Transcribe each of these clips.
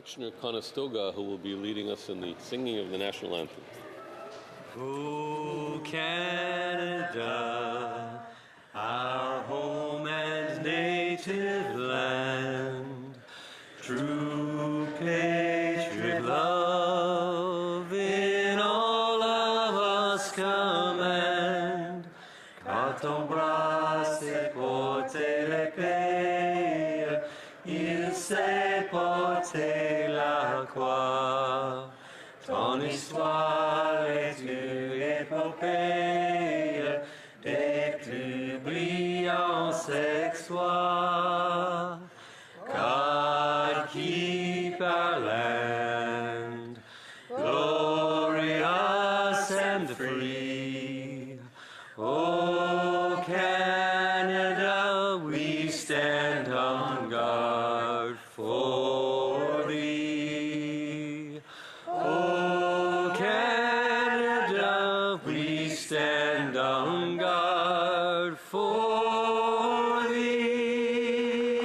Kitchener-Conestoga, who will be leading us in the singing of the national anthem. O Canada, our home and native land, true patriot love in all of us command. Quand ton bras s'est porté l'épée, il s'est porté la croix. Ton histoire est une épopée des plus brillants exploits. God keep our land glorious and free. O Canada, we stand on guard for thee. O Canada, we stand on guard for thee.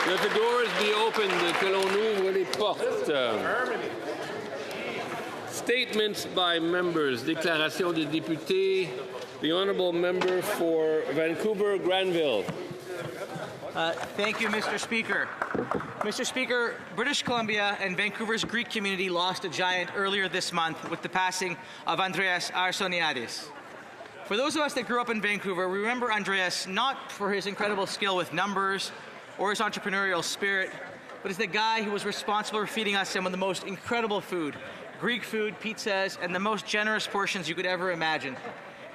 Let the doors be opened, que l'on ouvre les portes. Statements by members. Déclaration des députés. The honourable member for Vancouver, Granville. Thank you, Mr. Speaker. Mr. Speaker, British Columbia and Vancouver's Greek community lost a giant earlier this month with the passing of Andreas Arsoniadis. For those of us that grew up in Vancouver, we remember Andreas not for his incredible skill with numbers or his entrepreneurial spirit, but as the guy who was responsible for feeding us some of the most incredible food, Greek food, pizzas, and the most generous portions you could ever imagine.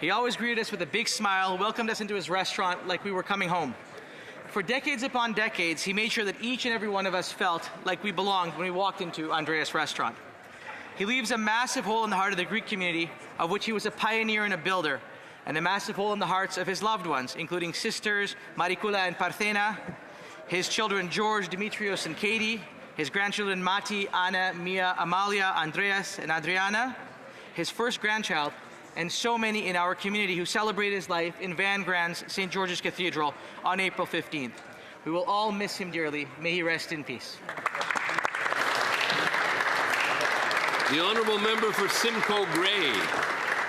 He always greeted us with a big smile, welcomed us into his restaurant like we were coming home. For decades upon decades, he made sure that each and every one of us felt like we belonged when we walked into Andreas' restaurant. He leaves a massive hole in the heart of the Greek community, of which he was a pioneer and a builder, and a massive hole in the hearts of his loved ones, including sisters Marikula and Parthena, his children George, Dimitrios, and Katie, his grandchildren Mati, Anna, Mia, Amalia, Andreas, and Adriana, his first grandchild, and so many in our community who celebrate his life in Van Grand's St. George's Cathedral on April 15th. We will all miss him dearly. May he rest in peace. The honourable member for Simcoe Grey.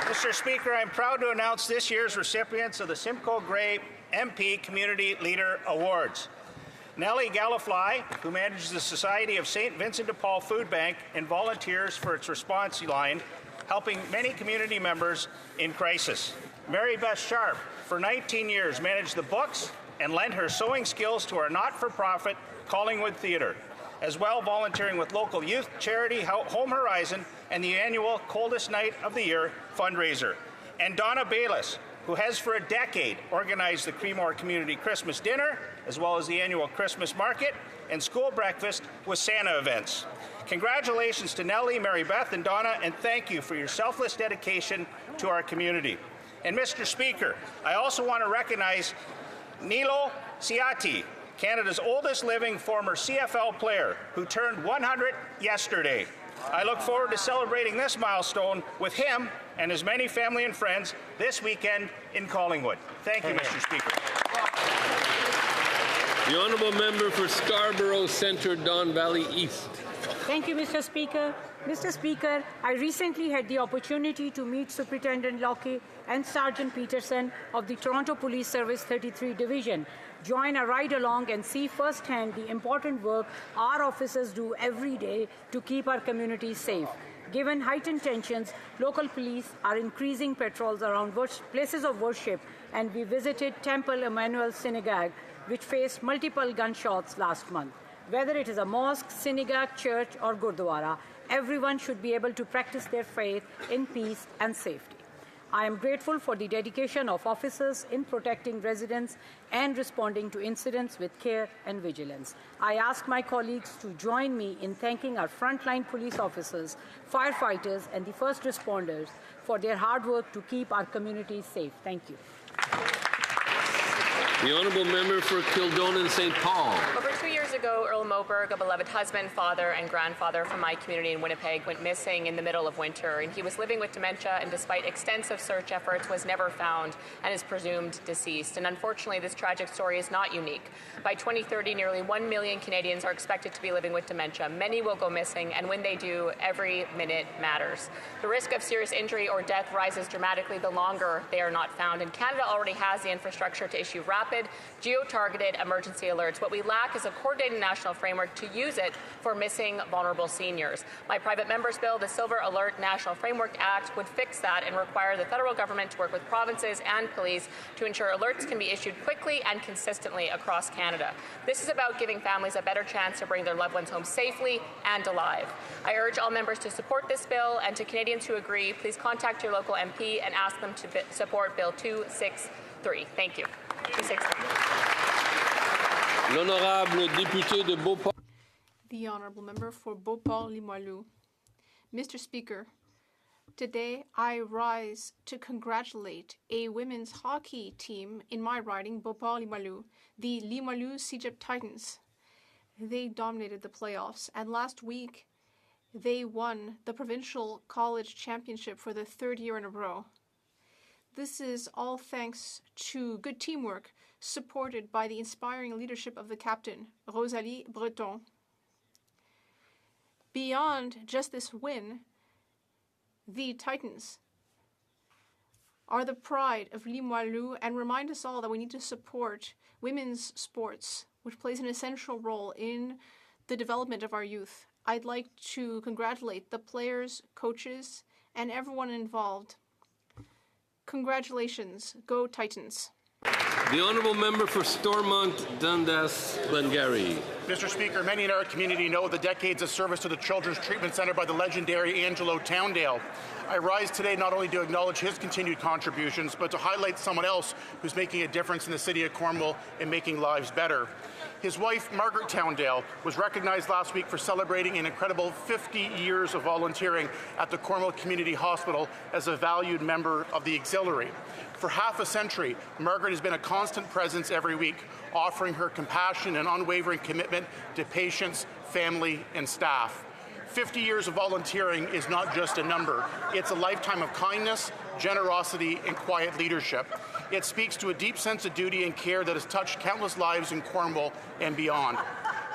Mr. Speaker, I'm proud to announce this year's recipients of the Simcoe Grey MP Community Leader Awards. Nellie Gallifly, who manages the Society of St. Vincent de Paul Food Bank and volunteers for its response line, helping many community members in crisis. Mary Beth Sharp, for 19 years, managed the books and lent her sewing skills to our not-for-profit Collingwood Theatre, as well volunteering with local youth charity Home Horizon and the annual Coldest Night of the Year fundraiser. And Donna Bayless, who has for a decade organized the Creemore Community Christmas Dinner, as well as the annual Christmas Market and school breakfast with Santa events. Congratulations to Nellie, Mary Beth, and Donna, and thank you for your selfless dedication to our community. And Mr. Speaker, I also want to recognize Nilo Siati, Canada's oldest living former CFL player, who turned 100 yesterday. I look forward to celebrating this milestone with him and his many family and friends this weekend in Collingwood. Thank you, Mr. Speaker. The honourable member for Scarborough Centre, Don Valley East. Thank you, Mr. Speaker. Mr. Speaker, I recently had the opportunity to meet Superintendent Locke and Sergeant Peterson of the Toronto Police Service 33 Division, join a ride-along and see firsthand the important work our officers do every day to keep our communities safe. Given heightened tensions, local police are increasing patrols around places of worship, and we visited Temple Emmanuel Synagogue, which faced multiple gunshots last month. Whether it is a mosque, synagogue, church, or gurdwara, everyone should be able to practice their faith in peace and safety. I am grateful for the dedication of officers in protecting residents and responding to incidents with care and vigilance. I ask my colleagues to join me in thanking our frontline police officers, firefighters, and the first responders for their hard work to keep our communities safe. Thank you. The honourable member for Kildonan St. Paul. Over 2 years ago, Earl Mo Broberg, a beloved husband, father, and grandfather from my community in Winnipeg, went missing in the middle of winter, and he was living with dementia and despite extensive search efforts was never found and is presumed deceased. And unfortunately, this tragic story is not unique. By 2030, nearly 1 million Canadians are expected to be living with dementia. Many will go missing, and when they do, every minute matters. The risk of serious injury or death rises dramatically the longer they are not found, and Canada already has the infrastructure to issue rapid, geo-targeted emergency alerts. What we lack is a coordinated national framework to use it for missing vulnerable seniors. My private member's bill, the Silver Alert National Framework Act, would fix that and require the federal government to work with provinces and police to ensure alerts can be issued quickly and consistently across Canada. This is about giving families a better chance to bring their loved ones home safely and alive. I urge all members to support this bill, and to Canadians who agree, please contact your local MP and ask them to support Bill 263. Thank you. 263. L'honorable député de Beauport. The Honourable Member for Beauport-Limoilou. Mr. Speaker, today I rise to congratulate a women's hockey team in my riding, Beauport-Limoilou, the Limoilou CEGEP Titans. They dominated the playoffs, and last week they won the provincial college championship for the third year in a row. This is all thanks to good teamwork, supported by the inspiring leadership of the captain, Rosalie Breton. Beyond just this win, the Titans are the pride of Limoilou and remind us all that we need to support women's sports, which plays an essential role in the development of our youth. I'd like to congratulate the players, coaches, and everyone involved. Congratulations. Go Titans. The Honourable Member for Stormont, Dundas, Glengarry. Mr. Speaker, many in our community know the decades of service to the Children's Treatment Centre by the legendary Angelo Towndale. I rise today not only to acknowledge his continued contributions, but to highlight someone else who's making a difference in the city of Cornwall and making lives better. His wife, Margaret Towndale, was recognized last week for celebrating an incredible 50 years of volunteering at the Cornwall Community Hospital as a valued member of the auxiliary. For half a century, Margaret has been a constant presence every week, offering her compassion and unwavering commitment to patients, family, and staff. 50 years of volunteering is not just a number. It's a lifetime of kindness, generosity, and quiet leadership. It speaks to a deep sense of duty and care that has touched countless lives in Cornwall and beyond.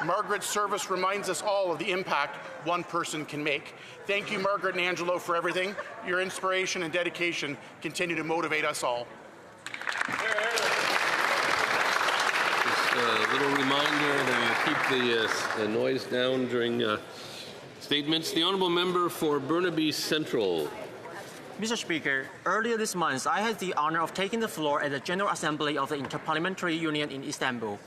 Margaret's service reminds us all of the impact one person can make. Thank you, Margaret and Angelo, for everything. Your inspiration and dedication continue to motivate us all. Just a little reminder to keep the noise down during statements. The Honourable Member for Burnaby Central. Mr. Speaker, earlier this month, I had the honor of taking the floor at the General Assembly of the Interparliamentary Union in Istanbul.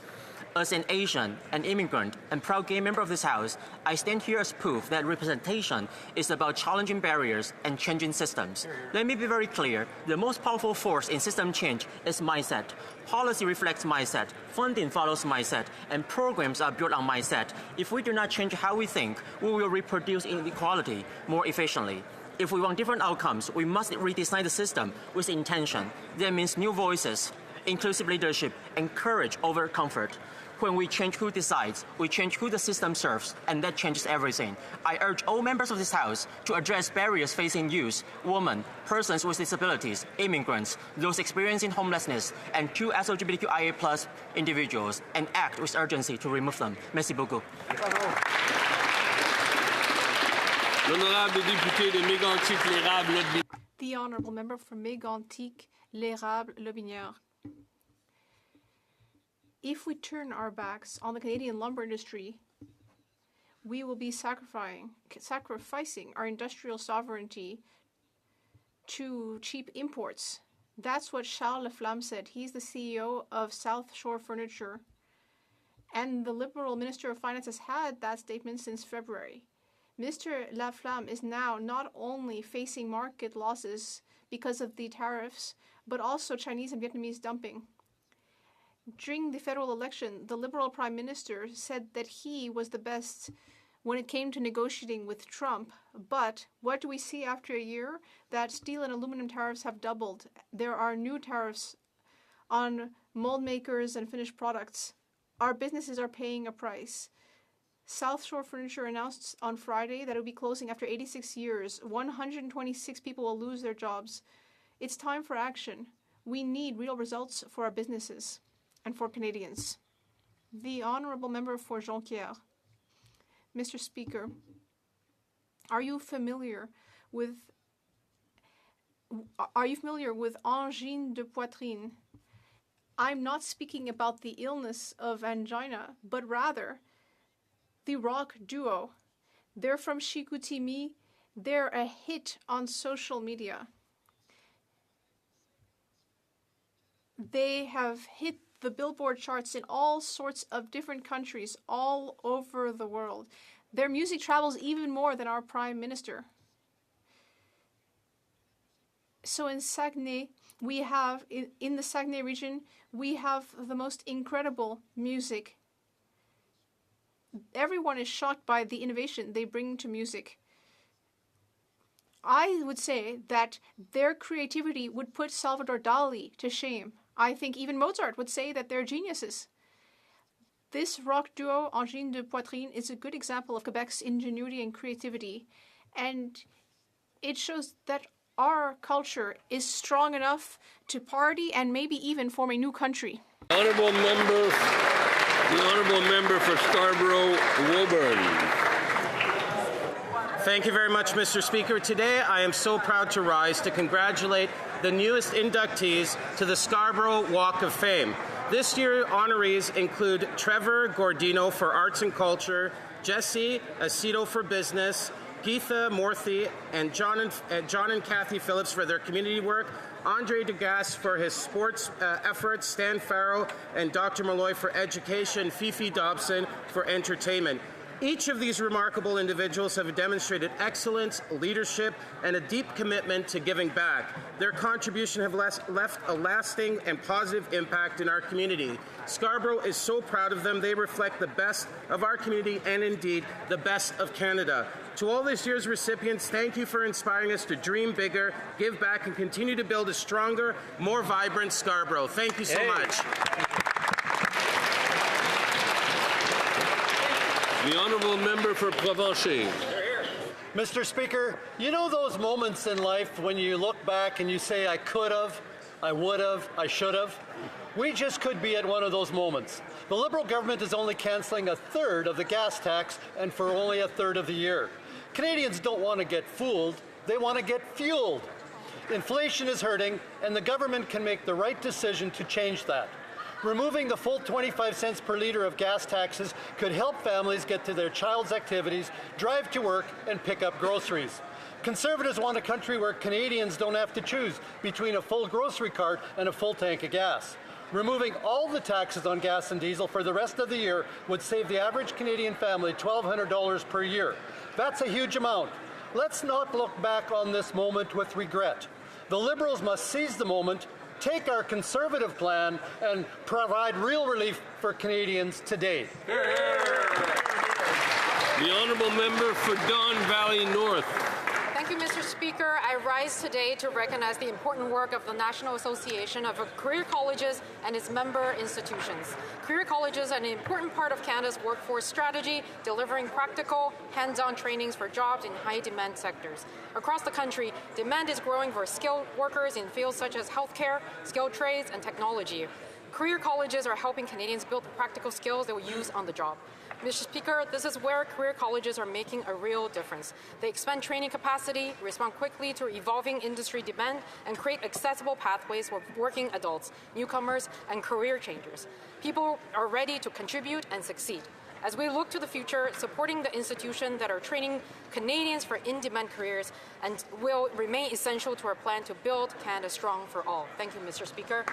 As an Asian, an immigrant, and proud gay member of this House, I stand here as proof that representation is about challenging barriers and changing systems. Let me be very clear, the most powerful force in system change is mindset. Policy reflects mindset, funding follows mindset, and programs are built on mindset. If we do not change how we think, we will reproduce inequality more efficiently. If we want different outcomes, we must redesign the system with intention. That means new voices, inclusive leadership, and courage over comfort. When we change who decides, we change who the system serves, and that changes everything. I urge all members of this House to address barriers facing youth, women, persons with disabilities, immigrants, those experiencing homelessness, and LGBTQIA+ individuals, and act with urgency to remove them. Merci beaucoup. L'honorable député de Mégantic-l'Érable. The Honourable Member for Mégantic-l'Érable-Lobinière. If we turn our backs on the Canadian lumber industry, we will be sacrificing our industrial sovereignty to cheap imports. That's what Charles Laflamme said. He's the CEO of South Shore Furniture, and the Liberal Minister of Finance has had that statement since February. Mr. Laflamme is now not only facing market losses because of the tariffs, but also Chinese and Vietnamese dumping. During the federal election, the Liberal Prime Minister said that he was the best when it came to negotiating with Trump. But what do we see after a year? That steel and aluminum tariffs have doubled. There are new tariffs on mold makers and finished products. Our businesses are paying a price. South Shore Furniture announced on Friday that it will be closing after 86 years. 126 people will lose their jobs. It's time for action. We need real results for our businesses and for Canadians. The Honourable Member for Jonquière. Mr. Speaker, are you familiar with angine de poitrine? I'm not speaking about the illness of angina, but rather the rock duo. They're from Chicoutimi. They're a hit on social media. They have hit the Billboard charts in all sorts of different countries all over the world. Their music travels even more than our Prime Minister. So in Saguenay, we have, in the Saguenay region, we have the most incredible music. Everyone is shocked by the innovation they bring to music. I would say that their creativity would put Salvador Dali to shame. I think even Mozart would say that they're geniuses. This rock duo, Angine de Poitrine, is a good example of Quebec's ingenuity and creativity. And it shows that our culture is strong enough to party and maybe even form a new country. The Honourable Member for Scarborough-Woburn. Thank you very much, Mr. Speaker. Today, I am so proud to rise to congratulate the newest inductees to the Scarborough Walk of Fame. This year, honorees include Trevor Gordino for Arts and Culture, Jesse Aceto for Business, Geetha Morthy, and John and Kathy Phillips for their community work, Andre Degas for his sports efforts, Stan Farrow and Dr. Malloy for education, Fifi Dobson for entertainment. Each of these remarkable individuals have demonstrated excellence, leadership, and a deep commitment to giving back. Their contribution have left a lasting and positive impact in our community. Scarborough is so proud of them. They reflect the best of our community and indeed the best of Canada. To all this year's recipients, thank you for inspiring us to dream bigger, give back, and continue to build a stronger, more vibrant Scarborough. Thank you so much. The Honourable Member for Provencher. Mr. Speaker, you know those moments in life when you look back and you say, I could have, I would have, I should have? We just could be at one of those moments. The Liberal government is only cancelling a third of the gas tax and for only a third of the year. Canadians don't want to get fooled, they want to get fueled. Inflation is hurting and the government can make the right decision to change that. Removing the full 25 cents per litre of gas taxes could help families get to their child's activities, drive to work, and pick up groceries. Conservatives want a country where Canadians don't have to choose between a full grocery cart and a full tank of gas. Removing all the taxes on gas and diesel for the rest of the year would save the average Canadian family $1,200 per year. That's a huge amount. Let's not look back on this moment with regret. The Liberals must seize the moment, take our Conservative plan, and provide real relief for Canadians today. The Honourable Member for Don Valley North. Thank you, Mr. Speaker. I rise today to recognize the important work of the National Association of Career Colleges and its member institutions. Career colleges are an important part of Canada's workforce strategy, delivering practical, hands-on trainings for jobs in high-demand sectors. Across the country, demand is growing for skilled workers in fields such as healthcare, skilled trades, and technology. Career colleges are helping Canadians build the practical skills they will use on the job. Mr. Speaker, this is where career colleges are making a real difference. They expand training capacity, respond quickly to evolving industry demand, and create accessible pathways for working adults, newcomers, and career changers. People are ready to contribute and succeed. As we look to the future, supporting the institutions that are training Canadians for in-demand careers and will remain essential to our plan to build Canada strong for all. Thank you, Mr. Speaker.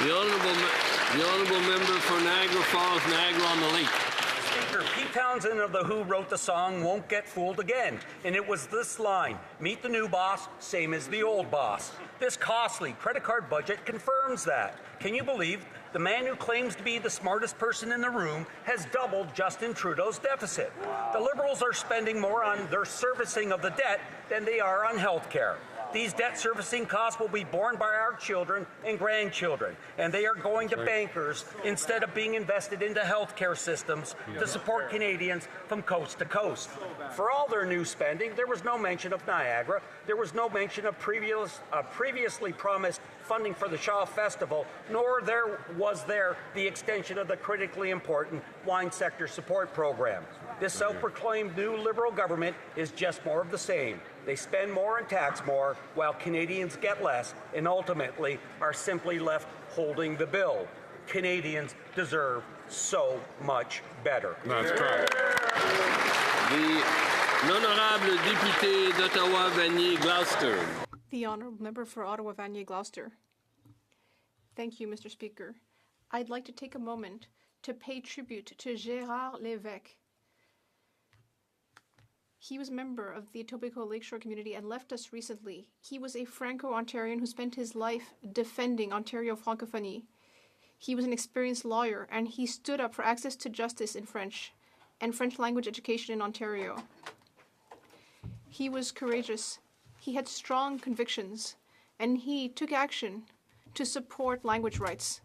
The Honourable Member for Niagara Falls, Niagara-on-the-Lake. Speaker, Pete Townsend of The Who wrote the song Won't Get Fooled Again, and it was this line, meet the new boss, same as the old boss. This costly credit card budget confirms that. Can you believe the man who claims to be the smartest person in the room has doubled Justin Trudeau's deficit? The Liberals are spending more on their servicing of the debt than they are on health care. These debt servicing costs will be borne by our children and grandchildren, and they are going to bankers instead of being invested into healthcare systems to support Canadians from coast to coast. For all their new spending, there was no mention of Niagara. There was no mention of previously promised funding for the Shaw Festival, nor was there the extension of the critically important wine sector support program. This self-proclaimed new Liberal government is just more of the same. They spend more and tax more, while Canadians get less and ultimately are simply left holding the bill. Canadians deserve so much better. That's correct. The honorable député d'Ottawa Vanier Gloucester. The honourable member for Ottawa Vanier Gloucester. Thank you, Mr. Speaker. I'd like to take a moment to pay tribute to Gérard Lévesque. He was a member of the Etobicoke Lakeshore community and left us recently. He was a Franco-Ontarian who spent his life defending Ontario francophonie. He was an experienced lawyer, and he stood up for access to justice in French and French language education in Ontario. He was courageous. He had strong convictions, and he took action to support language rights.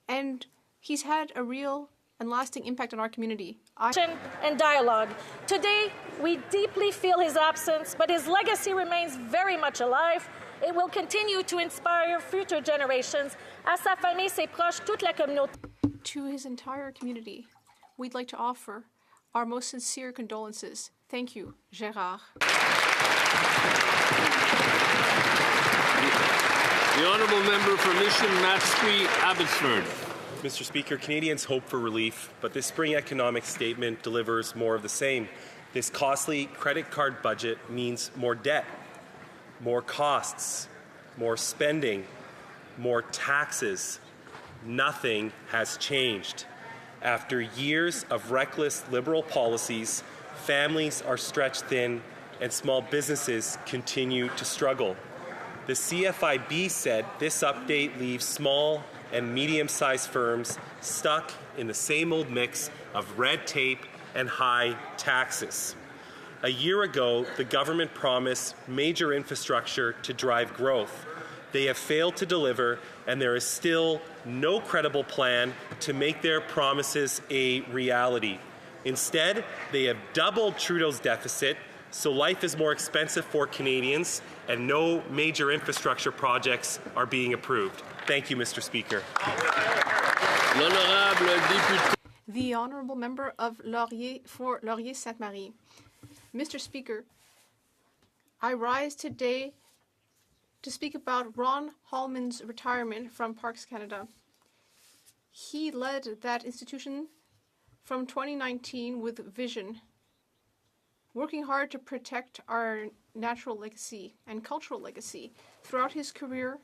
And he's had a real and lasting impact on our community. And dialogue. Today, we deeply feel his absence, but his legacy remains very much alive. It will continue to inspire future generations. À sa famille, ses proches, toute la communauté. To his entire community, we'd like to offer our most sincere condolences. Thank you, Gérard. The honourable member for Mission, Matt Street, Abbotsford. Mr. Speaker, Canadians hope for relief, but this spring economic statement delivers more of the same. This costly credit card budget means more debt, more costs, more spending, more taxes. Nothing has changed. After years of reckless Liberal policies, families are stretched thin and small businesses continue to struggle. The CFIB said this update leaves small and medium-sized firms stuck in the same old mix of red tape and high taxes. A year ago, the government promised major infrastructure to drive growth. They have failed to deliver, and there is still no credible plan to make their promises a reality. Instead, they have doubled Trudeau's deficit, so life is more expensive for Canadians, and no major infrastructure projects are being approved. Thank you, Mr. Speaker. The honourable member of Laurier for Laurier-Sainte-Marie. Mr. Speaker, I rise today to speak about Ron Hallman's retirement from Parks Canada. He led that institution from 2019 with vision, working hard to protect our natural legacy and cultural legacy. Throughout his career,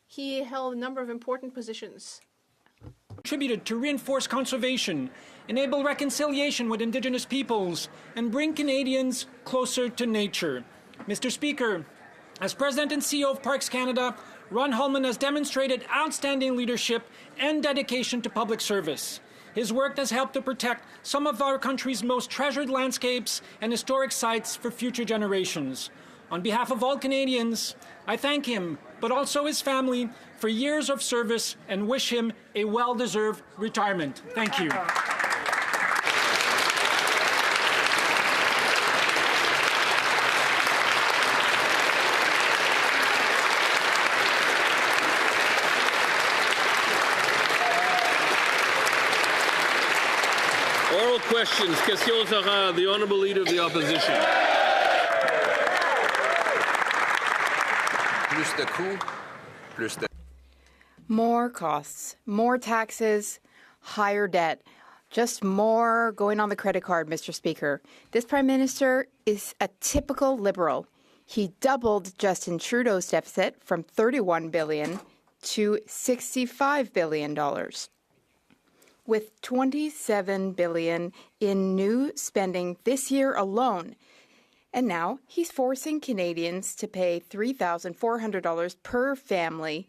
he held a number of important positions. Contributed to reinforce conservation, enable reconciliation with Indigenous peoples, and bring Canadians closer to nature. Mr. Speaker, as President and CEO of Parks Canada, Ron Hallman has demonstrated outstanding leadership and dedication to public service. His work has helped to protect some of our country's most treasured landscapes and historic sites for future generations. On behalf of all Canadians, I thank him, but also his family, for years of service and wish him a well-deserved retirement. Thank you. Oral questions. Questions orales. The Honourable Leader of the Opposition. Plus de coûts, plus de... More costs, more taxes, higher debt, just more going on the credit card, Mr. Speaker. This Prime Minister is a typical Liberal. He doubled Justin Trudeau's deficit from $31 billion to $65 billion. With $27 billion in new spending this year alone. And now he's forcing Canadians to pay $3,400 per family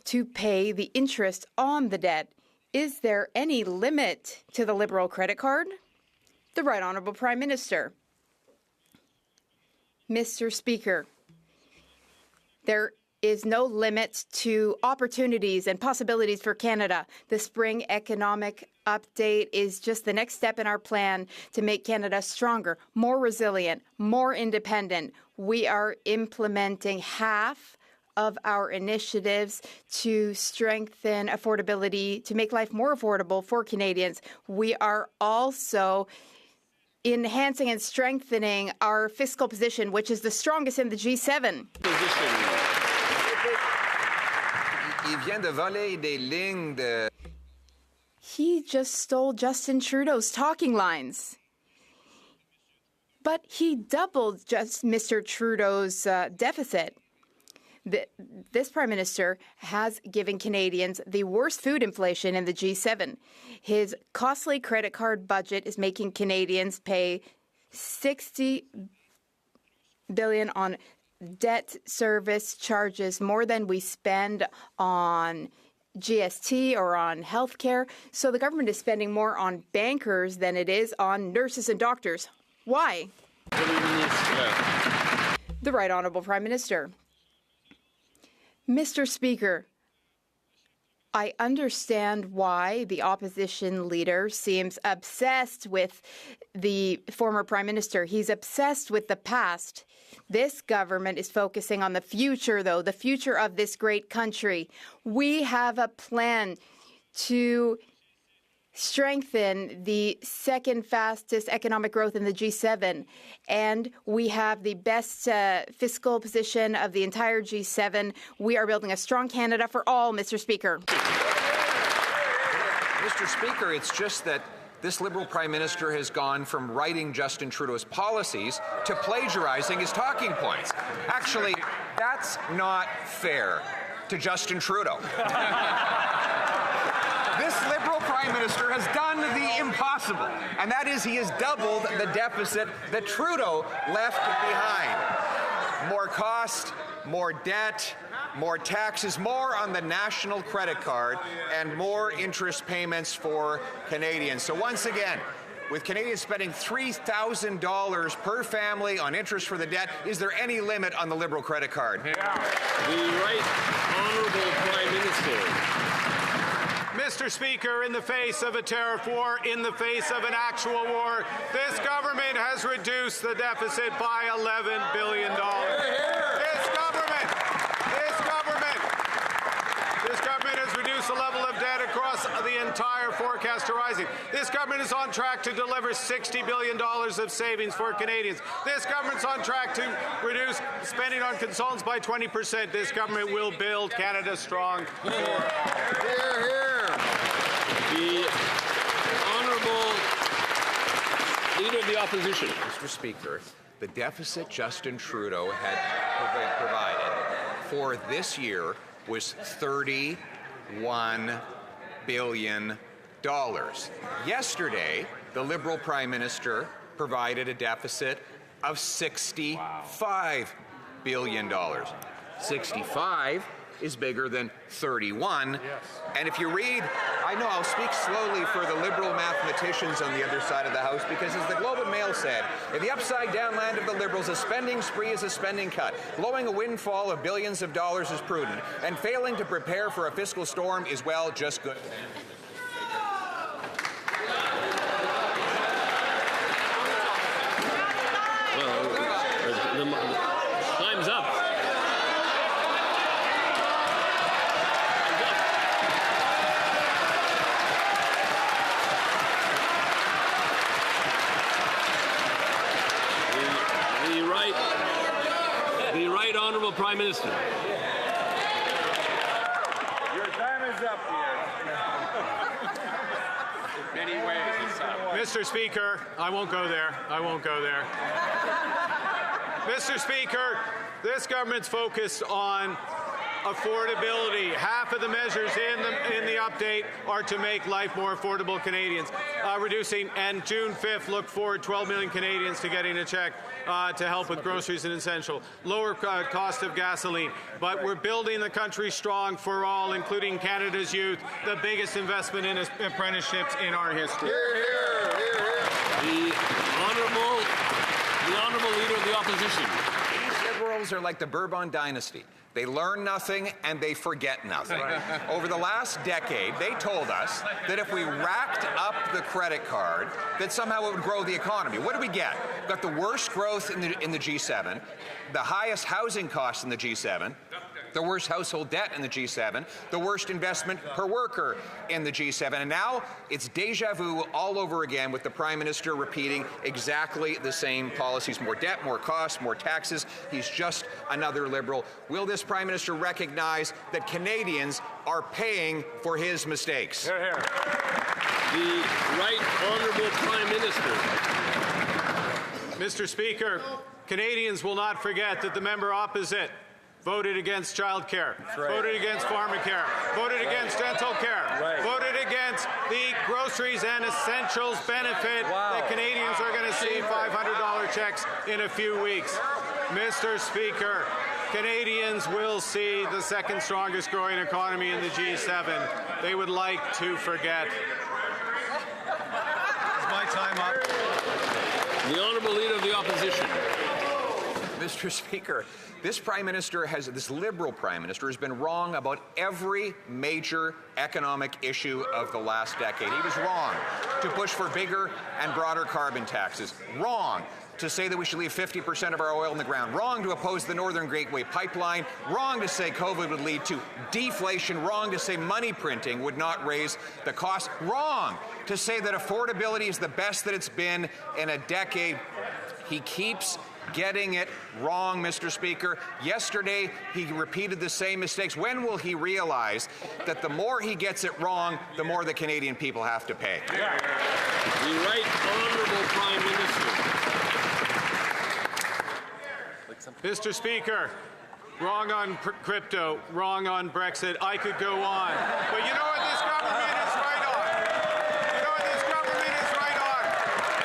to pay the interest on the debt. Is there any limit to the Liberal credit card? The Right Honourable Prime Minister. Mr. Speaker, there is no limit to opportunities and possibilities for Canada. The spring economic update is just the next step in our plan to make Canada stronger, more resilient, more independent. We are implementing half of our initiatives to strengthen affordability, to make life more affordable for Canadians. We are also enhancing and strengthening our fiscal position, which is the strongest in the G7. Il vient de voler des lignes de... He just stole Justin Trudeau's talking lines. But he doubled just Mr. Trudeau's deficit. This Prime Minister has given Canadians the worst food inflation in the G7. His costly credit card budget is making Canadians pay $60 billion on debt service charges, more than we spend on GST or on healthcare. So the government is spending more on bankers than it is on nurses and doctors. Why? The Right Honourable Prime Minister. Mr. Speaker, I understand why the opposition leader seems obsessed with the former Prime Minister. He's obsessed with the past. This government is focusing on the future, though, the future of this great country. We have a plan to strengthen the second fastest economic growth in the G7, and we have the best fiscal position of the entire G7. We are building a strong Canada for all, Mr. Speaker. Mr. Speaker, it's just that this Liberal Prime Minister has gone from writing Justin Trudeau's policies to plagiarizing his talking points. Actually, that's not fair to Justin Trudeau. This Liberal Prime Minister has done the impossible, and that is he has doubled the deficit that Trudeau left behind. More cost, more debt, more taxes, more on the national credit card, and more interest payments for Canadians. So once again, with Canadians spending $3,000 per family on interest for the debt, is there any limit on the Liberal credit card? The Right Honourable Prime Minister. Mr. Speaker, in the face of a tariff war, in the face of an actual war, this government has reduced the deficit by $11 billion. This government has reduced the level of debt across the entire forecast horizon. This government is on track to deliver $60 billion of savings for Canadians. This government's on track to reduce spending on consultants by 20%. This government will build Canada strong. The Honourable Leader of the Opposition. Mr. Speaker, the deficit Justin Trudeau had provided for this year was $31 billion. Yesterday, the Liberal Prime Minister provided a deficit of $65 billion. 65 is bigger than 31. Yes. And if you read, I know I'll speak slowly for the Liberal mathematicians on the other side of the House, because as the Globe and Mail said, in the upside-down land of the Liberals, a spending spree is a spending cut. Blowing a windfall of billions of dollars is prudent, and failing to prepare for a fiscal storm is, well, just good. Time's up. The Right Honourable Prime Minister. Your time is up here. Many ways. Mr. Speaker, I won't go there. Mr. Speaker, this government's focused on affordability. Half of the measures in the update are to make life more affordable Canadians. Reducing, and June 5th, look forward 12 million Canadians to getting a check to help with groceries and essential. Lower cost of gasoline. But we're building the country strong for all, including Canada's youth, the biggest investment in apprenticeships in our history. The Honourable Leader of the Opposition. Liberals are like the Bourbon dynasty. They learn nothing and they forget nothing. Over the last decade, they told us that if we racked up the credit card, that somehow it would grow the economy. What do we get? We've got the worst growth in the G7, the highest housing costs in the G7, the worst household debt in the G7, the worst investment per worker in the G7. And now it's deja vu all over again with the Prime Minister repeating exactly the same policies. More debt, more costs, more taxes. He's just another Liberal. Will this Prime Minister recognize that Canadians are paying for his mistakes? Hear, hear. The Right Honourable Prime Minister. Mr. Speaker, Canadians will not forget that the member opposite voted against childcare, voted against pharmacare, voted against dental care, voted against the groceries and essentials benefit that Canadians are going to see $500 checks in a few weeks. Mr. Speaker, Canadians will see the second strongest growing economy in the G7. They would like to forget. Is my time up? The Honourable Leader of the Opposition. Mr. Speaker, this Liberal Prime Minister has been wrong about every major economic issue of the last decade. He was wrong to push for bigger and broader carbon taxes. Wrong to say that we should leave 50% of our oil in the ground. Wrong to oppose the Northern Gateway Pipeline. Wrong to say COVID would lead to deflation. Wrong to say money printing would not raise the cost. Wrong to say that affordability is the best that it's been in a decade. He keeps getting it wrong, Mr. Speaker. Yesterday, he repeated the same mistakes. When will he realize that the more he gets it wrong, the more the Canadian people have to pay? The Right Honourable Prime Minister. Mr. Speaker, wrong on crypto, wrong on Brexit. I could go on. But you know what this government is right on? You know what this government is right on?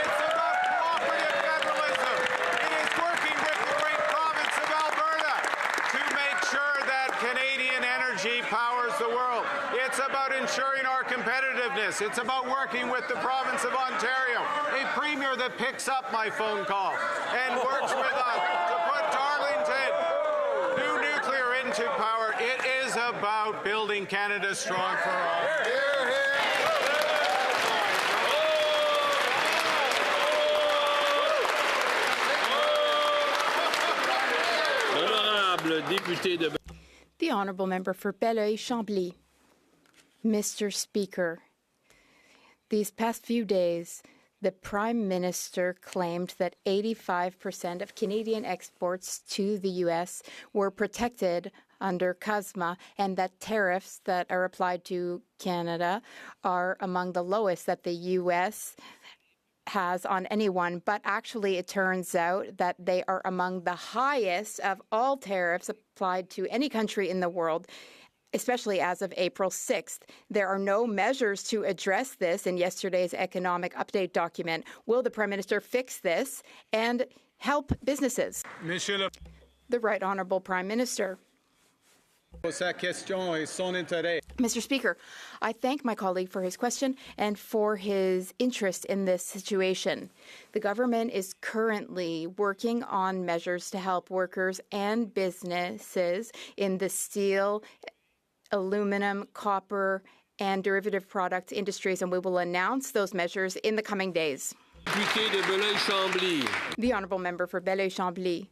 It's about cooperative federalism. It is working with the great province of Alberta to make sure that Canadian energy powers the world. It's about ensuring our competitiveness. It's about working with the province of Ontario, a premier that picks up my phone call and works with us to put Darlington new nuclear into power. It is about building Canada strong for all. The Honourable Member for Belleuil-Chambly. Mr. Speaker, these past few days, the Prime Minister claimed that 85% of Canadian exports to the U.S. were protected under CUSMA and that tariffs that are applied to Canada are among the lowest that the U.S. has on anyone, but actually it turns out that they are among the highest of all tariffs applied to any country in the world, especially as of April 6th. There are no measures to address this in yesterday's economic update document. Will the Prime Minister fix this and help businesses? The Right Honourable Prime Minister. Mr. Speaker, I thank my colleague for his question and for his interest in this situation. The government is currently working on measures to help workers and businesses in the steel, aluminum, copper, and derivative product industries, and we will announce those measures in the coming days. The Honourable Member for Belleuil-Chambly.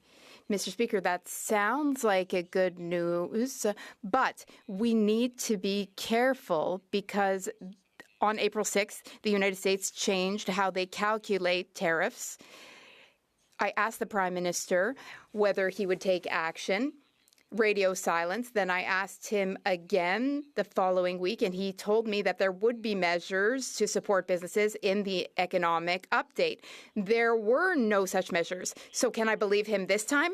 Mr. Speaker, that sounds like a good news, but we need to be careful because on April 6th, the United States changed how they calculate tariffs. I asked the Prime Minister whether he would take action. Radio silence. Then I asked him again the following week, and he told me that there would be measures to support businesses in the economic update. There were no such measures. So can I believe him this time?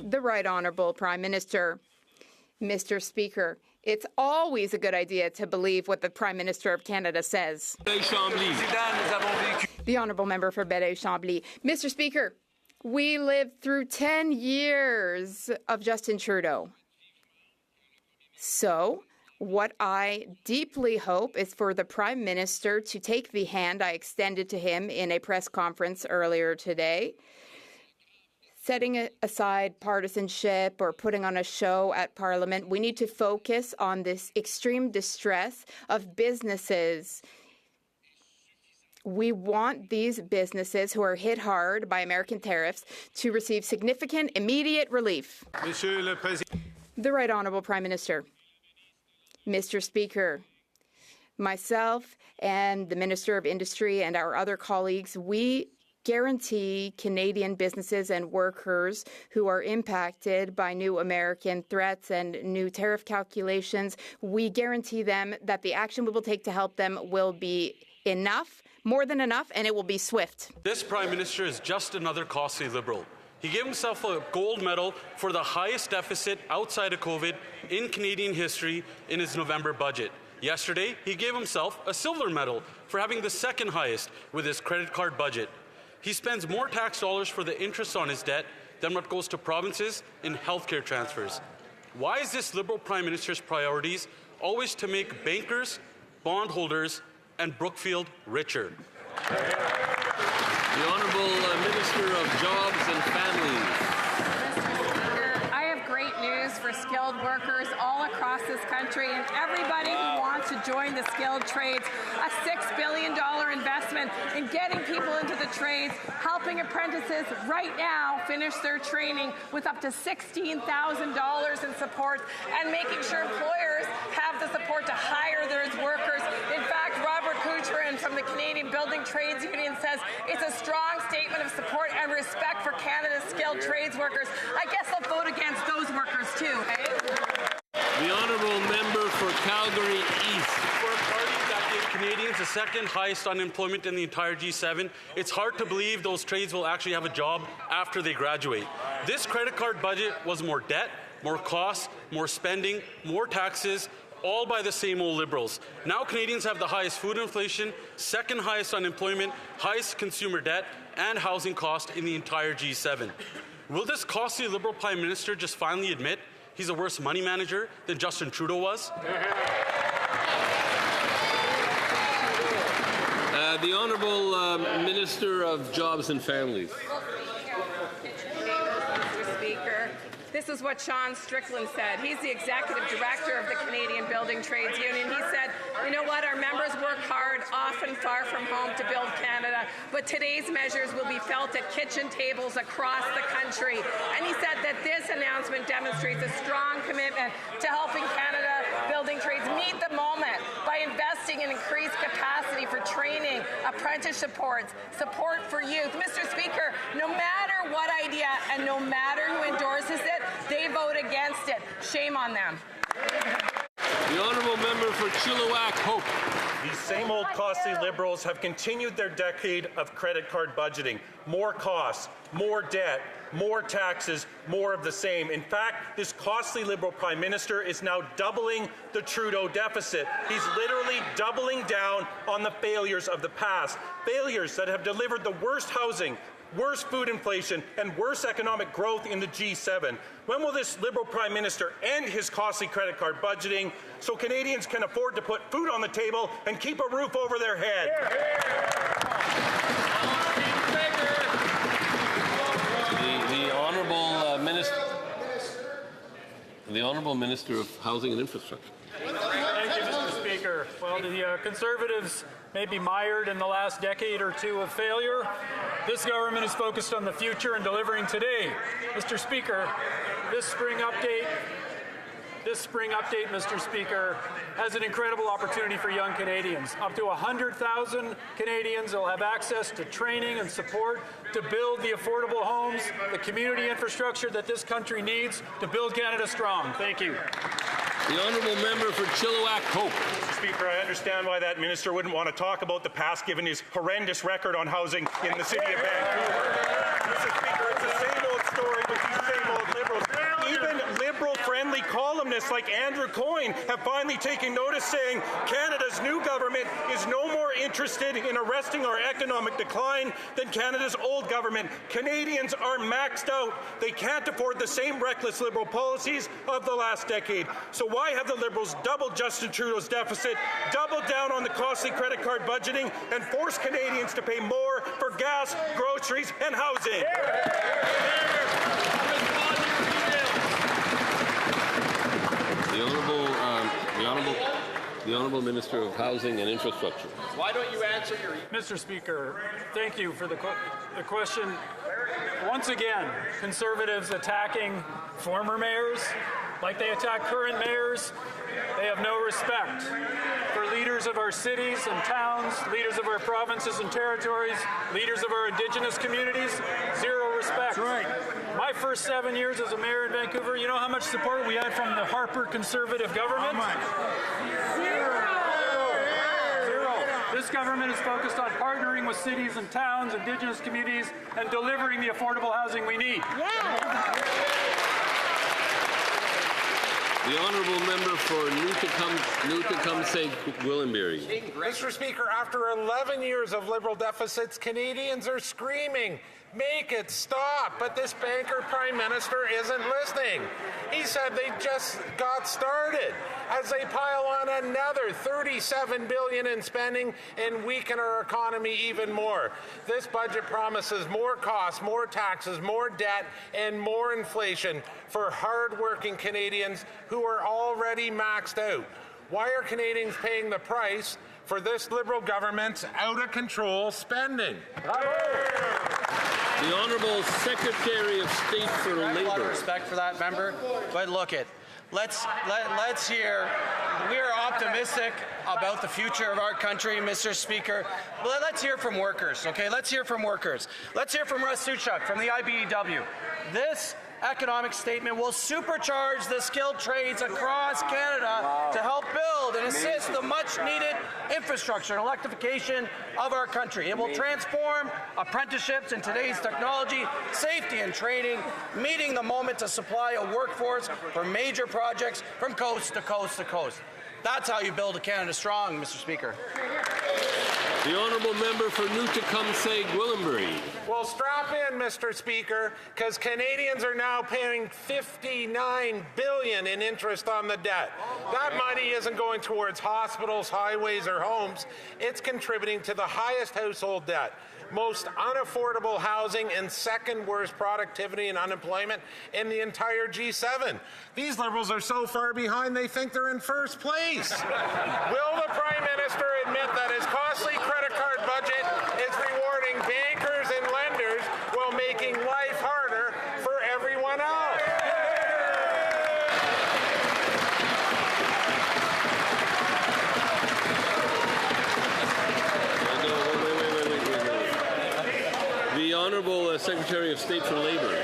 The Right Honourable Prime Minister. Mr. Speaker, it's always a good idea to believe what the Prime Minister of Canada says. The Honourable Member for Belleuil-Chambly. Mr. Speaker, we lived through 10 years of Justin Trudeau. So, what I deeply hope is for the Prime Minister to take the hand I extended to him in a press conference earlier today setting aside partisanship or putting on a show at Parliament. We need to focus on this extreme distress of businesses. We want these businesses who are hit hard by American tariffs to receive significant immediate relief. The Right Honourable Prime Minister. Mr. Speaker, myself and the Minister of Industry and our other colleagues, we guarantee Canadian businesses and workers who are impacted by new American threats and new tariff calculations, we guarantee them that the action we will take to help them will be enough, more than enough, and it will be swift. This Prime Minister is just another costly Liberal. He gave himself a gold medal for the highest deficit outside of COVID in Canadian history in his November budget. Yesterday, he gave himself a silver medal for having the second highest with his credit card budget. He spends more tax dollars for the interest on his debt than what goes to provinces in healthcare transfers. Why is this Liberal Prime Minister's priorities always to make bankers, bondholders, and Brookfield richer? The Honourable Minister of Jobs and Families. I have great news for skilled workers all across this country and everybody who wants to join the skilled trades. A $6 billion investment in getting people into the trades, helping apprentices right now finish their training with up to $16,000 in support, and making sure employers have the support to hire their workers. In fact, Robert Kucherin from the Canadian Building Trades Union says it's a strong statement of support and respect for Canada's skilled trades workers. I guess I'll vote against those workers too, eh? The Honourable Member for Calgary East. For a party that gave Canadians the second highest unemployment in the entire G7, it's hard to believe those trades will actually have a job after they graduate. This credit card budget was more debt, more costs, more spending, more taxes, all by the same old Liberals. Now Canadians have the highest food inflation, second highest unemployment, highest consumer debt, and housing cost in the entire G7. Will this costly Liberal Prime Minister just finally admit he's a worse money manager than Justin Trudeau was? The Honourable Minister of Jobs and Families. Mr. Speaker, this is what Sean Strickland said. He's the executive director of the Canadian Building Trades Union. He said, you know what, our members work hard, often far from home, to build Canada, but today's measures will be felt at kitchen tables across the country. And he said that this announcement demonstrates a strong commitment to helping Canada building trades meet the moment by investing in increased capacity for training, apprentice supports, support for youth. Mr. Speaker, no matter what idea and no matter who endorses it, they vote against it. Shame on them. The Honourable Member for Chilliwack Hope. These same old costly Liberals have continued their decade of credit card budgeting. More costs, more debt, more taxes, more of the same. In fact, this costly Liberal Prime Minister is now doubling the Trudeau deficit. He's literally doubling down on the failures of the past. Failures that have delivered the worst housing, worse food inflation, and worse economic growth in the G7. When will this Liberal Prime Minister end his costly credit card budgeting so Canadians can afford to put food on the table and keep a roof over their head? The Honourable Minister of Housing and Infrastructure. Thank you, Mr. Speaker. Well, the Conservatives may be mired in the last decade or two of failure. This government is focused on the future and delivering today. Mr. Speaker, this spring update, Mr. Speaker, has an incredible opportunity for young Canadians. Up to 100,000 Canadians will have access to training and support to build the affordable homes, the community infrastructure that this country needs to build Canada strong. Thank you. The Honourable Member for Chilliwack Hope. Mr. Speaker, I understand why that minister wouldn't want to talk about the past given his horrendous record on housing in the city of Vancouver. Mr. Speaker, it's the same old story with these same old Liberals. Even Liberal-friendly Finally, columnists like Andrew Coyne have finally taken notice, saying Canada's new government is no more interested in arresting our economic decline than Canada's old government. Canadians are maxed out. They can't afford the same reckless Liberal policies of the last decade. So why have the Liberals doubled Justin Trudeau's deficit, doubled down on the costly credit card budgeting, and forced Canadians to pay more for gas, groceries, and housing? The Honourable Minister of Housing and Infrastructure. Why don't you answer your... Mr. Speaker, thank you for the question. Once again, Conservatives attacking former mayors like they attack current mayors. They have no respect for leaders of our cities and towns, leaders of our provinces and territories, leaders of our Indigenous communities. Zero respect. That's right. My first 7 years as a mayor in Vancouver, you know how much support we had from the Harper Conservative government? Zero. This government is focused on partnering with cities and towns, Indigenous communities, and delivering the affordable housing we need. The Honourable Member for Newtecumseh-Gwillimbury. Mr. Speaker, after 11 years of Liberal deficits, Canadians are screaming, make it stop. But this banker Prime Minister isn't listening. He said they just got started as they pile on another $37 billion in spending and weaken our economy even more. This budget promises more costs, more taxes, more debt, and more inflation for hard-working Canadians who are already maxed out. Why are Canadians paying the price for this Liberal government's out-of-control spending? The Honourable Secretary of State for Labour. I have a lot of respect for that member, but look it. Let's hear. We are optimistic about the future of our country, Mr. Speaker. But let's hear from workers, okay? Let's hear from workers. Let's hear from Russ Suchuk from the IBEW. This economic statement will supercharge the skilled trades across Canada to help build and assist the much-needed infrastructure and electrification of our country. It will transform apprenticeships in today's technology, safety and training, meeting the moment to supply a workforce for major projects from coast to coast to coast. That's how you build a Canada strong, Mr. Speaker. The Honourable Member for Newtecumseh-Gwillimbury. Well, strap in, Mr. Speaker, because Canadians are now paying $59 billion in interest on the debt. That money isn't going towards hospitals, highways, or homes. It's contributing to the highest household debt, most unaffordable housing, and second worst productivity and unemployment in the entire G7. These Liberals are so far behind they think they're in first place. Will the Prime Minister admit that his costly credit card budget is rewarding bankers and lenders while making life harder for everyone else? The Honourable Secretary of State for Labour.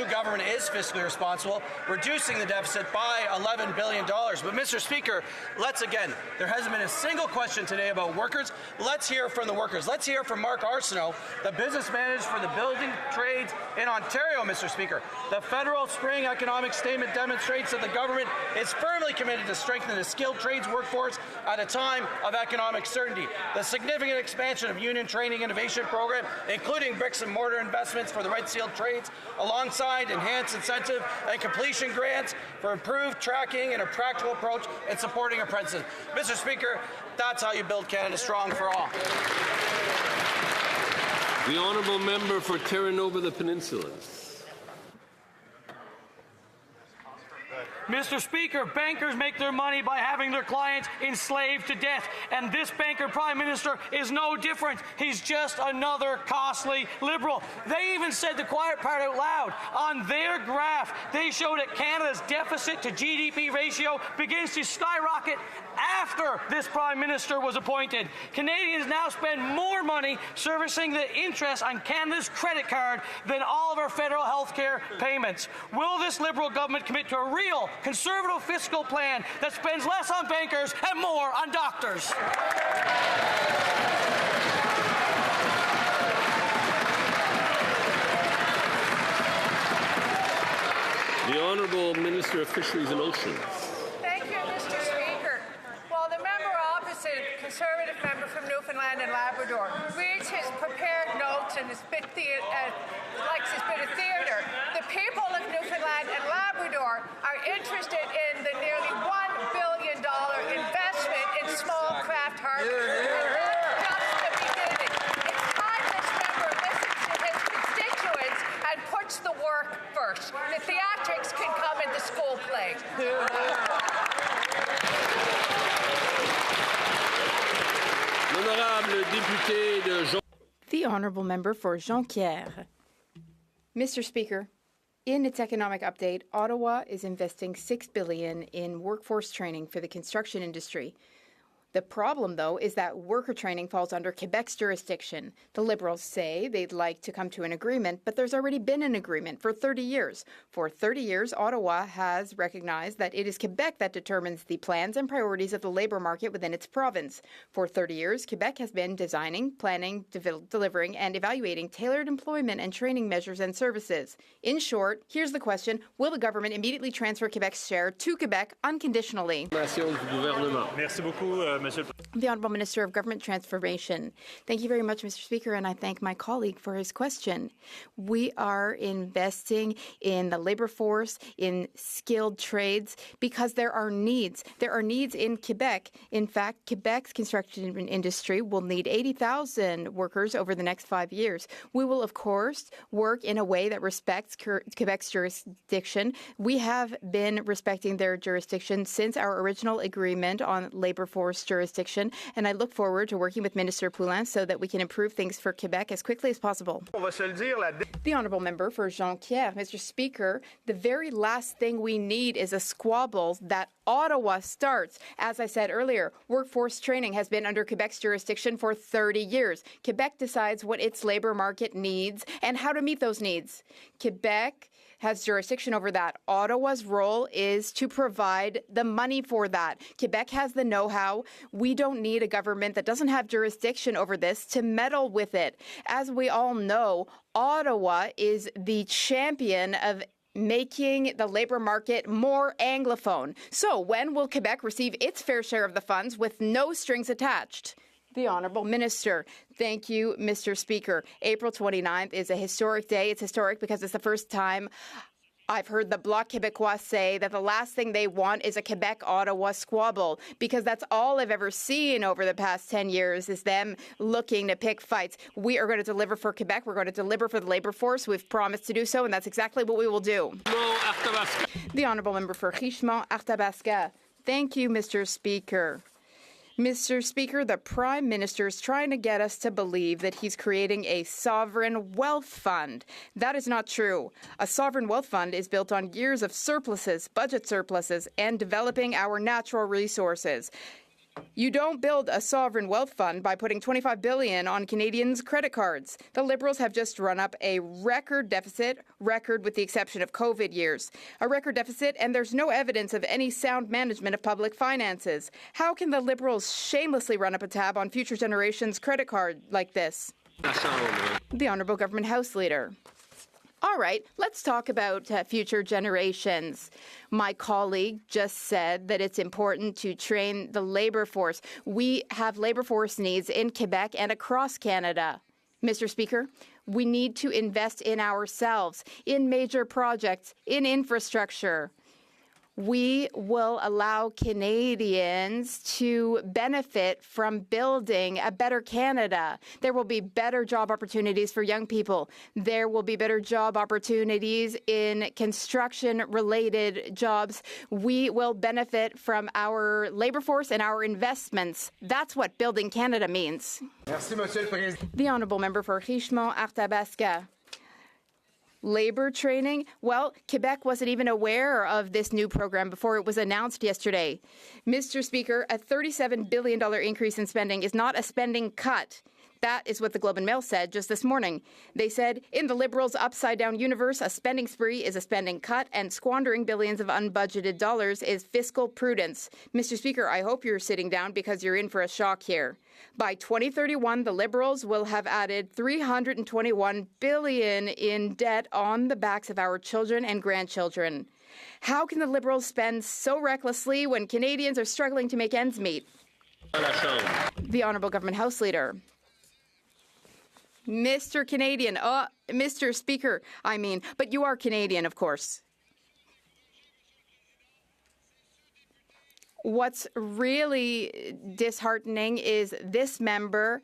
Government is fiscally responsible, reducing the deficit by $11 billion. But, Mr. Speaker, there hasn't been a single question today about workers. Let's hear from the workers. Let's hear from Mark Arsenault, the business manager for the building trades in Ontario, Mr. Speaker. The federal spring economic statement demonstrates that the government is firmly committed to strengthening the skilled trades workforce at a time of economic certainty. The significant expansion of union training innovation program, including bricks and mortar investments for the red seal trades, alongside enhanced incentive and completion grants for improved tracking and a practical approach in supporting apprentices. Mr. Speaker, that's how you build Canada strong for all. The Honourable Member for Terranova, the Peninsulas. Mr. Speaker, bankers make their money by having their clients enslaved to death, and this banker Prime Minister is no different. He's just another costly Liberal. They even said the quiet part out loud. On their graph, they showed that Canada's deficit to GDP ratio begins to skyrocket after this Prime Minister was appointed. Canadians now spend more money servicing the interest on Canada's credit card than all of our federal health care payments. Will this Liberal government commit to a real conservative fiscal plan that spends less on bankers and more on doctors? The Honourable Fisheries and Oceans. Thank you, Mr. Speaker. While the member opposite, Conservative member from Newfoundland and Labrador, reads his prepared notes and likes his bit of theatre, the people of Newfoundland and Labrador are interested in the nearly $1 billion investment in small craft harbors. And that's just the beginning. It's time this member listens to his constituents and puts the work first. The theatrics can come in the school play. L'honorable député de Jean. The honourable member for Jonquière. Mr. Speaker, in its economic update, Ottawa is investing $6 billion in workforce training for the construction industry. The problem, though, is that worker training falls under Quebec's jurisdiction. The Liberals say they'd like to come to an agreement, but there's already been an agreement for 30 years. For 30 years, Ottawa has recognized that it is Quebec that determines the plans and priorities of the labour market within its province. For 30 years, Quebec has been designing, planning, delivering, and evaluating tailored employment and training measures and services. In short, here's the question: will the government immediately transfer Quebec's share to Quebec unconditionally? Merci beaucoup, The Honourable Minister of Government Transformation. Thank you very much, Mr. Speaker, and I thank my colleague for his question. We are investing in the labour force, in skilled trades, because there are needs. There are needs in Quebec. In fact, Quebec's construction industry will need 80,000 workers over the next 5 years. We will, of course, work in a way that respects Quebec's jurisdiction. We have been respecting their jurisdiction since our original agreement on labour force jurisdiction, and I look forward to working with Minister Poulin so that we can improve things for Quebec as quickly as possible. The honourable member for Jonquière. Mr. Speaker, the very last thing we need is a squabble that Ottawa starts. As I said earlier, workforce training has been under Quebec's jurisdiction for 30 years. Quebec decides what its labour market needs and how to meet those needs. Quebec has jurisdiction over that. Ottawa's role is to provide the money for that. Quebec has the know-how. We don't need a government that doesn't have jurisdiction over this to meddle with it. As we all know, Ottawa is the champion of making the labour market more Anglophone. So when will Quebec receive its fair share of the funds with no strings attached? The Honourable Minister. Thank you, Mr. Speaker. April 29th is a historic day. It's historic because it's the first time I've heard the Bloc Québécois say that the last thing they want is a Quebec-Ottawa squabble, because that's all I've ever seen over the past 10 years is them looking to pick fights. We are going to deliver for Quebec. We're going to deliver for the labour force. We've promised to do so, and that's exactly what we will do. The Honourable Member for Richemont-Arthabasca. Thank you, Mr. Speaker. Mr. Speaker, the Prime Minister is trying to get us to believe that he's creating a sovereign wealth fund. That is not true. A sovereign wealth fund is built on years of surpluses, budget surpluses, and developing our natural resources. You don't build a sovereign wealth fund by putting $25 billion on Canadians' credit cards. The Liberals have just run up a record deficit, record with the exception of COVID years. A record deficit, and there's no evidence of any sound management of public finances. How can the Liberals shamelessly run up a tab on future generations' credit card like this? The Honourable Government House Leader. All right, let's talk about future generations. My colleague just said that it's important to train the labour force. We have labour force needs in Quebec and across Canada. Mr. Speaker, we need to invest in ourselves, in major projects, in infrastructure. We will allow Canadians to benefit from building a better Canada. There will be better job opportunities for young people. There will be better job opportunities in construction-related jobs. We will benefit from our labour force and our investments. That's what building Canada means. Merci, Monsieur le Président. The Honourable Member for Richemont-Arthabasca. Labour training? Well, Quebec wasn't even aware of this new program before it was announced yesterday. Mr. Speaker, a $37 billion increase in spending is not a spending cut. That is what the Globe and Mail said just this morning. They said, in the Liberals' upside-down universe, a spending spree is a spending cut, and squandering billions of unbudgeted dollars is fiscal prudence. Mr. Speaker, I hope you're sitting down because you're in for a shock here. By 2031, the Liberals will have added $321 billion in debt on the backs of our children and grandchildren. How can the Liberals spend so recklessly when Canadians are struggling to make ends meet? The Honourable Government House Leader. Mr. Canadian, Mr. Speaker, but you are Canadian, of course. What's really disheartening is this member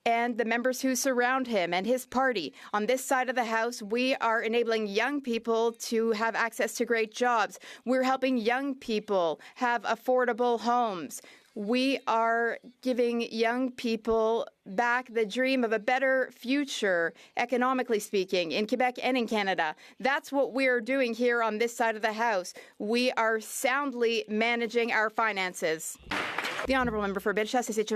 and the members who surround him and his party. On this side of the House, we are enabling young people to have access to great jobs. We're helping young people have affordable homes. We are giving young people back the dream of a better future, economically speaking, in Quebec and in Canada. That's what we are doing here on this side of the House. We are soundly managing our finances. The Honourable Member for Bellechasse et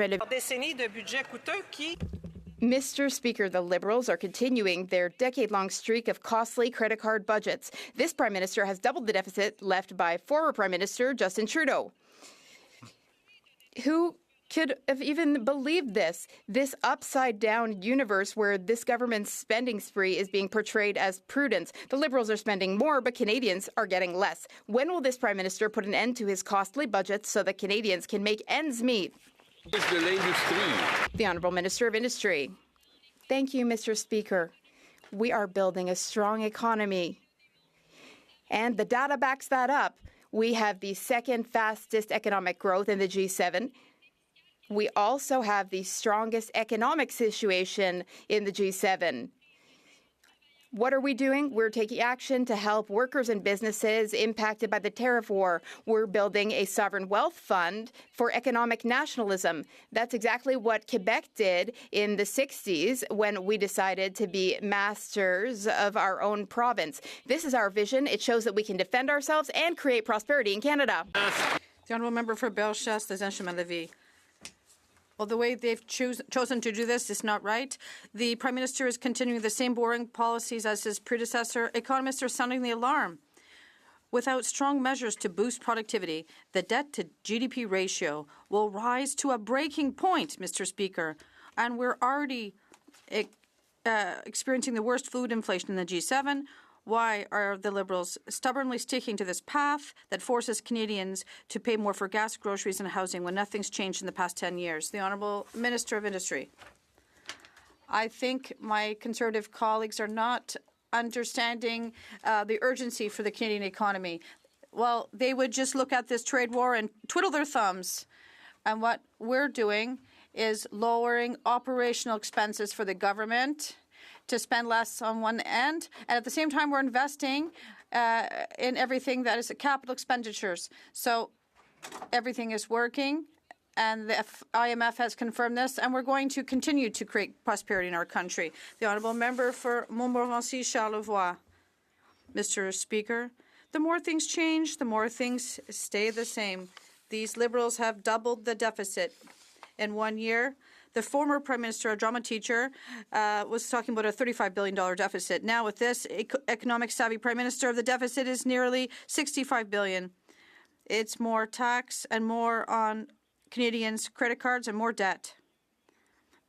Mr. Speaker, the Liberals are continuing their decade-long streak of costly credit card budgets. This Prime Minister has doubled the deficit left by former Prime Minister Justin Trudeau. Who could have even believed this upside-down universe where this government's spending spree is being portrayed as prudence? The Liberals are spending more, but Canadians are getting less. When will this Prime Minister put an end to his costly budget so that Canadians can make ends meet? The Honourable Minister of Industry. Thank you, Mr. Speaker. We are building a strong economy, and the data backs that up. We have the second fastest economic growth in the G7. We also have the strongest economic situation in the G7. What are we doing? We're taking action to help workers and businesses impacted by the tariff war. We're building a sovereign wealth fund for economic nationalism. That's exactly what Quebec did in the 60s when we decided to be masters of our own province. This is our vision. It shows that we can defend ourselves and create prosperity in Canada. The Honourable Member for Bellechasse, Les Saint-Lévis. Well, the way they've chosen to do this is not right. The Prime Minister is continuing the same boring policies as his predecessor. Economists are sounding the alarm. Without strong measures to boost productivity, the debt-to-GDP ratio will rise to a breaking point, Mr. Speaker. And we're already experiencing the worst food inflation in the G7. Why are the Liberals stubbornly sticking to this path that forces Canadians to pay more for gas, groceries and housing when nothing's changed in the past 10 years? The Honourable Minister of Industry. I think my Conservative colleagues are not understanding the urgency for the Canadian economy. Well, they would just look at this trade war and twiddle their thumbs. And what we're doing is lowering operational expenses for the government to spend less on one end, and at the same time we're investing in everything that is capital expenditures. So everything is working, and the IMF has confirmed this, and we're going to continue to create prosperity in our country. The Honourable Member for Montmorency-Charlevoix. Mr. Speaker, the more things change, the more things stay the same. These Liberals have doubled the deficit in 1 year. The former Prime Minister, a drama teacher, was talking about a $35 billion deficit. Now with this economic-savvy Prime Minister, the deficit is nearly $65 billion. It's more tax and more on Canadians' credit cards and more debt.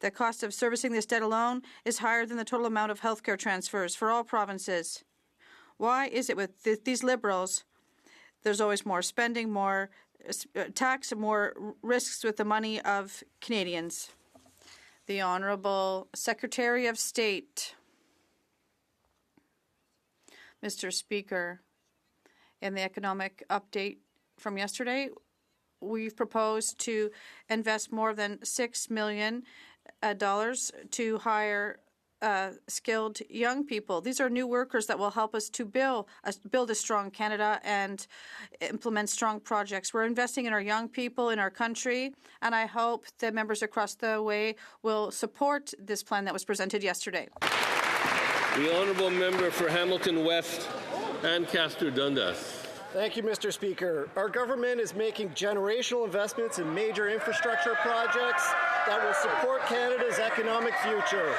The cost of servicing this debt alone is higher than the total amount of healthcare transfers for all provinces. Why is it with these Liberals, there's always more spending, more tax, and more risks with the money of Canadians? The Honourable Secretary of State. Mr. Speaker, in the economic update from yesterday, we've proposed to invest more than $6 million to hire skilled young people. These are new workers that will help us to build a strong Canada and implement strong projects. We're investing in our young people in our country, and I hope the members across the way will support this plan that was presented yesterday. The Honourable Member for Hamilton West, Ancaster Dundas. Thank you, Mr. Speaker. Our government is making generational investments in major infrastructure projects that will support Canada's economic future.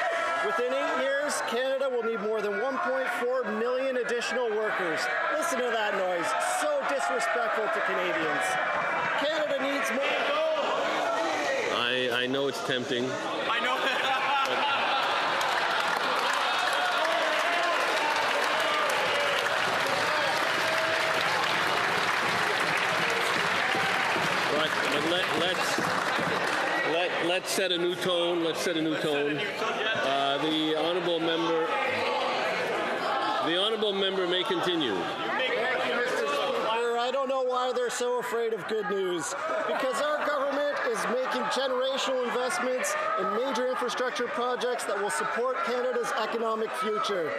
Within 8 years, Canada will need more than 1.4 million additional workers. Listen to that noise. So disrespectful to Canadians. Canada needs more. I know it's tempting. I know. set a new tone. Let's set a new tone. The honourable member may continue. Thank you, Mr. Speaker. I don't know why they're so afraid of good news. Because our government is making generational investments in major infrastructure projects that will support Canada's economic future.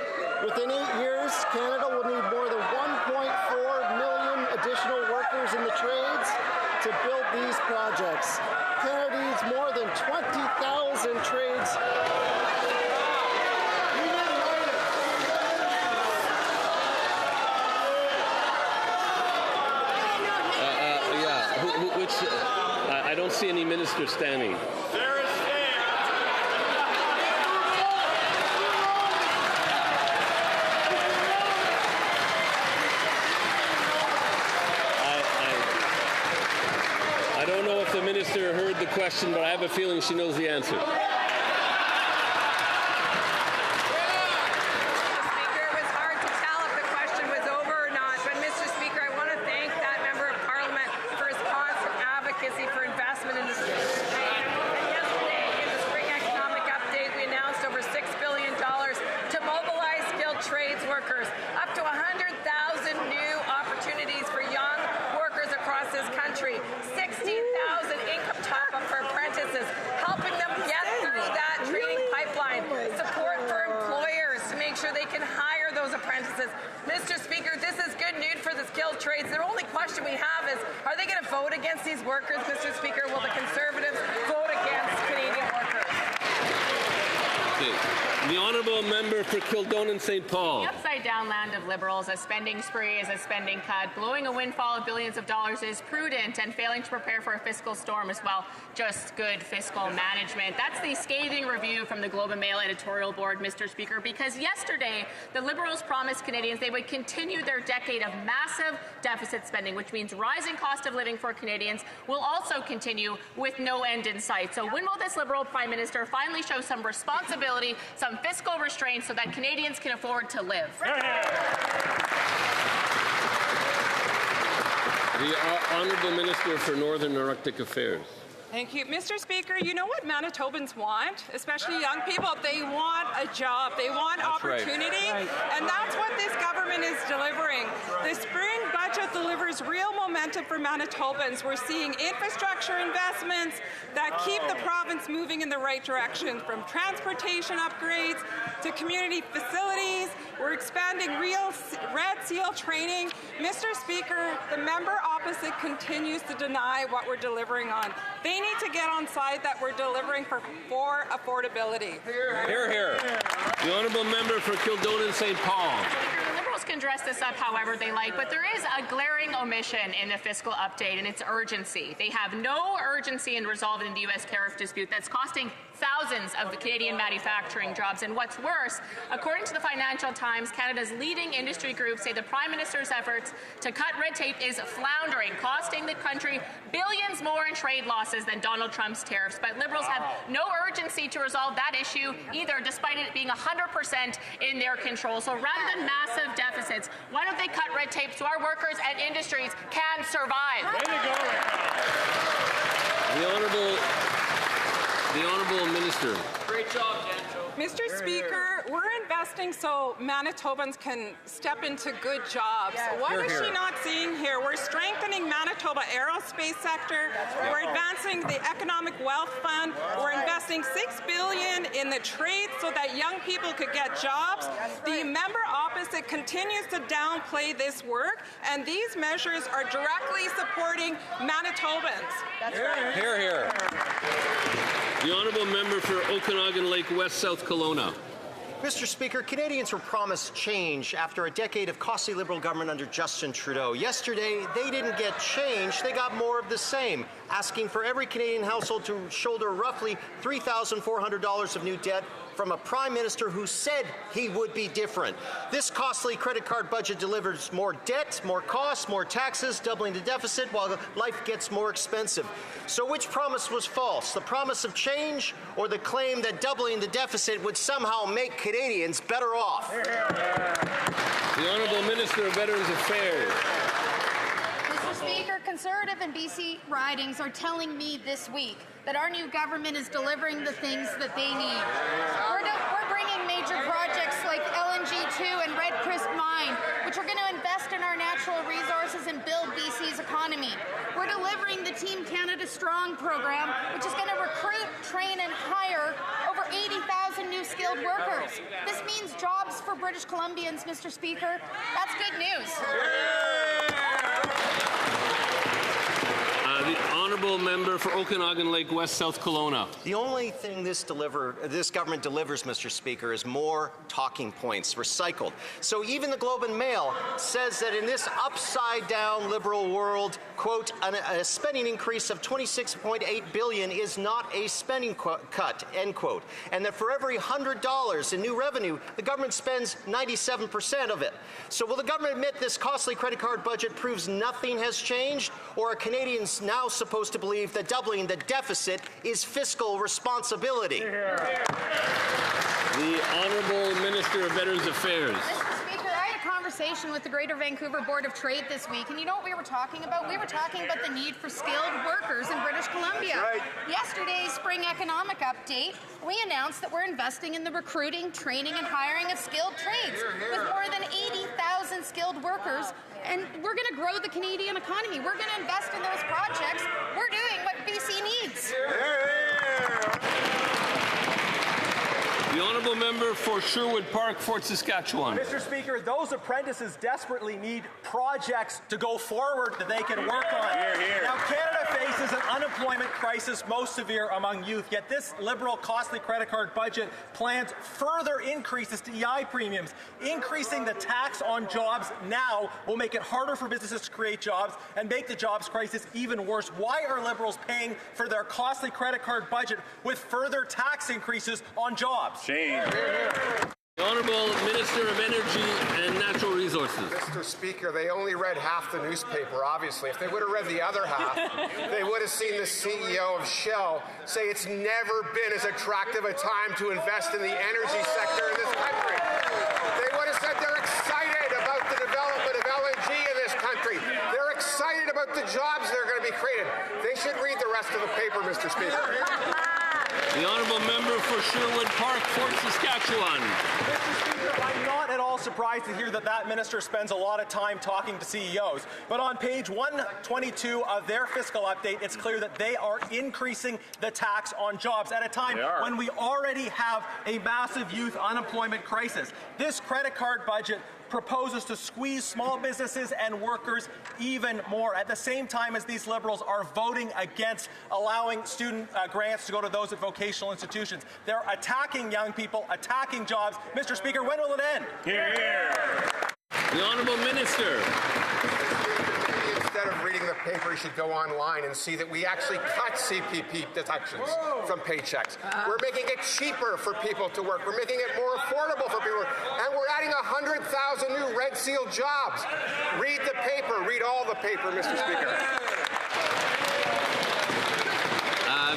Within 8 years, Canada will need more than 1.4 million additional workers in the trades to build these projects. Canada needs more than 20,000 trades. I don't see any minister standing. I don't know if the minister heard the question, but I have a feeling she knows the answer. Mr. Speaker, this is good news for the skilled trades. The only question we have is, are they going to vote against these workers, Mr. Speaker? Will the Conservatives vote against Canadian workers? Okay. The honourable member for Kildonan St. Paul. The upside-down land of Liberals, a spending spree is a spending cut. Blowing a windfall of billions of dollars is prudent, and failing to prepare for a fiscal storm is, well, just good fiscal management. That's the scathing review from the Globe and Mail editorial board, Mr. Speaker, because yesterday the Liberals promised Canadians they would continue their decade of massive deficit spending, which means rising cost of living for Canadians will also continue with no end in sight. So when will this Liberal Prime Minister finally show some responsibility, some fiscal restraint so that Canadians can afford to live? The Honourable Minister for Northern Arctic Affairs. Thank you. Mr. Speaker, you know what Manitobans want, especially young people? They want a job. They want opportunity. Right. And that's what this government is delivering. The spring budget delivers real momentum for Manitobans. We're seeing infrastructure investments that keep the province moving in the right direction, from transportation upgrades to community facilities. We're expanding real Red SEAL training. Mr. Speaker, the member opposite continues to deny what we're delivering on. They need to get on side that we're delivering for affordability. Hear, hear. The honourable member for Kildonan St. Paul. Liberals can dress this up however they like, but there is a glaring omission in the fiscal update, and it's urgency. They have no urgency in resolving the U.S. tariff dispute that's costing thousands of the Canadian manufacturing jobs. And what's worse, according to the Financial Times, Canada's leading industry groups say the Prime Minister's efforts to cut red tape is floundering, costing the country billions more in trade losses than Donald Trump's tariffs. But Liberals have no urgency to resolve that issue either, despite it being 100% in their control. So rather than massive deficits, why don't they cut red tape so our workers and industries can survive? Way to go. The Honourable Minister. Great job, Mr. Speaker, we're investing so Manitobans can step into good jobs. Yes. What is she not seeing here? We're strengthening Manitoba aerospace sector. Right. We're advancing the Economic Wealth Fund. We're investing $6 billion in the trades so that young people could get jobs. The member opposite continues to downplay this work, and these measures are directly supporting Manitobans. That's right. Hear, hear. The honourable member for Okanagan Lake West, South Kelowna. Mr. Speaker, Canadians were promised change after a decade of costly Liberal government under Justin Trudeau. Yesterday, they didn't get change, they got more of the same, asking for every Canadian household to shoulder roughly $3,400 of new debt from a Prime Minister who said he would be different. This costly credit card budget delivers more debt, more costs, more taxes, doubling the deficit while life gets more expensive. So which promise was false? The promise of change or the claim that doubling the deficit would somehow make Canadians better off? The Honourable Minister of Veterans Affairs. Mr. Speaker, Conservative and BC ridings are telling me this week that our new government is delivering the things that they need. We're bringing major projects like LNG2 and Red Crisp Mine, which are going to invest in our natural resources and build BC's economy. We're delivering the Team Canada Strong program, which is going to recruit, train, and hire over 80,000 new skilled workers. This means jobs for British Columbians, Mr. Speaker. That's good news. The honourable member for Okanagan Lake West, South Kelowna. The only thing this government delivers, Mr. Speaker, is more talking points recycled. So even the Globe and Mail says that in this upside-down Liberal world, quote, a spending increase of $26.8 billion is not a spending cut, end quote, and that for every $100 in new revenue, the government spends 97% of it. So will the government admit this costly credit card budget proves nothing has changed, or are Canadians now supposed to believe that doubling the deficit is fiscal responsibility? The Honourable Minister of Veterans Affairs. Mr. Speaker, I had a conversation with the Greater Vancouver Board of Trade this week, and you know what we were talking about? We were talking about the need for skilled workers in British Columbia. Right. Yesterday's spring economic update, we announced that we're investing in the recruiting, training, and hiring of skilled trades with more than 80,000 skilled workers. And we're going to grow the Canadian economy. We're going to invest in those projects. We're doing what BC needs. The honourable member for Sherwood Park, Fort Saskatchewan. Mr. Speaker, those apprentices desperately need projects to go forward that they can work on. Now, Canada faces an unemployment crisis most severe among youth, yet this Liberal costly credit card budget plans further increases to EI premiums. Increasing the tax on jobs now will make it harder for businesses to create jobs and make the jobs crisis even worse. Why are Liberals paying for their costly credit card budget with further tax increases on jobs? Shame. The Honourable Minister of Energy and Natural Resources. Mr. Speaker, they only read half the newspaper, obviously. If they would have read the other half, they would have seen the CEO of Shell say it's never been as attractive a time to invest in the energy sector in this country. They would have said they're excited about the development of LNG in this country. They're excited about the jobs that are going to be created. They should read the rest of the paper, Mr. Speaker. The honourable member for Sherwood Park, Fort Saskatchewan. Mr. Speaker, I'm not at all surprised to hear that minister spends a lot of time talking to CEOs. But on page 122 of their fiscal update, it's clear that they are increasing the tax on jobs at a time when we already have a massive youth unemployment crisis. This credit card budget proposes to squeeze small businesses and workers even more at the same time as these Liberals are voting against allowing student grants to go to those at vocational institutions. They're attacking young people, attacking jobs. Mr. Speaker, when will it end? The Honourable Minister. Instead of reading the paper, you should go online and see that we actually cut CPP deductions from paychecks. We're making it cheaper for people to work. We're making it more affordable for people. And we're adding 100,000 new Red Seal jobs. Read the paper. Read all the paper, Mr. Speaker.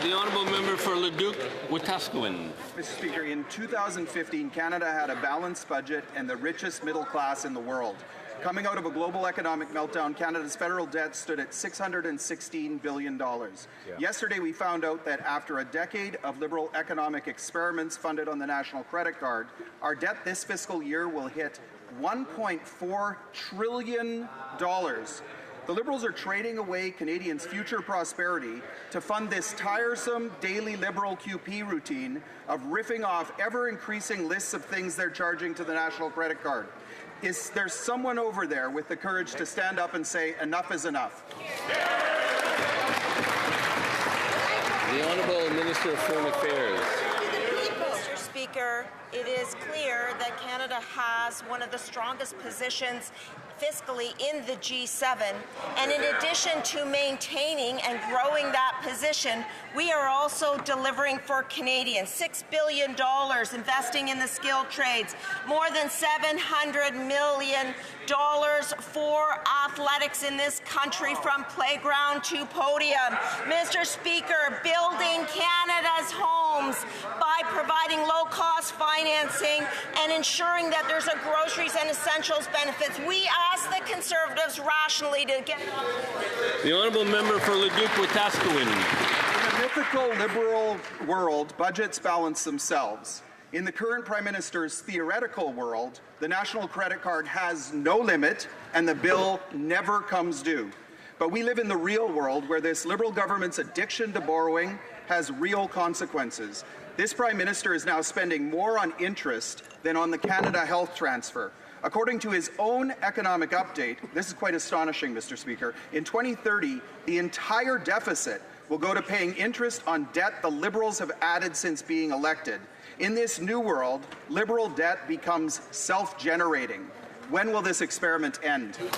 The Honourable Member for Leduc, Wetaskiwin. Mr. Speaker, in 2015, Canada had a balanced budget and the richest middle class in the world. Coming out of a global economic meltdown, Canada's federal debt stood at $616 billion. Yesterday, we found out that after a decade of Liberal economic experiments funded on the national credit card, our debt this fiscal year will hit $1.4 trillion. The Liberals are trading away Canadians' future prosperity to fund this tiresome daily Liberal QP routine of riffing off ever-increasing lists of things they're charging to the national credit card. Is there someone over there with the courage to stand up and say enough is enough? The Honourable Minister of Foreign Affairs. Mr. Speaker, it is clear that Canada has one of the strongest positions fiscally in the G7, and in addition to maintaining and growing that position, we are also delivering for Canadians. $6 billion investing in the skilled trades, more than $700 million for athletics in this country from playground to podium. Mr. Speaker, building Canada's homes by providing low-cost financing and ensuring that there's a groceries and essentials benefits. We ask the Conservatives rationally to get... The Honourable Member for Leduc, Wetaskiwin. typical Liberal world, budgets balance themselves. In the current Prime Minister's theoretical world, the national credit card has no limit and the bill never comes due. But we live in the real world where this Liberal government's addiction to borrowing has real consequences. This Prime Minister is now spending more on interest than on the Canada Health transfer. According to his own economic update, this is quite astonishing, Mr. Speaker, in 2030, the entire deficit will go to paying interest on debt the Liberals have added since being elected. In this new world, Liberal debt becomes self-generating. When will this experiment end? The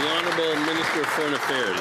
Honourable Minister of Foreign Affairs.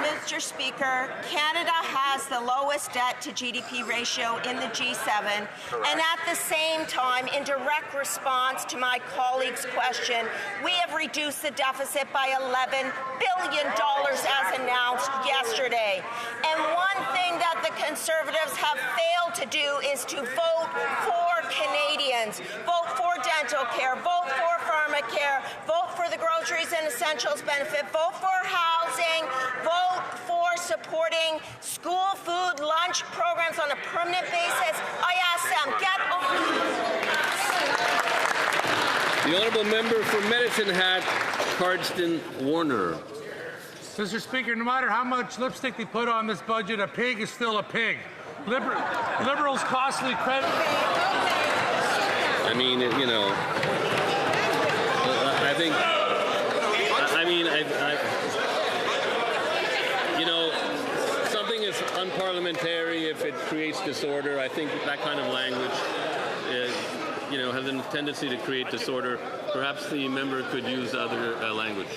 Mr. Speaker, Canada has the lowest debt to GDP ratio in the G7, and at the same time, in direct response to my colleague's question, we have reduced the deficit by $11 billion as announced yesterday. And one thing that the Conservatives have failed to do is to vote for Canadians, vote for dental care, vote for pharmacare, vote for the groceries and essentials benefit, vote for housing, vote for supporting school food lunch programs on a permanent basis. I ask them, get over. The Honourable Member for Medicine Hat, Cardston Warner. Mr. Speaker, no matter how much lipstick they put on this budget, a pig is still a pig. Liberals' costly credit. I mean, you know, I think, you know, something is unparliamentary if it creates disorder. I think that kind of language is, you know, has a tendency to create disorder. Perhaps the member could use other language.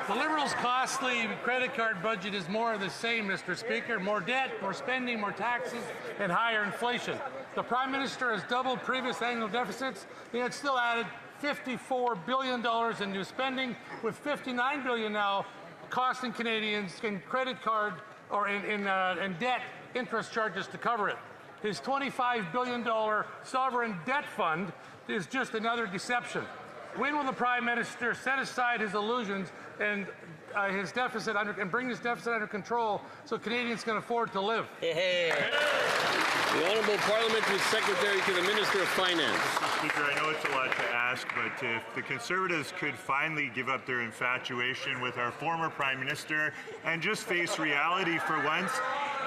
The Liberals' costly credit card budget is more of the same, Mr. Speaker. More debt, more spending, more taxes, and higher inflation. The Prime Minister has doubled previous annual deficits. He had still added $54 billion in new spending, with $59 billion now costing Canadians in credit card or in debt interest charges to cover it. His $25 billion sovereign debt fund is just another deception. When will the Prime Minister set aside his illusions and his deficit and bring his deficit under control so Canadians can afford to live? The Honourable Parliamentary Secretary to the Minister of Finance. Mr. Speaker, I know it's a lot to ask, but if the Conservatives could finally give up their infatuation with our former Prime Minister and just face reality for once.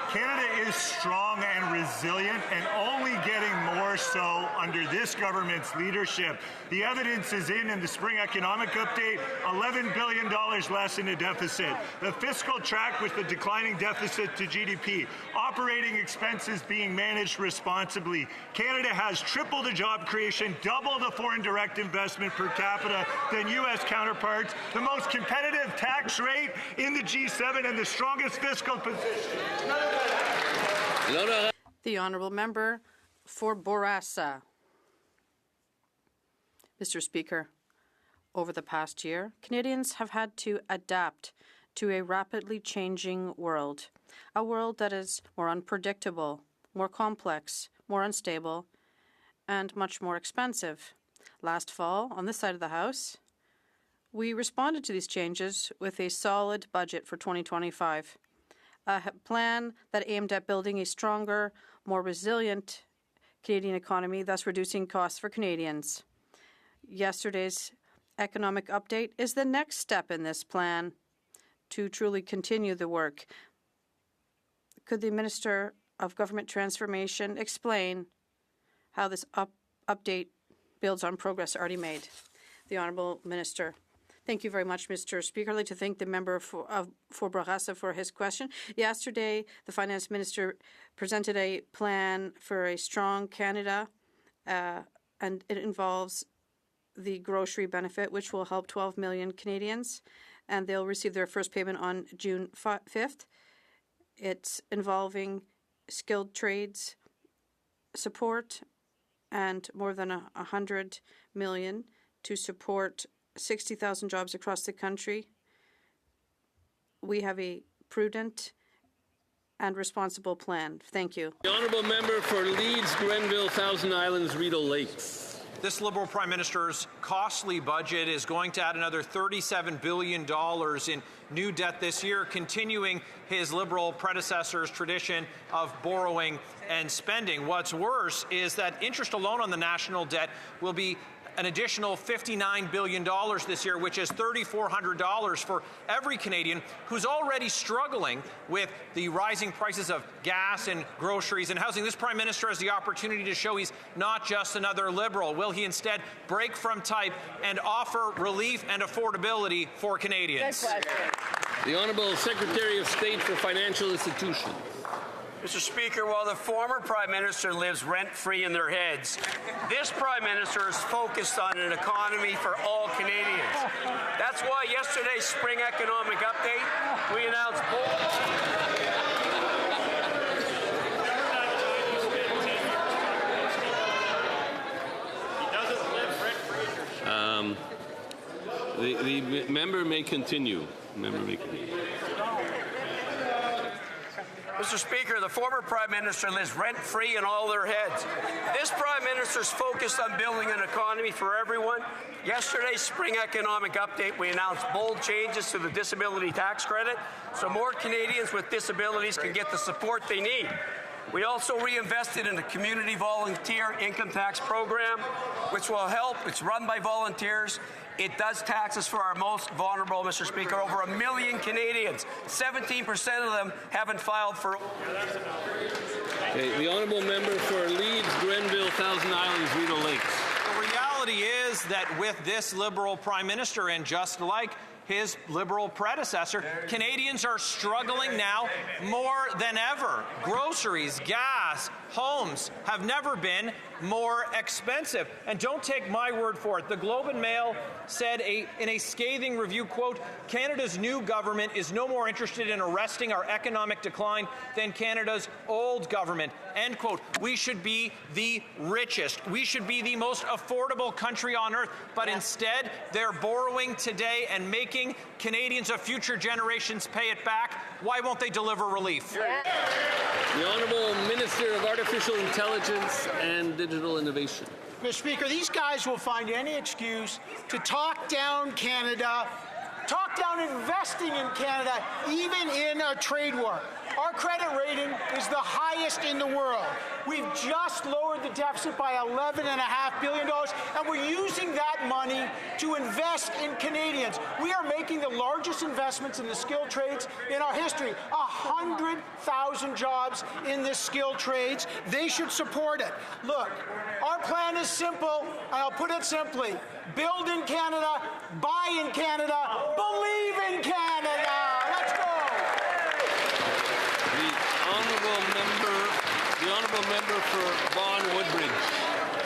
Canada is strong and resilient and only getting more so under this government's leadership. The evidence is in the spring economic update, $11 billion less in the deficit. The fiscal track with the declining deficit to GDP. Operating expenses being managed responsibly. Canada has triple the job creation, double the foreign direct investment per capita than U.S. counterparts, the most competitive tax rate in the G7, and the strongest fiscal position. The Honourable Member for Bourassa. Mr. Speaker, over the past year, Canadians have had to adapt to a rapidly changing world, a world that is more unpredictable, more complex, more unstable, and much more expensive. Last fall, on this side of the House, we responded to these changes with a solid budget for 2025. A plan that aimed at building a stronger, more resilient Canadian economy, thus reducing costs for Canadians. Yesterday's economic update is the next step in this plan to truly continue the work. Could the Minister of Government Transformation explain how this update builds on progress already made? The Honourable Minister. Thank you very much, Mr. Speaker. I'd like to thank the member for Bourassa for his question. Yesterday, the Finance Minister presented a plan for a strong Canada, and it involves the grocery benefit, which will help 12 million Canadians, and they'll receive their first payment on June 5th. It's involving skilled trades support and more than 100 million to support 60,000 jobs across the country. We have a prudent and responsible plan. Thank you. The Honourable Member for Leeds, Grenville, Thousand Islands, Rideau Lakes. This Liberal Prime Minister's costly budget is going to add another $37 billion in new debt this year, continuing his Liberal predecessor's tradition of borrowing and spending. What's worse is that interest alone on the national debt will be an additional $59 billion this year, which is $3,400 for every Canadian who's already struggling with the rising prices of gas and groceries and housing. This Prime Minister has the opportunity to show he's not just another Liberal. Will he instead break from type and offer relief and affordability for Canadians? The Honourable Secretary of State for Financial Institutions. Mr. Speaker, while the former Prime Minister lives rent-free in their heads, this Prime Minister is focused on an economy for all Canadians. That's why yesterday's spring economic update, we announced The member may continue. Mr. Speaker, the former Prime Minister lives rent-free in all their heads. This Prime Minister's focused on building an economy for everyone. Yesterday's spring economic update, we announced bold changes to the disability tax credit so more Canadians with disabilities can get the support they need. We also reinvested in the community volunteer income tax program, which will help. It's run by volunteers. It does taxes for our most vulnerable, Mr. Speaker. Over 1 million Canadians, 17% of them haven't filed for. Okay, the Honourable Member for Leeds, Grenville, Thousand Islands, Rideau Lakes. The reality is that with this Liberal Prime Minister, and just like his Liberal predecessor, Canadians are struggling now more than ever. Groceries, gas, homes have never been more expensive. And don't take my word for it. The Globe and Mail said in a scathing review, quote, Canada's new government is no more interested in arresting our economic decline than Canada's old government, end quote. We should be the richest. We should be the most affordable country on earth. But instead, they're borrowing today and making Canadians of future generations pay it back. Why won't they deliver relief? The Honourable Minister of Artificial Intelligence and Digital Innovation. Mr. Speaker, these guys will find any excuse to talk down Canada, talk down investing in Canada, even in a trade war. Our credit rating is the highest in the world. We've just lowered the deficit by $11.5 billion, and we're using that money to invest in Canadians. We are making the largest investments in the skilled trades in our history. 100,000 jobs in the skilled trades. They should support it. Look, our plan is simple, and I'll put it simply. Build in Canada, buy in Canada, believe in Canada. Let's go. The Honourable Member for Vaughan Woodbridge.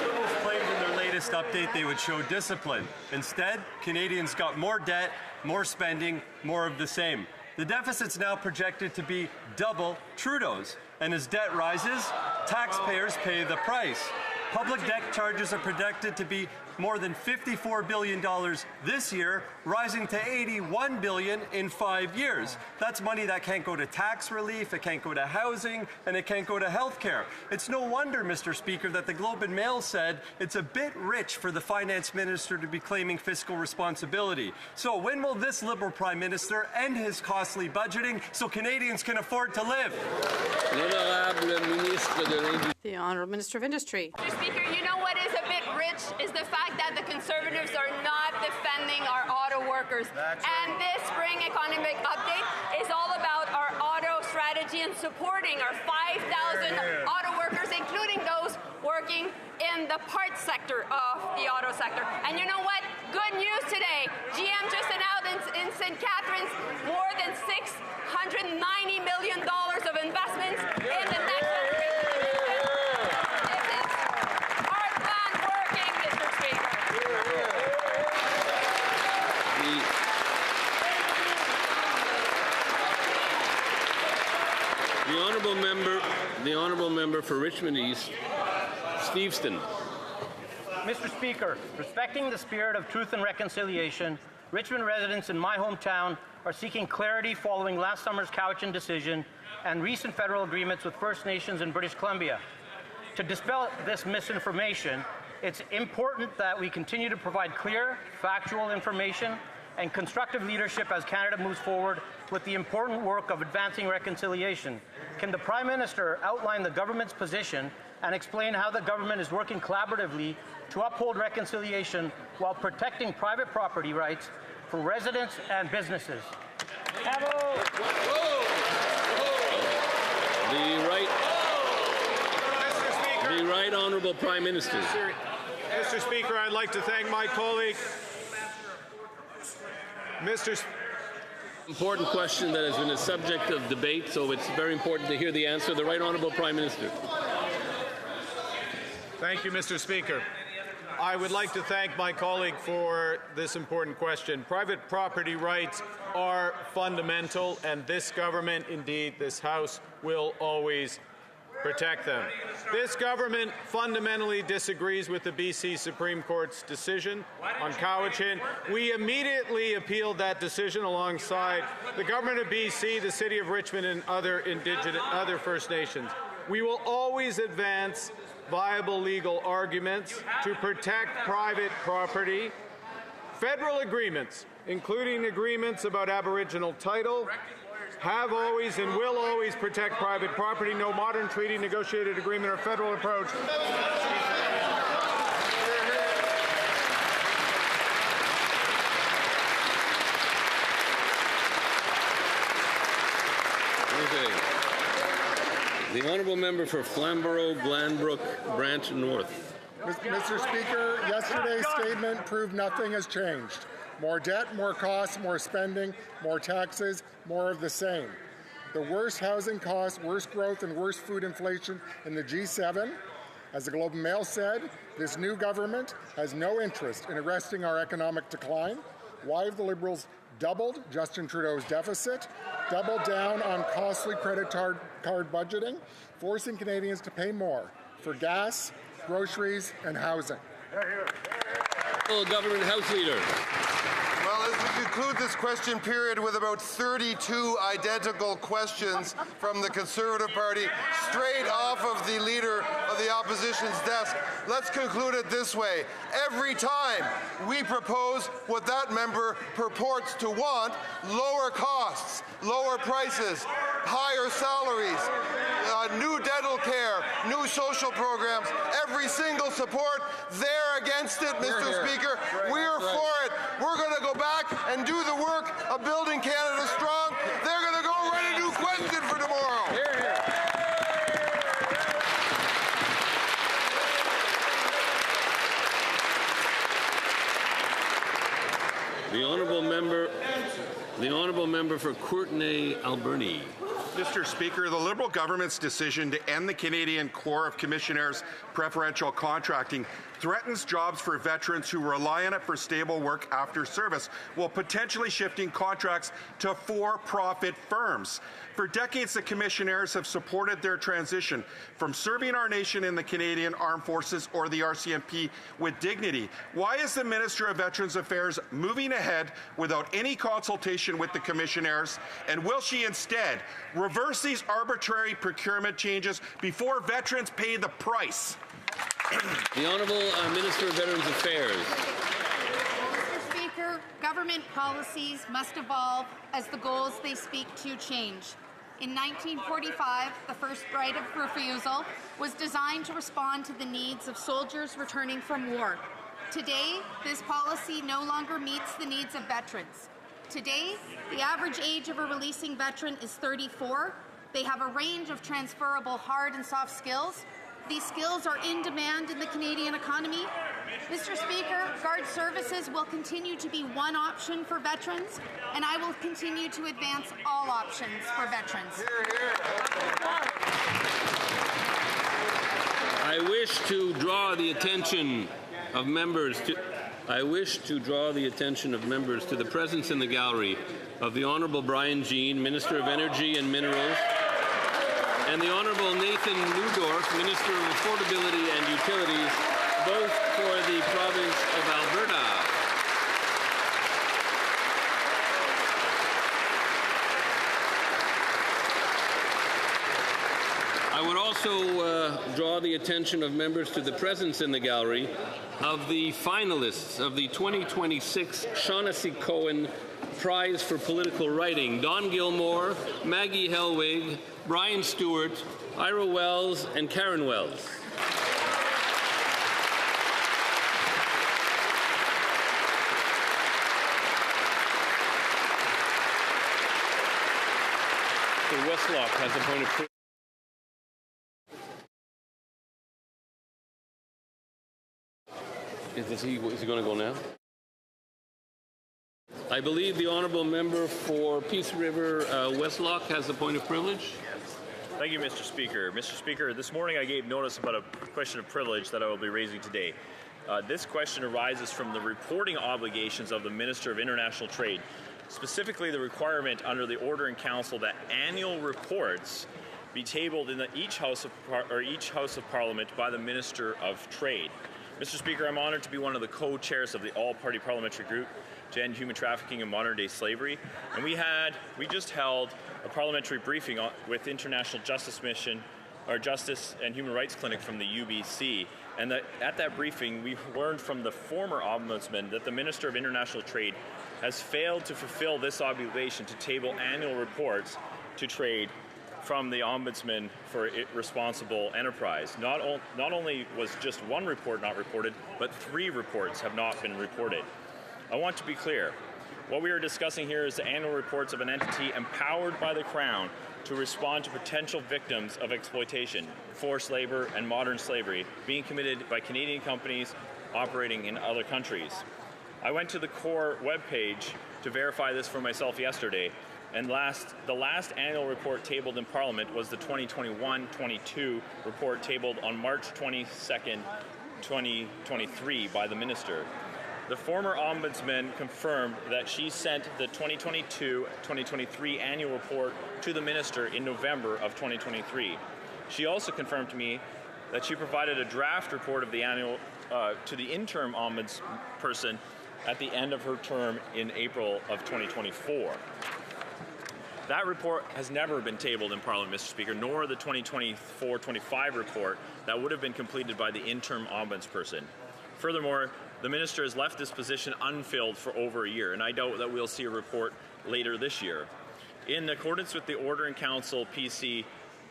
Liberals claimed in their latest update they would show discipline. Instead, Canadians got more debt, more spending, more of the same. The deficit's now projected to be double Trudeau's. And as debt rises, taxpayers pay the price. Public debt charges are projected to be more than $54 billion this year, rising to $81 billion in 5 years. That's money that can't go to tax relief, it can't go to housing, and it can't go to health care. It's no wonder, Mr. Speaker, that the Globe and Mail said it's a bit rich for the finance minister to be claiming fiscal responsibility. So when will this Liberal Prime Minister end his costly budgeting so Canadians can afford to live? The Honourable Minister of Industry. Mr. Speaker, you know what is a bit rich is the fact that the Conservatives are not defending our auto workers. And this spring economic update is all about our auto strategy and supporting our 5,000 auto workers, including those working in the parts sector of the auto sector. And you know what? Good news today. GM just announced in St. Catharines more than $690 million of investments in the next generation. The Honourable Member for Richmond East, Steveston. Mr. Speaker, respecting the spirit of truth and reconciliation, Richmond residents in my hometown are seeking clarity following last summer's Cowichan decision and recent federal agreements with First Nations in British Columbia. To dispel this misinformation, It's important that we continue to provide clear, factual information and constructive leadership as Canada moves forward with the important work of advancing reconciliation. Can the Prime Minister outline the government's position and explain how the government is working collaboratively to uphold reconciliation while protecting private property rights for residents and businesses? The Right Honourable Prime Minister. Mr. Speaker, I'd like to thank my colleague, Important question that has been a subject of debate, so it's very important to hear the answer. The Right Honourable Prime Minister. Thank you, Mr. Speaker. I would like to thank my colleague for this important question. Private property rights are fundamental, and this government, indeed this House, will always protect them. This government fundamentally disagrees with the BC Supreme Court's decision on Cowichan. We immediately appealed that decision alongside the government of BC, the City of Richmond, and other First Nations. We will always advance viable legal arguments to protect private property. Federal agreements, including agreements about Aboriginal title, have always and will always protect private property. No modern treaty, negotiated agreement, or federal approach. Okay. The Honourable Member for Flamborough-Glanbrook, Brant North. Mr. Speaker, yesterday's statement proved nothing has changed. More debt, more costs, more spending, more taxes, more of the same. The worst housing costs, worst growth, and worst food inflation in the G7. As the Globe and Mail said, this new government has no interest in arresting our economic decline. Why have the Liberals doubled Justin Trudeau's deficit, doubled down on costly credit card budgeting, forcing Canadians to pay more for gas, groceries, and housing? Government House Leader. Well, as we conclude this question period with about 32 identical questions from the Conservative Party straight off of the Leader of the Opposition's desk, let's conclude it this way. Every time we propose what that member purports to want, lower costs, lower prices, higher salaries, new dental care, new social programs, every single support, they're against it, Mr. Speaker. We're for it. We're going to go back and do the work of building Canada strong. They're going to go write a new question for tomorrow. The Honourable Member for Courtenay Alberni. Mr. Speaker, the Liberal government's decision to end the Canadian Corps of Commissioners' preferential contracting threatens jobs for veterans who rely on it for stable work after service, while potentially shifting contracts to for-profit firms. For decades, the Commissioners have supported their transition from serving our nation in the Canadian Armed Forces or the RCMP with dignity. Why is the Minister of Veterans Affairs moving ahead without any consultation with the Commissioners? And will she instead reverse these arbitrary procurement changes before veterans pay the price? The Honourable Minister of Veterans Affairs. Mr. Speaker, government policies must evolve as the goals they speak to change. In 1945, the first right of refusal was designed to respond to the needs of soldiers returning from war. Today, this policy no longer meets the needs of veterans. Today, the average age of a releasing veteran is 34. They have a range of transferable hard and soft skills. These skills are in demand in the Canadian economy. Mr. Speaker, Guard Services will continue to be one option for veterans, and I will continue to advance all options for veterans. I wish to draw the attention of members to the presence in the gallery of the Honourable Brian Jean, Minister of Energy and Minerals, and the Honourable Nathan Newdorf, Minister of Affordability and Utilities, both for the province of Alberta. I would also draw the attention of members to the presence in the gallery of the finalists of the 2026 Shaughnessy Cohen Prize for Political Writing: Don Gilmore, Maggie Helwig, Brian Stewart, Ira Wells, and Karen Wells. Mr. Westlock has a point of privilege. Is he going to go now? I believe the honourable member for Peace River Westlock has a point of privilege. Thank you, Mr. Speaker. Mr. Speaker, this morning I gave notice about a question of privilege that I will be raising today. This question arises from the reporting obligations of the Minister of International Trade, specifically the requirement under the Order in Council that annual reports be tabled in each House of Parliament by the Minister of Trade. Mr. Speaker, I'm honored to be one of the co-chairs of the All-Party Parliamentary Group to End Human Trafficking and Modern-Day Slavery, and we just held a parliamentary briefing with International Justice Mission, our Justice and Human Rights Clinic from the UBC, and at that briefing we learned from the former Ombudsman that the Minister of International Trade has failed to fulfill this obligation to table annual reports to trade from the Ombudsman for Responsible Enterprise. Not only was just one report not reported, but 3 reports have not been reported. I want to be clear. What we are discussing here is the annual reports of an entity empowered by the Crown to respond to potential victims of exploitation, forced labor, and modern slavery being committed by Canadian companies operating in other countries. I went to the CORE webpage to verify this for myself yesterday, and the last annual report tabled in Parliament was the 2021-22 report tabled on March 22nd, 2023 by the Minister. The former Ombudsman confirmed that she sent the 2022-2023 annual report to the Minister in November of 2023. She also confirmed to me that she provided a draft report of the annual to the interim Ombudsperson at the end of her term in April of 2024. That report has never been tabled in Parliament, Mr. Speaker, nor the 2024-25 report that would have been completed by the interim Ombudsperson. Furthermore, the Minister has left this position unfilled for over a year, and I doubt that we'll see a report later this year. In accordance with the Order in Council PC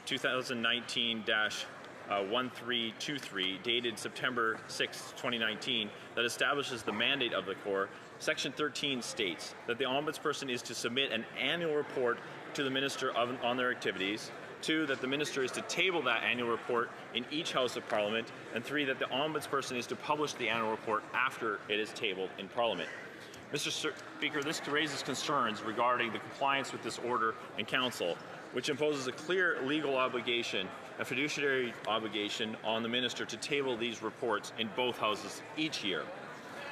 2019-1323, dated September 6, 2019, that establishes the mandate of the Corps, Section 13 states that the Ombudsperson is to submit an annual report to the Minister on their activities. 2, that the Minister is to table that annual report in each House of Parliament, and 3, that the Ombudsperson is to publish the annual report after it is tabled in Parliament. Mr. Speaker, this raises concerns regarding the compliance with this Order in Council, which imposes a clear legal obligation, a fiduciary obligation on the Minister to table these reports in both Houses each year.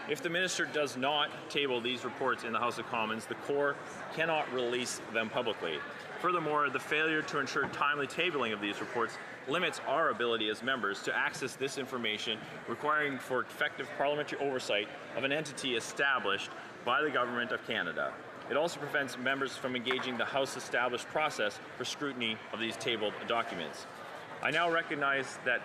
If the Minister does not table these reports in the House of Commons, the Corps cannot release them publicly. Furthermore, the failure to ensure timely tabling of these reports limits our ability as members to access this information, requiring for effective parliamentary oversight of an entity established by the Government of Canada. It also prevents members from engaging the House-established process for scrutiny of these tabled documents. I now recognize that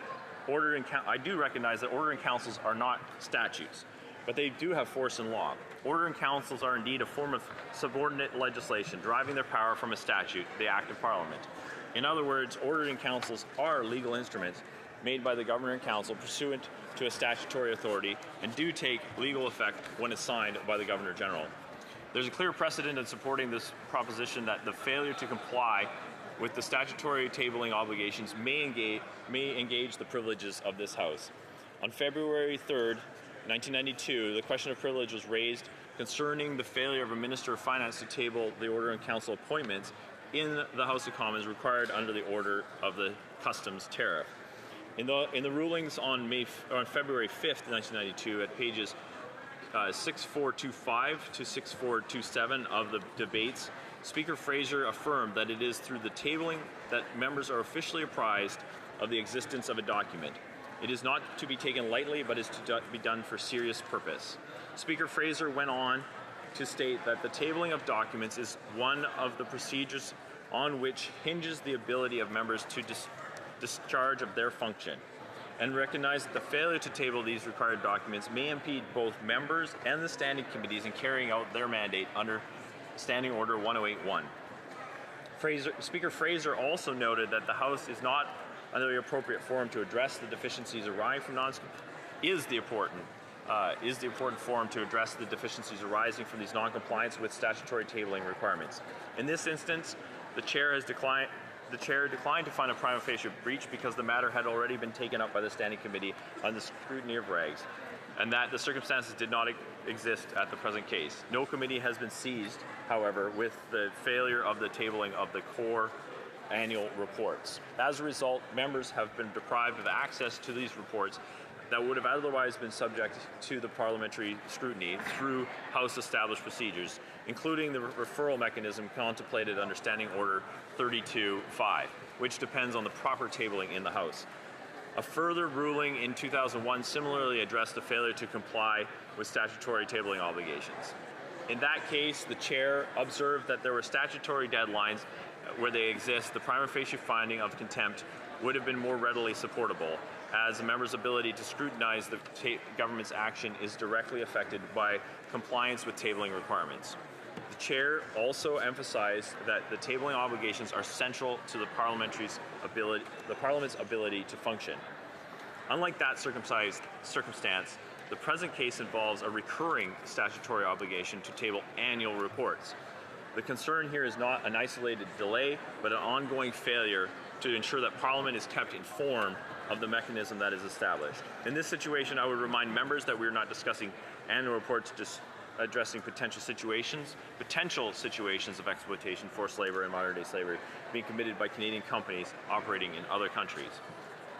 Order in Councils are not statutes, but they do have force in law. Order in Councils are indeed a form of subordinate legislation, deriving their power from a statute, the Act of Parliament. In other words, Order in Councils are legal instruments made by the Governor and Council pursuant to a statutory authority and do take legal effect when it's signed by the Governor-General. There's a clear precedent in supporting this proposition that the failure to comply with the statutory tabling obligations may engage the privileges of this House. On February 3rd, 1992, the question of privilege was raised concerning the failure of a Minister of Finance to table the Order in Council appointments in the House of Commons required under the order of the customs tariff. In the rulings on February 5th, 1992, at pages 6425 to 6427 of the debates, Speaker Fraser affirmed that it is through the tabling that members are officially apprised of the existence of a document. It is not to be taken lightly, but is to be done for serious purpose. Speaker Fraser went on to state that the tabling of documents is one of the procedures on which hinges the ability of members discharge of their function, and recognize that the failure to table these required documents may impede both members and the standing committees in carrying out their mandate under Standing Order 1081. Speaker Fraser also noted that the House is not the appropriate forum to address the deficiencies arising from is the important forum to address the deficiencies arising from these non-compliance with statutory tabling requirements. In this instance, the chair declined to find a prima facie breach because the matter had already been taken up by the Standing Committee on the scrutiny of regs, and that the circumstances did not exist at the present case. No committee has been seized, however, with the failure of the tabling of the core annual reports. As a result, members have been deprived of access to these reports that would have otherwise been subject to the parliamentary scrutiny through House-established procedures, including the referral mechanism contemplated under Standing Order 32.5, which depends on the proper tabling in the House. A further ruling in 2001 similarly addressed the failure to comply with statutory tabling obligations. In that case, the chair observed that there were statutory deadlines where they exist. The prima facie finding of contempt would have been more readily supportable, as a member's ability to scrutinize the government's action is directly affected by compliance with tabling requirements. The chair also emphasized that the tabling obligations are central to the Parliament's ability to function. Unlike that circumstance, the present case involves a recurring statutory obligation to table annual reports. The concern here is not an isolated delay, but an ongoing failure to ensure that Parliament is kept informed of the mechanism that is established. In this situation, I would remind members that we are not discussing annual reports just addressing potential situations of exploitation, forced labor, and modern-day slavery being committed by Canadian companies operating in other countries.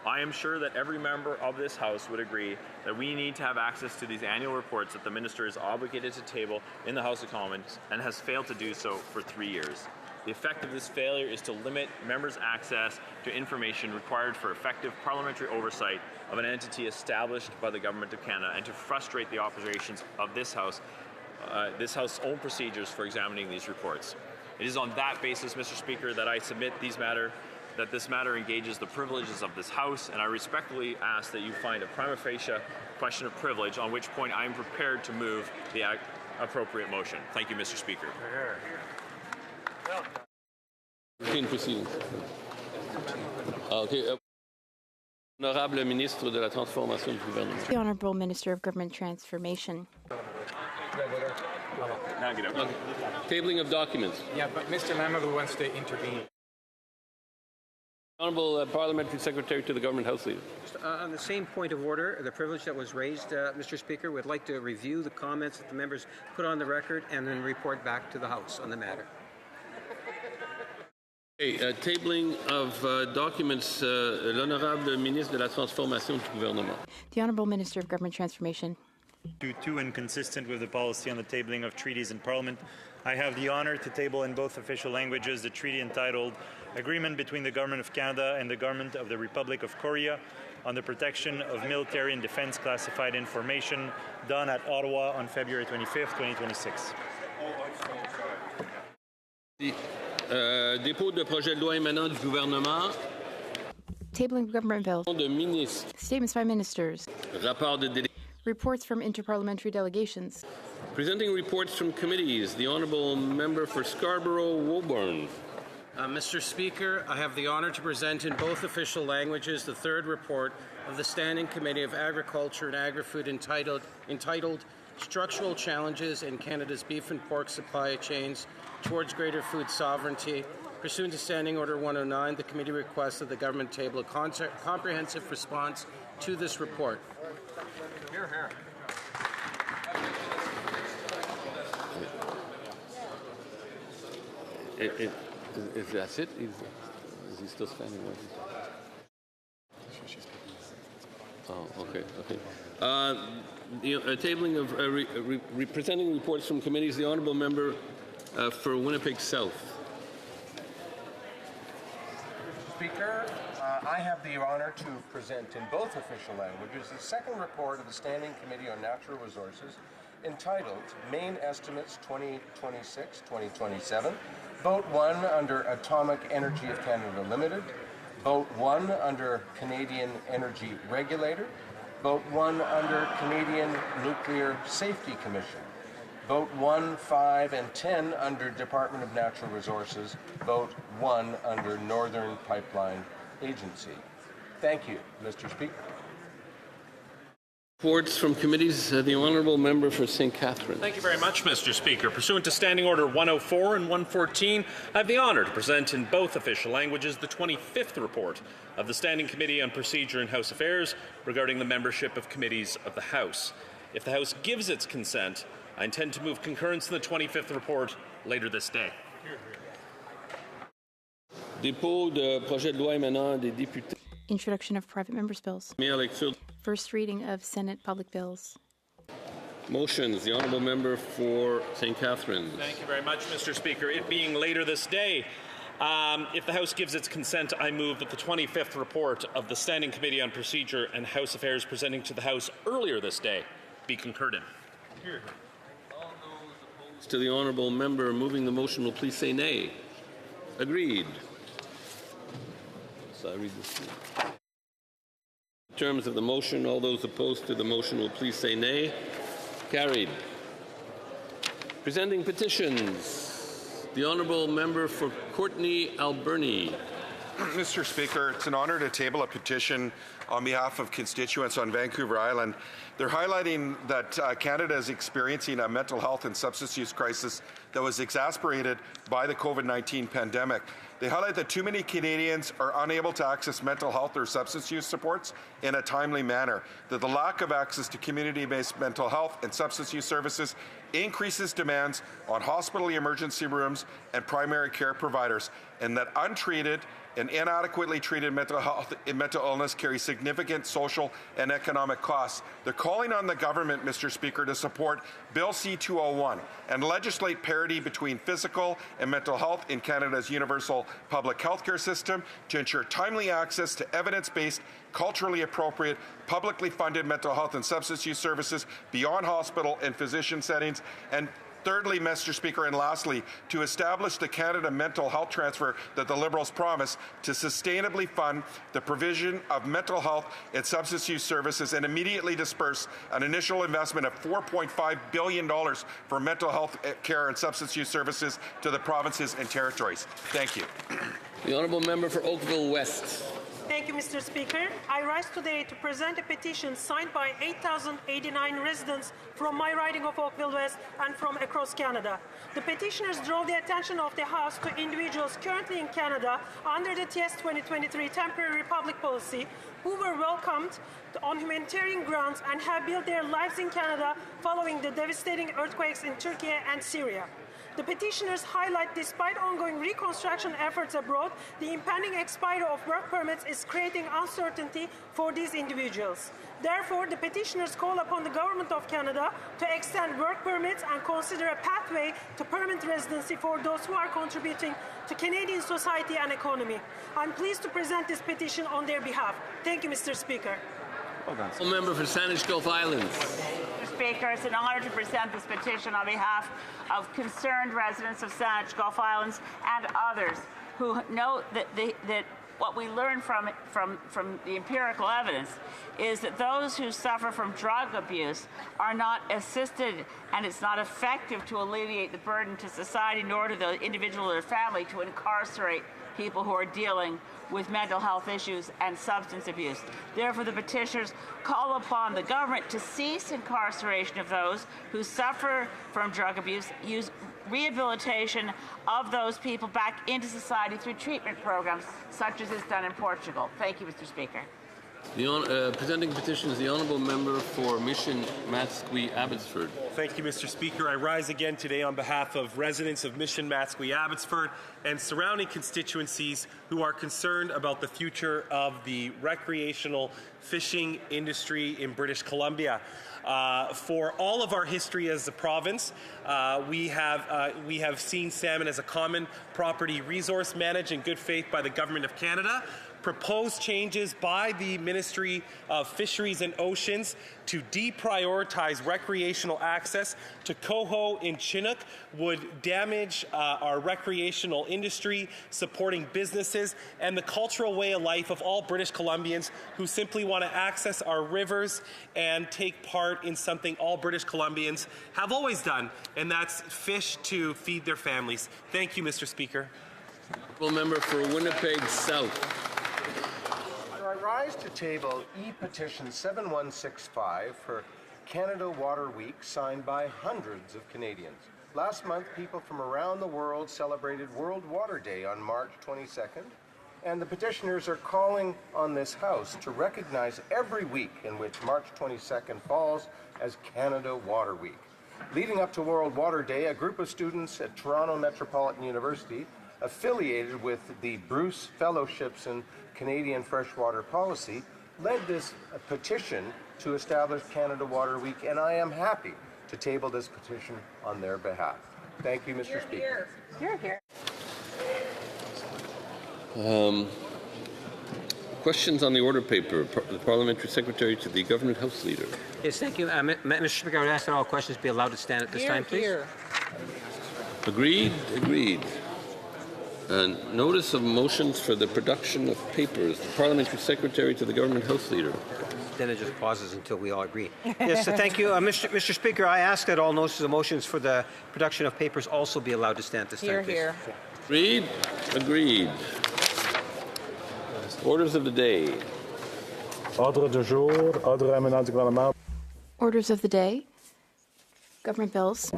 I am sure that every member of this House would agree that we need to have access to these annual reports that the Minister is obligated to table in the House of Commons and has failed to do so for 3 years. The effect of this failure is to limit members' access to information required for effective parliamentary oversight of an entity established by the Government of Canada, and to frustrate the operations of this House's own procedures for examining these reports. It is on that basis, Mr. Speaker, that I submit that this matter engages the privileges of this House, and I respectfully ask that you find a prima facie question of privilege, on which point I am prepared to move the appropriate motion. Thank you, Mr. Speaker. Proceedings. Okay. Honorable Ministre de la Transformation du Gouvernement. The Honourable Minister of Government Transformation. Okay. Tabling of documents. Yeah, but Mr. Lamoureux wants to intervene. Honourable Parliamentary Secretary to the Government House Leader. On the same point of order, the privilege that was raised, Mr. Speaker, would like to review the comments that the members put on the record and then report back to the House on the matter. Okay, tabling of documents, l'Honorable Ministre de la Transformation du Gouvernement. The Honourable Minister of Government Transformation. Too inconsistent with the policy on the tabling of treaties in Parliament, I have the honour to table in both official languages the treaty entitled Agreement between the Government of Canada and the Government of the Republic of Korea on the protection of military and defence classified information, done at Ottawa on February 25th, 2026. Dépôt de projet de loi émanant du gouvernement. Tabling government bills. De ministres. Statements by ministers. Rapport de délégation. Reports from interparliamentary delegations. Presenting reports from committees, the Honourable Member for Scarborough-Woburn. Mr. Speaker, I have the honour to present in both official languages the third report of the Standing Committee of Agriculture and Agri-Food entitled Structural Challenges in Canada's Beef and Pork Supply Chains Towards Greater Food Sovereignty. Pursuant to Standing Order 109, the committee requests that the government table a comprehensive response to this report. Here, here. Is that it? Is he still standing there? Oh, okay. Tabling of presenting reports from committees, the Honourable Member for Winnipeg South. Speaker, I have the honour to present in both official languages the second report of the Standing Committee on Natural Resources entitled Main Estimates 2026-2027, Vote 1 under Atomic Energy of Canada Limited, Vote 1 under Canadian Energy Regulator. Vote 1 under Canadian Nuclear Safety Commission. Vote 1, 5, and 10 under Department of Natural Resources. Vote 1 under Northern Pipeline Agency. Thank you, Mr. Speaker. Reports from committees. The Honourable Member for St. Catharines. Thank you very much, Mr. Speaker. Pursuant to Standing Order 104 and 114, I have the honour to present in both official languages the 25th report of the Standing Committee on Procedure and House Affairs regarding the membership of committees of the House. If the House gives its consent, I intend to move concurrence in the 25th report later this day. Dépôt de projet de loi émanant des députés. Introduction of private members' bills. Première lecture. First reading of Senate public bills. Motions. The Honourable Member for St. Catharines. Thank you very much, Mr. Speaker. It being later this day, if the House gives its consent, I move that the 25th report of the Standing Committee on Procedure and House Affairs presenting to the House earlier this day be concurred in. To the Honourable Member moving the motion will please say nay. Agreed. So I read this. In terms of the motion, all those opposed to the motion will please say nay. Carried. Presenting petitions. The Honourable Member for Courtenay Alberni. Mr. Speaker, it's an honour to table a petition on behalf of constituents on Vancouver Island. They're highlighting that Canada is experiencing a mental health and substance use crisis that was exacerbated by the COVID-19 pandemic. They highlight that too many Canadians are unable to access mental health or substance use supports in a timely manner, that the lack of access to community-based mental health and substance use services increases demands on hospital emergency rooms and primary care providers, and that untreated and inadequately treated mental health and mental illness carry significant social and economic costs. They're calling on the government, Mr. Speaker, to support Bill C-201 and legislate parity between physical and mental health in Canada's universal public healthcare system to ensure timely access to evidence-based, culturally appropriate, publicly funded mental health and substance use services beyond hospital and physician settings, and thirdly, Mr. Speaker, and lastly, to establish the Canada Mental Health Transfer that the Liberals promised to sustainably fund the provision of mental health and substance use services and immediately disperse an initial investment of $4.5 billion for mental health care and substance use services to the provinces and territories. Thank you. The Honourable Member for Oakville West. Thank you, Mr. Speaker. I rise today to present a petition signed by 8,089 residents from my riding of Oakville West and from across Canada. The petitioners draw the attention of the House to individuals currently in Canada under the TS 2023 temporary public policy who were welcomed on humanitarian grounds and have built their lives in Canada following the devastating earthquakes in Turkey and Syria. The petitioners highlight, despite ongoing reconstruction efforts abroad, the impending expiry of work permits is creating uncertainty for these individuals. Therefore, the petitioners call upon the Government of Canada to extend work permits and consider a pathway to permanent residency for those who are contributing to Canadian society and economy. I'm pleased to present this petition on their behalf. Thank you, Mr. Speaker. Member for Saanich Gulf Islands. Mr. Speaker, it's an honour to present this petition on behalf of concerned residents of Saanich Gulf Islands and others who know that what we learn from the empirical evidence is that those who suffer from drug abuse are not assisted, and it's not effective to alleviate the burden to society nor to the individual or their family to incarcerate people who are dealing with mental health issues and substance abuse. Therefore, the petitioners call upon the government to cease incarceration of those who suffer from drug abuse, use rehabilitation of those people back into society through treatment programs, such as is done in Portugal. Thank you, Mr. Speaker. Presenting petitions, the Honourable Member for Mission Matsqui Abbotsford. Thank you, Mr. Speaker. I rise again today on behalf of residents of Mission Matsqui Abbotsford and surrounding constituencies who are concerned about the future of the recreational fishing industry in British Columbia. For all of our history as a province, we have seen salmon as a common property resource managed in good faith by the Government of Canada. Proposed changes by the Ministry of Fisheries and Oceans to deprioritize recreational access to coho in Chinook would damage our recreational industry, supporting businesses and the cultural way of life of all British Columbians who simply want to access our rivers and take part in something all British Columbians have always done, and that's fish to feed their families. Thank you, Mr. Speaker. Member for Winnipeg South. I rise to table e-petition 7165 for Canada Water Week, signed by hundreds of Canadians. Last month, people from around the world celebrated World Water Day on March 22nd, and the petitioners are calling on this House to recognize every week in which March 22nd falls as Canada Water Week. Leading up to World Water Day, a group of students at Toronto Metropolitan University, affiliated with the Bruce Fellowships in Canadian Freshwater Policy, led this petition to establish Canada Water Week, and I am happy to table this petition on their behalf. Thank you, Mr. Speaker. You're here. Questions on the order paper. The Parliamentary Secretary to the Government House Leader. Yes, thank you. Mr. Speaker, I would ask that all questions be allowed to stand at this time, please. Agreed? Agreed. Notice of motions for the production of papers. The Parliamentary Secretary to the Government House Leader. Then it just pauses until we all agree. Yes, thank you. Mr. Speaker, I ask that all notices of motions for the production of papers also be allowed to stand at this time, please. Here. Agreed? Agreed. Orders of the day. Ordre du jour, ordre amenant du gouvernement. Orders of the day. Government bills.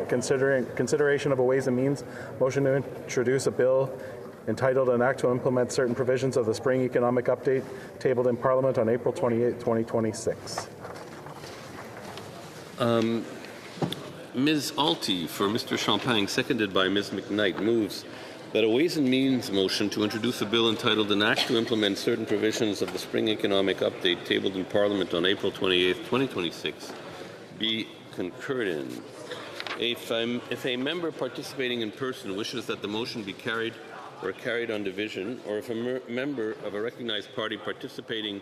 Consideration of a Ways and Means motion to introduce a bill entitled An Act to Implement Certain Provisions of the Spring Economic Update, tabled in Parliament on April 28, 2026. Ms. Alty for Mr. Champagne, seconded by Ms. McKnight, moves that a Ways and Means motion to introduce a bill entitled An Act to Implement Certain Provisions of the Spring Economic Update, tabled in Parliament on April 28, 2026, be concurred in. If a member participating in person wishes that the motion be carried or carried on division, or if a member of a recognized party participating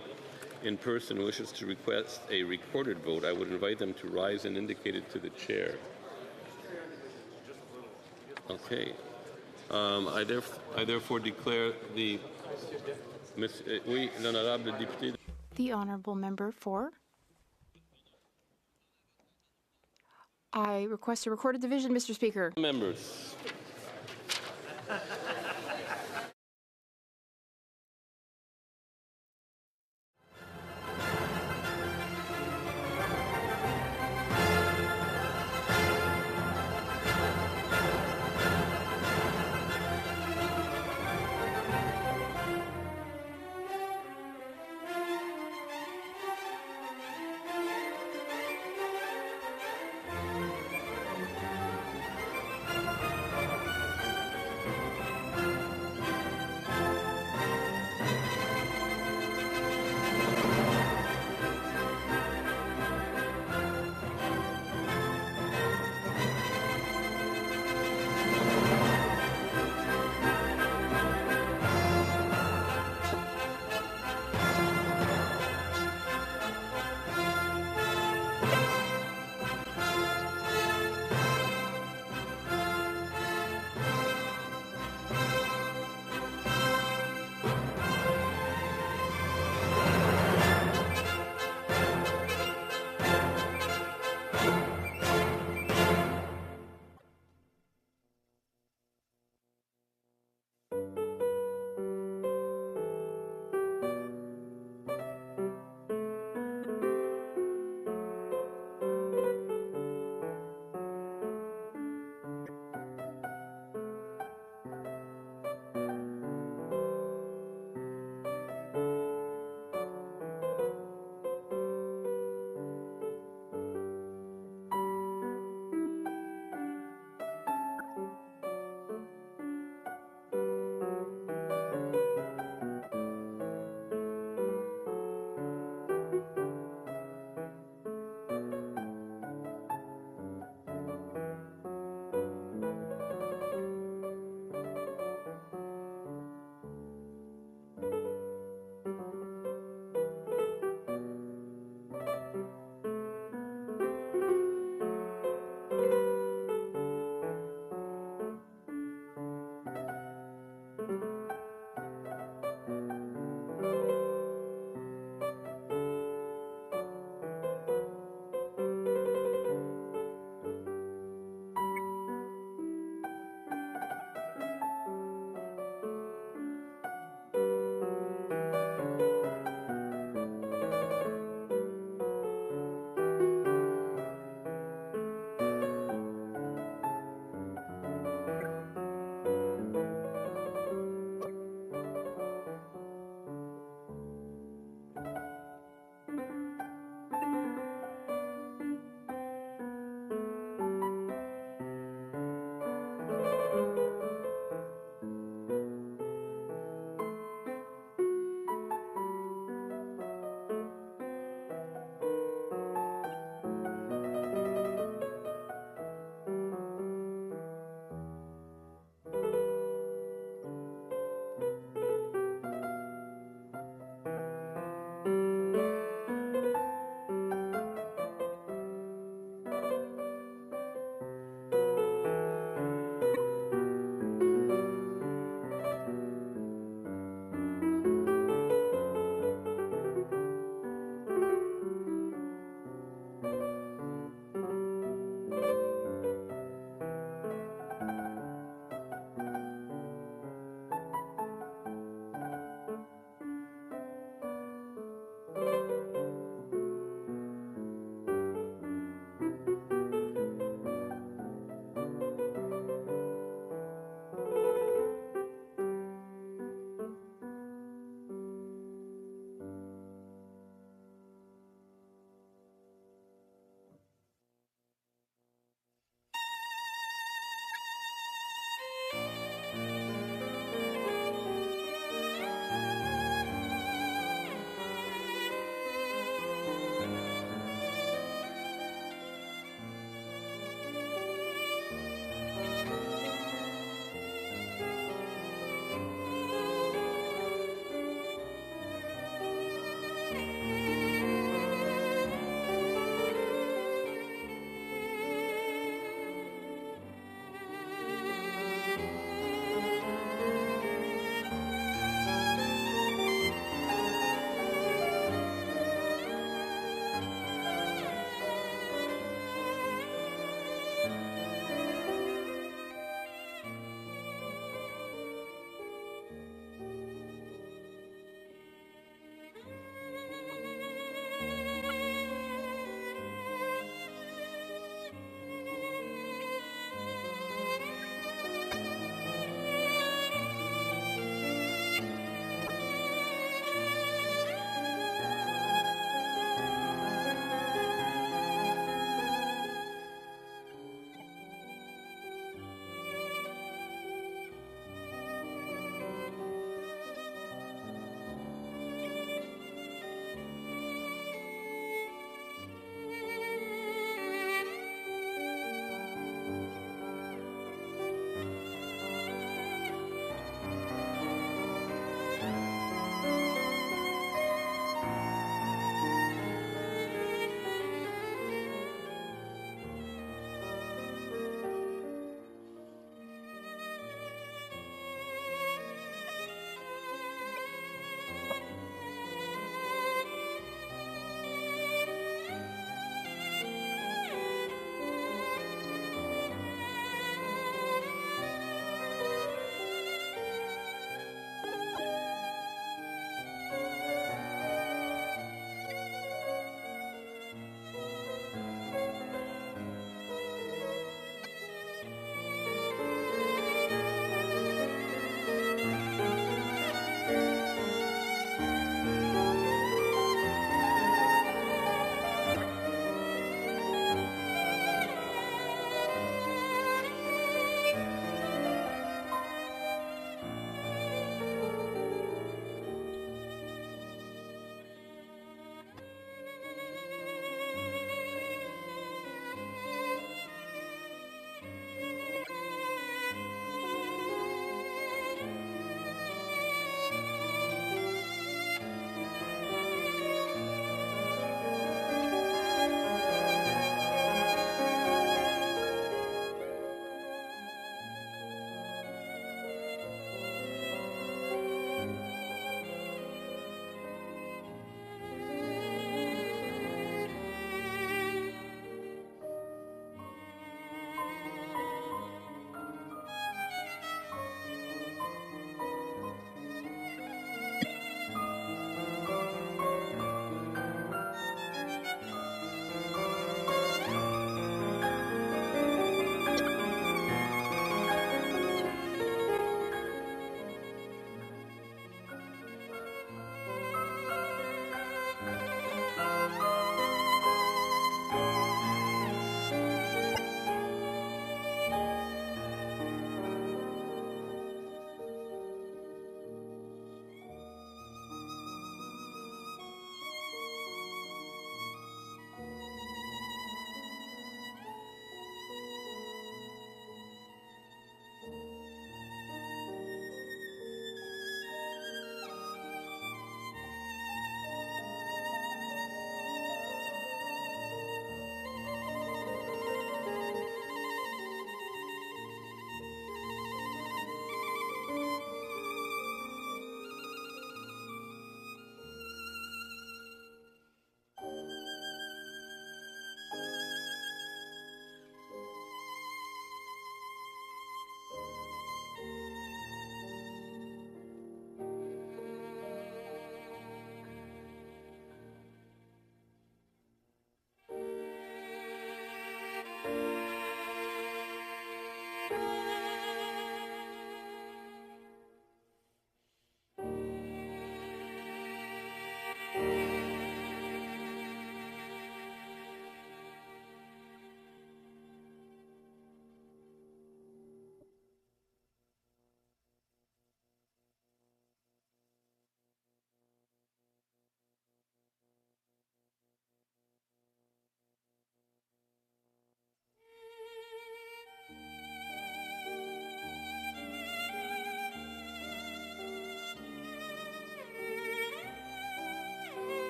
in person wishes to request a recorded vote, I would invite them to rise and indicate it to the chair. Okay. I therefore declare the l'honorable député. The honourable member for. I request a recorded division, Mr. Speaker. Members.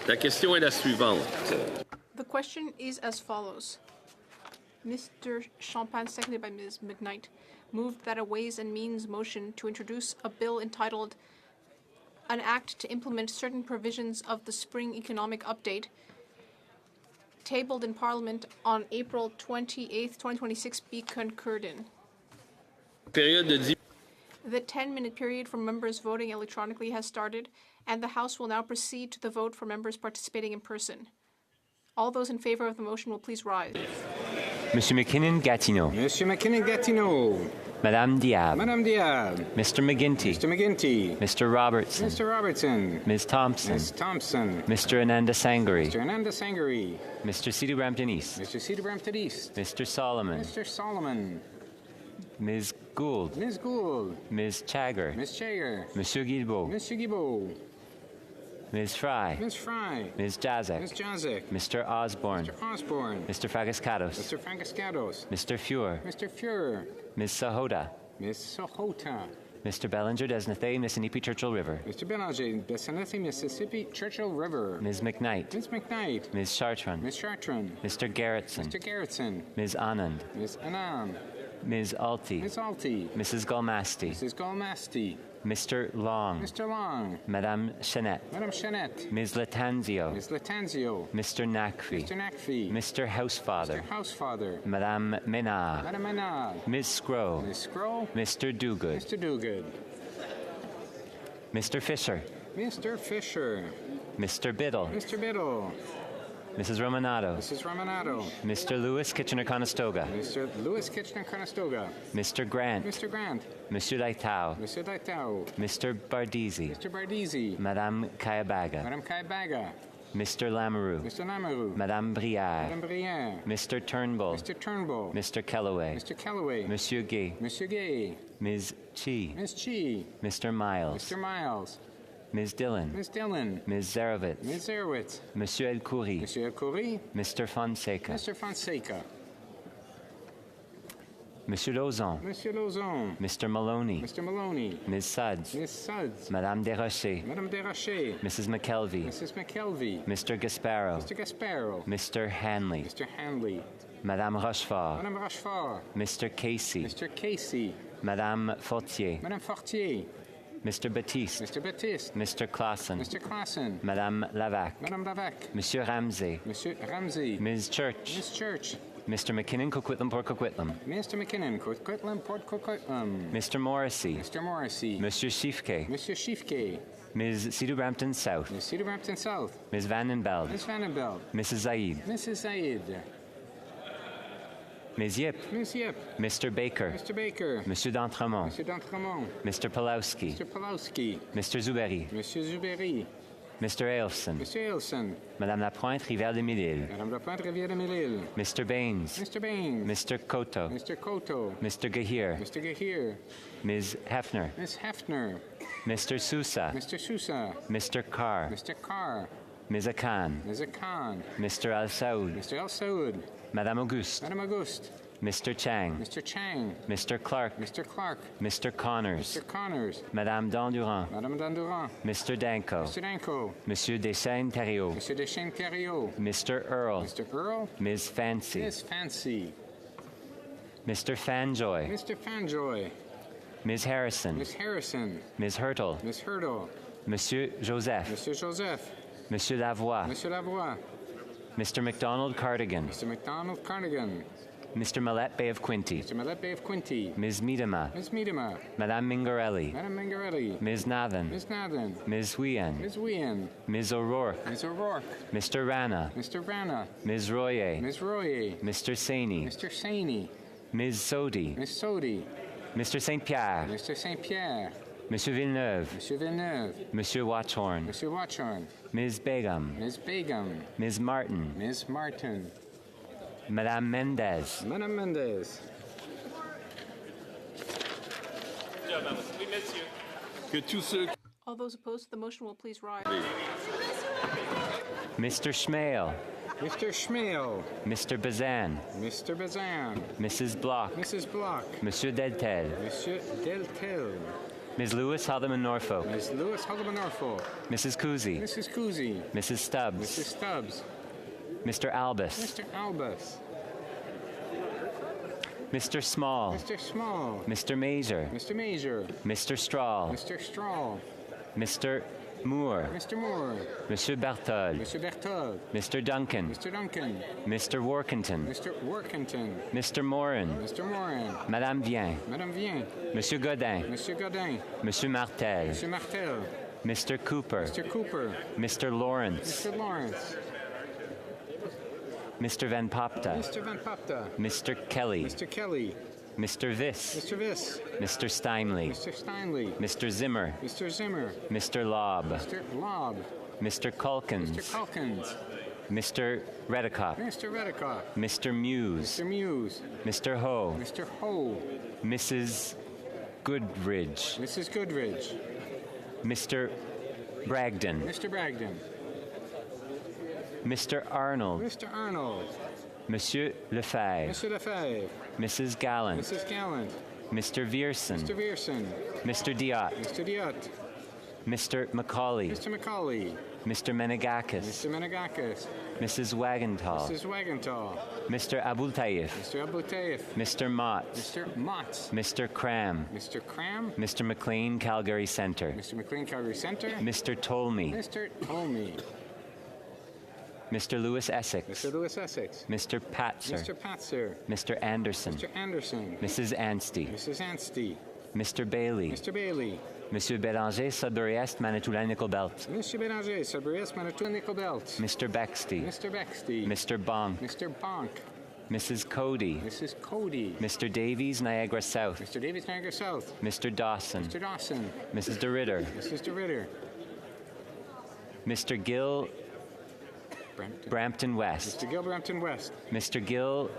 La question est la suivante. The question is as follows. Mr. Champagne, seconded by Ms. McKnight, moved that a Ways and Means motion to introduce a bill entitled An Act to Implement Certain Provisions of the Spring Economic Update, tabled in Parliament on April 28, 2026, be concurred in. Période de 10 The 10-minute period for members voting electronically has started, and the House will now proceed to the vote for members participating in person. All those in favor of the motion will please rise. Monsieur McKinnon-Gatineau. Monsieur McKinnon-Gatineau. Madame Diab. Madame Diab. Mr. McGuinty. Mr. McGuinty. Mr. Robertson. Mr. Robertson. Ms. Thompson. Ms. Thompson. Mr. Ananda Sangari. Mr. Ananda Sangari. Mr. Sidhu Brampton East. Mr. Sidhu Brampton East. Mr. Solomon. Mr. Solomon. Ms. Gould. Ms. Gould. Ms. Chagger. Ms. Chagger. Monsieur Guilbeault. Monsieur Guilbeault. Ms. Fry. Ms. Fry. Ms. Jazek. Ms. Jazek. Mr. Osborne. Mr. Osborne. Mr. Fragascatos. Mr. Fragascatos. Mr. Fuhr. Mr. Fuhr. Ms. Sahota. Ms. Sahota. Mr. Bellinger, Desnathay, Mississippi Churchill River. Mr. Bellinger, Desnathay, Mississippi Churchill River. Ms. McKnight. Ms. McKnight. Ms. Chartrand. Ms. Chartrand. Mr. Gerritsen. Mr. Gerritsen. Ms. Anand. Ms. Anand. Ms. Alti. Ms. Alti. Mrs. Galmasti. Mrs. Galmasti. Mr. Long. Mr. Long. Madame Chanette. Madame Chanette. Ms. Latanzio. Ms. Latanzio. Mr. Nakfi. Mr. Nakfi. Mr. Housefather. Mr. Housefather. Madame Ménard. Madame Ménard. Ms. Scrow. Ms. Scrow. Mr. Dogood. Mr. Dogood. Mr. Fisher. Mr. Fisher. Mr. Biddle. Mr. Biddle. Mrs. Romanato. Mrs. Romanato. Mr. Lewis Kitchener-Conestoga. Mr. Lewis Kitchener-Conestoga. Mr. Grant. Mr. Grant. Monsieur Laitau. Mr. Laitau. Mr. Bardisi. Mr. Bardisi. Madame Kayabaga. Madame Kayabaga. Mr. Lamoureux. Mr. Lamoureux. Madame Brière. Madame Brière. Mr. Turnbull. Mr. Turnbull. Mr. Kellaway. Mr. Kellaway. Monsieur Gay. Monsieur Gay. Ms. Chi. Ms. Chi. Mr. Miles. Mr. Miles. Ms. Dillon. Ms. Dillon. Ms. Zarowitz. Ms. Zarowitz. Monsieur El Khoury. Monsieur El Khoury. Mr. Fonseca. Mr. Fonseca. Monsieur Lauzon. Monsieur Lauzon. Mr. Maloney. Mr. Maloney. Ms. Suds. Ms. Suds. Madame Desrochers. Madame Desrochers. Mrs. McKelvey. Mrs. McKelvey. Mr. Gasparo. Mr. Gasparo. Mr. Hanley. Mr. Hanley. Madame Rochefort. Madame Rochefort. Mr. Casey. Mr. Casey. Madame Fortier. Madame Fortier. Mr. Baptiste. Mr. Baptiste. Mr. Clausen. Mr. Clausen. Madame Lavac. Madame Lavac. Monsieur Ramsey. Monsieur Ramsey. Ms. Church. Ms. Church. Mr. McKinnon, Coquitlam, Port Coquitlam. Mr. McKinnon, Coquitlam, Port Coquitlam. Mr. Morrissey. Mr. Morrissey. Monsieur Schiefke. Monsieur Schiefke. Ms. Sidhu Brampton South. Ms. Sidhu Brampton South. Ms. Vandenbeld. Ms. Vandenbeld. Mrs. Zaid. Mrs. Zaid. Ms. Yip. Ms. Yip. Mr. Baker. Mr. Baker. Monsieur d'Entremont. Monsieur d'Entremont. Mr. Pulowski. Mr. Pulowski. Mr. Zuberi. Monsieur Zuberi. Mr. Ailson. Mr. Ailson. Madame Lapointe, Rivière-des-Mille-Îles. Madame Lapointe, Rivière-des-Mille-Îles. Mr. Baines. Mr. Baines. Mr. Koto. Mr. Koto. Mr. Gahir. Mr. Gahir. Ms. Hefner. Ms. Hefner. Mr. Sousa. Mr. Sousa. Mr. Carr. Mr. Carr. Ms. Akan. Ms. Akan. Mr. Al Saoud. Mr. Al Saoud. Madame Auguste. Madame Auguste. Mr. Chang. Mr. Chang. Mr. Clark. Mr. Clark. Mr. Connors. Mr. Connors. Madame Dandurand. Madame Dandurand. Mr. Danko. Mr. Danko. Monsieur Deschaines Thériault. Monsieur Deschaines Thériault. Mr. Earl. Mr. Earl. Ms. Fancy. Ms. Fancy. Mr. Fanjoy. Mr. Fanjoy. Ms. Harrison. Ms. Harrison. Ms. Hurtle. Ms. Hurtle. Monsieur Joseph. Monsieur Joseph. Monsieur Lavoie. Monsieur Lavoie. Mr. MacDonald Cardigan. Mr. MacDonald Cardigan. Mr. Millette Bay of Quinty. Mr. Millette Bay of Quinty. Ms. Miedema. Ms. Miedema. Madame Mingarelli. Madame Mingarelli. Ms. Nathan. Ms. Nathan. Ms. Wien. Ms. Wien. Ms. O'Rourke. Ms. O'Rourke. Mr. Rana. Mr. Rana. Ms. Royer. Ms. Royer. Mr. Saini. Mr. Saini. Ms. Sodi. Ms. Sodi. Mr. St. Pierre. Mr. St. Pierre. Monsieur Villeneuve. Monsieur Villeneuve. Monsieur Watchorn. Monsieur Watchorn. Ms. Begum. Ms. Begum. Ms. Martin. Ms. Martin. Madame Mendez. Madame Mendez. We miss you. All those opposed to the motion will please rise. Mr. Schmale. Mr. Schmale. Mr. Bazan. Mr. Bazan. Mrs. Bloch. Mrs. Bloch. Monsieur Deltel. Monsieur Deltel. Ms. Lewis Haldeman Norfolk. Ms. Lewis Haldeman Norfolk. Mrs. Kuzi. Mrs. Kuzi. Mrs. Stubbs. Mrs. Stubbs. Mr. Albus. Mr. Albus. Mr. Small. Mr. Small. Mr. Mazer. Mr. Mazer. Mr. Strahl. Mr. Strahl. Mr. Moore. Mr. Moore. Monsieur Berthold. Mr. Berthold. Mr. Duncan. Mr. Duncan. Mr. Workington. Mr. Workington. Mr. Morin. Mr. Morin. Madame Vien. Madame Vien. Monsieur Godin. Monsieur Godin. Monsieur Martel. Monsieur Martel. Mr. Cooper. Mr. Cooper. Mr. Lawrence. Mr. Lawrence. Mr. Van Popta. Mr. Van Popta. Mr. Kelly. Mr. Kelly. Mr. Viss. Mr. Viss. Mr. Steinley. Mr. Steinley. Mr. Zimmer. Mr. Zimmer. Mr. Lobb. Mr. Lobb. Mr. Culkins. Mr. Calkins. Mr. Redikoff. Mr. Redikoff. Mr. Muse. Mr. Muse. Mr. Ho. Mr. Ho. Mrs. Goodridge. Mrs. Goodridge. Mr. Bragdon. Mr. Bragdon. Mr. Arnold. Mr. Arnold. Monsieur Lefebvre. Mr. Lefebvre. Mrs. Gallant. Mrs. Gallant. Mr. Vierson. Mr. Vierson. Mr. Diot. Mr. Diot. Mr. Macaulay. Mr. Macaulay. Mr. Menegakis. Mr. Menegakis. Mrs. Wagenthal. Mrs. Wagenthal. Mr. Abultaif. Mr. Abutaif. Mr. Mott. Mr. Mott. Mr. Cram. Mr. Cram. Mr. McLean, Calgary Centre. Mr. McLean, Calgary Centre. Mr. Tolmie. Mr. Tolmie. Mr. Lewis Essex. Mr. Lewis Essex. Mr. Patzer. Mr. Patzer. Mr. Anderson. Mr. Anderson. Mrs. Anstey. Mrs. Anstey. Mr. Bailey. Mr. Bailey. Monsieur Bélanger, Sudbury Est, Manitoulin, Nickel Belt. Mr. Bélanger, Sudbury Est, Manitoulin, Nickel Belt. Mr. Bexty. Mr. Bexty. Mr. Bonk. Mr. Bonk. Mrs. Cody. Mrs. Cody. Mr. Davies, Niagara South. Mr. Davies, Niagara South. Mr. Dawson. Mr. Dawson. Mrs. DeRitter. Mrs. DeRitter. Mr. Gill, Brampton West. Mr. Gill, Brampton West. Mr. Gill,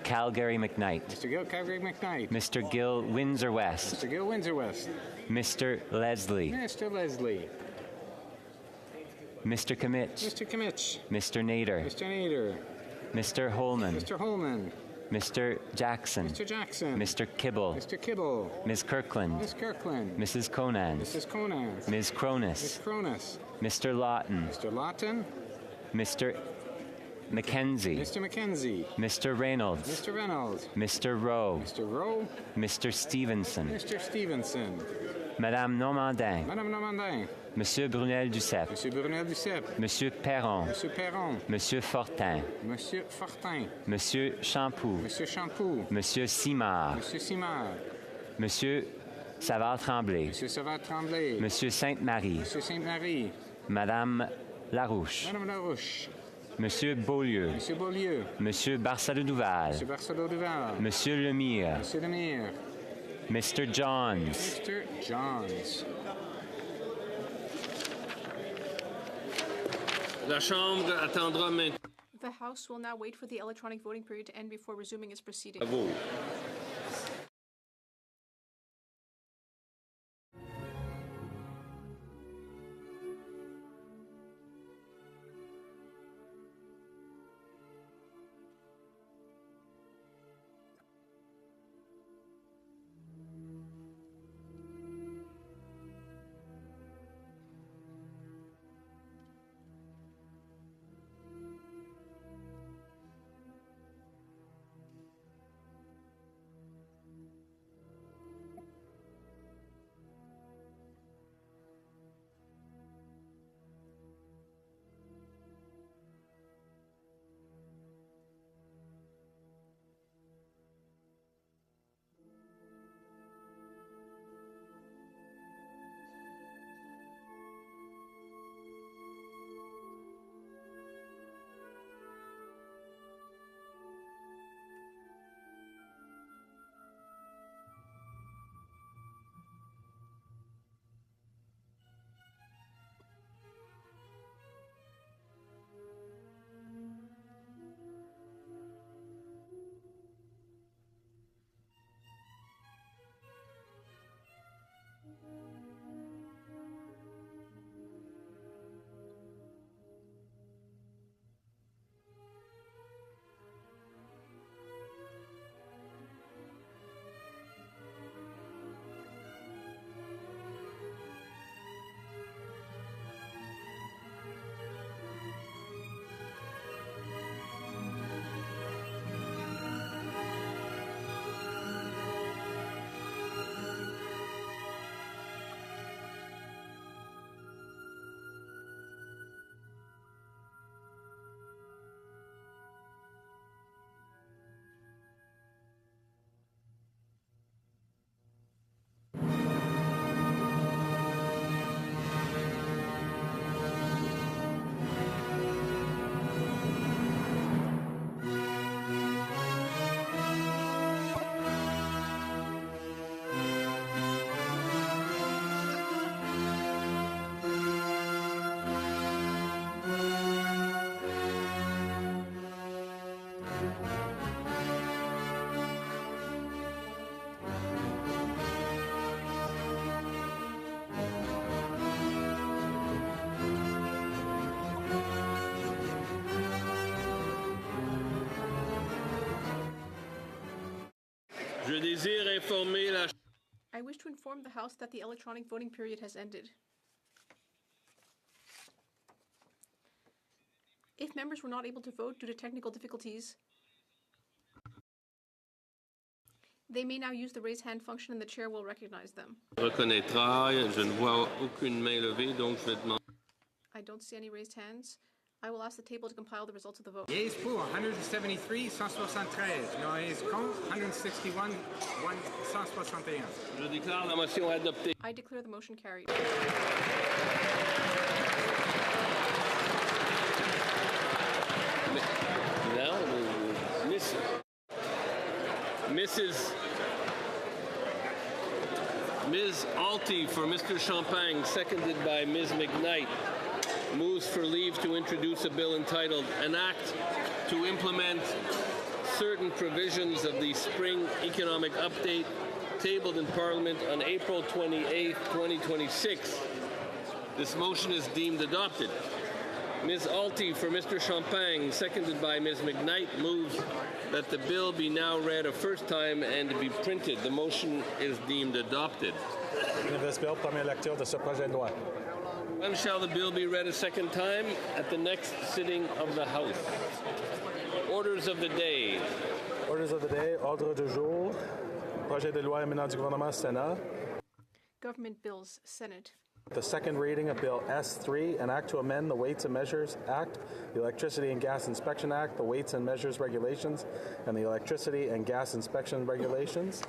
Calgary McKnight. Mr. Gill, Calgary McKnight. Mr. Gill, Windsor West. Mr. Gill, Windsor West. Mr. Leslie. Mr. Leslie. Mr. Kimmich. Mr. Kimmich. Mr. Nader. Mr. Nader. Mr. Holman. Mr. Holman. Mr. Jackson. Mr. Jackson. Mr. Kibble. Mr. Kibble. Ms. Kirkland. Miss Kirkland. Mrs. Conant. Mrs. Conant. Ms. Miss Cronus. Cronus. Mr. Lawton. Mr. Lawton. Mr. Mackenzie. Mr. Mackenzie. Mr. Reynolds. Mr. Reynolds. Mr. Rowe. Mr. Rowe. Mr. Stevenson. Mr. Stevenson. Madame Normandin. Madame Normandin. Monsieur Brunel Duceppe. Monsieur Brunel Duceppe. Monsieur Perron. Monsieur Perron. Monsieur Fortin. Monsieur Fortin. Monsieur Champoux. Monsieur Champoux. Monsieur Simard. Monsieur Simard. Monsieur Savard-Tremblay. Monsieur Savard-Tremblay. Monsieur Sainte-Marie. Monsieur Sainte-Marie. Madame Larouche. Madame Larouche. Monsieur Beaulieu. Monsieur Beaulieu. Monsieur Barcelo-Duval. Monsieur Barcelo-Duval. Monsieur Lemire. Monsieur Lemire. Mr. Johns. Mr. Johns. La Chambre attendra maintenant. The House will now wait for the electronic voting period to end before resuming its proceedings. À vous. Je désire informer la I wish to inform the House that the electronic voting period has ended. If members were not able to vote due to technical difficulties, they may now use the raise hand function and the chair will recognize them. reconnaîtra. Je ne vois aucune main levée, donc je vais demander. I don't see any raised hands. I will ask the table to compile the results of the vote. Yeas pour 173, 173. Noyes contre 161, 161. Je déclare la motion adoptée. I declare the motion carried. Now, Ms. Alty for Mr. Champagne, seconded by Ms. McKnight, moves for leave to introduce a bill entitled An Act to Implement Certain Provisions of the Spring Economic Update, tabled in Parliament on April 28, 2026. This motion is deemed adopted. Ms. Alty for Mr. Champagne, seconded by Ms. McKnight, moves that the bill be now read a first time and be printed. The motion is deemed adopted. Bill, première lecture de ce projet de loi. When shall the bill be read a second time? At the next sitting of the House. Orders of the day. Orders of the day. Ordre du jour. Projet de loi émanant du gouvernement Sénat. Government bills, Senate. The second reading of Bill S3, an act to amend the Weights and Measures Act, the Electricity and Gas Inspection Act, the Weights and Measures Regulations, and the Electricity and Gas Inspection Regulations.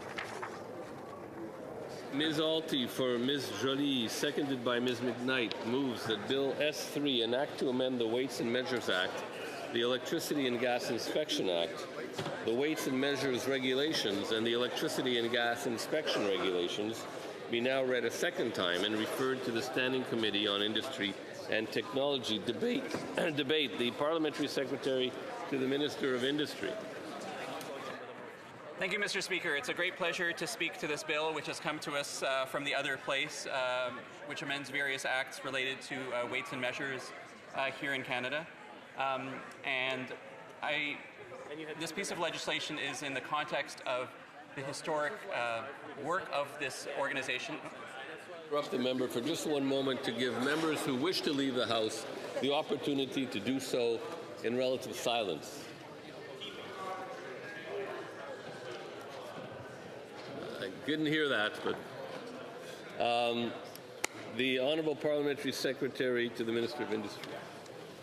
Ms. Alty for Ms. Joly, seconded by Ms. McKnight, moves that Bill S3, an act to amend the Weights and Measures Act, the Electricity and Gas Inspection Act, the Weights and Measures Regulations, and the Electricity and Gas Inspection Regulations be now read a second time and referred to the Standing Committee on Industry and Technology debate the Parliamentary Secretary to the Minister of Industry. Thank you, Mr. Speaker. It's a great pleasure to speak to this bill, which has come to us from the other place, which amends various acts related to weights and measures here in Canada. This piece of legislation is in the context of the historic work of this organization. Interrupt the member for just one moment to give members who wish to leave the House the opportunity to do so in relative silence. I didn't hear that, but the Honourable Parliamentary Secretary to the Minister of Industry.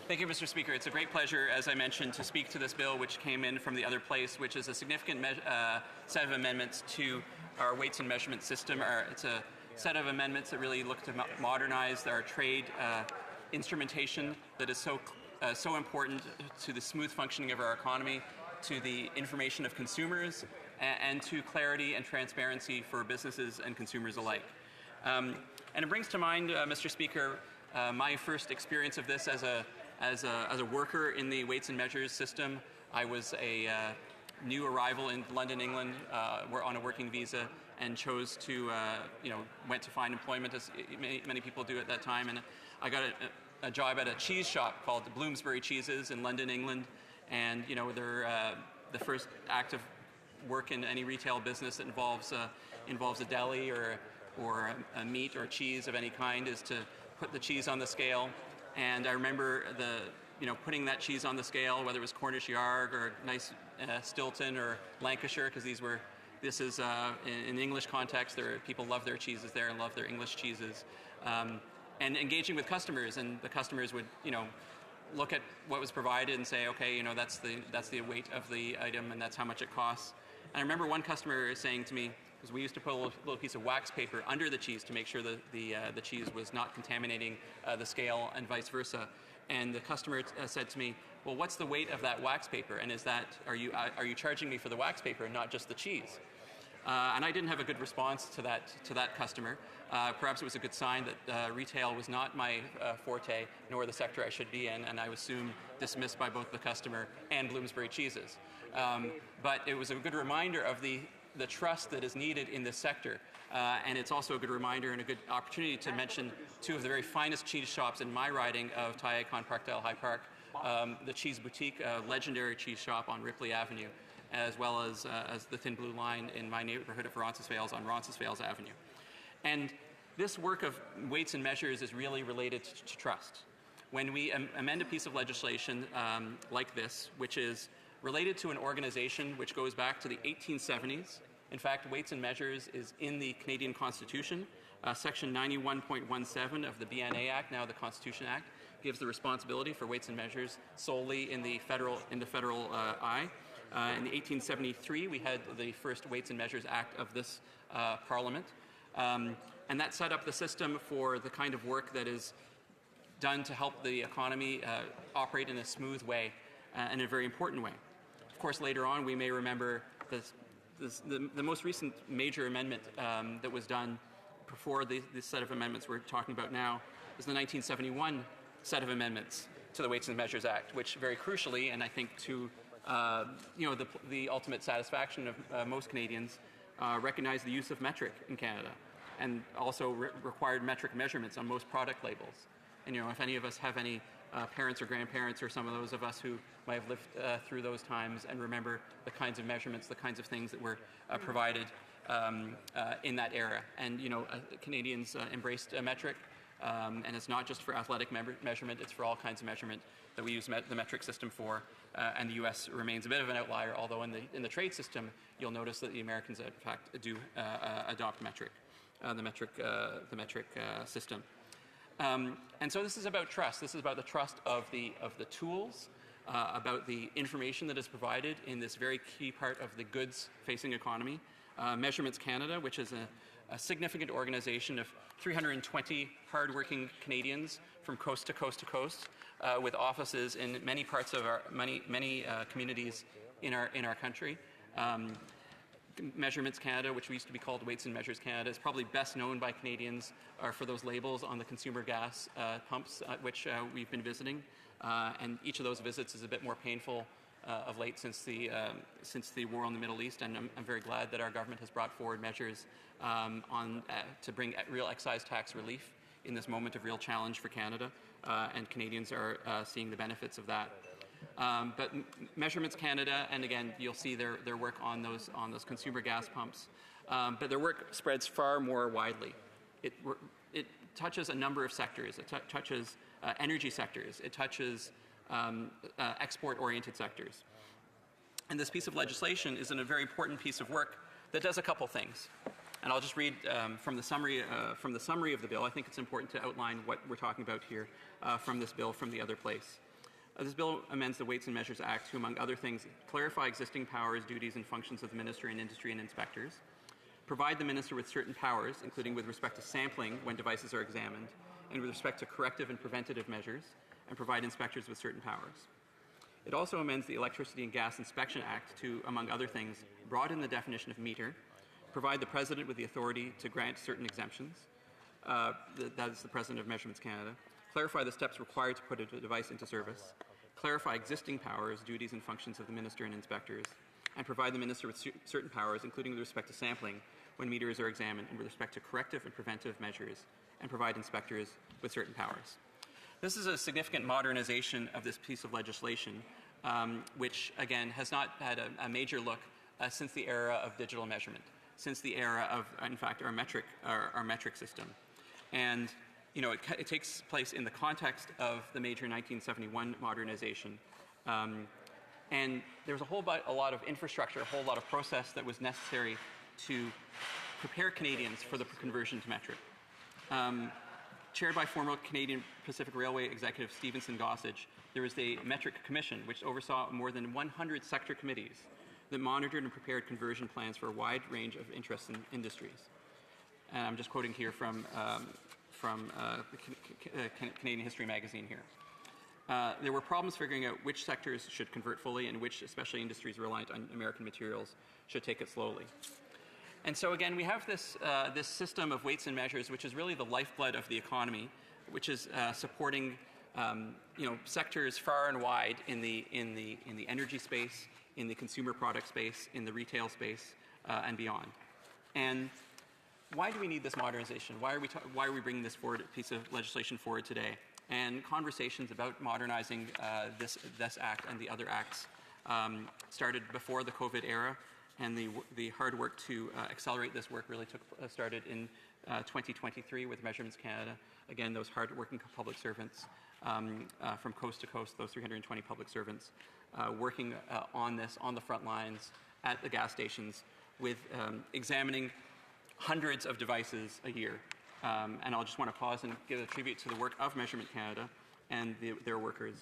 Thank you, Mr. Speaker. It's a great pleasure, as I mentioned, to speak to this bill, which came in from the other place, which is a significant set of amendments to our weights and measurement system. It's a set of amendments that really look to modernize our trade instrumentation that is so important to the smooth functioning of our economy, to the information of consumers, and to clarity and transparency for businesses and consumers alike. And it brings to mind, Mr. Speaker, my first experience of this as a worker in the weights and measures system. I was a new arrival in London, England, on a working visa, and chose to, went to find employment, as many people do at that time. And I got a job at a cheese shop called the Bloomsbury Cheeses in London, England. And they're the first active work in any retail business that involves a deli or a meat or cheese of any kind is to put the cheese on the scale. And I remember putting that cheese on the scale, whether it was Cornish Yard or nice Stilton or Lancashire, because this is in the English context. People love their cheeses there and love their English cheeses, and engaging with customers, and the customers would look at what was provided and say, okay, that's the weight of the item and that's how much it costs. And I remember one customer saying to me, because we used to put a little piece of wax paper under the cheese to make sure that the cheese was not contaminating the scale and vice versa. And the customer said to me, well, what's the weight of that wax paper? And are you charging me for the wax paper and not just the cheese? And I didn't have a good response to that customer. Perhaps it was a good sign that retail was not my forte, nor the sector I should be in, and I was soon dismissed by both the customer and Bloomsbury Cheeses. But it was a good reminder of the trust that is needed in this sector. And it's also a good reminder and a good opportunity to mention two of the very finest cheese shops in my riding of Tyacon Parkdale High Park, the Cheese Boutique, a legendary cheese shop on Ripley Avenue, as well as the Thin Blue Line in my neighborhood of Roncesvalles on Roncesvalles Avenue. And this work of weights and measures is really related to trust. When we amend a piece of legislation like this, which is related to an organization which goes back to the 1870s, in fact, weights and measures is in the Canadian Constitution. Section 91.17 of the BNA Act, now the Constitution Act, gives the responsibility for weights and measures solely in the federal eye. In 1873, we had the first Weights and Measures Act of this Parliament, and that set up the system for the kind of work that is done to help the economy operate in a smooth way and in a very important way. Of course, later on, we may remember the most recent major amendment that was done before this set of amendments we're talking about now is the 1971 set of amendments to the Weights and Measures Act, which very crucially, and I think to the ultimate satisfaction of most Canadians, recognized the use of metric in Canada, and also required metric measurements on most product labels. And if any of us have any parents or grandparents, or some of those of us who might have lived through those times and remember the kinds of measurements, the kinds of things that were provided in that era. And Canadians embraced a metric, and it's not just for athletic measurement, it's for all kinds of measurement that we use the metric system for. And the U.S. remains a bit of an outlier, although in the trade system, you'll notice that the Americans, in fact, do adopt metric, the metric system. And so this is about trust. This is about the trust of the tools, about the information that is provided in this very key part of the goods-facing economy. Measurements Canada, which is a significant organization of 320 hardworking Canadians from coast to coast to coast, with offices in many parts of our many communities in our country. Measurements Canada, which used to be called Weights and Measures Canada, is probably best known by Canadians for those labels on the consumer gas pumps, which we've been visiting. And each of those visits is a bit more painful of late since the war in the Middle East, and I'm very glad that our government has brought forward measures to bring real excise tax relief in this moment of real challenge for Canada, and Canadians are seeing the benefits of that. But Measurements Canada, and again, you'll see their work on those consumer gas pumps, but their work spreads far more widely. It touches a number of sectors. It touches energy sectors. It touches export-oriented sectors. And this piece of legislation is a very important piece of work that does a couple things. And I'll just read from the summary of the bill. I think it's important to outline what we're talking about here from this bill from the other place. This bill amends the Weights and Measures Act to, among other things, clarify existing powers, duties, and functions of the Minister in Industry and inspectors, provide the Minister with certain powers, including with respect to sampling when devices are examined, and with respect to corrective and preventative measures, and provide inspectors with certain powers. It also amends the Electricity and Gas Inspection Act to, among other things, broaden the definition of meter, provide the President with the authority to grant certain exemptions, that is the President of Measurements Canada, clarify the steps required to put a device into service, clarify existing powers, duties, and functions of the Minister and inspectors, and provide the Minister with certain powers, including with respect to sampling when meters are examined, and with respect to corrective and preventive measures, and provide inspectors with certain powers. This is a significant modernization of this piece of legislation, which, again, has not had a major look since the era of digital measurement, since the era of, in fact, our metric system. And it takes place in the context of the major 1971 modernization. And there's a lot of infrastructure, a whole lot of process that was necessary to prepare Canadians for the conversion to metric. Chaired by former Canadian Pacific Railway executive Stevenson Gossage, there was a metric commission which oversaw more than 100 sector committees that monitored and prepared conversion plans for a wide range of interests and industries. And I'm just quoting here from Canadian History magazine here. There were problems figuring out which sectors should convert fully and which, especially industries reliant on American materials, should take it slowly. And so again, we have this, this system of weights and measures, which is really the lifeblood of the economy, which is supporting sectors far and wide in the energy space, in the consumer product space, in the retail space, and beyond. And why do we need this modernization? Why are we bringing this piece of legislation forward today? And conversations about modernizing this act and the other acts started before the COVID era, and the hard work to accelerate this work really started in 2023 with Measurements Canada. Again, those hard-working public servants from coast to coast, those 320 public servants working on this on the front lines at the gas stations with examining hundreds of devices a year. And I'll just want to pause and give a tribute to the work of Measurement Canada and their workers.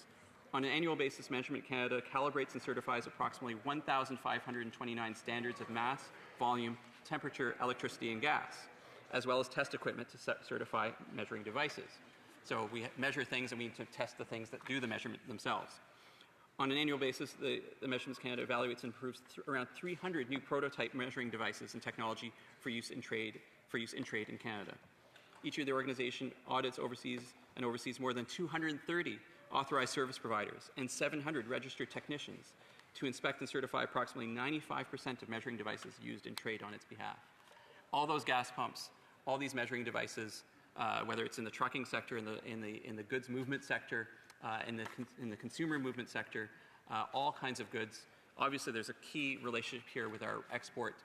On an annual basis, Measurement Canada calibrates and certifies approximately 1,529 standards of mass, volume, temperature, electricity, and gas, as well as test equipment to certify measuring devices. So we measure things and we need to test the things that do the measurement themselves. On an annual basis, the Measurements Canada evaluates and improves around 300 new prototype measuring devices and technology for use in trade in Canada. Each year, the organization audits oversees more than 230 authorized service providers and 700 registered technicians to inspect and certify approximately 95% of measuring devices used in trade on its behalf. All those gas pumps, all these measuring devices, whether it's in the trucking sector, in the goods movement sector, in the consumer movement sector, all kinds of goods. Obviously, there's a key relationship here with our export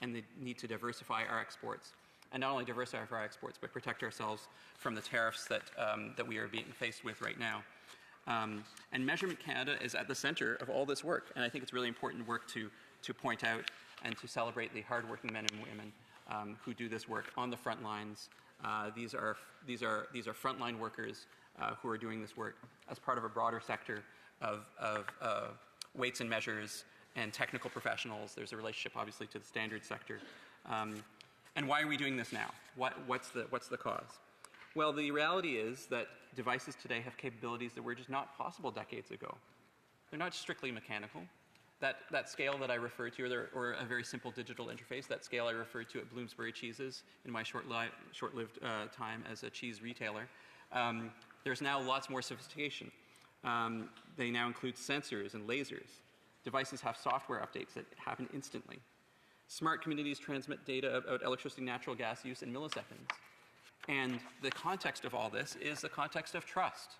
and the need to diversify our exports. And not only diversify our exports, but protect ourselves from the tariffs that we are being faced with right now. And Measurement Canada is at the center of all this work, and I think it's really important work to point out and to celebrate the hardworking men and women who do this work on the front lines. These are frontline workers who are doing this work as part of a broader sector of weights and measures and technical professionals. There's a relationship, obviously, to the standards sector. And why are we doing this now? What's the cause? Well, the reality is that devices today have capabilities that were just not possible decades ago. They're not strictly mechanical. That scale that I referred to, or a very simple digital interface, that scale I referred to at Bloomsbury Cheeses in my short-lived time as a cheese retailer, there's now lots more sophistication. They now include sensors and lasers. Devices have software updates that happen instantly. Smart communities transmit data about electricity and natural gas use in milliseconds. And the context of all this is the context of trust.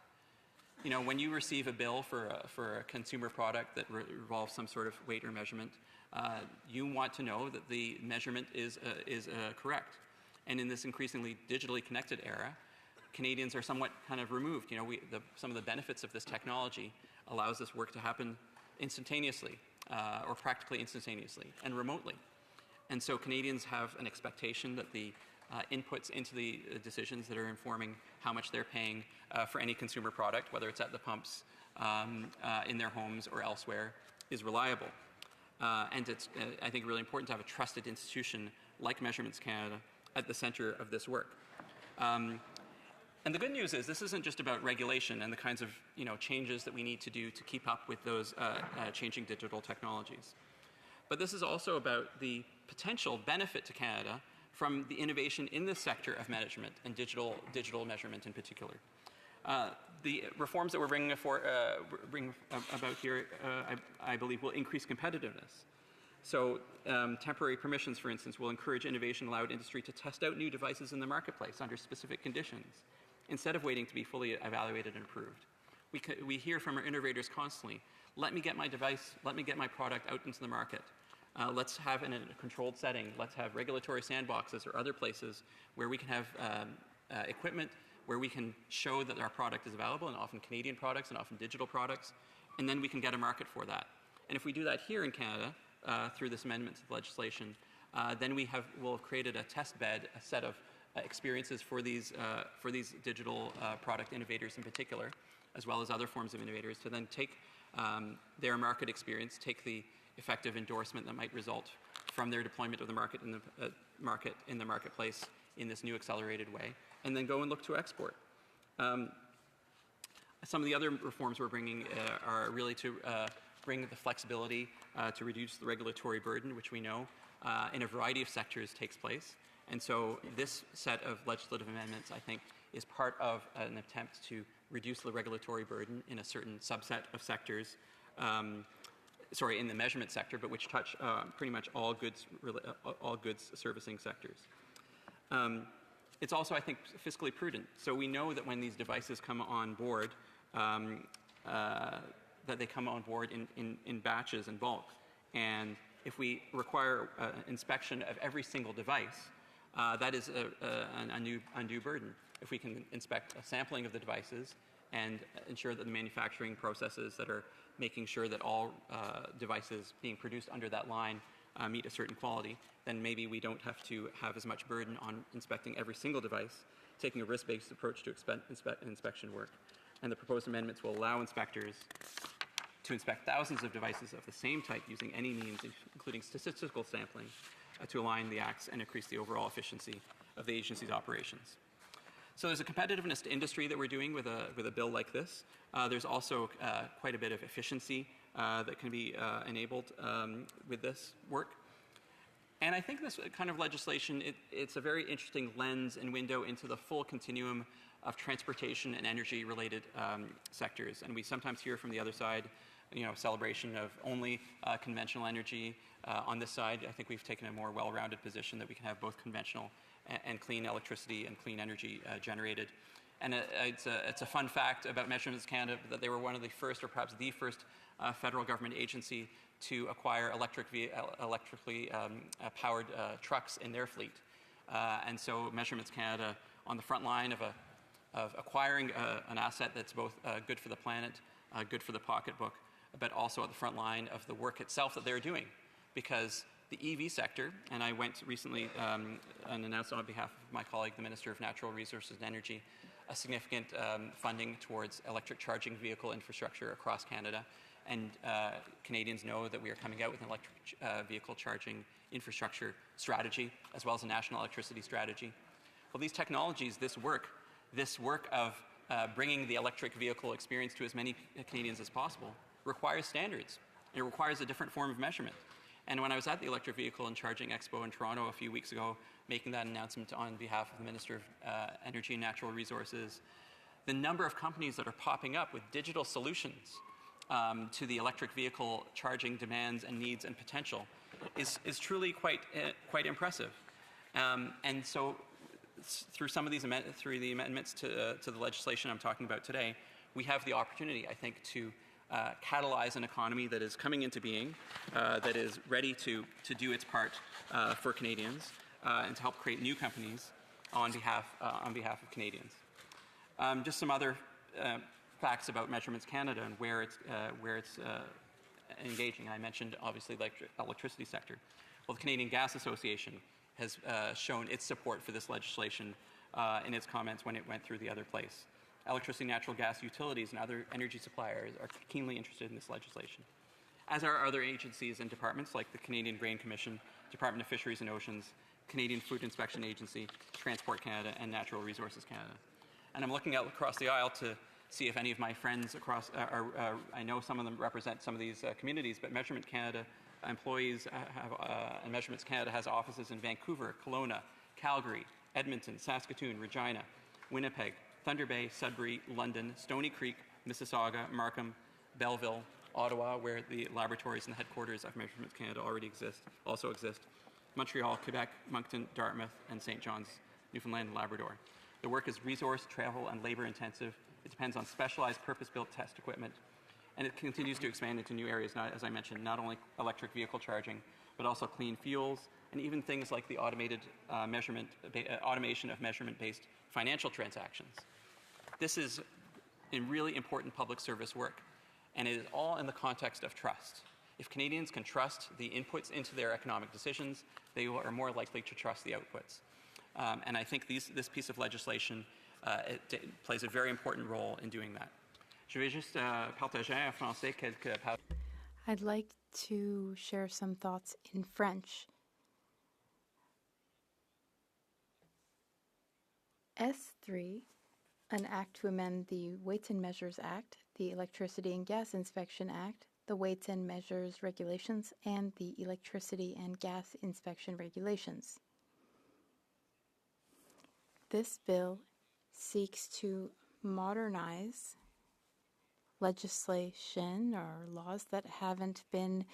You know, when you receive a bill for a consumer product that involves some sort of weight or measurement, you want to know that the measurement is correct. And in this increasingly digitally connected era, Canadians are somewhat kind of removed. You know, some of the benefits of this technology allows this work to happen instantaneously, or practically instantaneously, and remotely. And so Canadians have an expectation that the inputs into the decisions that are informing how much they're paying for any consumer product, whether it's at the pumps, in their homes or elsewhere, is reliable. And it's, I think, really important to have a trusted institution like Measurements Canada at the center of this work. And the good news is this isn't just about regulation and the kinds of changes that we need to do to keep up with those changing digital technologies. But this is also about the potential benefit to Canada from the innovation in this sector of management and digital measurement in particular. The reforms that we're bringing about here, I believe, will increase competitiveness. So temporary permissions, for instance, will encourage innovation, allow industry to test out new devices in the marketplace under specific conditions, instead of waiting to be fully evaluated and approved. We hear from our innovators constantly, let me get my device, let me get my product out into the market. Let's have it in a controlled setting. Let's have regulatory sandboxes or other places where we can have equipment, where we can show that our product is available, and often Canadian products and often digital products, and then we can get a market for that. And if we do that here in Canada through this amendment to the legislation, then we'll have created a test bed, a set of experiences for these digital product innovators in particular, as well as other forms of innovators, to then take their market experience, take the effective endorsement that might result from their deployment of the market in the marketplace in this new accelerated way, and then go and look to export. Some of the other reforms we're bringing are really to bring the flexibility to reduce the regulatory burden, which we know in a variety of sectors takes place. And so this set of legislative amendments, I think, is part of an attempt to reduce the regulatory burden in a certain subset of sectors, in the measurement sector, but which touch pretty much all goods servicing sectors. It's also, I think, fiscally prudent. So we know that when these devices come on board, that they come on board in batches and bulk. And if we require inspection of every single device, that is an undue burden. If we can inspect a sampling of the devices and ensure that the manufacturing processes that are making sure that all devices being produced under that line meet a certain quality, then maybe we don't have to have as much burden on inspecting every single device, taking a risk-based approach to inspection work. And the proposed amendments will allow inspectors to inspect thousands of devices of the same type using any means, including statistical sampling, to align the acts and increase the overall efficiency of the agency's operations. So there's a competitiveness to industry that we're doing with a bill like this. There's also quite a bit of efficiency that can be enabled with this work. And I think this kind of legislation, it's a very interesting lens and window into the full continuum of transportation and energy-related sectors. And we sometimes hear from the other side, celebration of only conventional energy. On this side, I think we've taken a more well-rounded position that we can have both conventional and clean electricity and clean energy generated. And it's a fun fact about Measurements Canada that they were one of the first, or perhaps the first, federal government agency to acquire electrically powered trucks in their fleet. And so Measurements Canada, on the front line of acquiring an asset that's both good for the planet, good for the pocketbook, but also at the front line of the work itself that they're doing. Because the EV sector, and I went recently and announced on behalf of my colleague, the Minister of Natural Resources and Energy, a significant funding towards electric charging vehicle infrastructure across Canada. And Canadians know that we are coming out with an electric vehicle charging infrastructure strategy, as well as a national electricity strategy. Well, these technologies, this work of bringing the electric vehicle experience to as many Canadians as possible requires standards. It requires a different form of measurement. And when I was at the Electric Vehicle and Charging Expo in Toronto a few weeks ago, making that announcement on behalf of the Minister of Energy and Natural Resources, the number of companies that are popping up with digital solutions to the electric vehicle charging demands and needs and potential is truly quite impressive. And so through some of these through the amendments to the legislation I'm talking about today, we have the opportunity, I think, to catalyze an economy that is coming into being, that is ready to do its part for Canadians, and to help create new companies on behalf of Canadians. Just some other facts about Measurements Canada and where it's engaging. I mentioned obviously the electricity sector. Well, the Canadian Gas Association has shown its support for this legislation in its comments when it went through the other place. Electricity, natural gas utilities, and other energy suppliers are keenly interested in this legislation, as are other agencies and departments like the Canadian Grain Commission, Department of Fisheries and Oceans, Canadian Food Inspection Agency, Transport Canada, and Natural Resources Canada. And I'm looking out across the aisle to see if any of my friends across, I know some of them represent some of these communities, but Measurement Canada employees and Measurements Canada has offices in Vancouver, Kelowna, Calgary, Edmonton, Saskatoon, Regina, Winnipeg, Thunder Bay, Sudbury, London, Stony Creek, Mississauga, Markham, Belleville, Ottawa, where the laboratories and the headquarters of Measurements Canada also exist, Montreal, Quebec, Moncton, Dartmouth, and St. John's, Newfoundland and Labrador. The work is resource, travel, and labor intensive. It depends on specialized purpose-built test equipment, and it continues to expand into new areas, as I mentioned, not only electric vehicle charging, but also clean fuels, and even things like the automation of measurement-based financial transactions. This is a really important public service work, and it is all in the context of trust. If Canadians can trust the inputs into their economic decisions, they are more likely to trust the outputs. And I think this piece of legislation plays a very important role in doing that. Je vais juste partager en français quelques paroles. I'd like to share some thoughts in French. S3, an act to amend the Weights and Measures Act, the Electricity and Gas Inspection Act, the weights and measures regulations, and the electricity and gas inspection regulations. This bill seeks to modernize legislation or laws that haven't been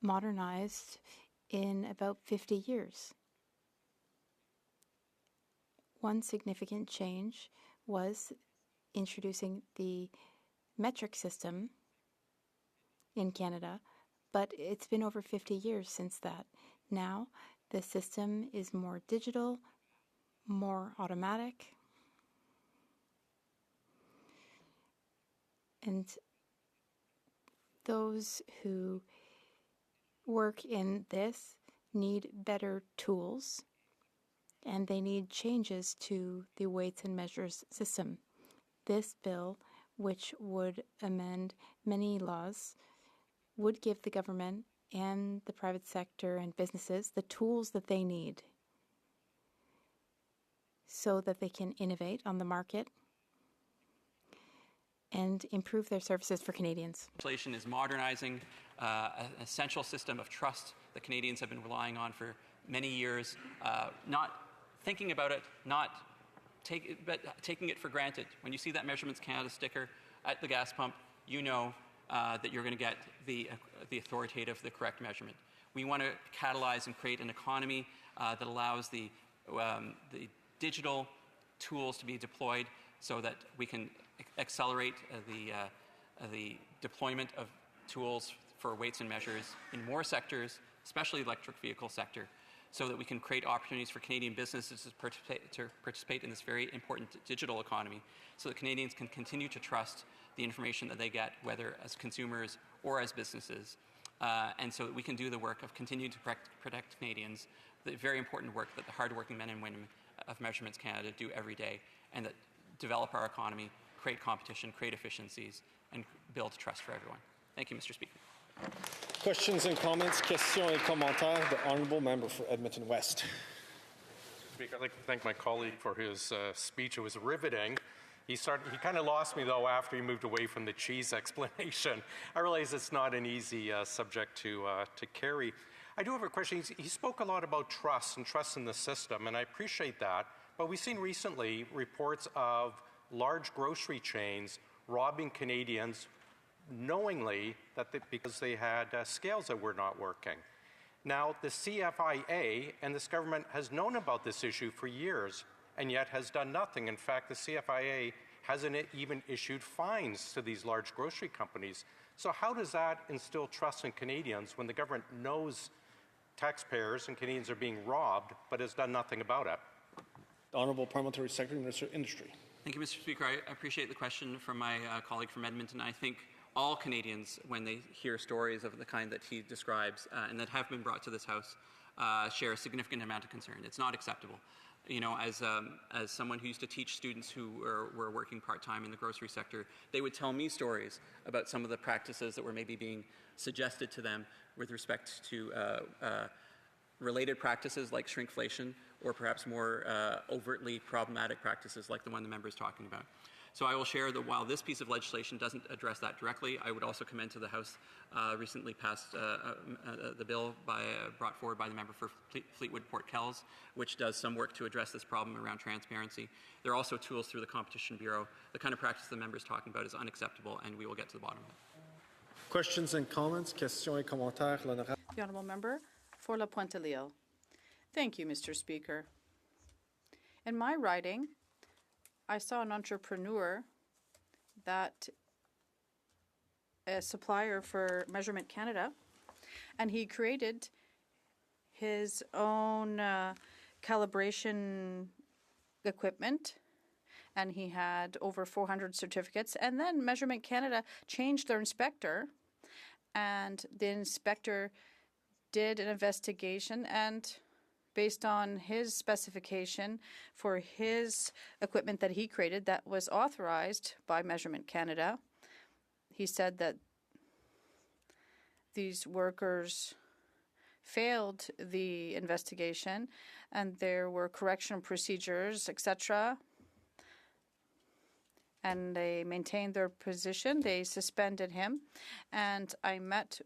modernized in about 50 years. One significant change was introducing the metric system in Canada, but it's been over 50 years since that. Now, the system is more digital, more automatic, and those who work in this need better tools, and they need changes to the weights and measures system. This bill, which would amend many laws, would give the government and the private sector and businesses the tools that they need so that they can innovate on the market and improve their services for Canadians. Legislation is modernizing an essential system of trust that Canadians have been relying on for many years, not thinking about it, but taking it for granted. When you see that Measurements Canada sticker at the gas pump, you know that you're going to get the authoritative, the correct measurement. We want to catalyze and create an economy that allows the digital tools to be deployed so that we can accelerate the deployment of tools for weights and measures in more sectors, especially the electric vehicle sector, so that we can create opportunities for Canadian businesses to participate in this very important digital economy, so that Canadians can continue to trust the information that they get, whether as consumers or as businesses, and so that we can do the work of continuing to protect Canadians, the very important work that the hardworking men and women of Measurements Canada do every day, and that develop our economy, create competition, create efficiencies, and build trust for everyone. Thank you, Mr. Speaker. Questions and comments, questions et commentaires. The Honourable Member for Edmonton West. Speaker, I'd like to thank my colleague for his speech. It was riveting. He kind of lost me, though, after he moved away from the cheese explanation. I realize it's not an easy subject to carry. I do have a question. He spoke a lot about trust and trust in the system, and I appreciate that. But we've seen recently reports of large grocery chains robbing Canadians knowingly because they had scales that were not working. Now, the CFIA and this government has known about this issue for years and yet has done nothing. In fact, the CFIA hasn't even issued fines to these large grocery companies. So how does that instill trust in Canadians when the government knows taxpayers and Canadians are being robbed but has done nothing about it? The Honourable Parliamentary Secretary, Minister of Industry. Thank you, Mr. Speaker. I appreciate the question from my colleague from Edmonton. I think all Canadians, when they hear stories of the kind that he describes and that have been brought to this House, share a significant amount of concern. It's not acceptable. You know, as someone who used to teach students who were working part-time in the grocery sector, they would tell me stories about some of the practices that were maybe being suggested to them with respect to related practices like shrinkflation, or perhaps more overtly problematic practices like the one the member is talking about. So I will share that while this piece of legislation doesn't address that directly, I would also commend to the House recently passed the bill brought forward by the member for Fleetwood Port Kells, which does some work to address this problem around transparency. There are also tools through the Competition Bureau. The kind of practice the member is talking about is unacceptable, and we will get to the bottom of it. Questions and comments, questions et commentaires. The Honourable Member for La Pointe-à-L'Île. Thank you, Mr. Speaker. In my riding, I saw an entrepreneur that a supplier for Measurement Canada, and he created his own calibration equipment, and he had over 400 certificates. And then Measurement Canada changed their inspector, and the inspector did an investigation, and based on his specification for his equipment that he created that was authorized by Measurement Canada, he said that these workers failed the investigation and there were correction procedures, etc. and they maintained their position. They suspended him, and I met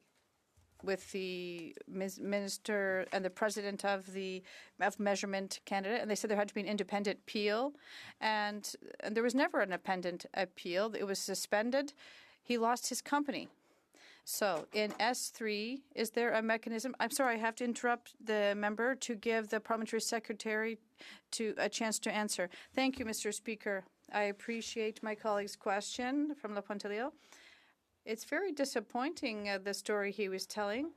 with the minister and the president of Measurement Canada, and they said there had to be an independent appeal, and there was never an independent appeal. It was suspended. He lost his company. So in S3, is there a mechanism? I'm sorry, I have to interrupt the member to give the parliamentary secretary a chance to answer. Thank you, Mr. Speaker. I appreciate my colleague's question from La Pontillo. It's very disappointing, the story he was telling.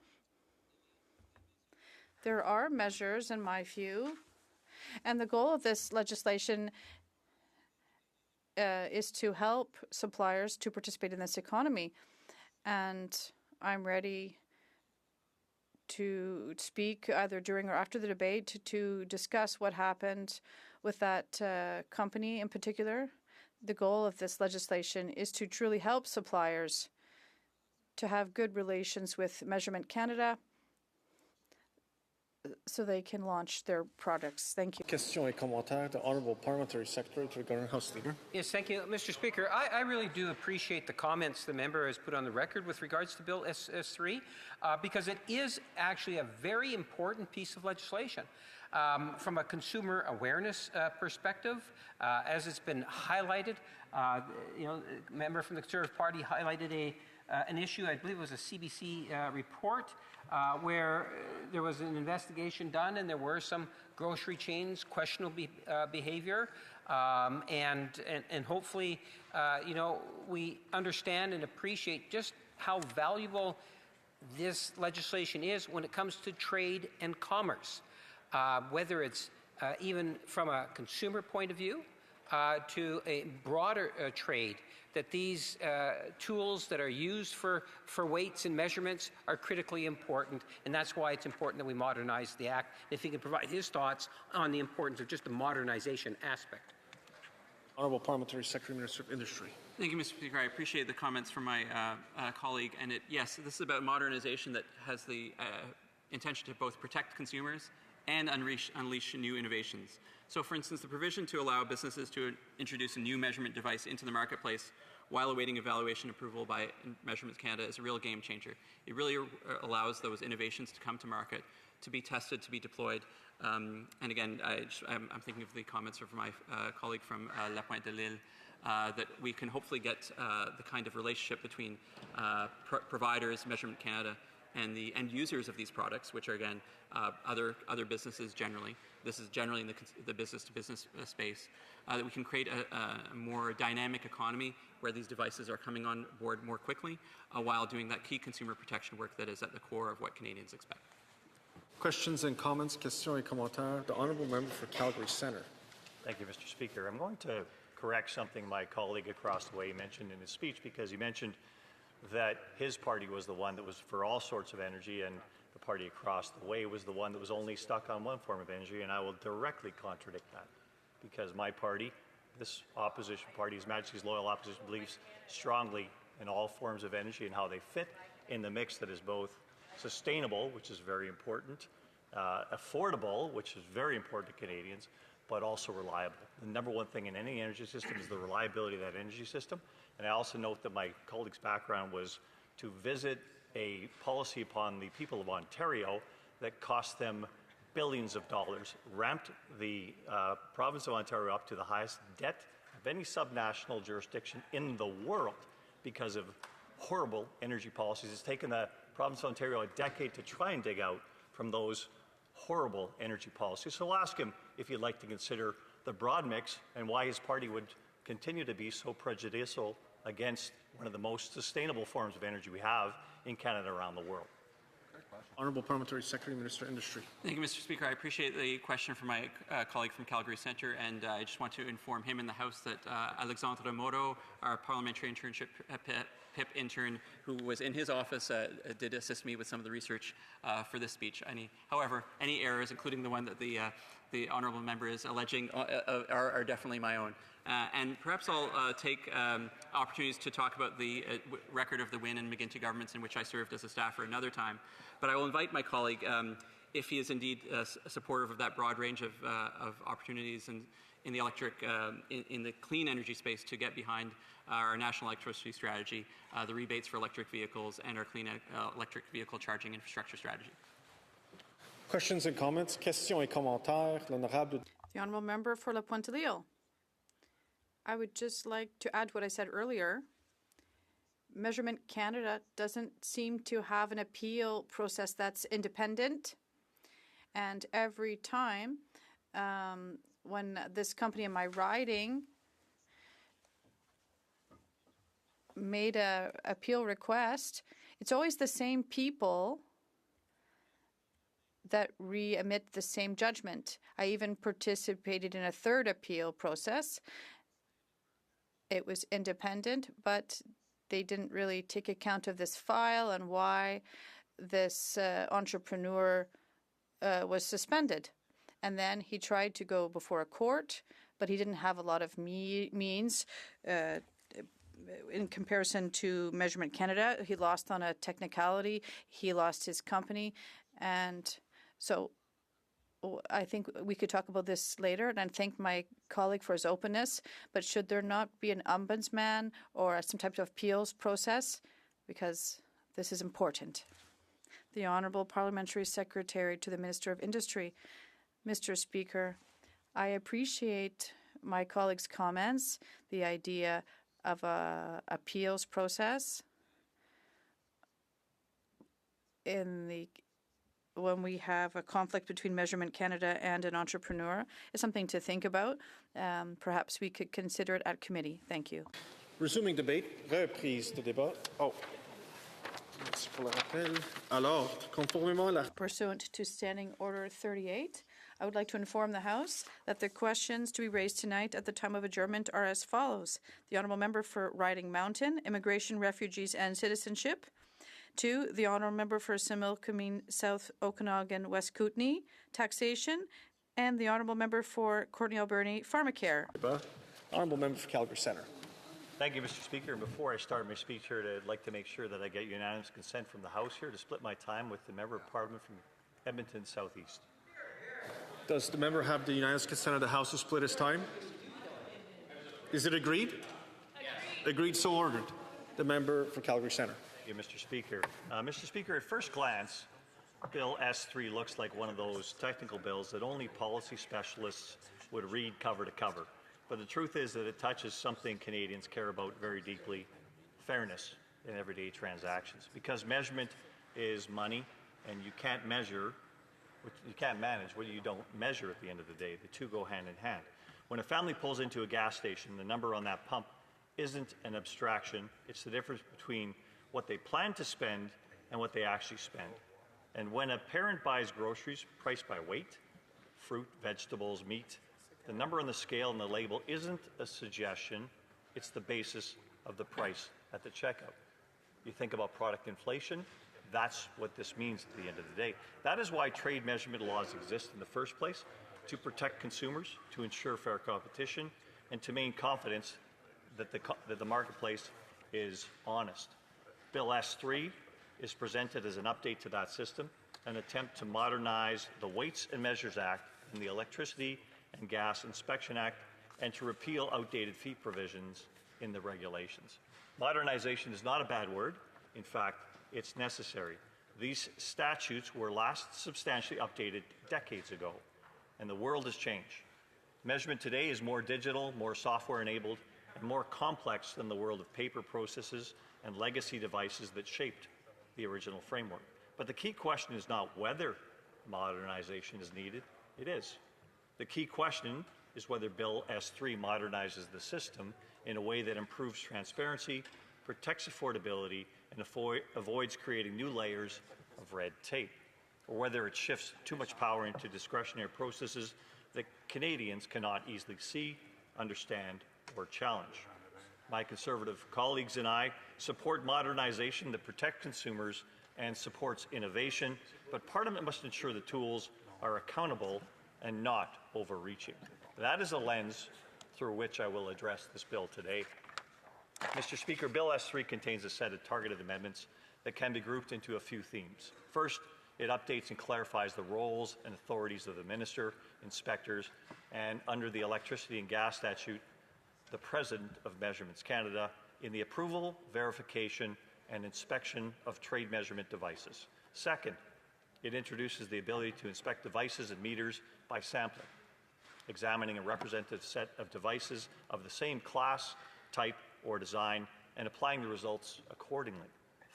There are measures, in my view, and the goal of this legislation is to help suppliers to participate in this economy. And I'm ready to speak either during or after the debate to discuss what happened with that company in particular. The goal of this legislation is to truly help suppliers to have good relations with Measurement Canada so they can launch their products. Thank you. Questions et commentaires. The Honourable Parliamentary Secretary to the Government House Leader. Yes, thank you, Mr. Speaker. I really do appreciate the comments the member has put on the record with regards to Bill S3, because it is actually a very important piece of legislation. From a consumer awareness perspective, as it's been highlighted, member from the Conservative Party highlighted an issue, I believe it was a CBC report, where there was an investigation done and there were some grocery chains questionable behavior, and hopefully, we understand and appreciate just how valuable this legislation is when it comes to trade and commerce, whether it's even from a consumer point of view to a broader trade, that these tools that are used for weights and measurements are critically important, and that's why it's important that we modernize the Act. If he can provide his thoughts on the importance of just the modernization aspect. Honourable Parliamentary Secretary, Minister of Industry. Thank you, Mr. Speaker. I appreciate the comments from my colleague, and yes, this is about modernization that has the intention to both protect consumers and unleash new innovations. So, for instance, the provision to allow businesses to introduce a new measurement device into the marketplace while awaiting evaluation approval by Measurement Canada is a real game changer. It really allows those innovations to come to market, to be tested, to be deployed. And again, I'm thinking of the comments from my colleague from La Pointe de l'Île, that we can hopefully get the kind of relationship between providers, Measurement Canada, and the end users of these products, which are, again, other businesses generally. This is generally in the business-to-business space, that we can create a more dynamic economy where these devices are coming on board more quickly, while doing that key consumer protection work that is at the core of what Canadians expect. Questions and comments. Questions et commentaires. The Honourable Member for Calgary Centre. Thank you, Mr. Speaker. I'm going to correct something my colleague across the way mentioned in his speech, because he mentioned that his party was the one that was for all sorts of energy, and the party across the way was the one that was only stuck on one form of energy, and I will directly contradict that, because my party, this opposition party, His Majesty's Loyal Opposition, believes strongly in all forms of energy and how they fit in the mix that is both sustainable, which is very important, affordable, which is very important to Canadians, but also reliable. The number one thing in any energy system is the reliability of that energy system. And I also note that my colleague's background was to visit a policy upon the people of Ontario that cost them billions of dollars, ramped the province of Ontario up to the highest debt of any subnational jurisdiction in the world because of horrible energy policies. It's taken the province of Ontario a decade to try and dig out from those horrible energy policies. So I'll ask him if he'd like to consider the broad mix and why his party would continue to be so prejudicial against one of the most sustainable forms of energy we have in Canada around the world. Honourable Parliamentary Secretary, Minister of Industry. Thank you, Mr. Speaker. I appreciate the question from my colleague from Calgary Centre, and I just want to inform him in the House that Alexandra Moro, our parliamentary internship PIP intern, who was in his office, did assist me with some of the research for this speech. However, any errors, including the one that the honourable member is alleging, are definitely my own. And perhaps I'll take opportunities to talk about the record of the Wynne and McGuinty governments in which I served as a staffer another time. But I will invite my colleague, if he is indeed supportive of that broad range of opportunities and in the electric, in the clean energy space to get behind our national electricity strategy, the rebates for electric vehicles, and our clean electric vehicle charging infrastructure strategy. Questions and comments? Questions et commentaires. L'honorable. The Honourable Member for La Pointe-à-L'Île. I would just like to add what I said earlier. Measurement Canada doesn't seem to have an appeal process that's independent. And every time when this company in my riding made a appeal request, it's always the same people that re-emit the same judgment. I even participated in a third appeal process. It was independent, but they didn't really take account of this file and why this entrepreneur was suspended. And then he tried to go before a court, but he didn't have a lot of means in comparison to Measurement Canada. He lost on a technicality. He lost his company. And so I think we could talk about this later, and I thank my colleague for his openness. But should there not be an ombudsman or some type of appeals process? Because this is important. The Honourable Parliamentary Secretary to the Minister of Industry. Mr. Speaker, I appreciate my colleague's comments, the idea of an appeals process when we have a conflict between Measurement Canada and an entrepreneur is something to think about. Perhaps we could consider it at committee. Thank you. Resuming debate. Reprise de débat. Oh. Merci pour le rappel. Alors, conformément à la... Pursuant to Standing Order 38, I would like to inform the House that the questions to be raised tonight at the time of adjournment are as follows. The Honourable Member for Riding Mountain, Immigration, Refugees and Citizenship. 2, the Honourable Member for Similkameen, South Okanagan, West Kootenay, Taxation. And the Honourable Member for Courtenay Alberni, Pharmacare. Honourable Member for Calgary Centre. Thank you, Mr. Speaker. Before I start my speech here, I'd like to make sure that I get unanimous consent from the House here to split my time with the Member of Parliament from Edmonton Southeast. Does the member have the unanimous consent of the House to split his time? Is it agreed? Yes. Agreed, so ordered. The member for Calgary Centre. Thank you, Mr. Speaker. Mr. Speaker, at first glance, Bill S3 looks like one of those technical bills that only policy specialists would read cover to cover. But the truth is that it touches something Canadians care about very deeply, fairness in everyday transactions. Because measurement is money, and you can't measure, you can't manage what you don't measure at the end of the day. The two go hand in hand. When a family pulls into a gas station, the number on that pump isn't an abstraction. It's the difference between what they plan to spend and what they actually spend. And when a parent buys groceries priced by weight, fruit, vegetables, meat, the number on the scale and the label isn't a suggestion, it's the basis of the price at the checkout. You think about product inflation, that's what this means at the end of the day. That is why trade measurement laws exist in the first place, to protect consumers, to ensure fair competition, and to maintain confidence that the marketplace is honest. Bill S3 is presented as an update to that system, an attempt to modernize the Weights and Measures Act and the Electricity and Gas Inspection Act, and to repeal outdated fee provisions in the regulations. Modernization is not a bad word. In fact, it's necessary. These statutes were last substantially updated decades ago, and the world has changed. Measurement today is more digital, more software-enabled, and more complex than the world of paper processes and legacy devices that shaped the original framework. But the key question is not whether modernization is needed. It is. The key question is whether Bill S3 modernizes the system in a way that improves transparency, protects affordability, and avoids creating new layers of red tape, or whether it shifts too much power into discretionary processes that Canadians cannot easily see, understand, or challenge. My Conservative colleagues and I support modernization that protects consumers and supports innovation, but Parliament must ensure the tools are accountable and not overreaching. That is a lens through which I will address this bill today. Mr. Speaker, Bill S3 contains a set of targeted amendments that can be grouped into a few themes. First, It updates and clarifies the roles and authorities of the minister, inspectors, and under the Electricity and Gas Statute, the President of Measurements Canada in the approval, verification, and inspection of trade measurement devices. Second, it introduces the ability to inspect devices and meters by sampling, examining a representative set of devices of the same class, type, or design, and applying the results accordingly.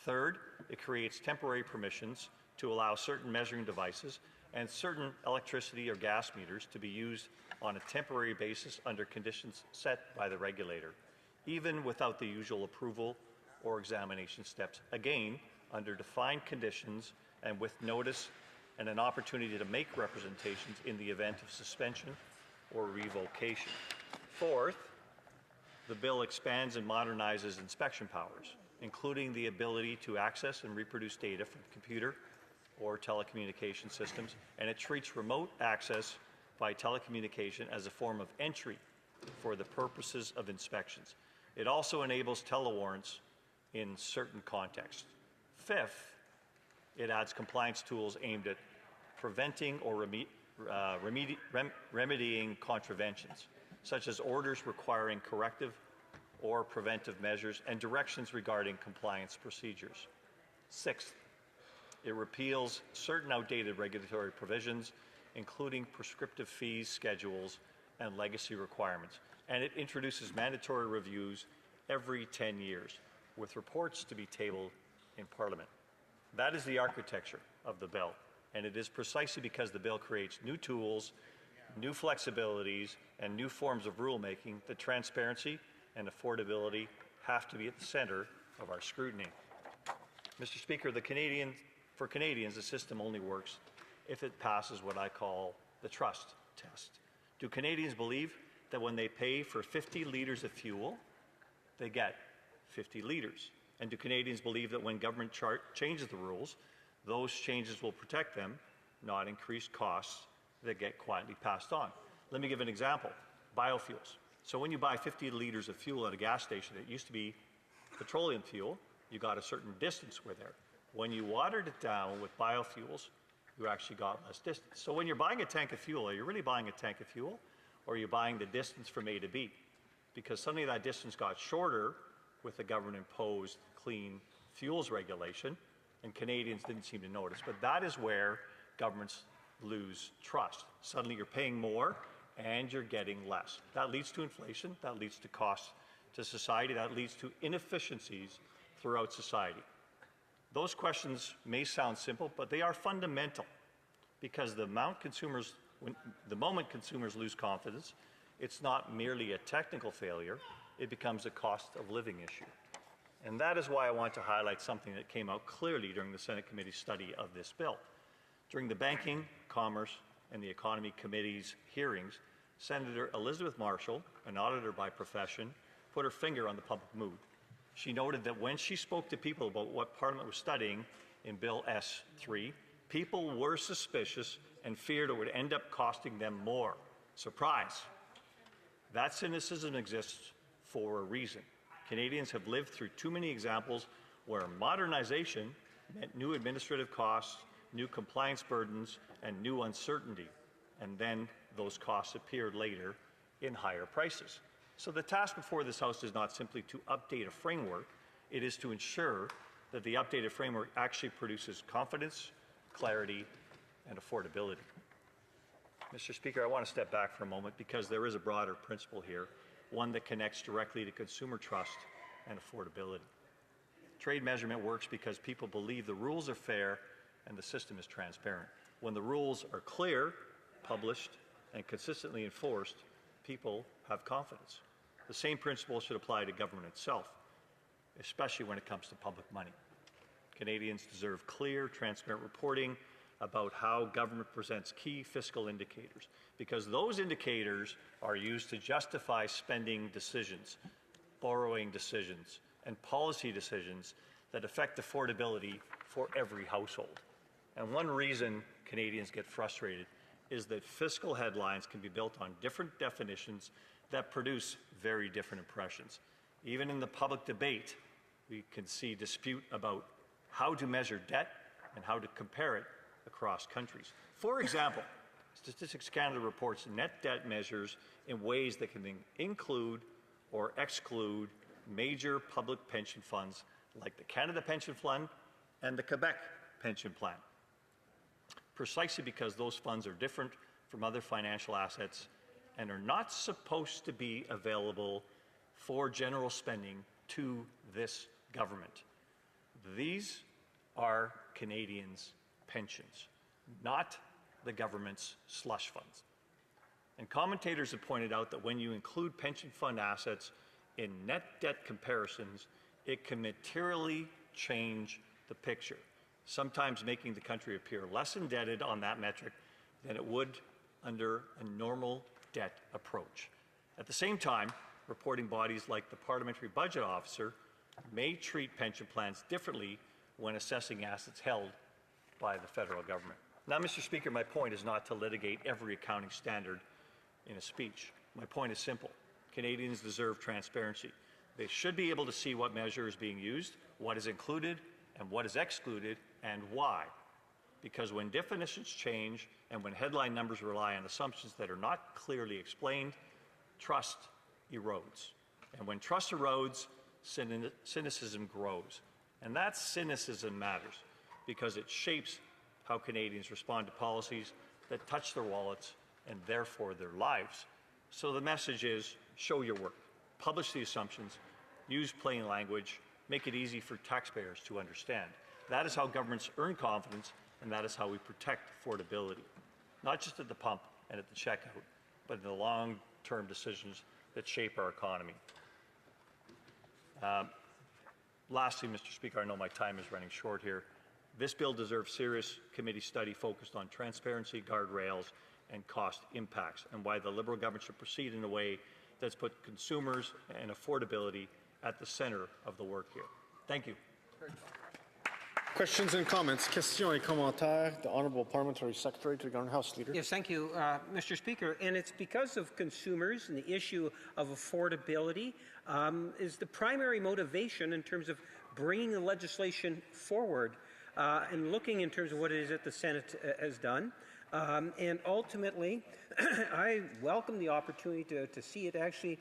Third, it creates temporary permissions to allow certain measuring devices and certain electricity or gas meters to be used on a temporary basis under conditions set by the regulator, even without the usual approval or examination steps, again, under defined conditions and with notice and an opportunity to make representations in the event of suspension or revocation. Fourth, the bill expands and modernizes inspection powers, including the ability to access and reproduce data from computer or telecommunication systems, and it treats remote access by telecommunication as a form of entry for the purposes of inspections. It also enables telewarrants in certain contexts. Fifth, it adds compliance tools aimed at preventing or remedying contraventions, such as orders requiring corrective or preventive measures and directions regarding compliance procedures. Sixth, it repeals certain outdated regulatory provisions, including prescriptive fees, schedules, and legacy requirements. And it introduces mandatory reviews every 10 years, with reports to be tabled in Parliament. That is the architecture of the bill, and it is precisely because the bill creates new tools, new flexibilities, and new forms of rulemaking that transparency and affordability have to be at the center of our scrutiny. Mr. Speaker, for Canadians, the system only works if it passes what I call the trust test. Do Canadians believe that when they pay for 50 litres of fuel, they get 50 litres? And do Canadians believe that when government changes the rules, those changes will protect them, not increase costs that get quietly passed on? Let me give an example. Biofuels. So when you buy 50 litres of fuel at a gas station, it used to be petroleum fuel. You got a certain distance with there. When you watered it down with biofuels, you actually got less distance. So when you're buying a tank of fuel, are you really buying a tank of fuel, or are you buying the distance from A to B? Because suddenly that distance got shorter with the government-imposed clean fuels regulation, and Canadians didn't seem to notice. But that is where governments lose trust. Suddenly you're paying more, and you're getting less. That leads to inflation, that leads to costs to society, that leads to inefficiencies throughout society. Those questions may sound simple, but they are fundamental, because the moment consumers lose confidence, it's not merely a technical failure, it becomes a cost of living issue. And that is why I want to highlight something that came out clearly during the Senate committee study of this bill. During the Banking, Commerce, and the Economy Committee's hearings, Senator Elizabeth Marshall, an auditor by profession, put her finger on the public mood. She noted that when she spoke to people about what Parliament was studying in Bill S3, people were suspicious and feared it would end up costing them more. Surprise! That cynicism exists for a reason. Canadians have lived through too many examples where modernization meant new administrative costs, new compliance burdens, and new uncertainty, and then those costs appeared later in higher prices. So the task before this House is not simply to update a framework, it is to ensure that the updated framework actually produces confidence, clarity, and affordability. Mr. Speaker, I want to step back for a moment because there is a broader principle here, one that connects directly to consumer trust and affordability. Trade measurement works because people believe the rules are fair and the system is transparent. When the rules are clear, published, and consistently enforced, people have confidence. The same principle should apply to government itself, especially when it comes to public money. Canadians deserve clear, transparent reporting about how government presents key fiscal indicators, because those indicators are used to justify spending decisions, borrowing decisions, and policy decisions that affect affordability for every household. And one reason Canadians get frustrated is that fiscal headlines can be built on different definitions that produce very different impressions. Even in the public debate, we can see dispute about how to measure debt and how to compare it across countries. For example, Statistics Canada reports net debt measures in ways that can include or exclude major public pension funds like the Canada Pension Fund and the Quebec Pension Plan, precisely because those funds are different from other financial assets and are not supposed to be available for general spending to this government. These are Canadians' pensions, not the government's slush funds. And commentators have pointed out that when you include pension fund assets in net debt comparisons, it can materially change the picture, sometimes making the country appear less indebted on that metric than it would under a normal debt approach. At the same time, reporting bodies like the Parliamentary Budget Officer may treat pension plans differently when assessing assets held by the federal government. Now, Mr. Speaker, my point is not to litigate every accounting standard in a speech. My point is simple. Canadians deserve transparency. They should be able to see what measure is being used, what is included, and what is excluded, and why. Because when definitions change and when headline numbers rely on assumptions that are not clearly explained, trust erodes. And when trust erodes, cynicism grows. And that cynicism matters because it shapes how Canadians respond to policies that touch their wallets and therefore their lives. So the message is, show your work, publish the assumptions, use plain language, make it easy for taxpayers to understand. That is how governments earn confidence, and that is how we protect affordability, not just at the pump and at the checkout, but in the long-term decisions that shape our economy. Lastly, Mr. Speaker, I know my time is running short here. This bill deserves serious committee study focused on transparency, guardrails, and cost impacts, and why the Liberal government should proceed in a way that's put consumers and affordability at the center of the work here. Thank you. Questions and comments. Questions et commentaires. The Honourable Parliamentary Secretary to the Government House Leader. Yes, thank you, Mr. Speaker. And it's because of consumers and the issue of affordability is the primary motivation in terms of bringing the legislation forward and looking in terms of what it is that the Senate has done. And ultimately, I welcome the opportunity to see it actually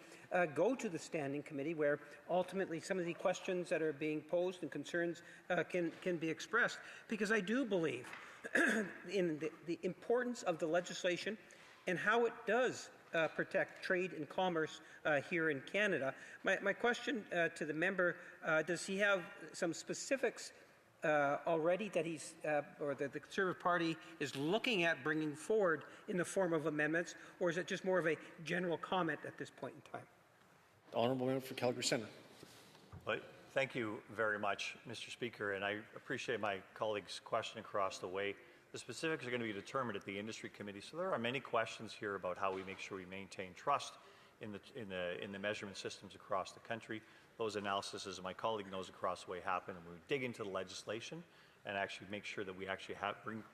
go to the Standing Committee, where ultimately some of the questions that are being posed and concerns can be expressed, because I do believe in the importance of the legislation and how it does protect trade and commerce here in Canada. My question to the member, does he have some specifics already that he's, or that the Conservative Party is looking at bringing forward in the form of amendments, or is it just more of a general comment at this point in time? The Honourable Member for Calgary Centre. Well, thank you very much, Mr. Speaker, and I appreciate my colleague's question across the way. The specifics are going to be determined at the Industry Committee, so there are many questions here about how we make sure we maintain trust in the measurement systems across the country. Those analyses, as my colleague knows, across the way happen, and we dig into the legislation and actually make sure that we actually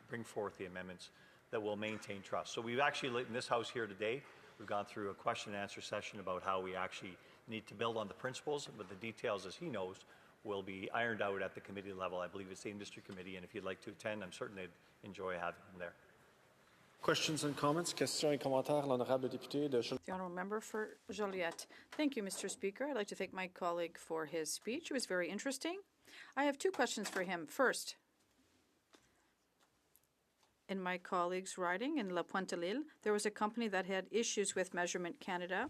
bring forth the amendments that will maintain trust. So we've actually, in this House here today, we've gone through a question and answer session about how we actually need to build on the principles, but the details, as he knows, will be ironed out at the committee level. I believe it's the Industry Committee, and if you'd like to attend, I'm certain they'd enjoy having him there. Questions and comments. Questions et commentaires. L'honorable député de The Honourable Member for Joliette. Thank you, Mr. Speaker. I'd like to thank my colleague for his speech. It was very interesting. I have two questions for him. First, in my colleague's riding in La Pointe-à-l'Île, there was a company that had issues with Measurement Canada,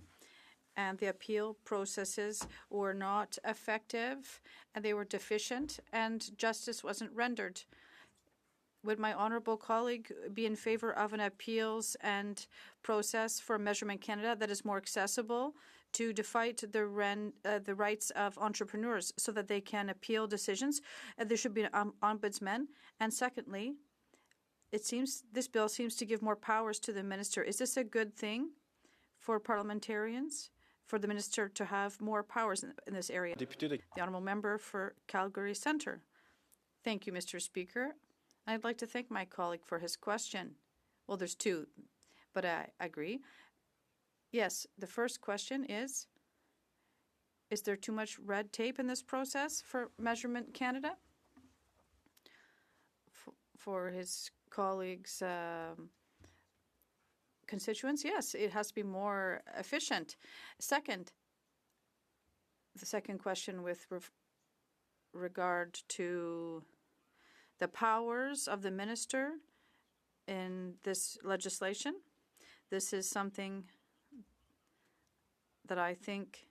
and the appeal processes were not effective, and they were deficient, and justice wasn't rendered. Would my honourable colleague be in favour of an appeals and process for Measurement Canada that is more accessible to fight the rights of entrepreneurs so that they can appeal decisions? There should be an ombudsman. And secondly, this bill seems to give more powers to the minister. Is this a good thing for parliamentarians, for the minister to have more powers in this area? The Honourable Member for Calgary Centre. Thank you, Mr. Speaker. I'd like to thank my colleague for his question. Well, there's two, but I agree. Yes, the first question is there too much red tape in this process for Measurement Canada? For his colleagues' constituents, yes, it has to be more efficient. Second, the second question with regard to the powers of the minister in this legislation, this is something that I think,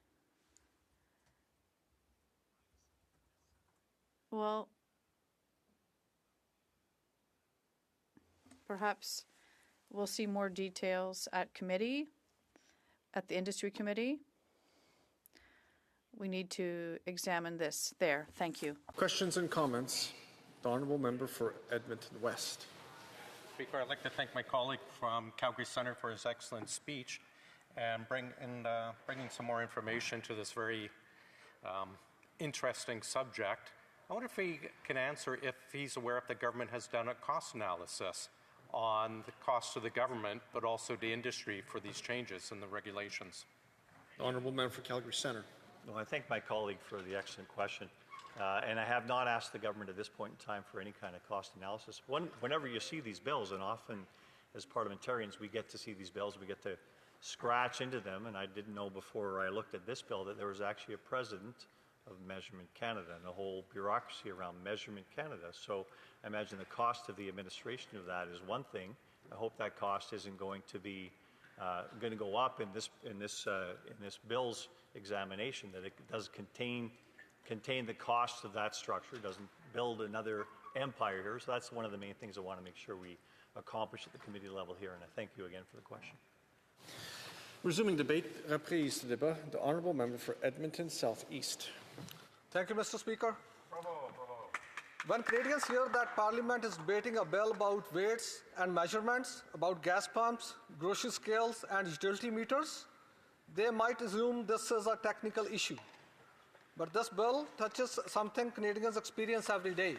well, perhaps we'll see more details at committee, at the industry committee. We need to examine this there. Thank you. Questions and comments? The Honourable Member for Edmonton West. Speaker, I'd like to thank my colleague from Calgary Centre for his excellent speech and bringing some more information to this very interesting subject. I wonder if he can answer if he's aware if the government has done a cost analysis on the cost to the government, but also the industry for these changes in the regulations. The Honourable Member for Calgary Centre. Well, I thank my colleague for the excellent question. And I have not asked the government at this point in time for any kind of cost analysis. Whenever you see these bills, and often as parliamentarians we get to see these bills, we get to scratch into them, and I didn't know before I looked at this bill that there was actually a president of Measurement Canada and a whole bureaucracy around Measurement Canada. So I imagine the cost of the administration of that is one thing. I hope that cost isn't going to be going to go up in this bill's examination, that it does contain the cost of that structure, doesn't build another empire here. So that's one of the main things I want to make sure we accomplish at the committee level here, and I thank you again for the question. Resuming debate, reprise de débat, the Honourable Member for Edmonton South East. Thank you, Mr. Speaker. When Canadians hear that Parliament is debating a bill about weights and measurements, about gas pumps, grocery scales, and utility meters, they might assume this is a technical issue. But this bill touches something Canadians experience every day.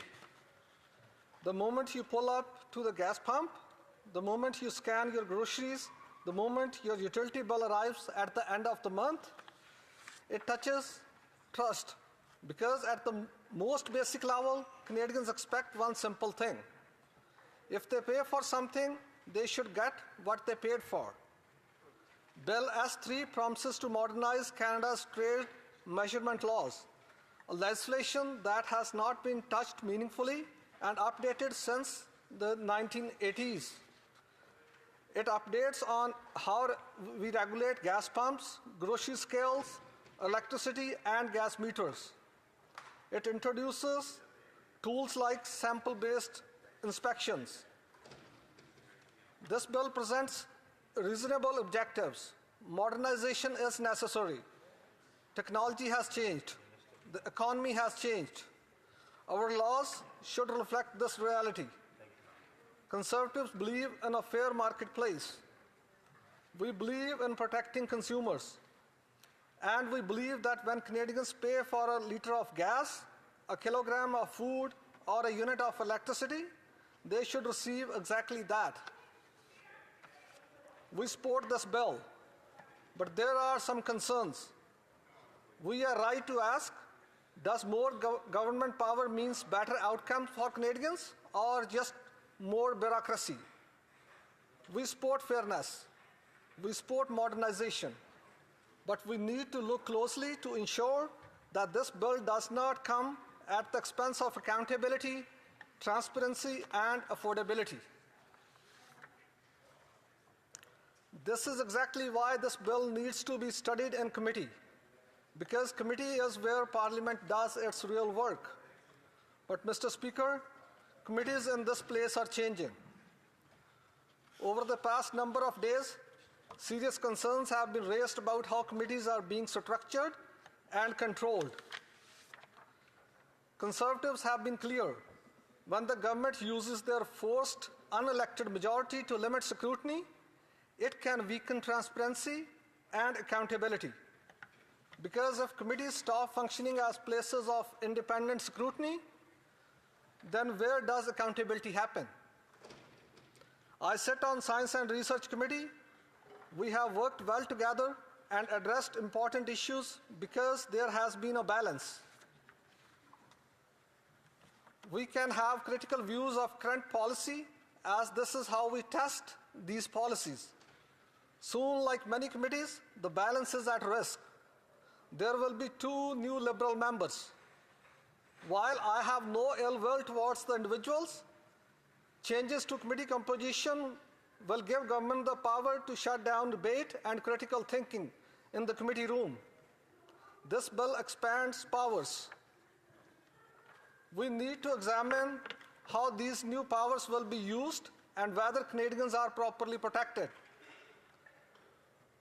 The moment you pull up to the gas pump, the moment you scan your groceries, the moment your utility bill arrives at the end of the month, it touches trust. Because at the most basic level, Canadians expect one simple thing. If they pay for something, they should get what they paid for. Bill S3 promises to modernize Canada's trade measurement laws, a legislation that has not been touched meaningfully and updated since the 1980s. It updates on how we regulate gas pumps, grocery scales, electricity, and gas meters. It introduces tools like sample-based inspections. This bill presents reasonable objectives. Modernization is necessary. Technology has changed. The economy has changed. Our laws should reflect this reality. Conservatives believe in a fair marketplace. We believe in protecting consumers. And we believe that when Canadians pay for a liter of gas, a kilogram of food, or a unit of electricity, they should receive exactly that. We support this bill, but there are some concerns. We are right to ask, does more government power means better outcomes for Canadians, or just more bureaucracy? We support fairness. We support modernization. But we need to look closely to ensure that this bill does not come at the expense of accountability, transparency, and affordability. This is exactly why this bill needs to be studied in committee, because committee is where Parliament does its real work. But, Mr. Speaker, committees in this place are changing. Over the past number of days, serious concerns have been raised about how committees are being structured and controlled. Conservatives have been clear. When the government uses their forced, unelected majority to limit scrutiny, it can weaken transparency and accountability. Because if committees stop functioning as places of independent scrutiny, then where does accountability happen? I sit on Science and Research Committee. We have worked well together and addressed important issues because there has been a balance. We can have critical views of current policy as this is how we test these policies. Soon, like many committees, the balance is at risk. There will be 2 new Liberal members. While I have no ill will towards the individuals, changes to committee composition will give government the power to shut down debate and critical thinking in the committee room. This bill expands powers. We need to examine how these new powers will be used and whether Canadians are properly protected.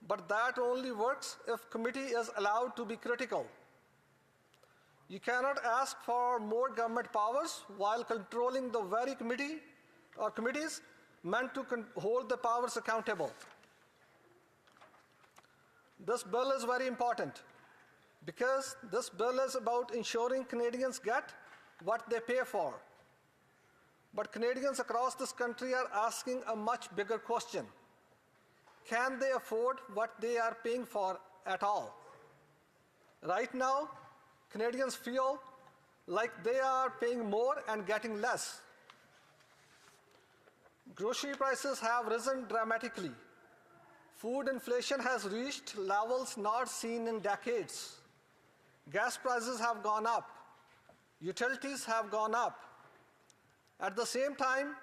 But that only works if committee is allowed to be critical. You cannot ask for more government powers while controlling the very committee or committees meant to hold the powers accountable. This bill is very important because this bill is about ensuring Canadians get what they pay for. But Canadians across this country are asking a much bigger question. Can they afford what they are paying for at all? Right now, Canadians feel like they are paying more and getting less. Grocery prices have risen dramatically. Food inflation has reached levels not seen in decades. Gas prices have gone up. Utilities have gone up. At the same time,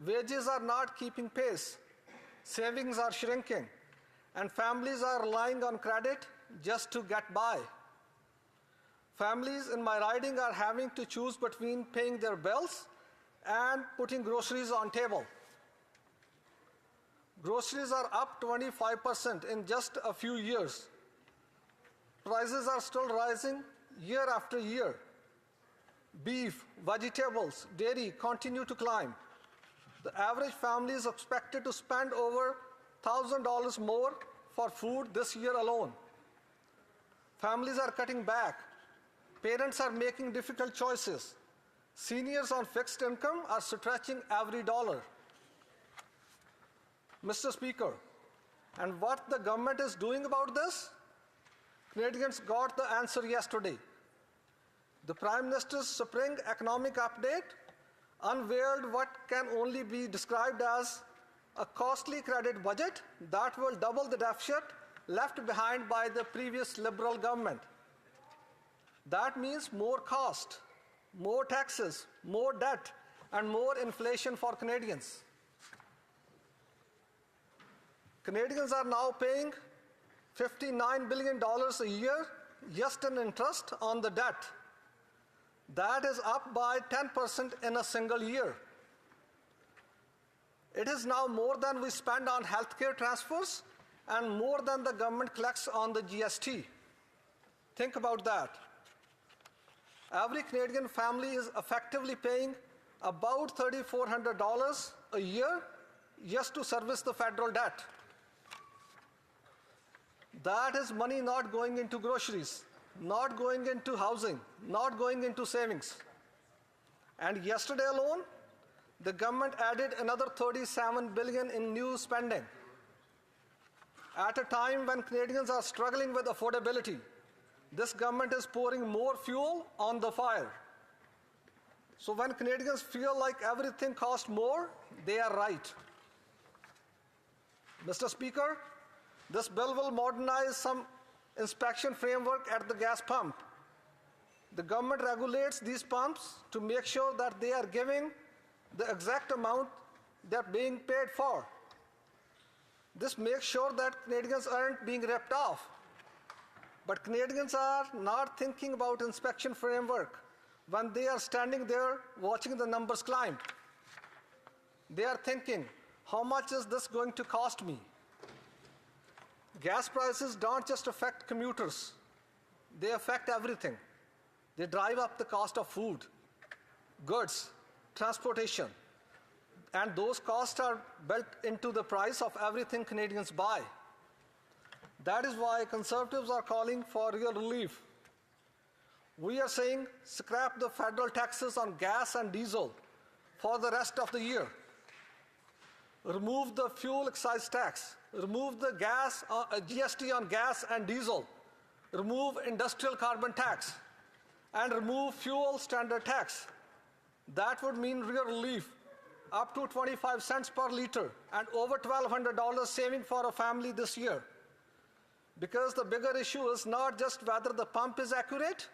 wages are not keeping pace. Savings are shrinking, and families are relying on credit just to get by. Families in my riding are having to choose between paying their bills and putting groceries on table. Groceries are up 25% in just a few years. Prices are still rising year after year. Beef, vegetables, dairy continue to climb. The average family is expected to spend over $1,000 more for food this year alone. Families are cutting back. Parents are making difficult choices. Seniors on fixed income are stretching every dollar. Mr. Speaker, and what the government is doing about this? Canadians got the answer yesterday. The Prime Minister's spring economic update unveiled what can only be described as a costly credit budget that will double the deficit left behind by the previous Liberal government. That means more cost, more taxes, more debt, and more inflation for Canadians. Canadians are now paying $59 billion a year just in interest on the debt. That is up by 10% in a single year. It is now more than we spend on healthcare transfers and more than the government collects on the GST. Think about that. Every Canadian family is effectively paying about $3,400 a year just to service the federal debt. That is money not going into groceries, not going into housing, not going into savings. And yesterday alone, the government added another $37 billion in new spending. At a time when Canadians are struggling with affordability, this government is pouring more fuel on the fire. So when Canadians feel like everything costs more, they are right. Mr. Speaker, this bill will modernize some inspection framework at the gas pump. The government regulates these pumps to make sure that they are giving the exact amount they're being paid for. This makes sure that Canadians aren't being ripped off. But Canadians are not thinking about inspection framework when they are standing there watching the numbers climb. They are thinking, how much is this going to cost me? Gas prices don't just affect commuters. They affect everything. They drive up the cost of food, goods, transportation. And those costs are built into the price of everything Canadians buy. That is why Conservatives are calling for real relief. We are saying scrap the federal taxes on gas and diesel for the rest of the year. Remove the fuel excise tax. Remove the GST on gas and diesel. Remove industrial carbon tax. And remove fuel standard tax. That would mean real relief up to 25 cents per liter and over $1,200 saving for a family this year. Because the bigger issue is not just whether the pump is accurate,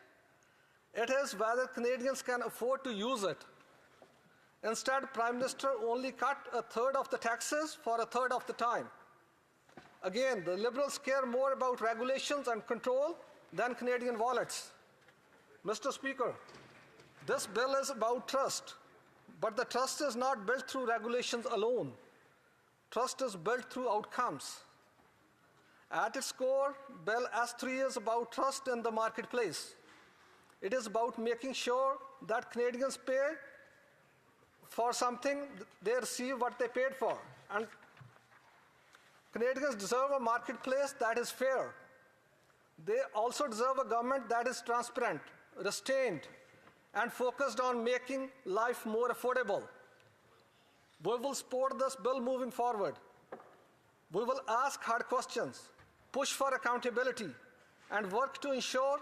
it is whether Canadians can afford to use it. Instead, Prime Minister only cut a third of the taxes for a third of the time. Again, the Liberals care more about regulations and control than Canadian wallets. Mr. Speaker, this bill is about trust, but the trust is not built through regulations alone. Trust is built through outcomes. At its core, Bill S3 is about trust in the marketplace. It is about making sure that Canadians pay for something, they receive what they paid for. And Canadians deserve a marketplace that is fair. They also deserve a government that is transparent, restrained, and focused on making life more affordable. We will support this bill moving forward. We will ask hard questions, push for accountability, and work to ensure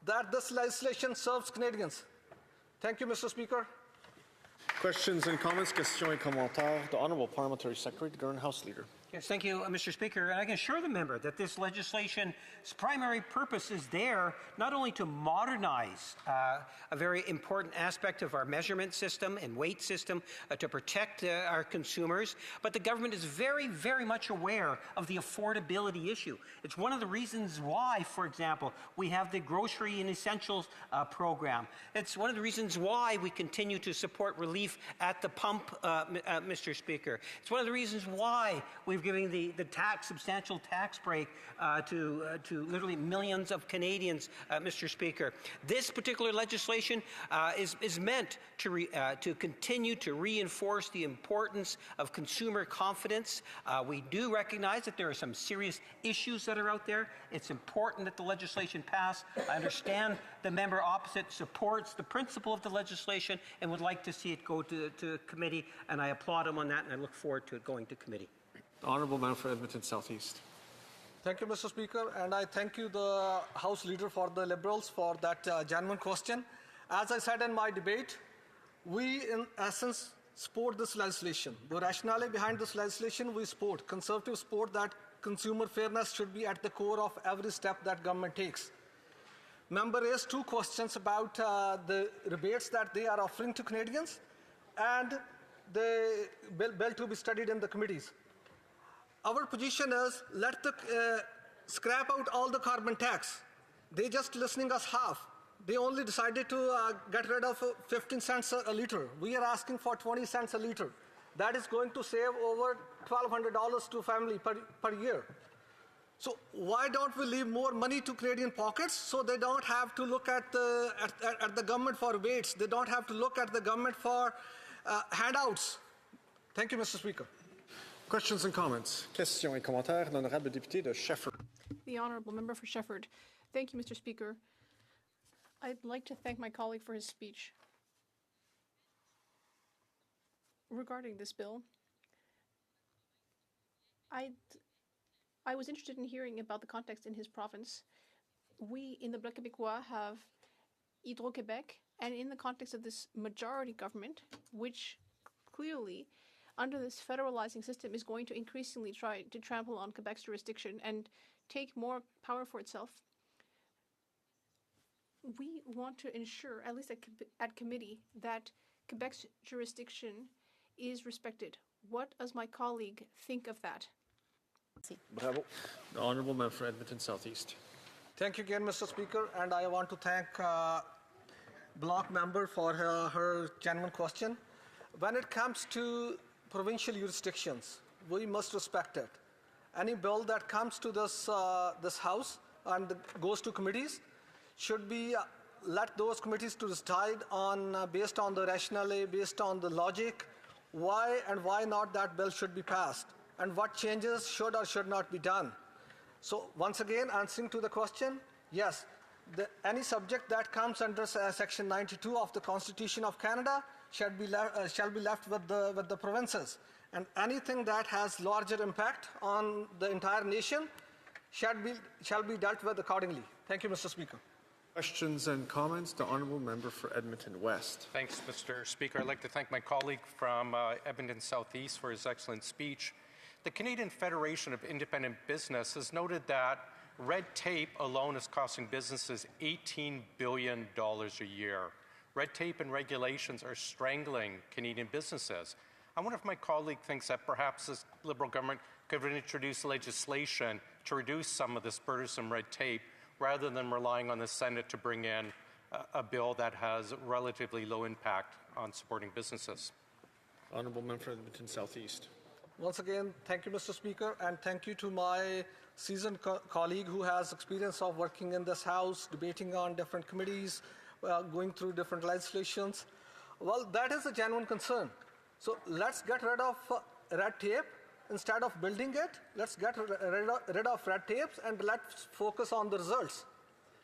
that this legislation serves Canadians. Thank you, Mr. Speaker. Questions and comments, questions et commentaires. The Honourable Parliamentary Secretary, the Government House Leader. Yes, thank you, Mr. Speaker. And I can assure the member that this legislation's primary purpose is there not only to modernize a very important aspect of our measurement system and weight system to protect our consumers, but the government is very, very much aware of the affordability issue. It's one of the reasons why, for example, we have the Grocery and Essentials program. It's one of the reasons why we continue to support relief at the pump, Mr. Speaker. It's one of the reasons why we've giving the substantial tax break to literally millions of Canadians, Mr. Speaker. This particular legislation is meant to continue to reinforce the importance of consumer confidence. We do recognize that there are some serious issues that are out there. It's important that the legislation pass. I understand the member opposite supports the principle of the legislation and would like to see it go to committee, and I applaud him on that, and I look forward to it going to committee. The Honourable Member for Edmonton Southeast. Thank you, Mr. Speaker, and I thank you, the House Leader for the Liberals, for that genuine question. As I said in my debate, we, in essence, support this legislation. The rationale behind this legislation, we support. Conservatives support that consumer fairness should be at the core of every step that government takes. Member raised two questions about the rebates that they are offering to Canadians and the bill to be studied in the committees. Our position is let the scrap out all the carbon tax. They just listening us half. They only decided to get rid of 15 cents a liter. We are asking for 20 cents a liter. That is going to save over $1,200 to family per year. So why don't we leave more money to Canadian pockets so they don't have to look at the government for rebates. They don't have to look at the government for handouts. Thank you, Mr. Speaker. Questions and comments. Questions et commentaires. L'honorable député de Shefford. The Honourable Member for Shefford. Thank you, Mr. Speaker. I'd like to thank my colleague for his speech. Regarding this bill, I was interested in hearing about the context in his province. We in the Bloc Québécois have Hydro-Québec, and in the context of this majority government, which clearly under this federalizing system is going to increasingly try to trample on Quebec's jurisdiction and take more power for itself, we want to ensure, at least at committee, that Quebec's jurisdiction is respected. What does my colleague think of that? Bravo. The Honourable Member for Edmonton Southeast. Thank you again, Mr. Speaker, and I want to thank Bloc member for her genuine question. When it comes to provincial jurisdictions, we must respect it. Any bill that comes to this House and goes to committees should be let those committees to decide on based on the rationale, based on the logic, why and why not that bill should be passed, and what changes should or should not be done. So once again, answering to the question, yes, any subject that comes under Section 92 of the Constitution of Canada shall be left with the provinces, and anything that has larger impact on the entire nation shall be dealt with accordingly. Thank you, Mr. Speaker. Questions and comments? The Honourable Member for Edmonton West. Thanks, Mr. Speaker. I'd like to thank my colleague from Edmonton Southeast for his excellent speech. The Canadian Federation of Independent Business has noted that red tape alone is costing businesses $18 billion a year. Red tape and regulations are strangling Canadian businesses. I wonder if my colleague thinks that perhaps this Liberal government could introduce legislation to reduce some of this burdensome red tape rather than relying on the Senate to bring in a bill that has relatively low impact on supporting businesses. Honourable Member for Edmonton Southeast. Once again, thank you, Mr. Speaker, and thank you to my seasoned colleague who has experience of working in this House, debating on different committees, going through different legislations. Well, that is a genuine concern. So let's get rid of red tape. Instead of building it, let's get rid of red tapes and let's focus on the results.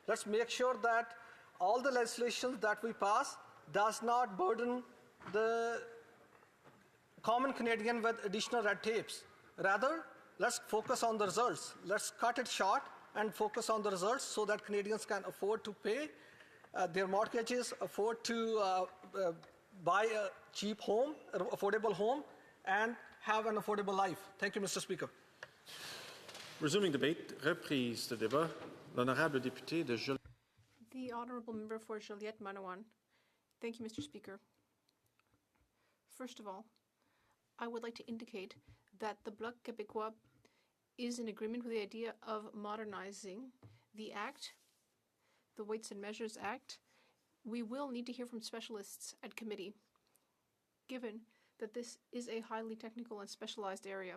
Let's make sure that all the legislation that we pass does not burden the common Canadian with additional red tapes. Rather, let's focus on the results. Let's cut it short and focus on the results so that Canadians can afford to pay their mortgages, afford to buy a cheap home, an affordable home, and have an affordable life. Thank you, Mr. Speaker. Resuming debate, reprise de débat, l'honorable député de Joliette. The Honourable Member for Joliette-Manawan. Thank you, Mr. Speaker. First of all, I would like to indicate that the Bloc Québécois is in agreement with the idea of modernizing the Act, the Weights and Measures Act. We will need to hear from specialists at committee, given that this is a highly technical and specialized area.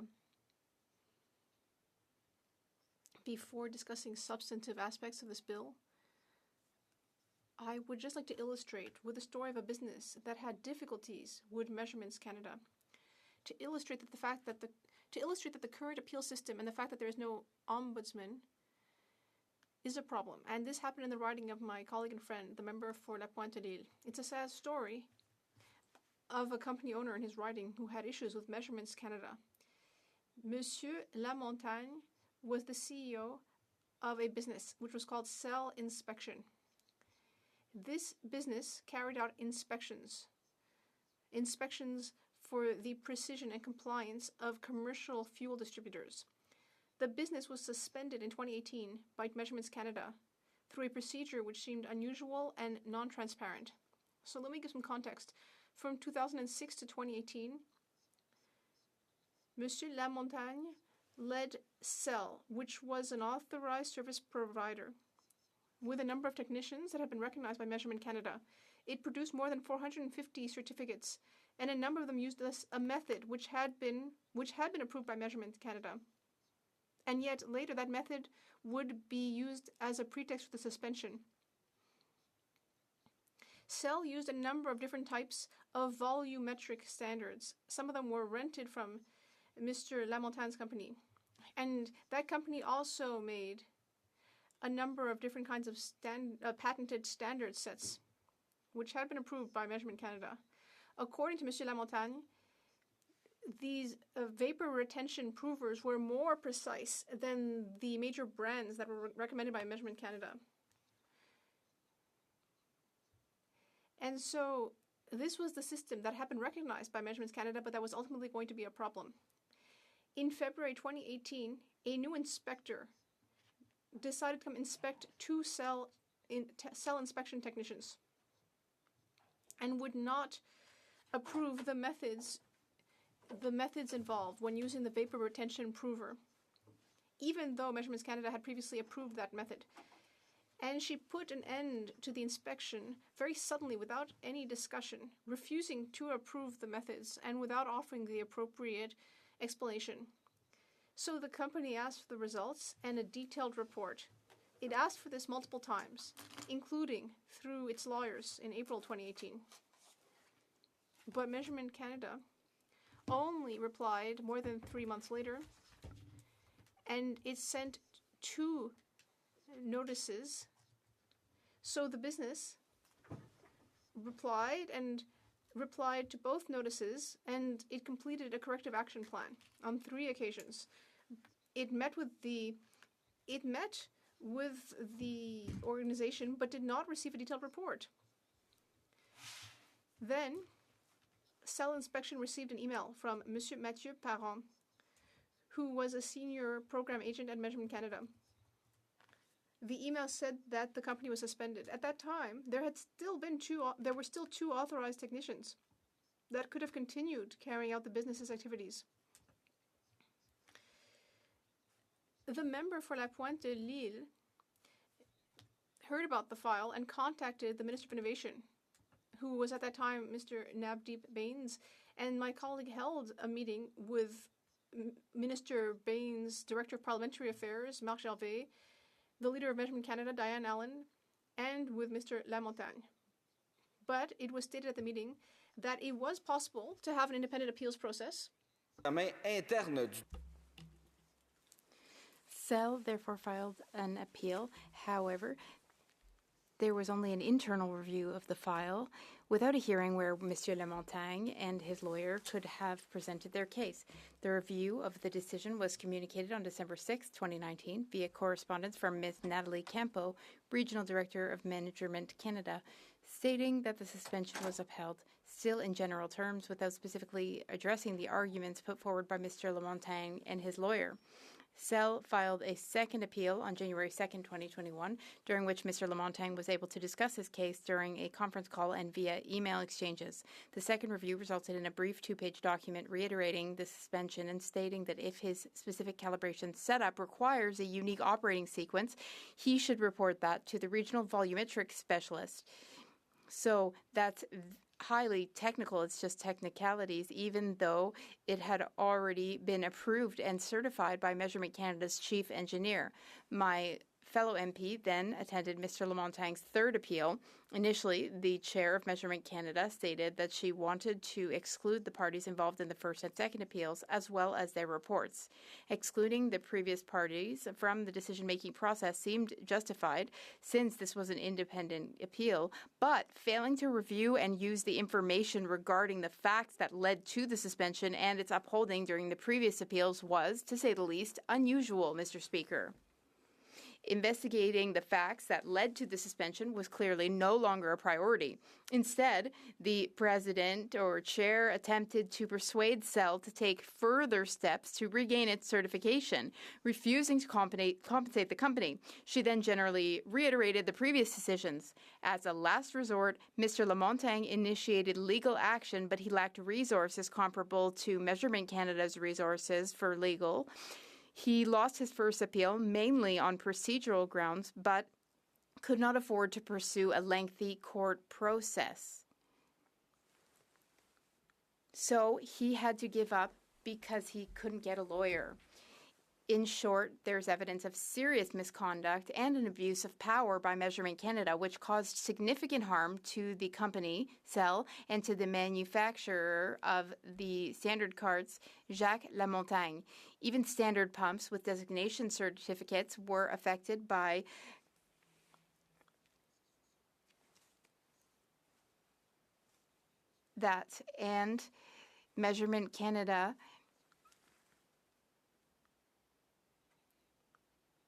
Before discussing substantive aspects of this bill, I would just like to illustrate with the story of a business that had difficulties with Measurements Canada, to illustrate that the current appeal system and the fact that there is no ombudsman is a problem. And this happened in the riding of my colleague and friend, the member for La Pointe-à-l'Île. It's a sad story of a company owner in his riding who had issues with Measurements Canada. Monsieur Lamontagne was the CEO of a business which was called Cell Inspection. This business carried out inspections for the precision and compliance of commercial fuel distributors. The business was suspended in 2018 by Measurements Canada through a procedure which seemed unusual and non-transparent. So let me give some context. From 2006 to 2018, Monsieur Lamontagne led Cell, which was an authorized service provider with a number of technicians that had been recognized by Measurement Canada. It produced more than 450 certificates, and a number of them used a method which had been approved by Measurement Canada. And yet later that method would be used as a pretext for the suspension. Cell used a number of different types of volumetric standards. Some of them were rented from Mr. Lamontagne's company. And that company also made a number of different kinds of patented standard sets, which had been approved by Measurement Canada. According to Mr. Lamontagne, these vapor retention provers were more precise than the major brands that were recommended by Measurement Canada. And so this was the system that had been recognized by Measurements Canada, but that was ultimately going to be a problem. In February 2018, a new inspector decided to come inspect two cell inspection technicians and would not approve the methods involved when using the vapor retention prover, even though Measurements Canada had previously approved that method. And she put an end to the inspection very suddenly without any discussion, refusing to approve the methods and without offering the appropriate explanation. So the company asked for the results and a detailed report. It asked for this multiple times, including through its lawyers in April 2018. But Measurement Canada only replied more than 3 months later, and it sent 2 notices. So the business replied to both notices, and it completed a corrective action plan on 3 occasions. It met with the organization but did not receive a detailed report. Then, Cell Inspection received an email from Monsieur Mathieu Parent, who was a senior program agent at Measurement Canada. The email said that the company was suspended. At that time, there were still two authorized technicians that could have continued carrying out the business's activities. The member for La Pointe de Lille heard about the file and contacted the Minister of Innovation, who was at that time Mr. Navdeep Bains, and my colleague held a meeting with Minister Bains' Director of Parliamentary Affairs, Marc Gervais, the leader of Measurement Canada, Diane Allen, and with Mr. Lamontagne. But it was stated at the meeting that it was possible to have an independent appeals process. Cell therefore filed an appeal. However, there was only an internal review of the file without a hearing where Monsieur Lamontagne and his lawyer could have presented their case. The review of the decision was communicated on December 6, 2019, via correspondence from Ms. Natalie Campo, Regional Director of Management Canada, stating that the suspension was upheld, still in general terms, without specifically addressing the arguments put forward by Mr. Lamontagne and his lawyer. Cell filed a second appeal on January 2, 2021, during which Mr. Lamontagne was able to discuss his case during a conference call and via email exchanges. The second review resulted in a brief two-page document reiterating the suspension and stating that if his specific calibration setup requires a unique operating sequence, he should report that to the regional volumetric specialist. So that's highly technical. It's just technicalities, even though it had already been approved and certified by Measurement Canada's chief engineer. My fellow MP then attended Mr. Lamontagne's third appeal. Initially, the chair of Measurement Canada stated that she wanted to exclude the parties involved in the first and second appeals, as well as their reports. Excluding the previous parties from the decision-making process seemed justified, since this was an independent appeal, but failing to review and use the information regarding the facts that led to the suspension and its upholding during the previous appeals was, to say the least, unusual, Mr. Speaker. Investigating the facts that led to the suspension was clearly no longer a priority. Instead, the president or chair attempted to persuade Cell to take further steps to regain its certification, refusing to compensate the company. She then generally reiterated the previous decisions. As a last resort, Mr. Lamontagne initiated legal action, but he lacked resources comparable to Measurement Canada's resources for legal. He lost his first appeal mainly on procedural grounds, but could not afford to pursue a lengthy court process. So he had to give up because he couldn't get a lawyer. In short, there's evidence of serious misconduct and an abuse of power by Measurement Canada, which caused significant harm to the company, Cell, and to the manufacturer of the standard carts, Jacques Lamontagne. Even standard pumps with designation certificates were affected by that, and Measurement Canada,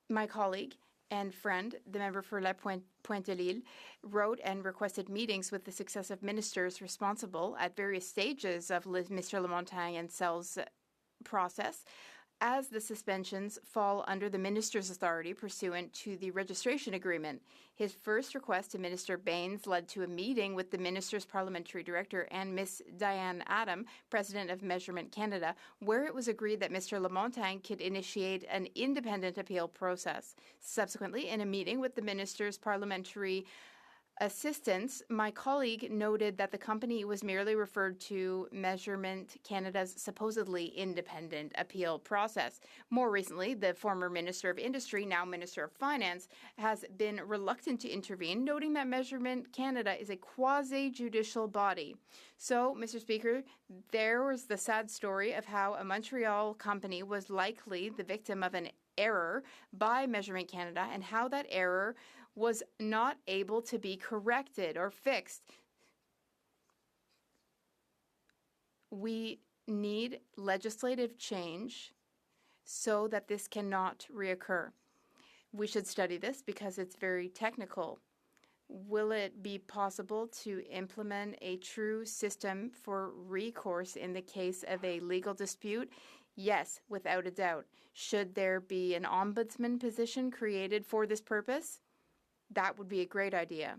my colleague and friend, the member for La Pointe de Lille, wrote and requested meetings with the successive ministers responsible at various stages of Mr. Lamontagne and Cell's process, as the suspensions fall under the minister's authority pursuant to the registration agreement. His first request to Minister Bains led to a meeting with the minister's parliamentary director and Miss Diane Adam, president of Measurement Canada, where it was agreed that Mr. Lamontagne could initiate an independent appeal process. Subsequently, in a meeting with the minister's parliamentary assistance, my colleague noted that the company was merely referred to Measurement Canada's supposedly independent appeal process. More recently, the former Minister of Industry, now Minister of Finance, has been reluctant to intervene, noting that Measurement Canada is a quasi-judicial body. So, Mr. Speaker, there was the sad story of how a Montreal company was likely the victim of an error by Measurement Canada and how that error was not able to be corrected or fixed. We need legislative change so that this cannot reoccur. We should study this because it's very technical. Will it be possible to implement a true system for recourse in the case of a legal dispute? Yes, without a doubt. Should there be an ombudsman position created for this purpose? That would be a great idea.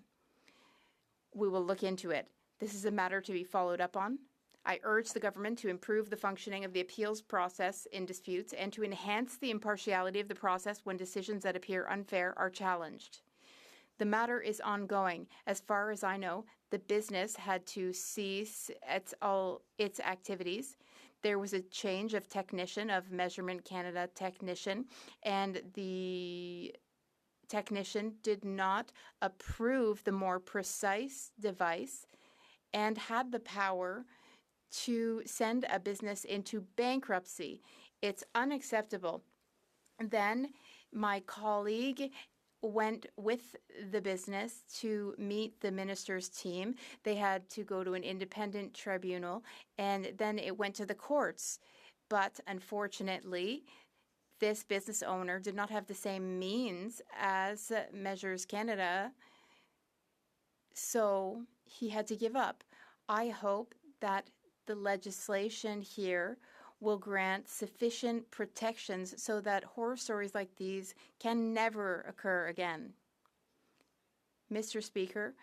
We will look into it. This is a matter to be followed up on. I urge the government to improve the functioning of the appeals process in disputes and to enhance the impartiality of the process when decisions that appear unfair are challenged. The matter is ongoing. As far as I know, the business had to cease all its activities. There was a change of technician, of Measurement Canada technician, and the technician did not approve the more precise device and had the power to send a business into bankruptcy. It's unacceptable. Then my colleague went with the business to meet the minister's team. They had to go to an independent tribunal, and then it went to the courts. But unfortunately, this business owner did not have the same means as Measures Canada, so he had to give up. I hope that the legislation here will grant sufficient protections so that horror stories like these can never occur again. Mr. Speaker,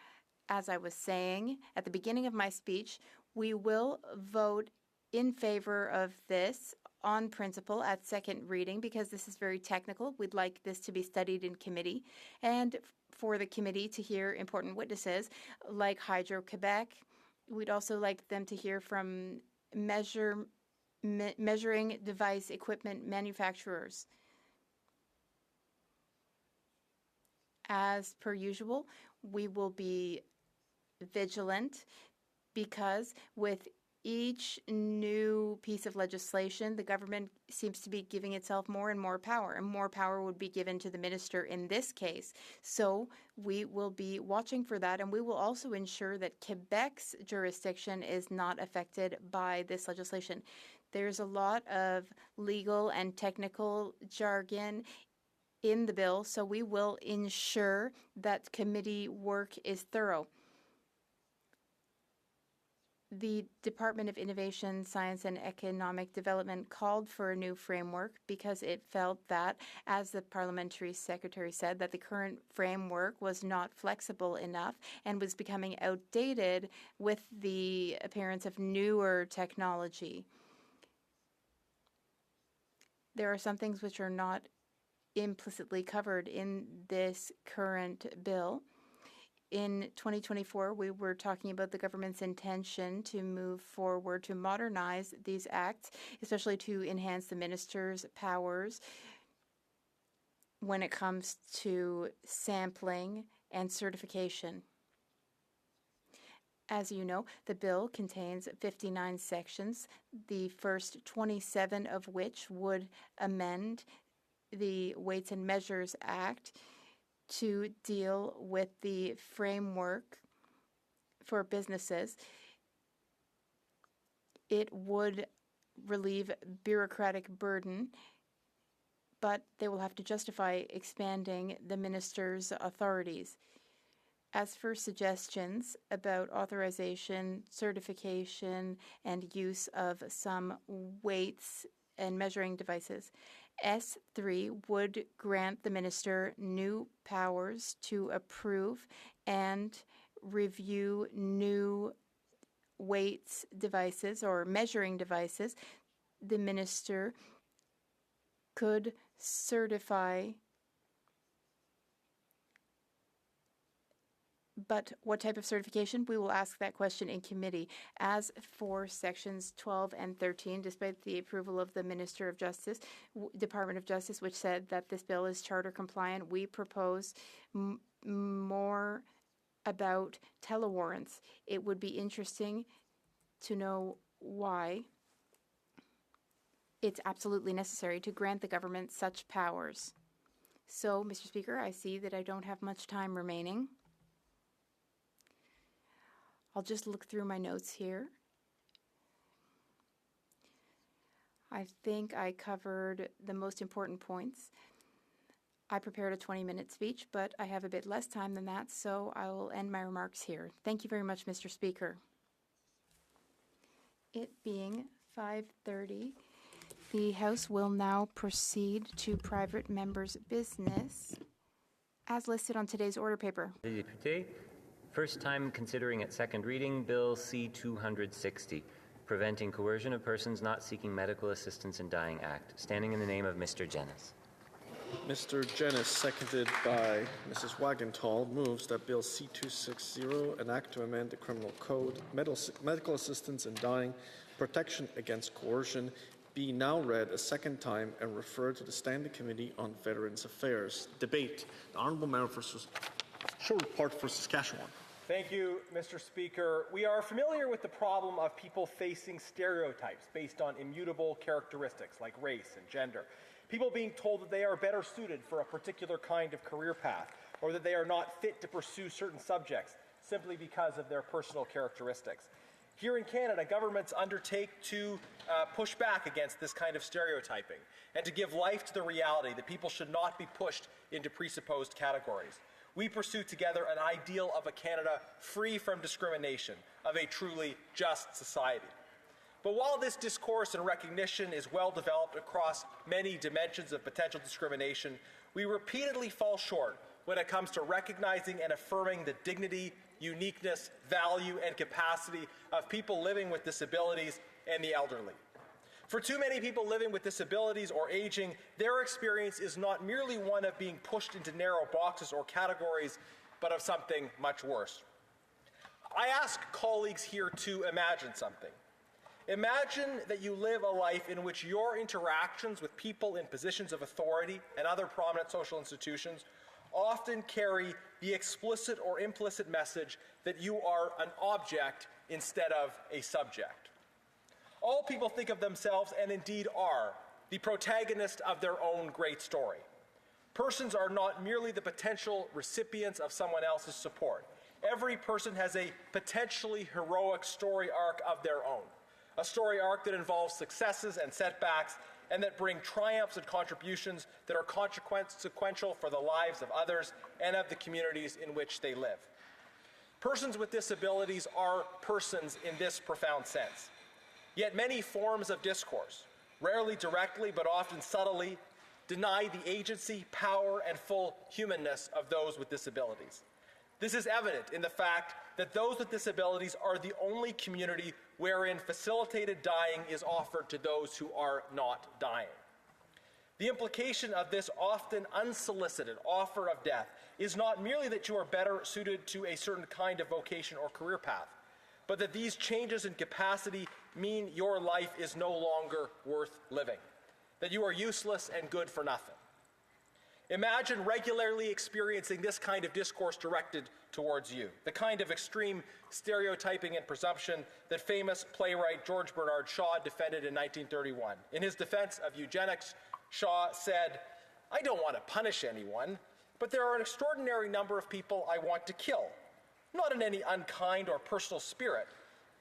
as I was saying at the beginning of my speech, we will vote in favor of this on principle at second reading because this is very technical. We'd like this to be studied in committee and for the committee to hear important witnesses like Hydro-Quebec. We'd also like them to hear from measuring device equipment manufacturers. As per usual, we will be vigilant because with each new piece of legislation, the government seems to be giving itself more and more power would be given to the minister in this case. So we will be watching for that, and we will also ensure that Quebec's jurisdiction is not affected by this legislation. There's a lot of legal and technical jargon in the bill, so we will ensure that committee work is thorough. The Department of Innovation, Science and Economic Development called for a new framework because it felt that, as the parliamentary secretary said, that the current framework was not flexible enough and was becoming outdated with the appearance of newer technology. There are some things which are not implicitly covered in this current bill. In 2024, we were talking about the government's intention to move forward to modernize these acts, especially to enhance the minister's powers when it comes to sampling and certification. As you know, the bill contains 59 sections, the first 27 of which would amend the Weights and Measures Act to deal with the framework for businesses. It would relieve bureaucratic burden, but they will have to justify expanding the minister's authorities. As for suggestions about authorization, certification, and use of some weights and measuring devices, S3 would grant the minister new powers to approve and review new weights devices or measuring devices. The minister could certify. But what type of certification? We will ask that question in committee. As for sections 12 and 13, despite the approval of the Minister of Justice, Department of Justice, which said that this bill is charter compliant, we propose more about telewarrants. It would be interesting to know why it's absolutely necessary to grant the government such powers. So, Mr. Speaker, I see that I don't have much time remaining. I'll just look through my notes here. I think I covered the most important points. I prepared a 20-minute speech, but I have a bit less time than that, so I will end my remarks here. Thank you very much, Mr. Speaker. It being 5:30, the House will now proceed to private members' business as listed on today's order paper. Député, first time considering at second reading, Bill C-260, Preventing Coercion of Persons Not Seeking Medical Assistance in Dying Act. Standing in the name of Mr. Jennis. Mr. Jennis, seconded by Mrs. Wagenthal, moves that Bill C-260, an act to amend the Criminal Code, medical assistance in dying, protection against coercion, be now read a second time and referred to the Standing Committee on Veterans Affairs. Debate. The Honourable Member for Short Report for Saskatchewan. Thank you, Mr. Speaker. We are familiar with the problem of people facing stereotypes based on immutable characteristics like race and gender. People being told that they are better suited for a particular kind of career path, or that they are not fit to pursue certain subjects simply because of their personal characteristics. Here in Canada, governments undertake to push back against this kind of stereotyping and to give life to the reality that people should not be pushed into presupposed categories. We pursue together an ideal of a Canada free from discrimination, of a truly just society. But while this discourse and recognition is well developed across many dimensions of potential discrimination, we repeatedly fall short when it comes to recognizing and affirming the dignity, uniqueness, value, and capacity of people living with disabilities and the elderly. For too many people living with disabilities or aging, their experience is not merely one of being pushed into narrow boxes or categories, but of something much worse. I ask colleagues here to imagine something. Imagine that you live a life in which your interactions with people in positions of authority and other prominent social institutions often carry the explicit or implicit message that you are an object instead of a subject. All people think of themselves, and indeed are, the protagonist of their own great story. Persons are not merely the potential recipients of someone else's support. Every person has a potentially heroic story arc of their own, a story arc that involves successes and setbacks, and that bring triumphs and contributions that are consequential for the lives of others and of the communities in which they live. Persons with disabilities are persons in this profound sense. Yet many forms of discourse, rarely directly but often subtly, deny the agency, power, and full humanness of those with disabilities. This is evident in the fact that those with disabilities are the only community wherein facilitated dying is offered to those who are not dying. The implication of this often unsolicited offer of death is not merely that you are better suited to a certain kind of vocation or career path, but that these changes in capacity mean your life is no longer worth living, that you are useless and good for nothing. Imagine regularly experiencing this kind of discourse directed towards you, the kind of extreme stereotyping and presumption that famous playwright George Bernard Shaw defended in 1931. In his defense of eugenics, Shaw said, "I don't want to punish anyone, but there are an extraordinary number of people I want to kill, not in any unkind or personal spirit,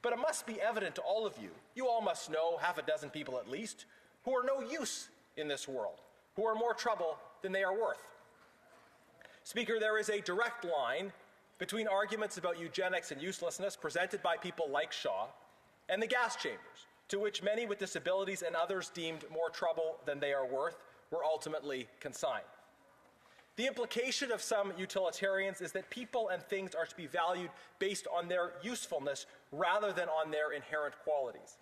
but it must be evident to all of you, you all must know half a dozen people at least, who are no use in this world, who are more trouble than they are worth." Speaker, there is a direct line between arguments about eugenics and uselessness presented by people like Shaw and the gas chambers, to which many with disabilities and others deemed more trouble than they are worth were ultimately consigned. The implication of some utilitarians is that people and things are to be valued based on their usefulness rather than on their inherent qualities.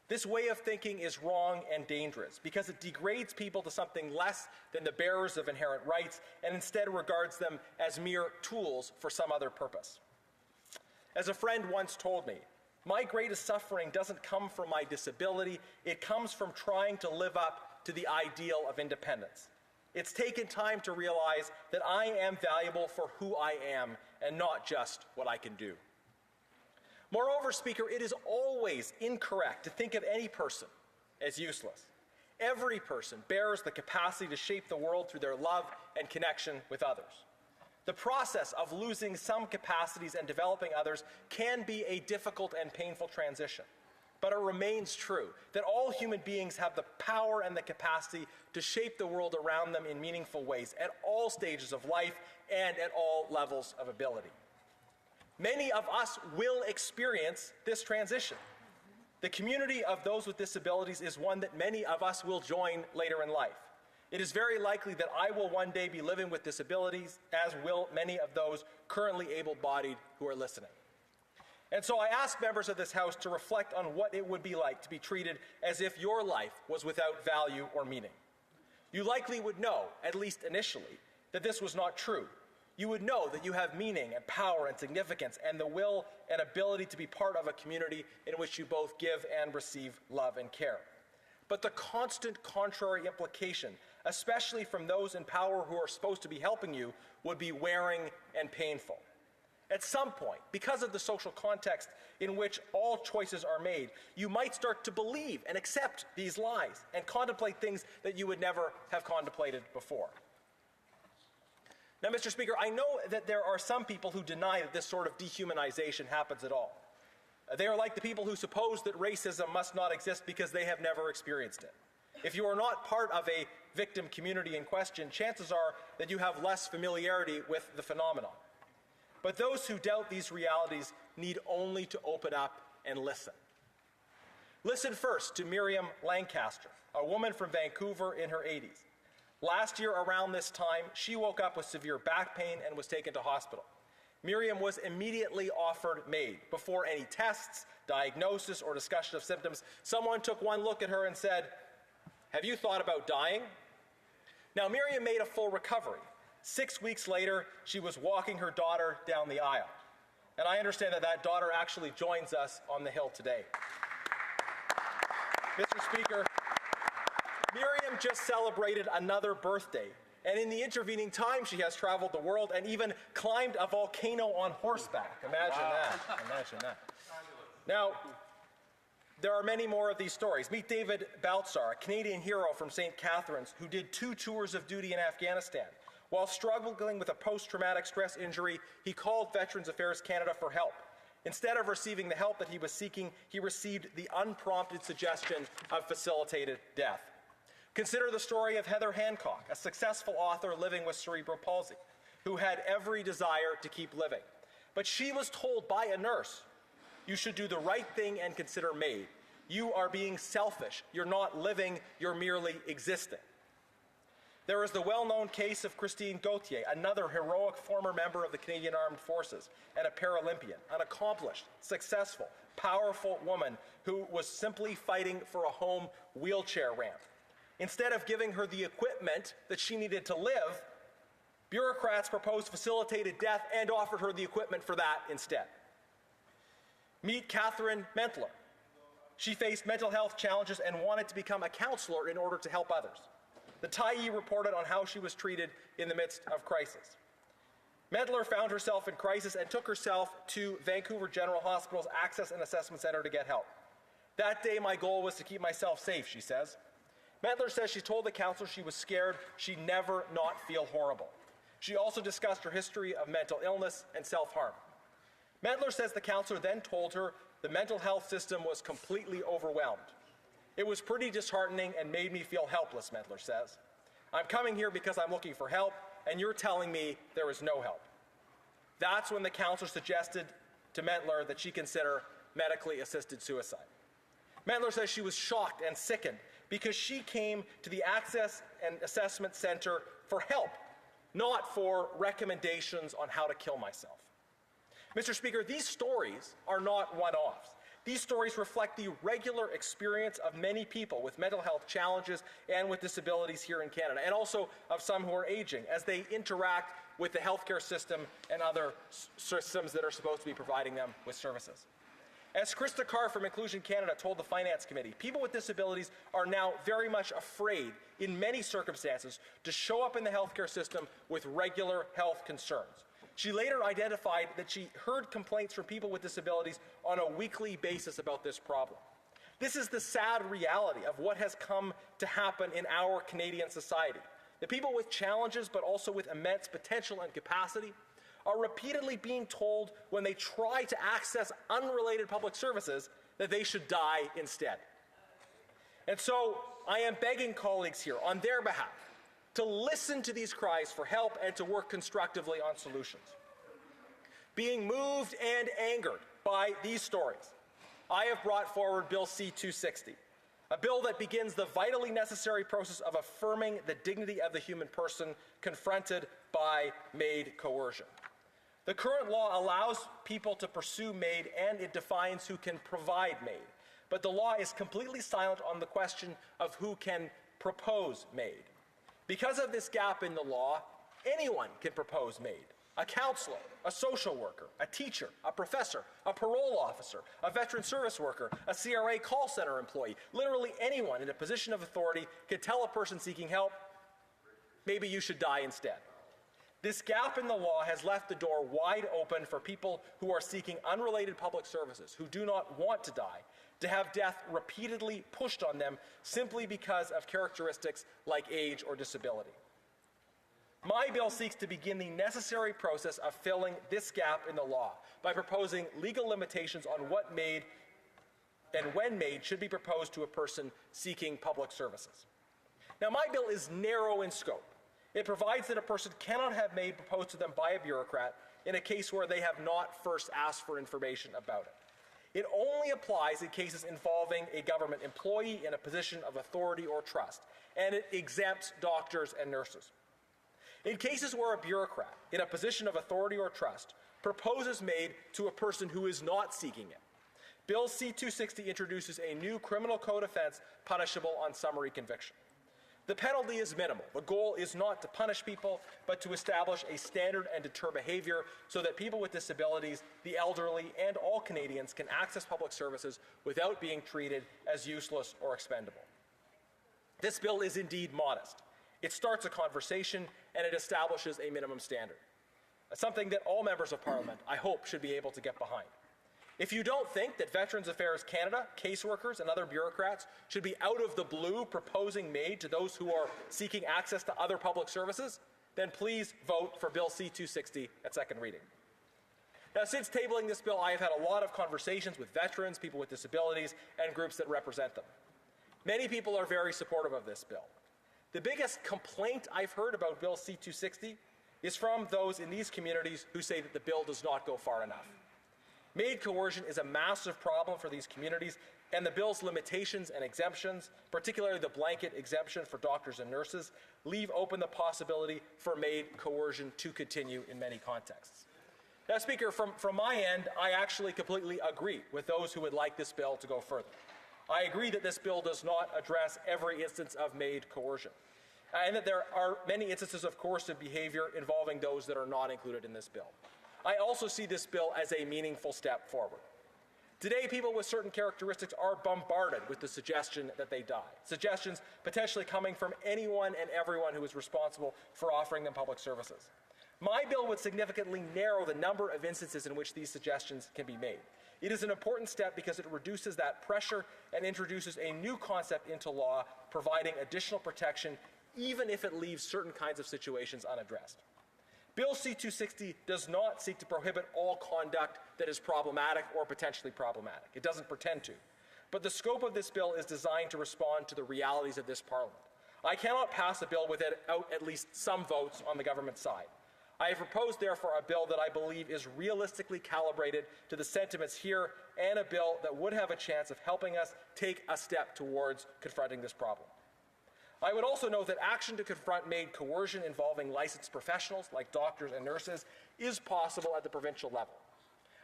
This way of thinking is wrong and dangerous because it degrades people to something less than the bearers of inherent rights and instead regards them as mere tools for some other purpose. As a friend once told me, my greatest suffering doesn't come from my disability, it comes from trying to live up to the ideal of independence. It's taken time to realize that I am valuable for who I am and not just what I can do. Moreover, Speaker, it is always incorrect to think of any person as useless. Every person bears the capacity to shape the world through their love and connection with others. The process of losing some capacities and developing others can be a difficult and painful transition. But it remains true that all human beings have the power and the capacity to shape the world around them in meaningful ways at all stages of life and at all levels of ability. Many of us will experience this transition. The community of those with disabilities is one that many of us will join later in life. It is very likely that I will one day be living with disabilities, as will many of those currently able-bodied who are listening. And so I ask members of this House to reflect on what it would be like to be treated as if your life was without value or meaning. You likely would know, at least initially, that this was not true. You would know that you have meaning and power and significance and the will and ability to be part of a community in which you both give and receive love and care. But the constant contrary implication, especially from those in power who are supposed to be helping you, would be wearing and painful. At some point, because of the social context in which all choices are made, you might start to believe and accept these lies and contemplate things that you would never have contemplated before. Now, Mr. Speaker, I know that there are some people who deny that this sort of dehumanization happens at all. They are like the people who suppose that racism must not exist because they have never experienced it. If you are not part of a victim community in question, chances are that you have less familiarity with the phenomenon. But those who doubt these realities need only to open up and listen. Listen first to Miriam Lancaster, a woman from Vancouver in her 80s. Last year around this time, she woke up with severe back pain and was taken to hospital. Miriam was immediately offered MAID. Before any tests, diagnosis, or discussion of symptoms, someone took one look at her and said, "Have you thought about dying?" Now, Miriam made a full recovery. 6 weeks later, she was walking her daughter down the aisle. And I understand that that daughter actually joins us on the Hill today. Mr. Speaker, Miriam just celebrated another birthday. And in the intervening time, she has traveled the world and even climbed a volcano on horseback. Imagine that. Imagine that. Now, there are many more of these stories. Meet David Baltzar, a Canadian hero from St. Catharines, who did 2 tours of duty in Afghanistan. While struggling with a post-traumatic stress injury, he called Veterans Affairs Canada for help. Instead of receiving the help that he was seeking, he received the unprompted suggestion of facilitated death. Consider the story of Heather Hancock, a successful author living with cerebral palsy, who had every desire to keep living. But she was told by a nurse, "You should do the right thing and consider MAID. You are being selfish. You're not living, you're merely existing." There is the well-known case of Christine Gauthier, another heroic former member of the Canadian Armed Forces and a Paralympian, an accomplished, successful, powerful woman who was simply fighting for a home wheelchair ramp. Instead of giving her the equipment that she needed to live, bureaucrats proposed facilitated death and offered her the equipment for that instead. Meet Catherine Mentler. She faced mental health challenges and wanted to become a counselor in order to help others. The Tyee reported on how she was treated in the midst of crisis. Mentler found herself in crisis and took herself to Vancouver General Hospital's Access and Assessment Centre to get help. "That day, my goal was to keep myself safe," she says. Mentler says she told the counselor she was scared she'd never not feel horrible. She also discussed her history of mental illness and self-harm. Mentler says the counselor then told her the mental health system was completely overwhelmed. "It was pretty disheartening and made me feel helpless," Mentler says. "I'm coming here because I'm looking for help, and you're telling me there is no help." That's when the counselor suggested to Mentler that she consider medically assisted suicide. Mentler says she was shocked and sickened because she came to the Access and Assessment Centre for help, not for recommendations on how to kill myself. Mr. Speaker, these stories are not one-offs. These stories reflect the regular experience of many people with mental health challenges and with disabilities here in Canada, and also of some who are aging as they interact with the healthcare system and other systems that are supposed to be providing them with services. As Krista Carr from Inclusion Canada told the Finance Committee, people with disabilities are now very much afraid, in many circumstances, to show up in the healthcare system with regular health concerns. She later identified that she heard complaints from people with disabilities on a weekly basis about this problem. This is the sad reality of what has come to happen in our Canadian society. The people with challenges, but also with immense potential and capacity, are repeatedly being told when they try to access unrelated public services that they should die instead. And so I am begging colleagues here on their behalf to listen to these cries for help and to work constructively on solutions. Being moved and angered by these stories, I have brought forward Bill C-260, a bill that begins the vitally necessary process of affirming the dignity of the human person confronted by MAID coercion. The current law allows people to pursue MAID and it defines who can provide MAID, but the law is completely silent on the question of who can propose MAID. Because of this gap in the law, anyone can propose MAID. A counselor, a social worker, a teacher, a professor, a parole officer, a veteran service worker, a CRA call center employee, literally anyone in a position of authority can tell a person seeking help, maybe you should die instead. This gap in the law has left the door wide open for people who are seeking unrelated public services, who do not want to die, to have death repeatedly pushed on them simply because of characteristics like age or disability. My bill seeks to begin the necessary process of filling this gap in the law by proposing legal limitations on what MAID and when MAID should be proposed to a person seeking public services. Now, my bill is narrow in scope. It provides that a person cannot have MAID proposed to them by a bureaucrat in a case where they have not first asked for information about it. It only applies in cases involving a government employee in a position of authority or trust, and it exempts doctors and nurses. In cases where a bureaucrat in a position of authority or trust proposes MAID to a person who is not seeking it, Bill C-260 introduces a new criminal code offense punishable on summary conviction. The penalty is minimal. The goal is not to punish people, but to establish a standard and deter behavior so that people with disabilities, the elderly, and all Canadians can access public services without being treated as useless or expendable. This bill is indeed modest. It starts a conversation and it establishes a minimum standard, something that all members of Parliament, I hope, should be able to get behind. If you don't think that Veterans Affairs Canada, caseworkers, and other bureaucrats should be out of the blue proposing MAID to those who are seeking access to other public services, then please vote for Bill C-260 at second reading. Now, since tabling this bill, I have had a lot of conversations with veterans, people with disabilities, and groups that represent them. Many people are very supportive of this bill. The biggest complaint I've heard about Bill C-260 is from those in these communities who say that the bill does not go far enough. MAID coercion is a massive problem for these communities, and the bill's limitations and exemptions, particularly the blanket exemption for doctors and nurses, leave open the possibility for MAID coercion to continue in many contexts. Now, Speaker, from my end, I actually completely agree with those who would like this bill to go further. I agree that this bill does not address every instance of MAID coercion, and that there are many instances of coercive behavior involving those that are not included in this bill. I also see this bill as a meaningful step forward. Today, people with certain characteristics are bombarded with the suggestion that they die, suggestions potentially coming from anyone and everyone who is responsible for offering them public services. My bill would significantly narrow the number of instances in which these suggestions can be made. It is an important step because it reduces that pressure and introduces a new concept into law, providing additional protection, even if it leaves certain kinds of situations unaddressed. Bill C-260 does not seek to prohibit all conduct that is problematic or potentially problematic. It doesn't pretend to. But the scope of this bill is designed to respond to the realities of this Parliament. I cannot pass a bill without at least some votes on the government side. I have proposed, therefore, a bill that I believe is realistically calibrated to the sentiments here, and a bill that would have a chance of helping us take a step towards confronting this problem. I would also note that action to confront MAID coercion involving licensed professionals like doctors and nurses is possible at the provincial level.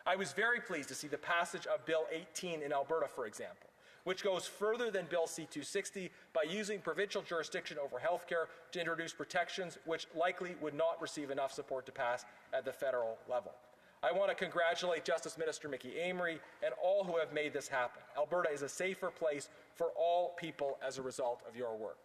I was very pleased to see the passage of Bill 18 in Alberta, for example, which goes further than Bill C-260 by using provincial jurisdiction over healthcare to introduce protections which likely would not receive enough support to pass at the federal level. I want to congratulate Justice Minister Mickey Amery and all who have made this happen. Alberta is a safer place for all people as a result of your work.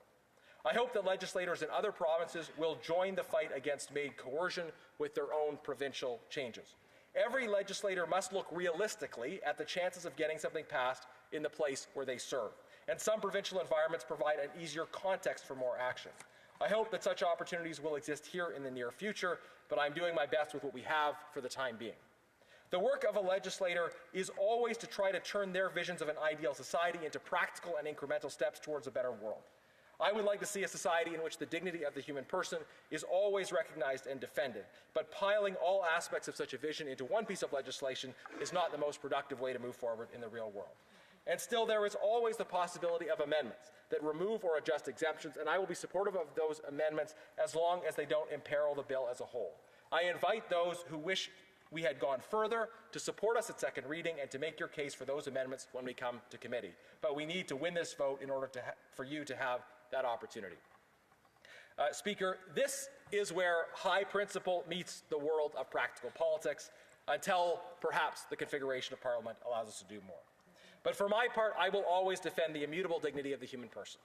I hope that legislators in other provinces will join the fight against MAID coercion with their own provincial changes. Every legislator must look realistically at the chances of getting something passed in the place where they serve, and some provincial environments provide an easier context for more action. I hope that such opportunities will exist here in the near future, but I'm doing my best with what we have for the time being. The work of a legislator is always to try to turn their visions of an ideal society into practical and incremental steps towards a better world. I would like to see a society in which the dignity of the human person is always recognized and defended, but piling all aspects of such a vision into one piece of legislation is not the most productive way to move forward in the real world. And still, there is always the possibility of amendments that remove or adjust exemptions, and I will be supportive of those amendments as long as they don't imperil the bill as a whole. I invite those who wish we had gone further to support us at second reading and to make your case for those amendments when we come to committee. But we need to win this vote in order for you to have that opportunity. Speaker, this is where high principle meets the world of practical politics until perhaps the configuration of Parliament allows us to do more. But for my part, I will always defend the immutable dignity of the human person.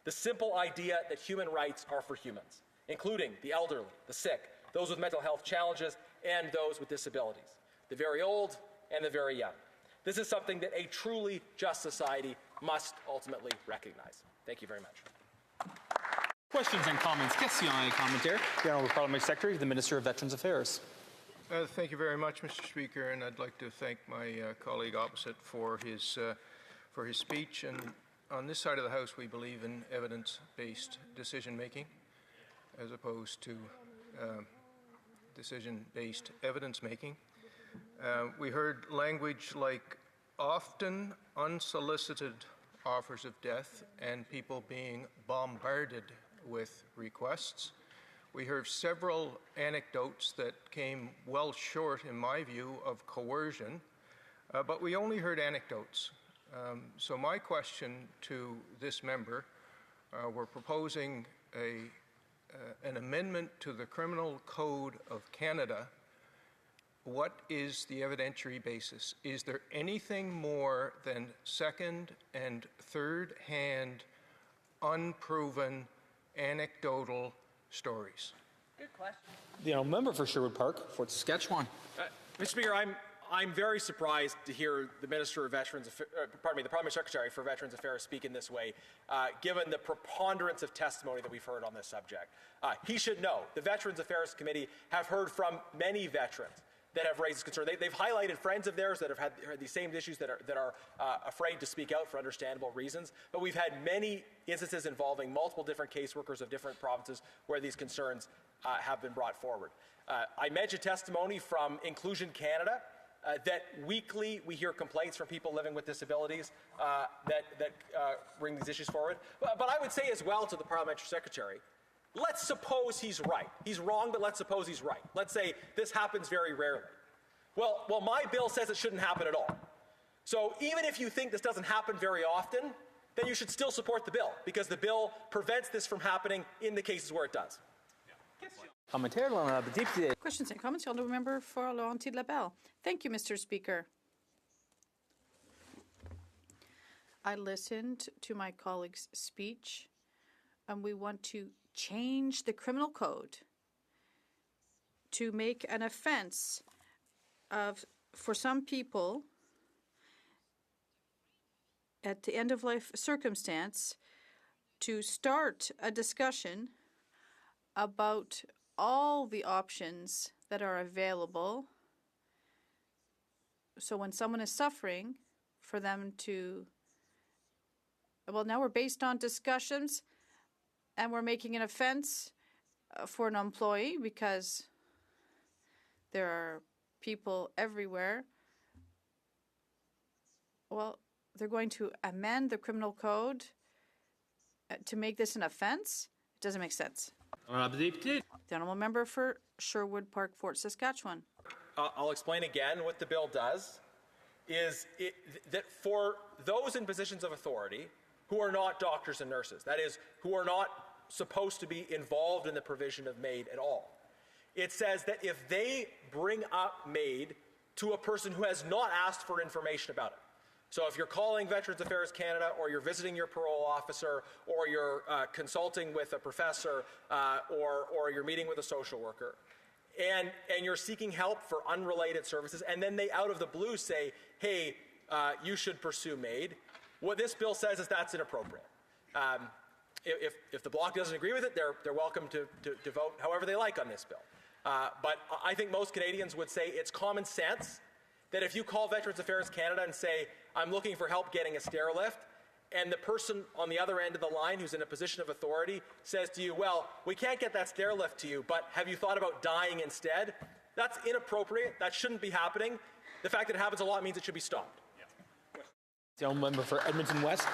The simple idea that human rights are for humans, including the elderly, the sick, those with mental health challenges, and those with disabilities, the very old and the very young. This is something that a truly just society must ultimately recognize. Thank you very much. Questions and comments. Questions et commentaires. The Honourable Parliamentary Secretary, the Minister of Veterans Affairs. Thank you very much, Mr. Speaker, and I'd like to thank my colleague opposite for his speech. And on this side of the House, we believe in evidence-based decision-making as opposed to decision-based evidence-making. We heard language like often unsolicited offers of death and people being bombarded with requests. We heard several anecdotes that came well short, in my view, of coercion, but we only heard anecdotes. So my question to this member, we're proposing an amendment to the Criminal Code of Canada. What is the evidentiary basis? Is there anything more than second and third hand, unproven, anecdotal stories? Good question. The Honourable Member for Sherwood Park, Fort Saskatchewan. Mr. Speaker, I'm very surprised to hear the Minister of Veterans, the Parliamentary Secretary for Veterans Affairs speak in this way, given the preponderance of testimony that we've heard on this subject. He should know the Veterans Affairs Committee have heard from many veterans that have raised concern. They've highlighted friends of theirs that have had these same issues that are afraid to speak out for understandable reasons. But we've had many instances involving multiple different caseworkers of different provinces where these concerns have been brought forward. I mentioned testimony from Inclusion Canada, that weekly we hear complaints from people living with disabilities that bring these issues forward. But I would say as well to the Parliamentary Secretary, let's suppose he's right. He's wrong, but let's suppose he's right. Let's say this happens very rarely. Well, my bill says it shouldn't happen at all. So even if you think this doesn't happen very often, then you should still support the bill, because the bill prevents this from happening in the cases where it does. Questions and comments. The Honourable Member for Laurentides-Labelle. Thank you, Mr. Speaker. I listened to my colleague's speech, and we want to change the criminal code to make an offense for some people at the end of life circumstance to start a discussion about all the options that are available. So when someone is suffering, for them to, well, now we're based on discussions and we're making an offense for an employee because there are people everywhere. Well, they're going to amend the criminal code to make this an offense? It doesn't make sense. The Honourable Member for Sherwood Park, Fort Saskatchewan. I'll explain again what the bill does. Is that for those in positions of authority who are not doctors and nurses, that is, who are not supposed to be involved in the provision of MAID at all, it says that if they bring up MAID to a person who has not asked for information about it, so if you're calling Veterans Affairs Canada, or you're visiting your parole officer, or you're consulting with a professor, or you're meeting with a social worker, and you're seeking help for unrelated services, and then they out of the blue say, hey, you should pursue MAID, what this bill says is that's inappropriate. If the Bloc doesn't agree with it, they're welcome to vote however they like on this bill. But I think most Canadians would say it's common sense that if you call Veterans Affairs Canada and say, I'm looking for help getting a stair lift, and the person on the other end of the line who's in a position of authority says to you, well, we can't get that stair lift to you, but have you thought about dying instead? That's inappropriate. That shouldn't be happening. The fact that it happens a lot means it should be stopped. The honourable member for Edmonton West,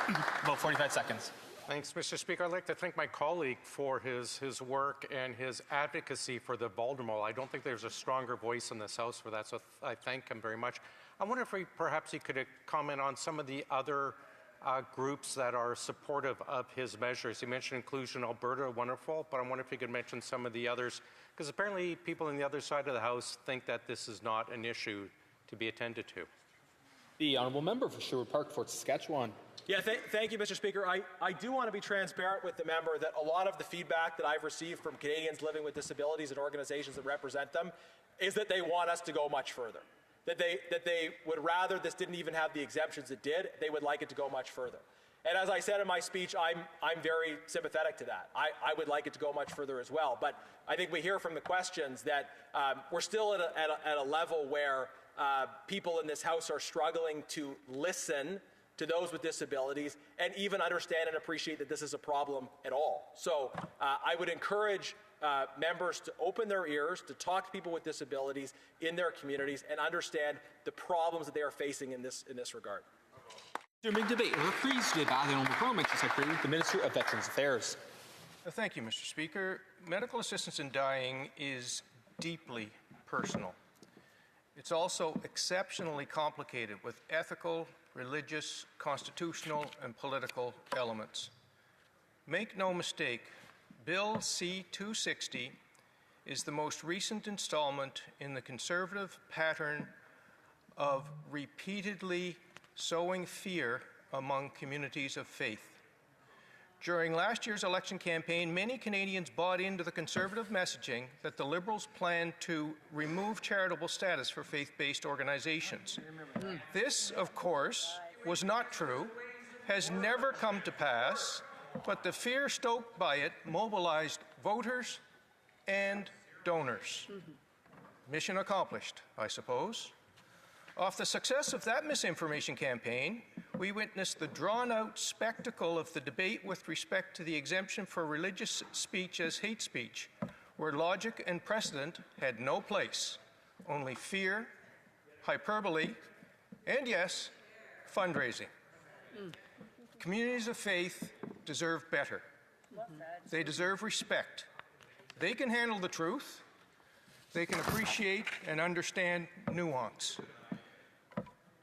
about 45 seconds. Thanks, Mr. Speaker. I'd like to thank my colleague for his work and his advocacy for the vulnerable. I don't think there's a stronger voice in this House for that, so I thank him very much. I wonder if perhaps he could comment on some of the other groups that are supportive of his measures. He mentioned Inclusion Alberta, wonderful, but I wonder if he could mention some of the others, because apparently people on the other side of the House think that this is not an issue to be attended to. The honourable member for Sherwood Park, Fort Saskatchewan. Yeah, thank you, Mr. Speaker. I do want to be transparent with the member that a lot of the feedback that I've received from Canadians living with disabilities and organizations that represent them is that they want us to go much further. That they would rather this didn't even have the exemptions it did. They would like it to go much further. And as I said in my speech, I'm very sympathetic to that. I would like it to go much further as well. But I think we hear from the questions that we're still at a level where people in this House are struggling to listen to those with disabilities and even understand and appreciate that this is a problem at all. So I would encourage members to open their ears, to talk to people with disabilities in their communities and understand the problems that they are facing in this regard. During debate, reprise du débat, the honourable parliamentary secretary, the Minister of Veterans Affairs. Thank you, Mr. Speaker. Medical assistance in dying is deeply personal. It's also exceptionally complicated with ethical, religious, constitutional, and political elements. Make no mistake, Bill C-260 is the most recent installment in the conservative pattern of repeatedly sowing fear among communities of faith. During last year's election campaign, many Canadians bought into the conservative messaging that the Liberals planned to remove charitable status for faith-based organizations. This, of course, was not true, has never come to pass, but the fear stoked by it mobilized voters and donors. Mission accomplished, I suppose. Off the success of that misinformation campaign, we witnessed the drawn-out spectacle of the debate with respect to the exemption for religious speech as hate speech, where logic and precedent had no place, only fear, hyperbole, and yes, fundraising. Communities of faith deserve better. They deserve respect. They can handle the truth. They can appreciate and understand nuance.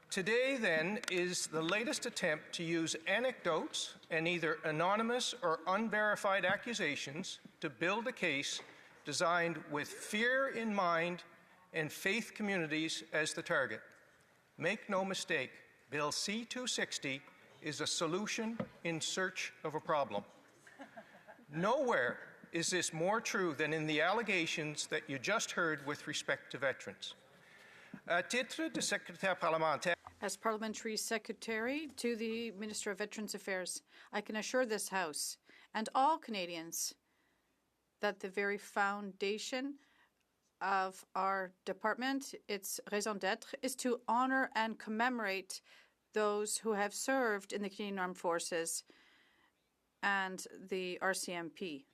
Today, then, is the latest attempt to use anecdotes and either anonymous or unverified accusations to build a case designed with fear in mind and faith communities as the target. Make no mistake, Bill C-260 is a solution in search of a problem. Nowhere is this more true than in the allegations that you just heard with respect to veterans. As Parliamentary Secretary to the Minister of Veterans Affairs, I can assure this House and all Canadians that the very foundation of our department, its raison d'etre, is to honour and commemorate those who have served in the Canadian Armed Forces and the RCMP,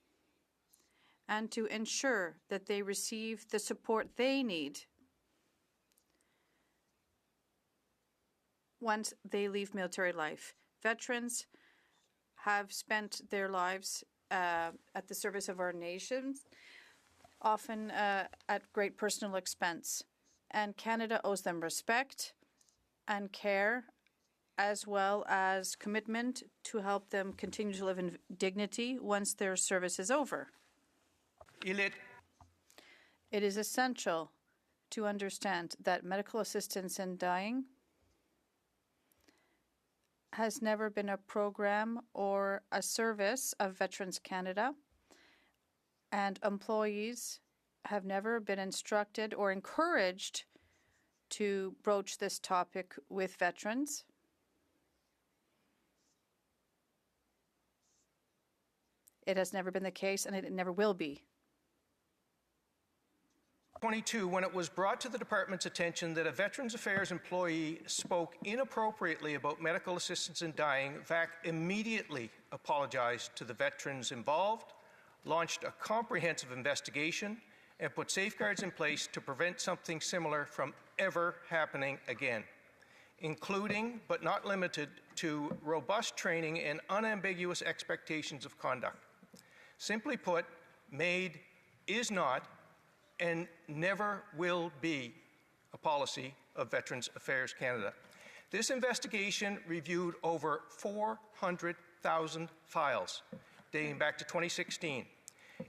and to ensure that they receive the support they need once they leave military life. Veterans have spent their lives at the service of our nation, often at great personal expense. And Canada owes them respect and care, as well as commitment to help them continue to live in dignity once their service is over. It is essential to understand that medical assistance in dying has never been a program or a service of Veterans Canada, and employees have never been instructed or encouraged to broach this topic with veterans. It has never been the case, and it never will be. 22, when it was brought to the department's attention that a Veterans Affairs employee spoke inappropriately about medical assistance in dying, VAC immediately apologized to the veterans involved, launched a comprehensive investigation, and put safeguards in place to prevent something similar from ever happening again, including but not limited to robust training and unambiguous expectations of conduct. Simply put, MAID is not and never will be a policy of Veterans Affairs Canada. This investigation reviewed over 400,000 files dating back to 2016.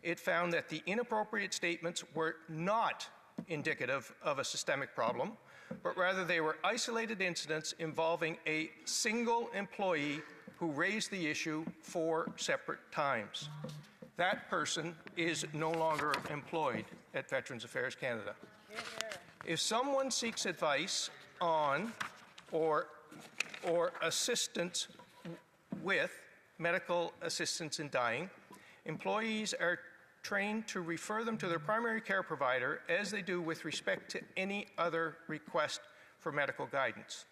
It found that the inappropriate statements were not indicative of a systemic problem, but rather they were isolated incidents involving a single employee who raised the issue 4 separate times. That person is no longer employed at Veterans Affairs Canada. If someone seeks advice on or assistance with medical assistance in dying, employees are trained to refer them to their primary care provider as they do with respect to any other request for medical guidance.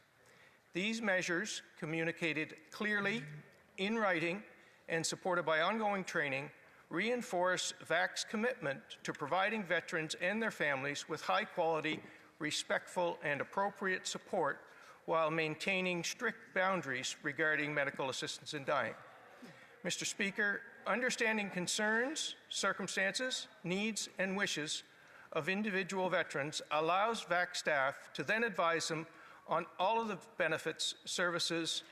These measures, communicated clearly in writing and supported by ongoing training, reinforce VAC's commitment to providing veterans and their families with high-quality, respectful, and appropriate support while maintaining strict boundaries regarding medical assistance in dying. Mr. Speaker, understanding concerns, circumstances, needs, and wishes of individual veterans allows VAC staff to then advise them on all of the benefits, services,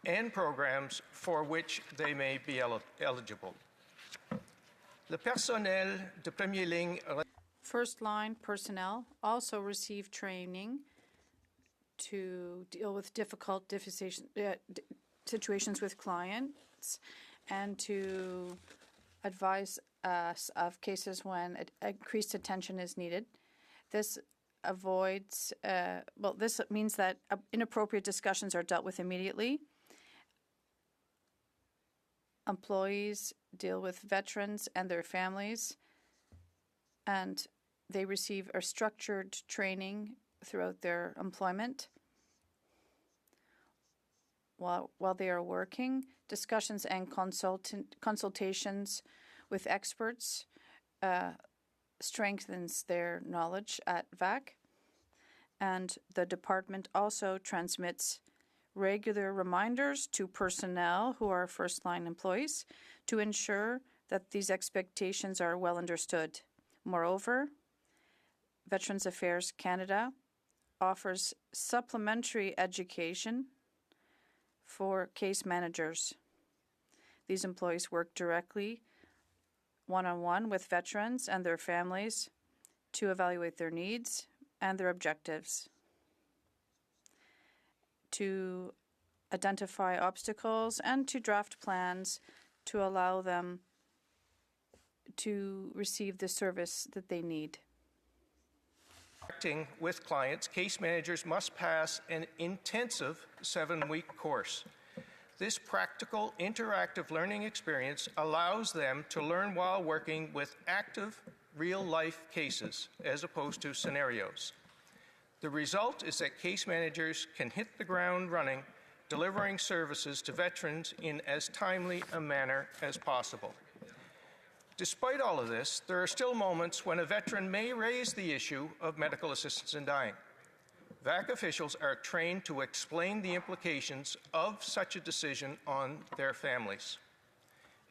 and programs for which they may be eligible. Le personnel de première ligne. First-line personnel also receive training to deal with difficult situations with clients and to advise us of cases when increased attention is needed. This avoids, this means that inappropriate discussions are dealt with immediately. Employees deal with veterans and their families, and they receive a structured training throughout their employment. While they are working, discussions and consultations with experts strengthens their knowledge at VAC, and the department also transmits regular reminders to personnel who are first-line employees to ensure that these expectations are well understood. Moreover, Veterans Affairs Canada offers supplementary education for case managers. These employees work directly one-on-one with veterans and their families to evaluate their needs and their objectives, to identify obstacles, and to draft plans to allow them to receive the service that they need. Acting with clients, case managers must pass an intensive 7-week course. This practical, interactive learning experience allows them to learn while working with active, real-life cases as opposed to scenarios. The result is that case managers can hit the ground running, delivering services to veterans in as timely a manner as possible. Despite all of this, there are still moments when a veteran may raise the issue of medical assistance in dying. VAC officials are trained to explain the implications of such a decision on their families.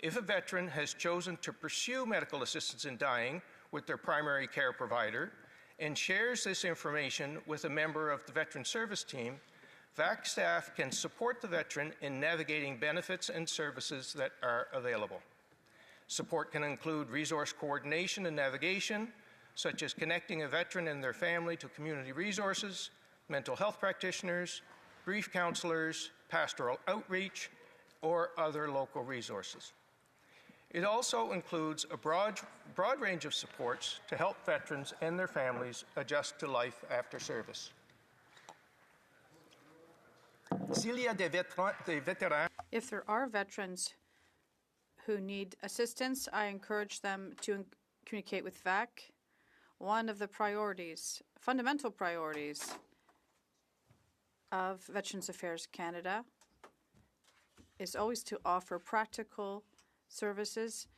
If a veteran has chosen to pursue medical assistance in dying with their primary care provider and shares this information with a member of the Veteran Service Team, VAC staff can support the veteran in navigating benefits and services that are available. Support can include resource coordination and navigation, such as connecting a veteran and their family to community resources, mental health practitioners, grief counselors, pastoral outreach, or other local resources. It also includes a broad range of supports to help veterans and their families adjust to life after service. If there are veterans who need assistance, I encourage them to communicate with VAC One of the priorities, fundamental priorities of Veterans Affairs Canada is always to offer practical services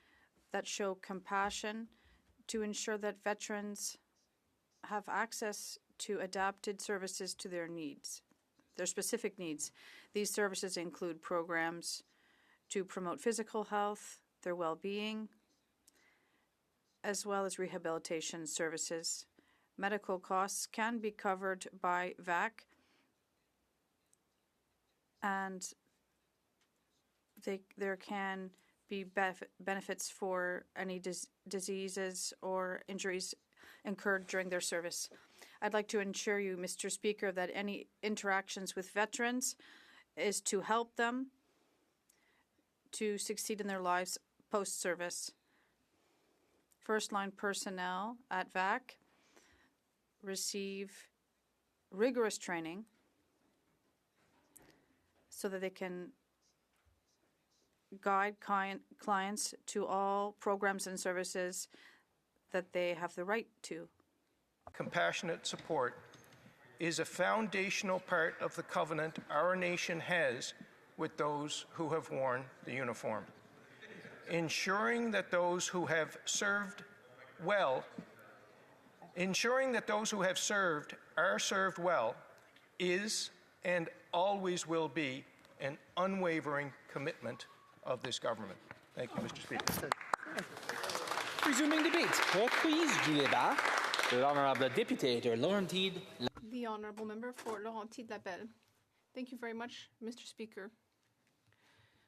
that show compassion to ensure that veterans have access to adapted services to their needs, their specific needs. These services include programs to promote physical health, their well-being, as well as rehabilitation services. Medical costs can be covered by VAC, and there can be benefits for any diseases or injuries incurred during their service. I'd like to assure you, Mr. Speaker, that any interactions with veterans is to help them to succeed in their lives post-service. First-line personnel at VAC receive rigorous training so that they can guide clients to all programs and services that they have the right to. Compassionate support is a foundational part of the covenant our nation has with those who have worn the uniform. Ensuring that those who have served well, are served well is and always will be an unwavering commitment of this government. Thank you, Mr. Speaker. Resuming debate. Reprise du débat. L'honorable député de Laurentide. The honourable member for Laurentide-Lapelle. Thank you very much, Mr. Speaker.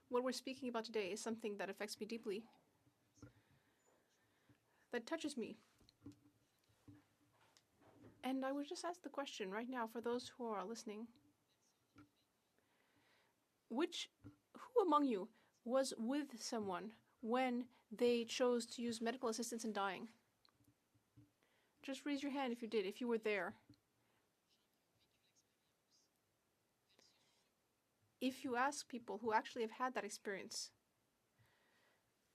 What we're speaking about today is something that affects me deeply, that touches me. And I would just ask the question right now for those who are listening. Who among you was with someone when they chose to use medical assistance in dying? Just raise your hand if you did, if you were there. If you ask people who actually have had that experience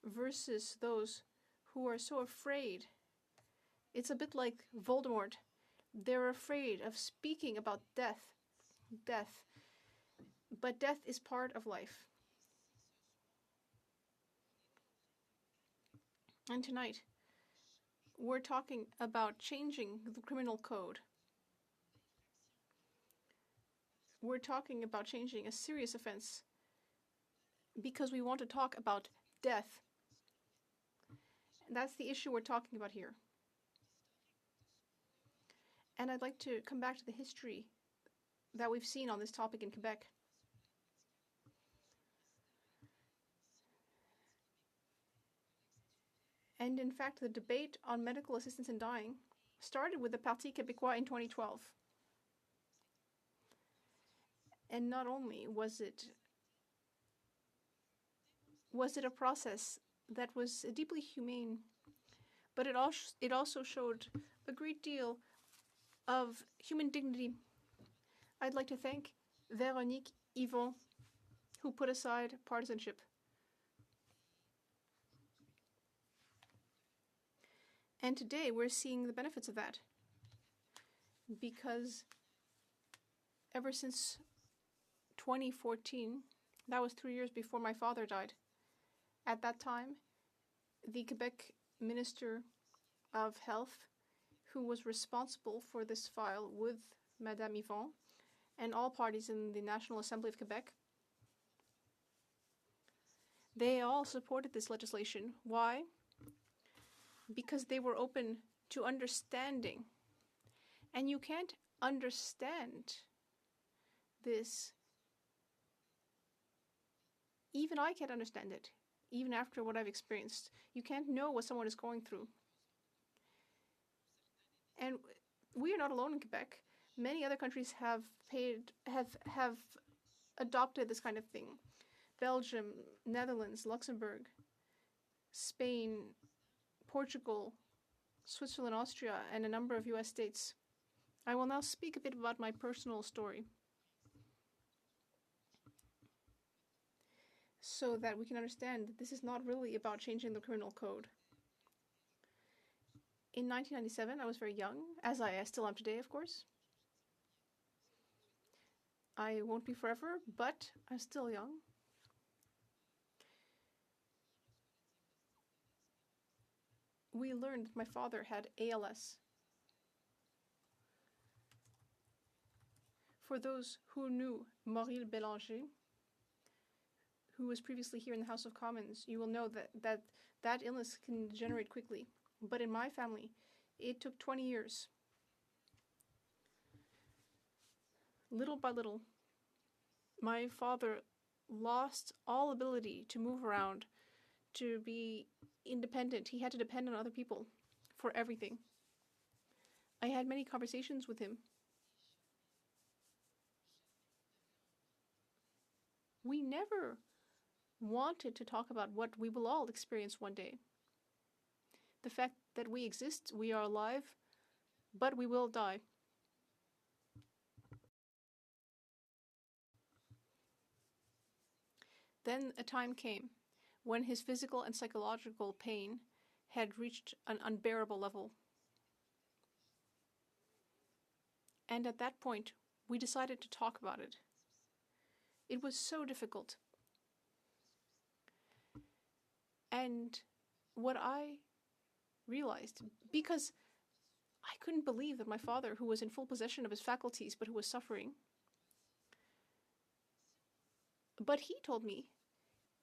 versus those who are so afraid, it's a bit like Voldemort. They're afraid of speaking about death. But death is part of life. And tonight, we're talking about changing the criminal code. We're talking about changing a serious offense because we want to talk about death. And that's the issue we're talking about here. And I'd like to come back to the history that we've seen on this topic in Quebec. And in fact, the debate on medical assistance in dying started with the Parti Québécois in 2012. And not only was it a process that was deeply humane, but it also showed a great deal of human dignity. I'd like to thank Véronique Yvon, who put aside partisanship. And today we're seeing the benefits of that, because ever since 2014, that was 3 years before my father died. At that time, the Quebec Minister of Health, who was responsible for this file with Madame Yvon and all parties in the National Assembly of Quebec, they all supported this legislation. Why? Because they were open to understanding. And you can't understand this. Even I can't understand it, even after what I've experienced. You can't know what someone is going through. And we are not alone in Quebec. Many other countries have adopted this kind of thing. Belgium, Netherlands, Luxembourg, Spain, Portugal, Switzerland, Austria, and a number of US states. I will now speak a bit about my personal story, so that we can understand that this is not really about changing the criminal code. In 1997, I was very young, as I still am today, of course. I won't be forever, but I'm still young. We learned that my father had ALS. For those who knew Maurice Bélanger, who was previously here in the House of Commons, you will know that illness can degenerate quickly. But in my family, it took 20 years. Little by little, my father lost all ability to move around, to be independent. He had to depend on other people for everything. I had many conversations with him. We never wanted to talk about what we will all experience one day. The fact that we exist, we are alive, but we will die. Then a time came when his physical and psychological pain had reached an unbearable level. And at that point, we decided to talk about it. It was so difficult. And what I realized, because I couldn't believe that my father, who was in full possession of his faculties, but who was suffering, but he told me,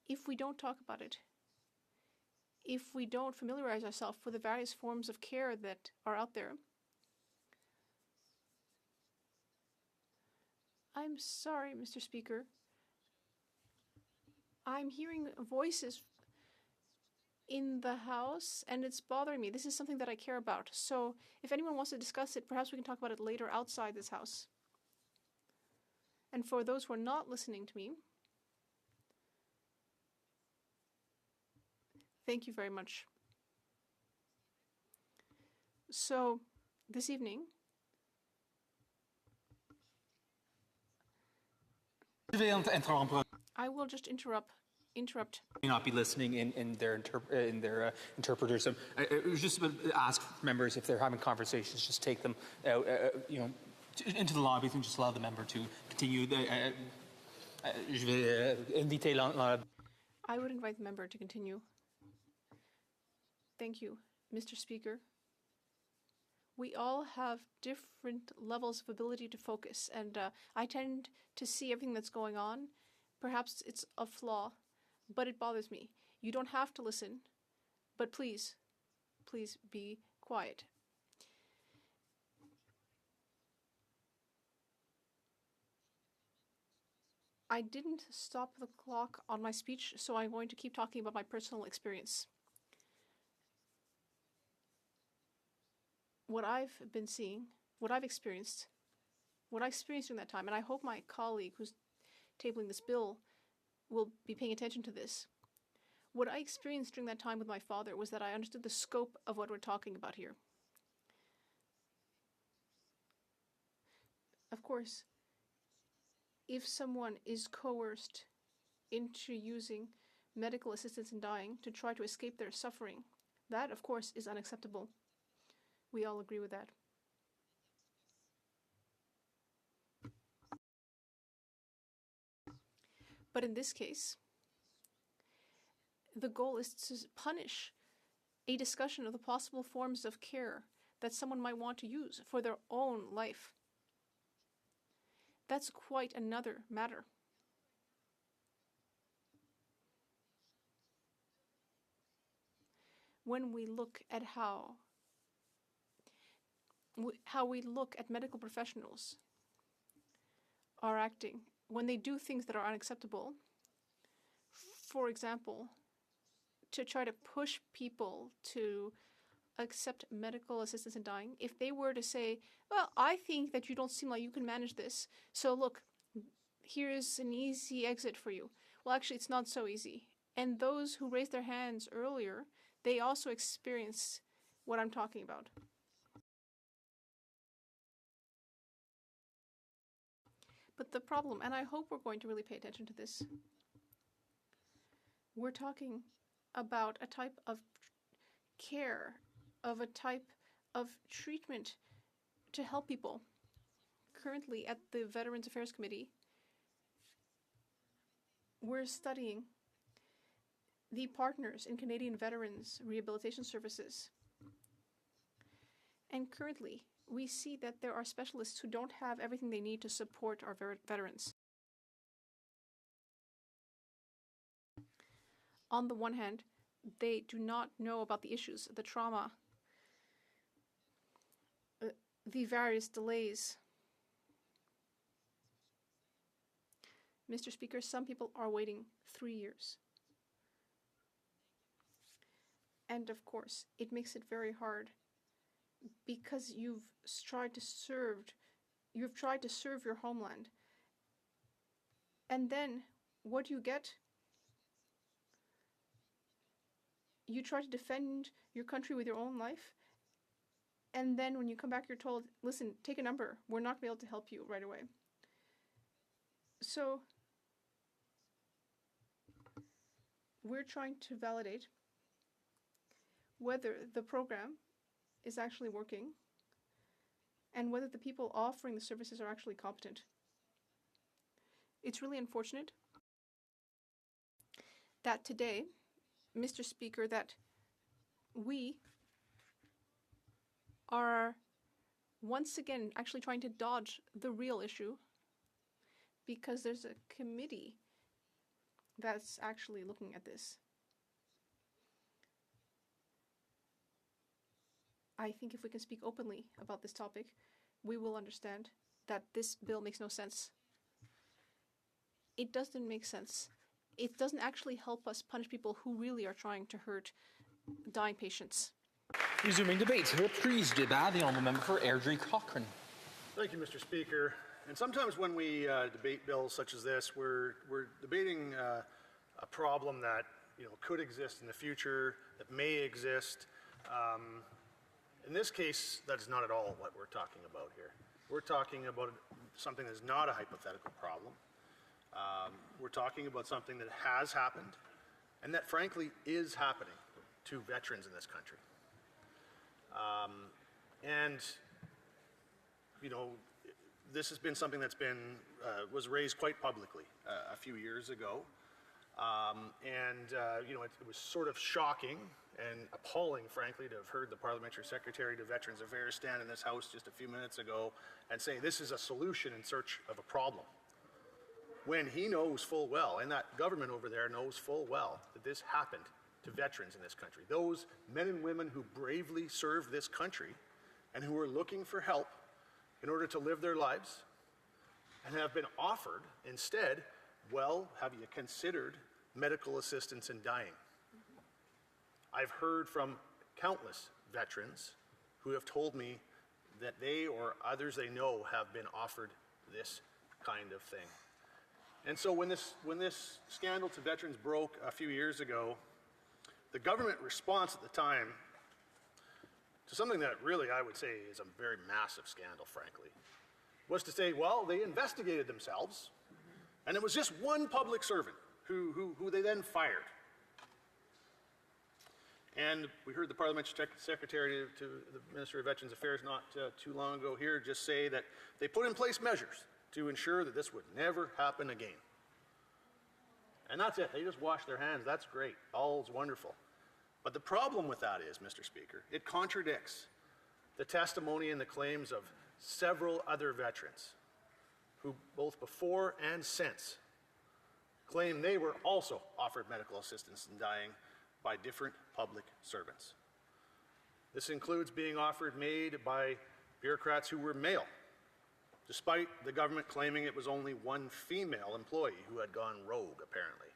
if we don't talk about it, if we don't familiarize ourselves with the various forms of care that are out there, I'm sorry, Mr. Speaker. I'm hearing voices in the House, and it's bothering me. This is something that I care about. So if anyone wants to discuss it, perhaps we can talk about it later outside this House. And for those who are not listening to me, thank you very much. So this evening, I will just interrupt. May not be listening in their interpreters. It was just to ask members if they're having conversations, just take them out, into the lobbies and just allow the member to continue. I would invite the member to continue. Thank you, Mr. Speaker. We all have different levels of ability to focus, and I tend to see everything that's going on. Perhaps it's a flaw, but it bothers me. You don't have to listen, but please be quiet. I didn't stop the clock on my speech, so I'm going to keep talking about my personal experience. What I've been seeing, what I experienced during that time, and I hope my colleague who's tabling this bill will be paying attention to this. What I experienced during that time with my father was that I understood the scope of what we're talking about here. Of course, if someone is coerced into using medical assistance in dying to try to escape their suffering, that, of course, is unacceptable. We all agree with that. But in this case, the goal is to punish a discussion of the possible forms of care that someone might want to use for their own life. That's quite another matter. When we look at how we look at medical professionals are acting, when they do things that are unacceptable, for example, to try to push people to accept medical assistance in dying, if they were to say, well, I think that you don't seem like you can manage this, so look, here's an easy exit for you. Well, actually, it's not so easy. And those who raised their hands earlier, they also experience what I'm talking about. But the problem, and I hope we're going to really pay attention to this, we're talking about a type of care, of a type of treatment to help people. Currently, at the Veterans Affairs Committee, we're studying the partners in Canadian veterans rehabilitation services. And currently, we see that there are specialists who don't have everything they need to support our veterans. On the one hand, they do not know about the issues, the trauma, the various delays. Mr. Speaker, some people are waiting 3 years. And of course, it makes it very hard because you've tried to serve your homeland. And then what do you get? You try to defend your country with your own life, and then when you come back, you're told, listen, take a number. We're not going to be able to help you right away. So we're trying to validate whether the program is actually working and whether the people offering the services are actually competent. It's really unfortunate that today, Mr. Speaker, that we are once again actually trying to dodge the real issue because there's a committee that's actually looking at this. I think if we can speak openly about this topic, we will understand that this bill makes no sense. It doesn't make sense. It doesn't actually help us punish people who really are trying to hurt dying patients. Resuming debate. Reprise débat. The honourable member for Airdrie Cochrane. Thank you, Mr. Speaker. And sometimes when we debate bills such as this, we're debating a problem that could exist in the future, that may exist. In this case, that is not at all what we're talking about here. We're talking about something that's not a hypothetical problem. We're talking about something that has happened and that frankly is happening to veterans in this country. This has been something that's was raised quite publicly a few years ago. It was sort of shocking and appalling, frankly, to have heard the Parliamentary Secretary to Veterans Affairs stand in this House just a few minutes ago and say this is a solution in search of a problem, when he knows full well, and that government over there knows full well, that this happened to veterans in this country. Those men and women who bravely serve this country and who are looking for help in order to live their lives and have been offered instead, well, have you considered medical assistance in dying? I've heard from countless veterans who have told me that they or others they know have been offered this kind of thing. And so when this scandal to veterans broke a few years ago, the government response at the time to something that really I would say is a very massive scandal, frankly, was to say, well, they investigated themselves, and it was just one public servant who they then fired. And we heard the Parliamentary Secretary to the Minister of Veterans Affairs not too long ago here just say that they put in place measures to ensure that this would never happen again. And that's it. They just wash their hands. That's great. All's wonderful. But the problem with that is, Mr. Speaker, it contradicts the testimony and the claims of several other veterans who both before and since claim they were also offered medical assistance in dying by different public servants. This includes being made by bureaucrats who were male, despite the government claiming it was only one female employee who had gone rogue, apparently.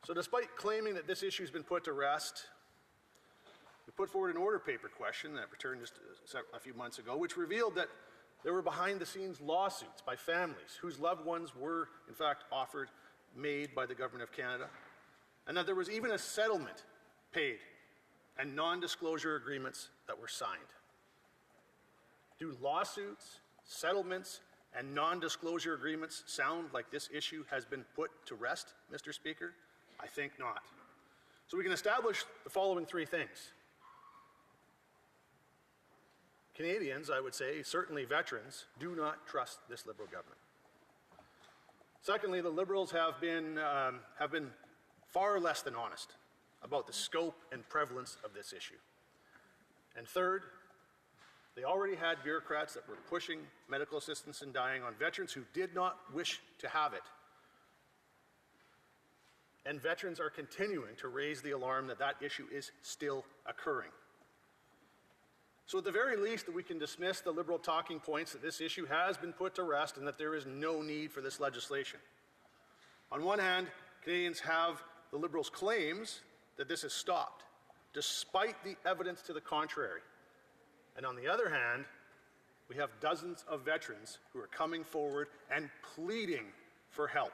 So despite claiming that this issue has been put to rest, we put forward an order paper question that returned just a few months ago, which revealed that there were behind-the-scenes lawsuits by families whose loved ones were, in fact, made by the Government of Canada, and that there was even a settlement paid and non-disclosure agreements that were signed. Do lawsuits, settlements, and non-disclosure agreements sound like this issue has been put to rest, Mr. Speaker? I think not. So we can establish the following three things. Canadians, I would say, certainly veterans, do not trust this Liberal government. Secondly, the Liberals have been far less than honest about the scope and prevalence of this issue. And third, they already had bureaucrats that were pushing medical assistance in dying on veterans who did not wish to have it. And veterans are continuing to raise the alarm that that issue is still occurring. So at the very least, that we can dismiss the Liberal talking points that this issue has been put to rest and that there is no need for this legislation. On one hand, Canadians have the Liberals' claims that this has stopped, despite the evidence to the contrary. And on the other hand, we have dozens of veterans who are coming forward and pleading for help.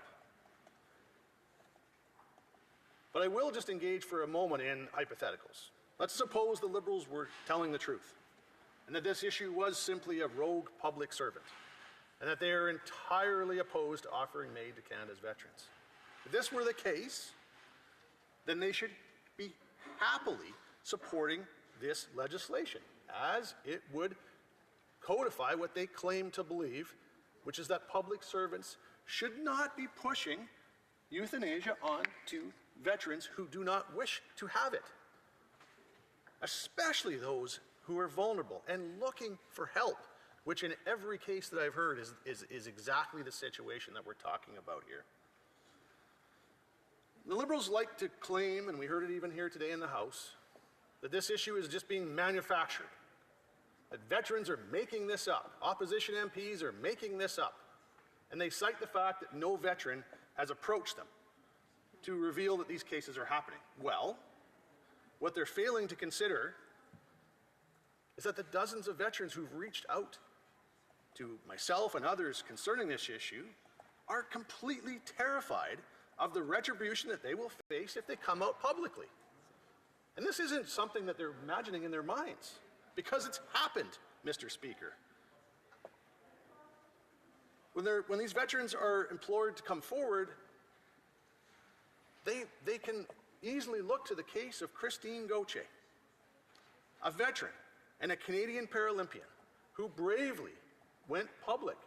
But I will just engage for a moment in hypotheticals. Let's suppose the Liberals were telling the truth, and that this issue was simply a rogue public servant, and that they are entirely opposed to offering aid to Canada's veterans. If this were the case, then they should be happily supporting this legislation, as it would codify what they claim to believe, which is that public servants should not be pushing euthanasia onto veterans who do not wish to have it, especially those who are vulnerable and looking for help, which in every case that I've heard is exactly the situation that we're talking about here. The Liberals like to claim, and we heard it even here today in the House, that this issue is just being manufactured, that veterans are making this up, opposition MPs are making this up, and they cite the fact that no veteran has approached them to reveal that these cases are happening. Well, what they're failing to consider is that the dozens of veterans who've reached out to myself and others concerning this issue are completely terrified of the retribution that they will face if they come out publicly. And this isn't something that they're imagining in their minds, because it's happened, Mr. Speaker. When these veterans are implored to come forward, they can easily look to the case of Christine Gauthier, a veteran and a Canadian Paralympian who bravely went public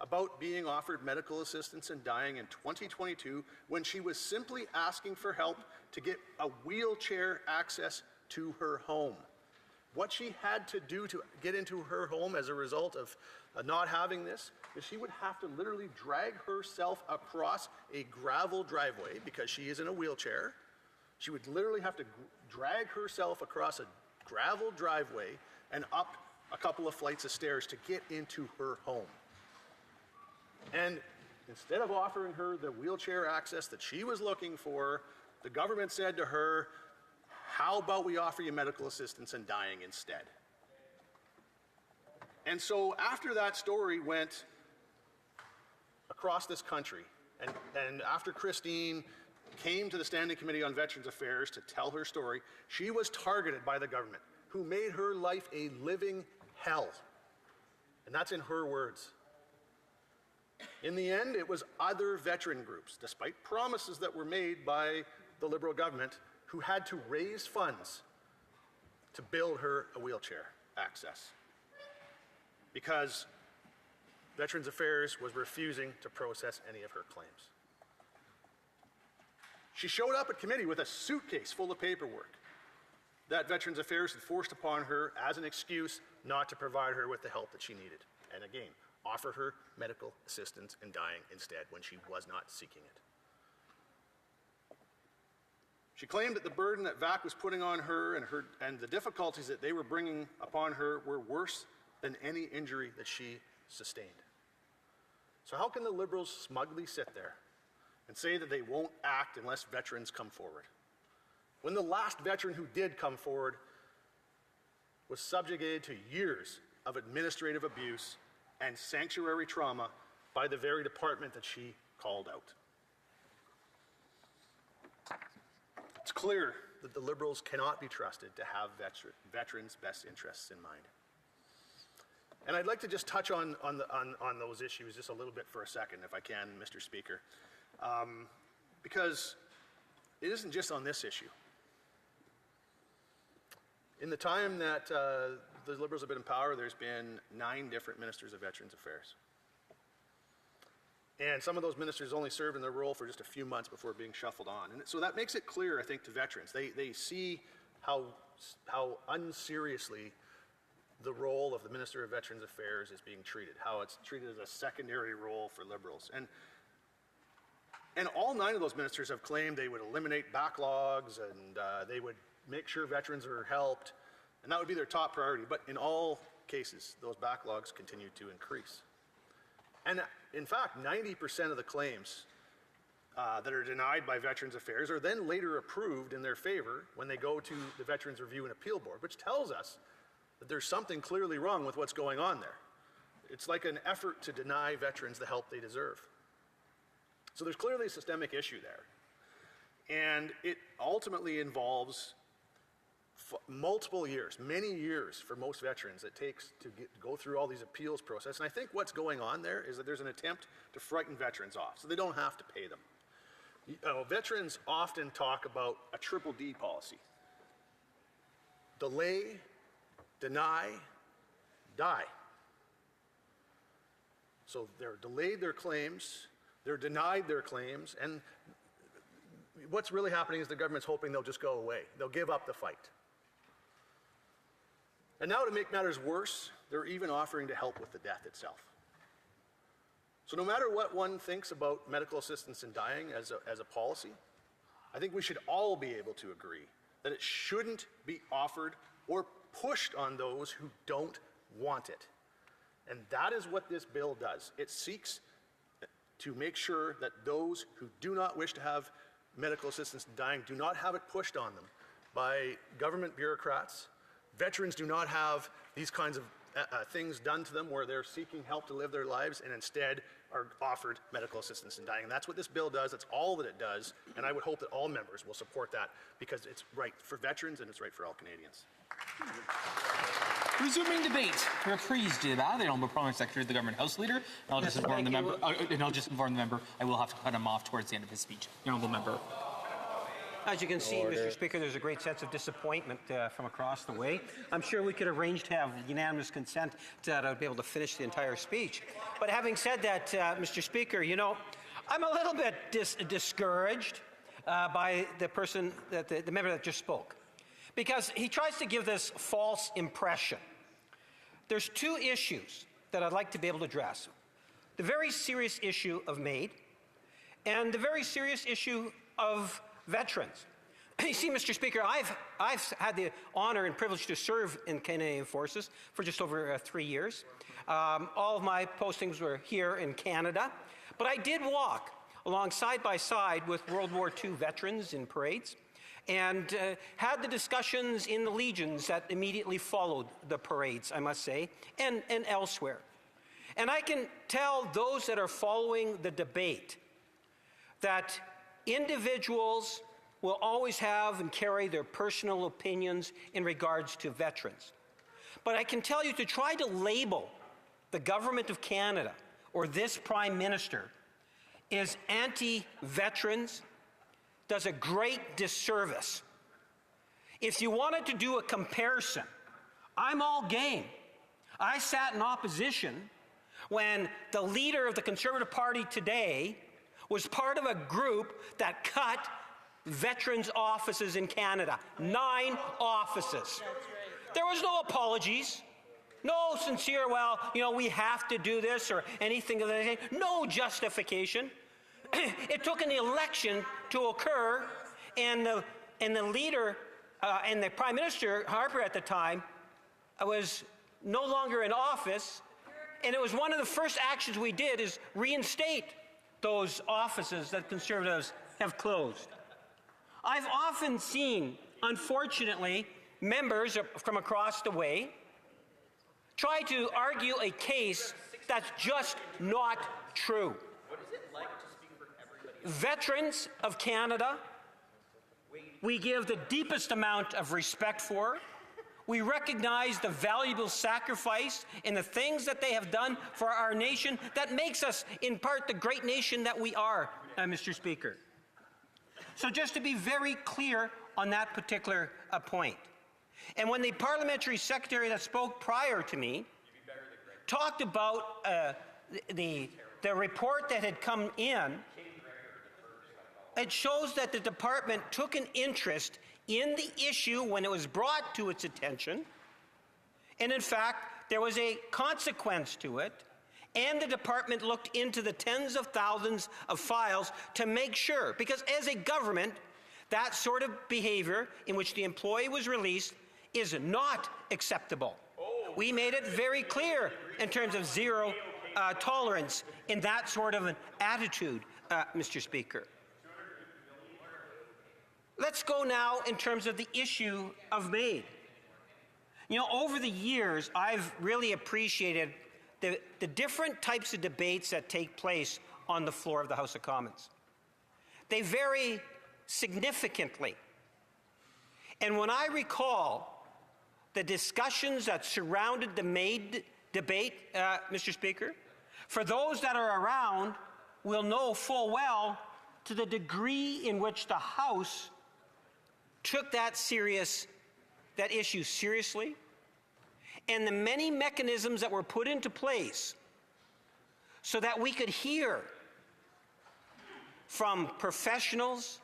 about being offered medical assistance in dying in 2022 when she was simply asking for help to get a wheelchair access to her home. What she had to do to get into her home as a result of not having this is she would have to literally drag herself across a gravel driveway because she is in a wheelchair. She would literally have to drag herself across a gravel driveway and up a couple of flights of stairs to get into her home. And instead of offering her the wheelchair access that she was looking for, the government said to her, "How about we offer you medical assistance in dying instead?" And so after that story went across this country, and after Christine came to the Standing Committee on Veterans Affairs to tell her story, she was targeted by the government, who made her life a living hell. And that's in her words. In the end, it was other veteran groups, despite promises that were made by the Liberal government, who had to raise funds to build her a wheelchair access, because Veterans Affairs was refusing to process any of her claims. She showed up at committee with a suitcase full of paperwork that Veterans Affairs had forced upon her as an excuse not to provide her with the help that she needed, and again, offer her medical assistance in dying instead when she was not seeking it. She claimed that the burden that VAC was putting on her and the difficulties that they were bringing upon her were worse than any injury that she sustained. So how can the Liberals smugly sit there and say that they won't act unless veterans come forward, when the last veteran who did come forward was subjugated to years of administrative abuse and sanctuary trauma by the very department that she called out? It's clear that the Liberals cannot be trusted to have veterans' best interests in mind. And I'd like to just touch on those issues just a little bit for a second, if I can, Mr. Speaker, because it isn't just on this issue. In the time that the Liberals have been in power, there's been 9 different ministers of Veterans Affairs. And some of those ministers only served in their role for just a few months before being shuffled on. And so that makes it clear, I think, to veterans. They see how unseriously the role of the Minister of Veterans Affairs is being treated, how it's treated as a secondary role for Liberals. And all 9 of those ministers have claimed they would eliminate backlogs and they would make sure veterans are helped, and that would be their top priority. But in all cases, those backlogs continue to increase. And in fact, 90% of the claims that are denied by Veterans Affairs are then later approved in their favor when they go to the Veterans Review and Appeal Board, which tells us that there's something clearly wrong with what's going on there. It's like an effort to deny veterans the help they deserve. So there's clearly a systemic issue there. And it ultimately involves multiple years, many years for most veterans it takes to go through all these appeals process. And I think what's going on there is that there's an attempt to frighten veterans off so they don't have to pay them. Veterans often talk about a triple D policy. Delay, deny, die. So they're delayed their claims, they're denied their claims, and what's really happening is the government's hoping they'll just go away. They'll give up the fight. And now to make matters worse, they're even offering to help with the death itself. So no matter what one thinks about medical assistance in dying as a policy, I think we should all be able to agree that it shouldn't be offered or pushed on those who don't want it. And that is what this bill does. It seeks to make sure that those who do not wish to have medical assistance in dying do not have it pushed on them by government bureaucrats. Veterans do not have these kinds of things done to them where they're seeking help to live their lives and instead are offered medical assistance in dying. And that's what this bill does. That's all that it does. And I would hope that all members will support that because it's right for veterans and it's right for all Canadians. Resuming debate. Reprise du débat. The Honourable Parliament Secretary, the Government House Leader. And I'll just inform the member. I will have to cut him off towards the end of his speech. The Honourable Member. As you can see, Mr. Speaker, there's a great sense of disappointment from across the way. I'm sure we could arrange to have unanimous consent that I would be able to finish the entire speech. But having said that, Mr. Speaker, you know, I'm a little bit discouraged by the person, the member that just spoke, because he tries to give this false impression. There's 2 issues that I'd like to be able to address. The very serious issue of MAID and the very serious issue of veterans. You see, Mr. Speaker, I've had the honor and privilege to serve in Canadian Forces for just over 3 years. All of my postings were here in Canada, but I did walk along side by side with World War II veterans in parades and had the discussions in the legions that immediately followed the parades, I must say, and elsewhere. And I can tell those that are following the debate that individuals will always have and carry their personal opinions in regards to veterans. But I can tell you to try to label the Government of Canada or this Prime Minister is anti-veterans does a great disservice. If you wanted to do a comparison, I'm all game. I sat in opposition when the leader of the Conservative Party today was part of a group that cut veterans' offices in Canada. 9 offices. There was no apologies. No sincere, well, you know, we have to do this or anything of that. No justification. It took an election to occur, and the leader and the Prime Minister, Harper at the time, was no longer in office, and it was one of the first actions we did is reinstate those offices that Conservatives have closed. I've often seen, unfortunately, members from across the way try to argue a case that's just not true. What is it like to speak for everybody? Veterans of Canada, we give the deepest amount of respect for. We recognize the valuable sacrifice and the things that they have done for our nation that makes us, in part, the great nation that we are, Mr. Speaker. So just to be very clear on that particular point, And when the parliamentary secretary that spoke prior to me talked about the report that had come in, it shows that the department took an interest in the issue when it was brought to its attention, and in fact, there was a consequence to it, and the department looked into the tens of thousands of files to make sure, because as a government, that sort of behavior in which the employee was released is not acceptable. We made it very clear in terms of zero tolerance in that sort of an attitude, Mr. Speaker. Let's go now in terms of the issue of MAID. You know, over the years, I've really appreciated the different types of debates that take place on the floor of the House of Commons. They vary significantly. And when I recall the discussions that surrounded the MAID debate, Mr. Speaker, for those that are around will know full well to the degree in which the House took that issue seriously, and the many mechanisms that were put into place so that we could hear from professionals,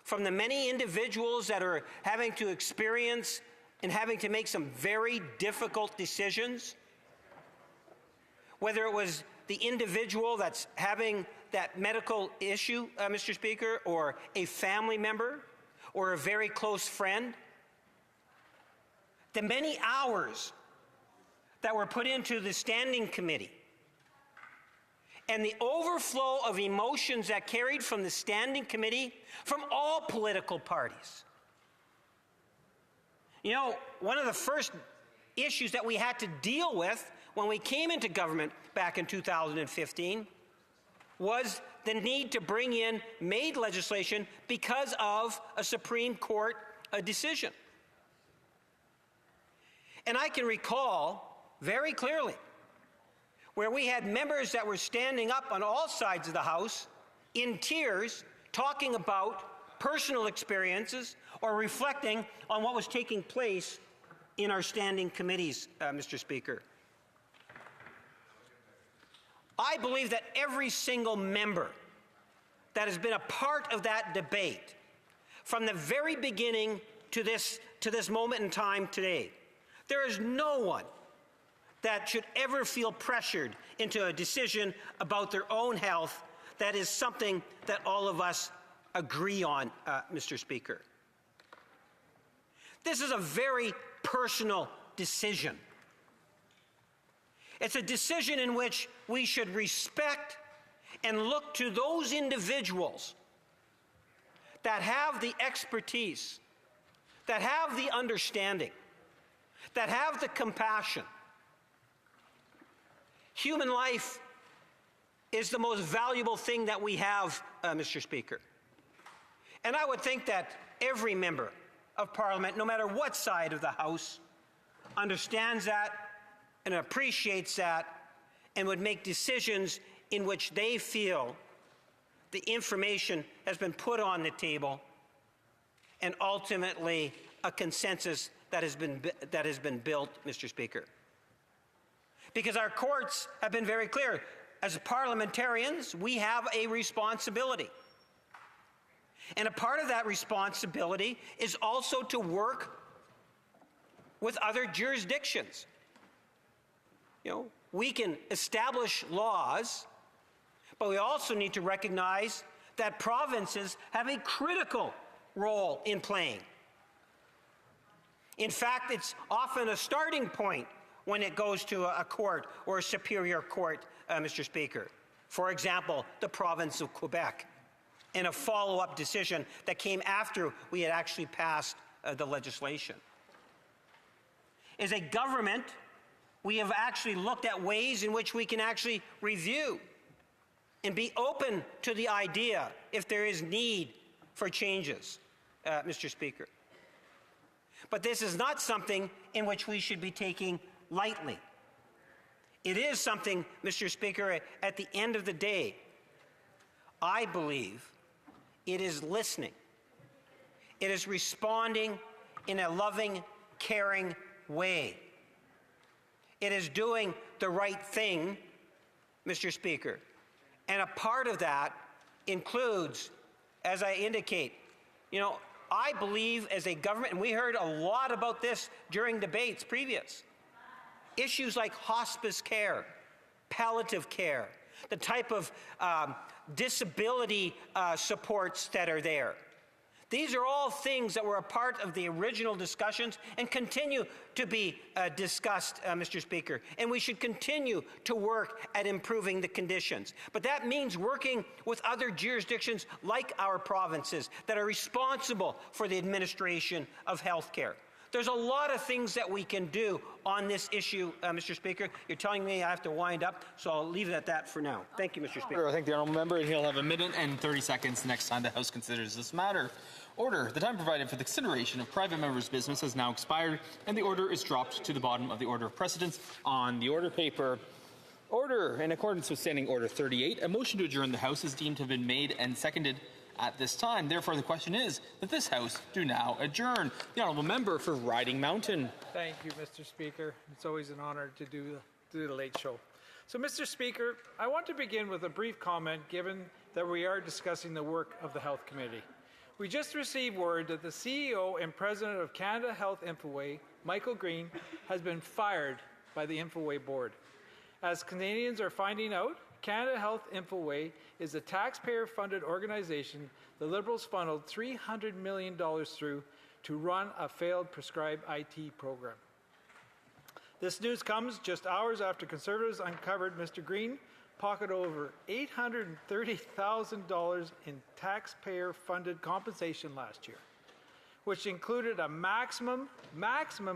from the many individuals that are having to experience and having to make some very difficult decisions, whether it was the individual that's having that medical issue, Mr. Speaker, or a family member, or a very close friend. The many hours that were put into the standing committee and the overflow of emotions that carried from the standing committee from all political parties. You know, one of the first issues that we had to deal with when we came into government back in 2015 was the need to bring in MAID legislation because of a Supreme Court decision. And I can recall very clearly where we had members that were standing up on all sides of the House in tears talking about personal experiences or reflecting on what was taking place in our standing committees, Mr. Speaker. I believe that every single member that has been a part of that debate from the very beginning to this moment in time today, there is no one that should ever feel pressured into a decision about their own health that is something that all of us agree on, Mr. Speaker. This is a very personal decision. It's a decision in which we should respect and look to those individuals that have the expertise, that have the understanding, that have the compassion. Human life is the most valuable thing that we have, Mr. Speaker. And I would think that every member of Parliament, no matter what side of the House, understands that and appreciates that and would make decisions in which they feel the information has been put on the table and ultimately a consensus that has been built, Mr. Speaker. Because our courts have been very clear. As parliamentarians, we have a responsibility. And a part of that responsibility is also to work with other jurisdictions. You know, we can establish laws, but we also need to recognize that provinces have a critical role in playing. In fact, it's often a starting point when it goes to a court or a superior court, Mr. Speaker. For example, the province of Quebec, and a follow-up decision that came after we had actually passed the legislation. As a government, we have actually looked at ways in which we can actually review and be open to the idea if there is need for changes, Mr. Speaker. But this is not something in which we should be taking lightly. It is something, Mr. Speaker, at the end of the day, I believe it is listening. It is responding in a loving, caring way. It is doing the right thing, Mr. Speaker. And a part of that includes, as I indicate, I believe as a government, and we heard a lot about this during debates previous, issues like hospice care, palliative care, the type of disability supports that are there. These are all things that were a part of the original discussions and continue to be discussed, Mr. Speaker. And we should continue to work at improving the conditions. But that means working with other jurisdictions like our provinces that are responsible for the administration of health care. There's a lot of things that we can do on this issue, Mr. Speaker. You're telling me I have to wind up, so I'll leave it at that for now. Thank you, Mr. Speaker. I thank the honourable member, and he'll have a minute and 30 seconds the next time the House considers this matter. Order. The time provided for the consideration of private members' business has now expired, and the order is dropped to the bottom of the order of precedence on the order paper. Order. In accordance with Standing Order 38, a motion to adjourn the House is deemed to have been made and seconded at this time. Therefore, the question is that this House do now adjourn. The honourable member for Riding Mountain. Thank you, Mr. Speaker. It's always an honour to do the late show. So, Mr. Speaker, I want to begin with a brief comment given that we are discussing the work of the Health Committee. We just received word that the CEO and President of Canada Health Infoway, Michael Green, has been fired by the Infoway board. As Canadians are finding out, Canada Health Infoway is a taxpayer-funded organization the Liberals funneled $300 million through to run a failed prescribed IT program. This news comes just hours after Conservatives uncovered Mr. Green pocketed over $830,000 in taxpayer-funded compensation last year, which included a maximum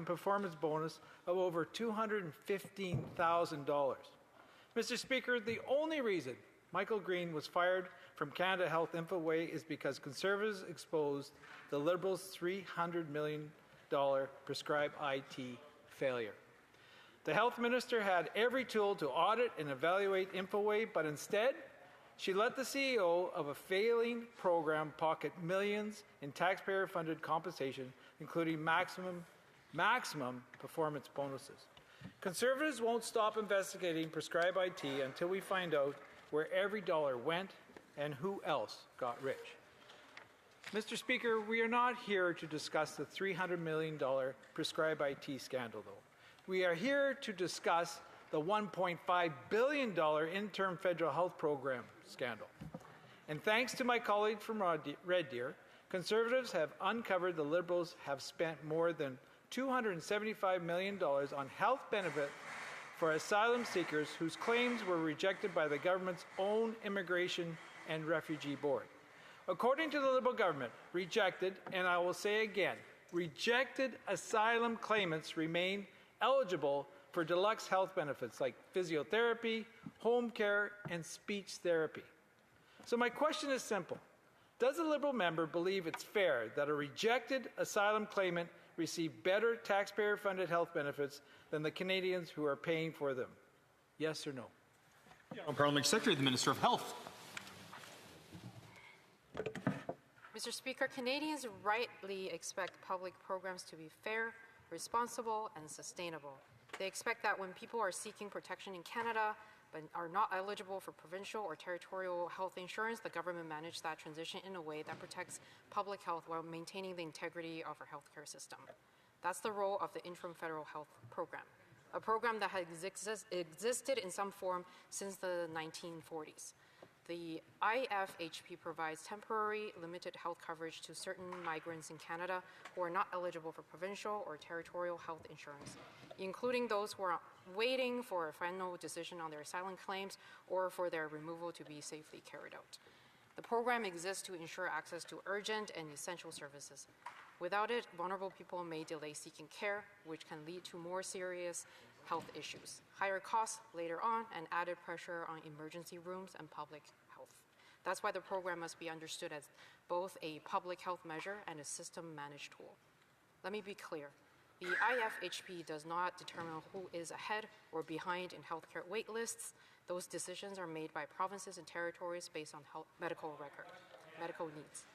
performance bonus of over $215,000. Mr. Speaker, the only reason Michael Green was fired from Canada Health Infoway is because Conservatives exposed the Liberals' $300 million prescribed IT failure. The Health Minister had every tool to audit and evaluate Infoway, but instead, she let the CEO of a failing program pocket millions in taxpayer-funded compensation, including maximum performance bonuses. Conservatives won't stop investigating prescribed IT until we find out where every dollar went and who else got rich. Mr. Speaker, we are not here to discuss the $300 million prescribed IT scandal, though. We are here to discuss the $1.5 billion interim federal health program scandal. And thanks to my colleague from Red Deer, Conservatives have uncovered the Liberals have spent more than $275 million on health benefit for asylum seekers whose claims were rejected by the government's own Immigration and Refugee Board. According to the Liberal government, rejected, and I will say again, rejected asylum claimants remain eligible for deluxe health benefits like physiotherapy, home care, and speech therapy. So my question is simple. Does the Liberal member believe it's fair that a rejected asylum claimant receive better taxpayer-funded health benefits than the Canadians who are paying for them? Yes or no? Parliamentary Secretary, the Minister of Health. Mr. Speaker, Canadians rightly expect public programs to be fair, responsible, and sustainable. They expect that when people are seeking protection in Canada but are not eligible for provincial or territorial health insurance, the government manage that transition in a way that protects public health while maintaining the integrity of our healthcare system. That's the role of the Interim Federal Health Program, a program that has existed in some form since the 1940s. The IFHP provides temporary limited health coverage to certain migrants in Canada who are not eligible for provincial or territorial health insurance, including those who are waiting for a final decision on their asylum claims or for their removal to be safely carried out. The program exists to ensure access to urgent and essential services. Without it, vulnerable people may delay seeking care, which can lead to more serious health issues, higher costs later on, and added pressure on emergency rooms and public health. That's why the program must be understood as both a public health measure and a system-managed tool. Let me be clear. The IFHP does not determine who is ahead or behind in healthcare wait lists. Those decisions are made by provinces and territories based on medical needs.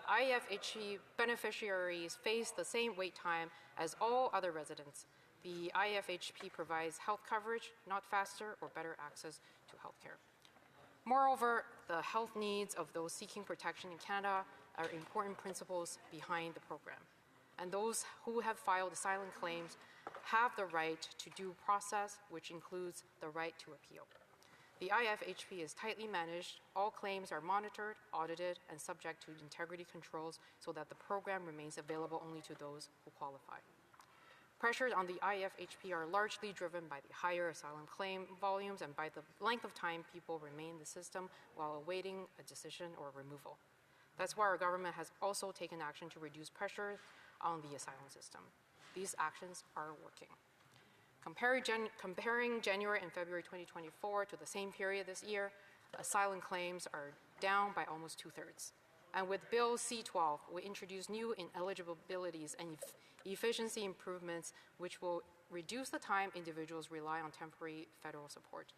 IFHP beneficiaries face the same wait time as all other residents. The IFHP provides health coverage, not faster or better access to health care. Moreover, the health needs of those seeking protection in Canada are important principles behind the program. And those who have filed asylum claims have the right to due process, which includes the right to appeal. The IFHP is tightly managed. All claims are monitored, audited, and subject to integrity controls so that the program remains available only to those who qualify. Pressures on the IFHP are largely driven by the higher asylum claim volumes and by the length of time people remain in the system while awaiting a decision or removal. That's why our government has also taken action to reduce pressure on the asylum system. These actions are working. Comparing January and February 2024 to the same period this year, asylum claims are down by almost 2/3. And with Bill C-12, we introduced new ineligibilities and efficiency improvements which will reduce the time individuals rely on temporary federal support.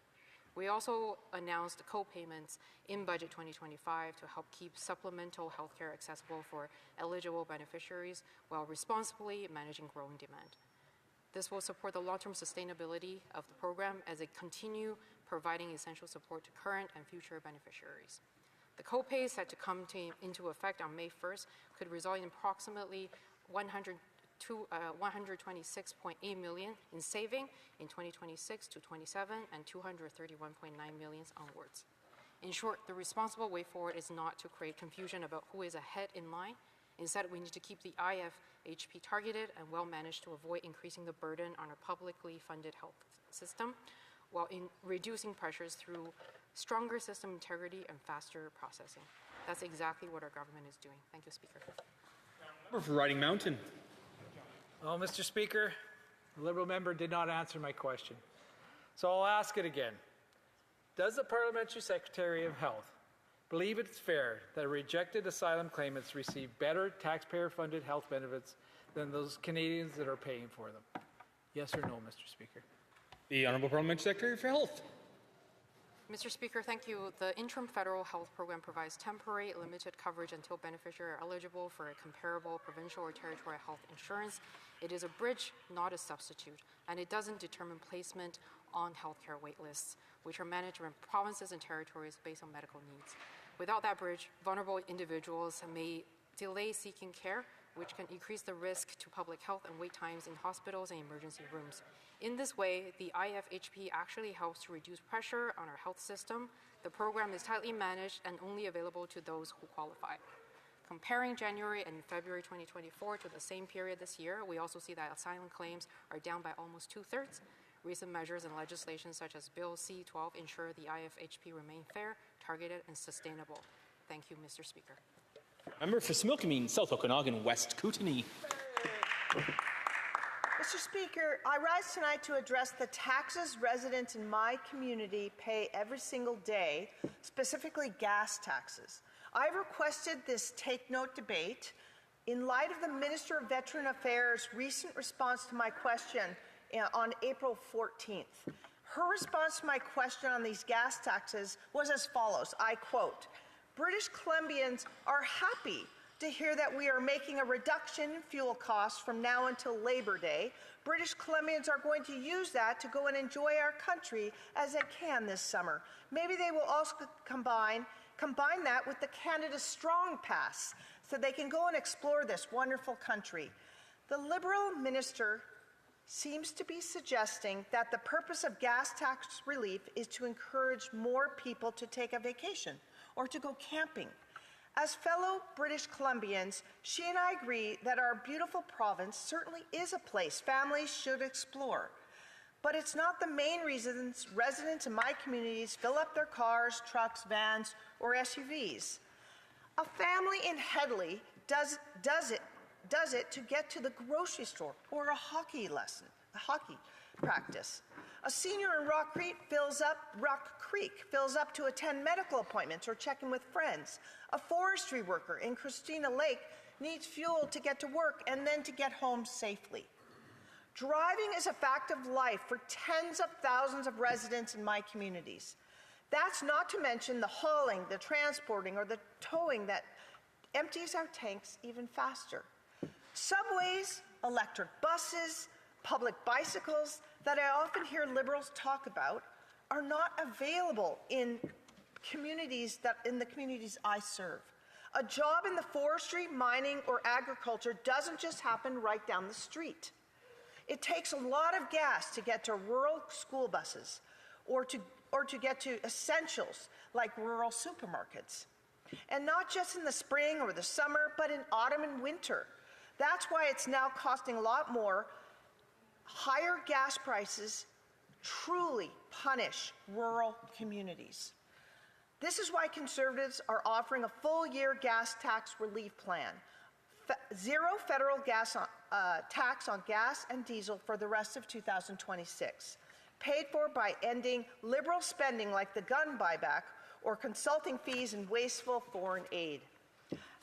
We also announced co-payments in Budget 2025 to help keep supplemental health care accessible for eligible beneficiaries while responsibly managing growing demand. This will support the long-term sustainability of the program as it continue providing essential support to current and future beneficiaries. The co-pay set to come into effect on May 1st could result in approximately $126.8 million in saving in 2026 to 27 and $231.9 million onwards. In short, the responsible way forward is not to create confusion about who is ahead in line. Instead, we need to keep the IFHP targeted and well managed to avoid increasing the burden on our publicly funded health system while reducing pressures through stronger system integrity and faster processing. That's exactly what our government is doing. Thank you, Speaker. Member for Riding Mountain. Well, Mr. Speaker, the Liberal member did not answer my question. So I'll ask it again. Does the Parliamentary Secretary of Health believe it's fair that rejected asylum claimants receive better taxpayer-funded health benefits than those Canadians that are paying for them? Yes or no, Mr. Speaker? The Honourable Parliamentary Secretary for Health. Mr. Speaker, thank you. The interim federal health program provides temporary limited coverage until beneficiaries are eligible for a comparable provincial or territorial health insurance. It is a bridge, not a substitute, and it doesn't determine placement on healthcare wait lists, which are managed in provinces and territories based on medical needs. Without that bridge, vulnerable individuals may delay seeking care, which can increase the risk to public health and wait times in hospitals and emergency rooms. In this way, the IFHP actually helps to reduce pressure on our health system. The program is tightly managed and only available to those who qualify. Comparing January and February 2024 to the same period this year, we also see that asylum claims are down by almost 2/3. Recent measures and legislation such as Bill C-12 ensure the IFHP remain fair, targeted, and sustainable. Thank you, Mr. Speaker. Member for Similkameen, South Okanagan, West Kootenay. Mr. Speaker, I rise tonight to address the taxes residents in my community pay every single day, specifically gas taxes. I've requested this take note debate in light of the Minister of Veteran Affairs' recent response to my question on April 14th. Her response to my question on these gas taxes was as follows, I quote, "British Columbians are happy to hear that we are making a reduction in fuel costs from now until Labor Day. British Columbians are going to use that to go and enjoy our country as they can this summer. Maybe they will also combine that with the Canada Strong Pass so they can go and explore this wonderful country." The Liberal minister seems to be suggesting that the purpose of gas tax relief is to encourage more people to take a vacation or to go camping. As fellow British Columbians, she and I agree that our beautiful province certainly is a place families should explore. But it's not the main reasons residents in my communities fill up their cars, trucks, vans, or SUVs. A family in Headley does it to get to the grocery store or a hockey practice. A senior in Rock Creek fills up to attend medical appointments or check in with friends. A forestry worker in Christina Lake needs fuel to get to work and then to get home safely. Driving is a fact of life for tens of thousands of residents in my communities. That's not to mention the hauling, the transporting, or the towing that empties our tanks even faster. Subways, electric buses, public bicycles that I often hear Liberals talk about are not available in the communities I serve. A job in the forestry, mining, or agriculture doesn't just happen right down the street. It takes a lot of gas to get to rural school buses or to get to essentials like rural supermarkets. And not just in the spring or the summer, but in autumn and winter. That's why it's now costing a lot more. Higher gas prices truly punish rural communities. This is why Conservatives are offering a full-year gas tax relief plan. Zero federal gas tax on gas and diesel for the rest of 2026, paid for by ending Liberal spending like the gun buyback or consulting fees and wasteful foreign aid.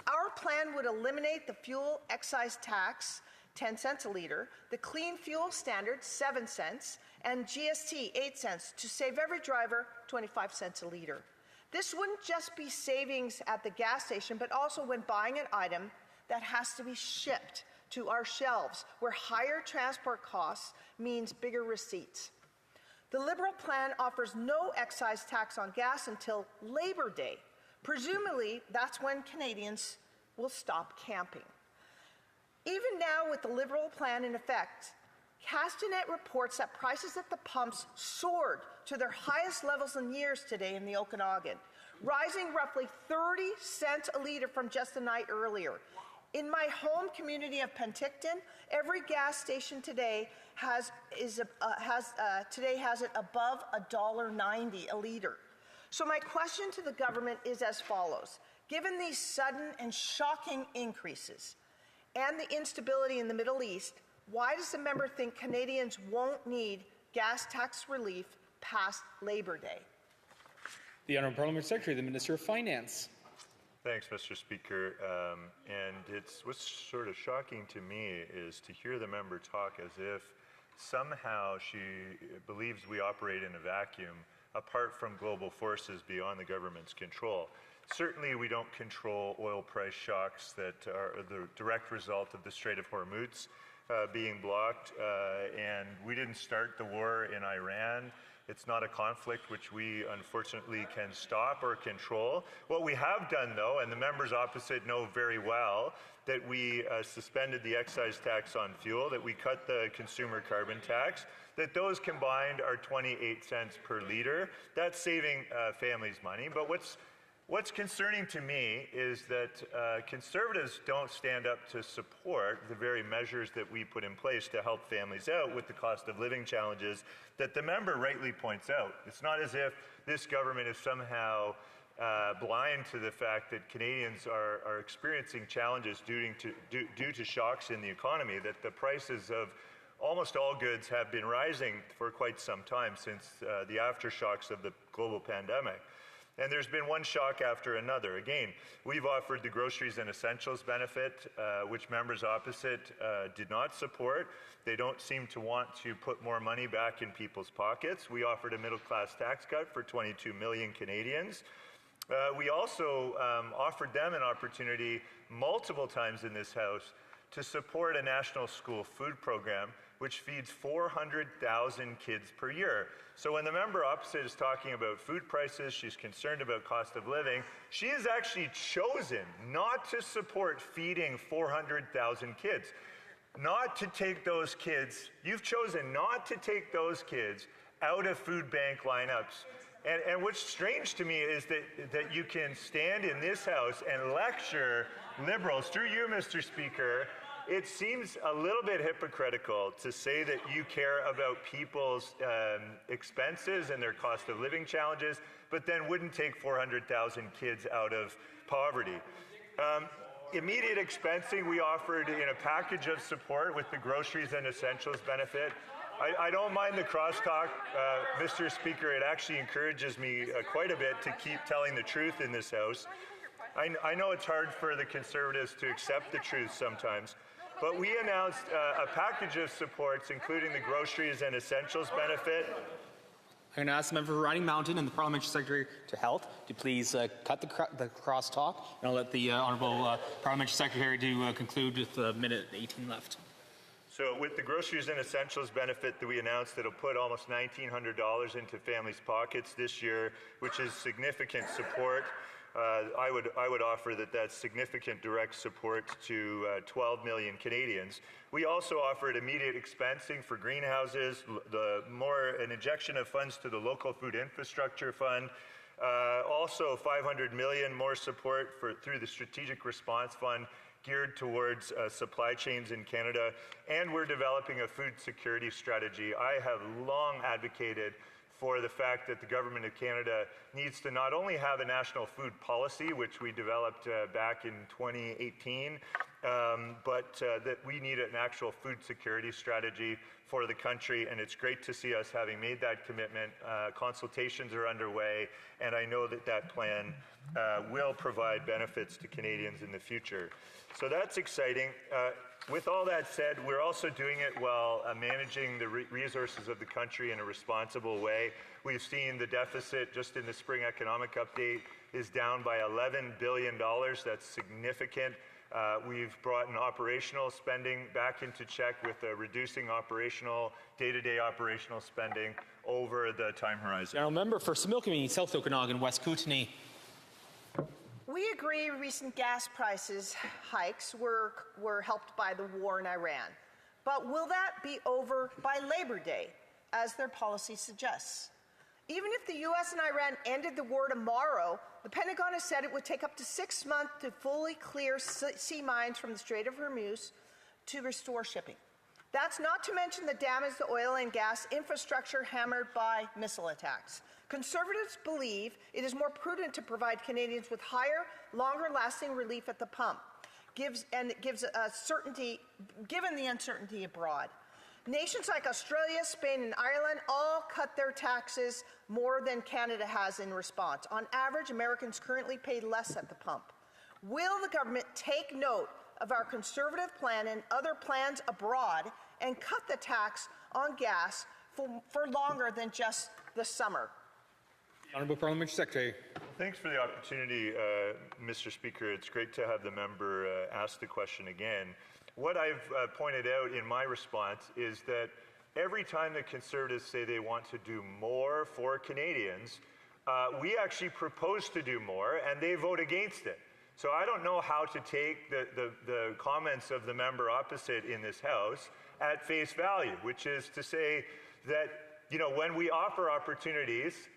Our plan would eliminate the fuel excise tax, 10 cents a litre, the clean fuel standard, 7 cents, and GST, 8 cents, to save every driver 25 cents a litre. This wouldn't just be savings at the gas station, but also when buying an item that has to be shipped to our shelves, where higher transport costs means bigger receipts. The Liberal plan offers no excise tax on gas until Labor Day. Presumably, that's when Canadians will stop camping. Even now, with the Liberal plan in effect, Castanet reports that prices at the pumps soared to their highest levels in years today in the Okanagan, rising roughly 30 cents a litre from just a night earlier. In my home community of Penticton, every gas station today has it above $1.90 a litre. So my question to the government is as follows. Given these sudden and shocking increases and the instability in the Middle East, why does the member think Canadians won't need gas tax relief past Labor Day? The Honourable Parliament Secretary, the Minister of Finance. Thanks, Mr. Speaker. And what's sort of shocking to me is to hear the member talk as if somehow she believes we operate in a vacuum apart from global forces beyond the government's control. Certainly, we don't control oil price shocks that are the direct result of the Strait of Hormuz being blocked, and we didn't start the war in Iran. It's not a conflict which we unfortunately can stop or control. What we have done, though, and the members opposite know very well, that we suspended the excise tax on fuel, that we cut the consumer carbon tax, that those combined are 28 cents per litre. That's saving families money. But what's concerning to me is that Conservatives don't stand up to support the very measures that we put in place to help families out with the cost of living challenges that the member rightly points out. It's not as if this government is somehow blind to the fact that Canadians are experiencing challenges due to shocks in the economy, that the prices of almost all goods have been rising for quite some time since the aftershocks of the global pandemic. And there's been one shock after another. Again, we've offered the groceries and essentials benefit, which members opposite did not support. They don't seem to want to put more money back in people's pockets. We offered a middle-class tax cut for 22 million Canadians. We also offered them an opportunity multiple times in this House to support a national school food program which feeds 400,000 kids per year. So when the member opposite is talking about food prices, she's concerned about cost of living, she has actually chosen not to support feeding 400,000 kids. Not to take those kids, you've chosen not to take those kids out of food bank lineups. And what's strange to me is that you can stand in this House and lecture Liberals, through you, Mr. Speaker. It seems a little bit hypocritical to say that you care about people's expenses and their cost of living challenges, but then wouldn't take 400,000 kids out of poverty. Immediate expensing we offered in a package of support with the groceries and essentials benefit. I don't mind the crosstalk, Mr. Speaker. It actually encourages me quite a bit to keep telling the truth in this House. I know it's hard for the Conservatives to accept the truth sometimes, but we announced a package of supports, including the groceries and essentials benefit. I'm going to ask the member for Riding Mountain and the Parliamentary Secretary to Health to please cut the crosstalk, and I'll let the Honourable Parliamentary Secretary to conclude with a minute 18 left. So with the groceries and essentials benefit that we announced, it'll put almost $1,900 into families' pockets this year, which is significant support. I would offer that that's significant direct support to 12 million Canadians. We also offered immediate expensing for greenhouses, an injection of funds to the local food infrastructure fund, also $500 million more support through the Strategic Response Fund geared towards supply chains in Canada, and we're developing a food security strategy. I have long advocated for the fact that the Government of Canada needs to not only have a national food policy, which we developed back in 2018, but that we need an actual food security strategy for the country, and it's great to see us having made that commitment. Consultations are underway, and I know that that plan will provide benefits to Canadians in the future. So that's exciting. With all that said, we're also doing it while managing the resources of the country in a responsible way. We've seen the deficit just in the spring economic update is down by $11 billion. That's significant. We've brought in operational spending back into check with reducing day-to-day operational spending over the time horizon. Now, member for Similkameen, South Okanagan, West Kootenay. We agree recent gas prices hikes were helped by the war in Iran. But will that be over by Labor Day, as their policy suggests? Even if the U.S. and Iran ended the war tomorrow, the Pentagon has said it would take up to 6 months to fully clear sea mines from the Strait of Hormuz to restore shipping. That's not to mention the damage to oil and gas infrastructure hammered by missile attacks. Conservatives believe it is more prudent to provide Canadians with higher, longer-lasting relief at the pump, given the uncertainty abroad. Nations like Australia, Spain, and Ireland all cut their taxes more than Canada has in response. On average, Americans currently pay less at the pump. Will the government take note of our Conservative plan and other plans abroad and cut the tax on gas for longer than just the summer? Honourable Parliamentary Secretary. Thanks for the opportunity, Mr. Speaker. It's great to have the member ask the question again. What I've pointed out in my response is that every time the Conservatives say they want to do more for Canadians, we actually propose to do more, and they vote against it. So I don't know how to take the comments of the member opposite in this House at face value, which is to say that, when we offer opportunities,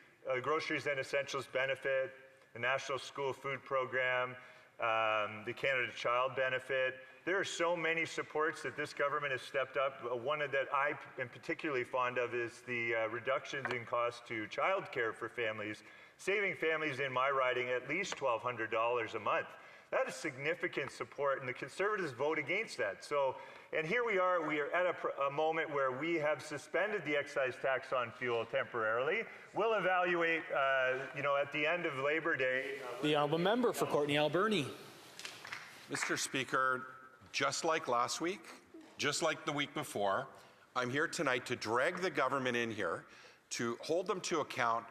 groceries and essentials benefit, the National School Food Program, the Canada Child Benefit. There are so many supports that this government has stepped up. One that I am particularly fond of is the reductions in cost to childcare for families, saving families in my riding at least $1,200 a month. That is significant support, and the Conservatives vote against that. And here we are at a moment where we have suspended the excise tax on fuel temporarily. We'll evaluate, at the end of Labor Day. The honourable member for Courtenay Alberni. Mr. Speaker, just like last week, just like the week before, I'm here tonight to drag the government in here, to hold them to account,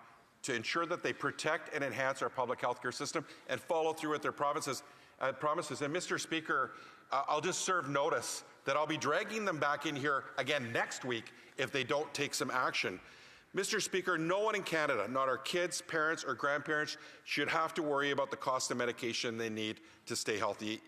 to ensure that they protect and enhance our public health care system and follow through with their promises. And Mr. Speaker, I'll just serve notice that I'll be dragging them back in here again next week if they don't take some action. Mr. Speaker, no one in Canada, not our kids, parents, or grandparents, should have to worry about the cost of medication they need to stay healthy.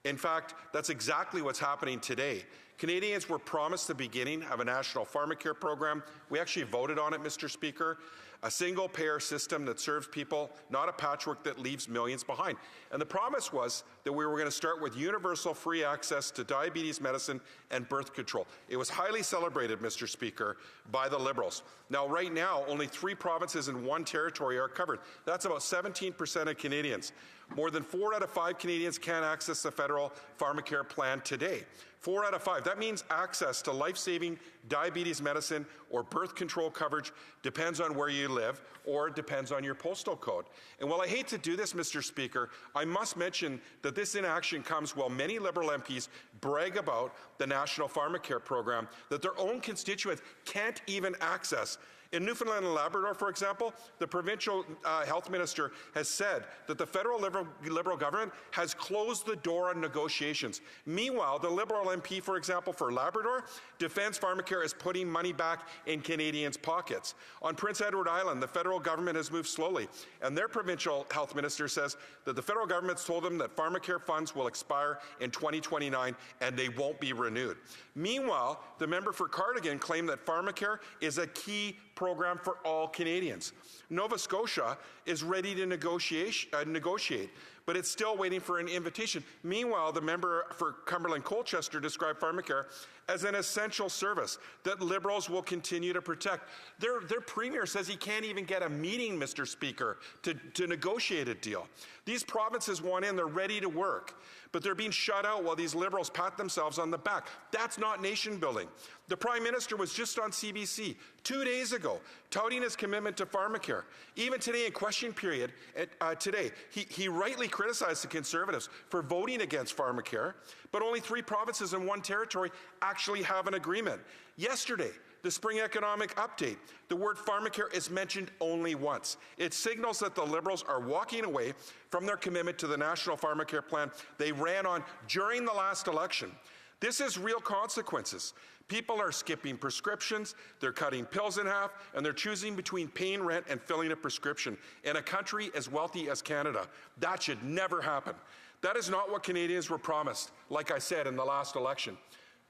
In fact, that's exactly what's happening today. Canadians were promised the beginning of a national pharmacare program. We actually voted on it, Mr. Speaker. A single-payer system that serves people, not a patchwork that leaves millions behind. And the promise was that we were going to start with universal free access to diabetes medicine and birth control. It was highly celebrated, Mr. Speaker, by the Liberals. Now, right now, only 3 provinces and 1 territory are covered. That's about 17% of Canadians. More than 4 out of 5 Canadians can't access the federal pharmacare plan today. 4 out of 5. That means access to life-saving diabetes medicine or birth control coverage depends on where you live or depends on your postal code. And while I hate to do this, Mr. Speaker, I must mention that this inaction comes while many Liberal MPs brag about the National Pharmacare program that their own constituents can't even access In Newfoundland and Labrador, for example, the provincial health minister has said that the federal Liberal government has closed the door on negotiations. Meanwhile, the Liberal MP, for example, for Labrador, defends pharmacare as putting money back in Canadians' pockets. On Prince Edward Island, the federal government has moved slowly, and their provincial health minister says that the federal government's told them that pharmacare funds will expire in 2029 and they won't be renewed. Meanwhile, the member for Cardigan claimed that pharmacare is a key program for all Canadians. Nova Scotia is ready to negotiate, but it's still waiting for an invitation. Meanwhile, the member for Cumberland-Colchester described pharmacare as an essential service that Liberals will continue to protect. Their premier says he can't even get a meeting, Mr. Speaker, to negotiate a deal. These provinces want in, they're ready to work, but they're being shut out while these Liberals pat themselves on the back. That's not nation building. The Prime Minister was just on CBC 2 days ago, touting his commitment to pharmacare. Even today in question period, he rightly criticized the Conservatives for voting against pharmacare, but only 3 provinces and 1 territory actually have an agreement. Yesterday, the spring economic update, the word pharmacare is mentioned only once. It signals that the Liberals are walking away from their commitment to the National Pharmacare Plan they ran on during the last election. This has real consequences. People are skipping prescriptions, they're cutting pills in half, and they're choosing between paying rent and filling a prescription in a country as wealthy as Canada. That should never happen. That is not what Canadians were promised, like I said, in the last election.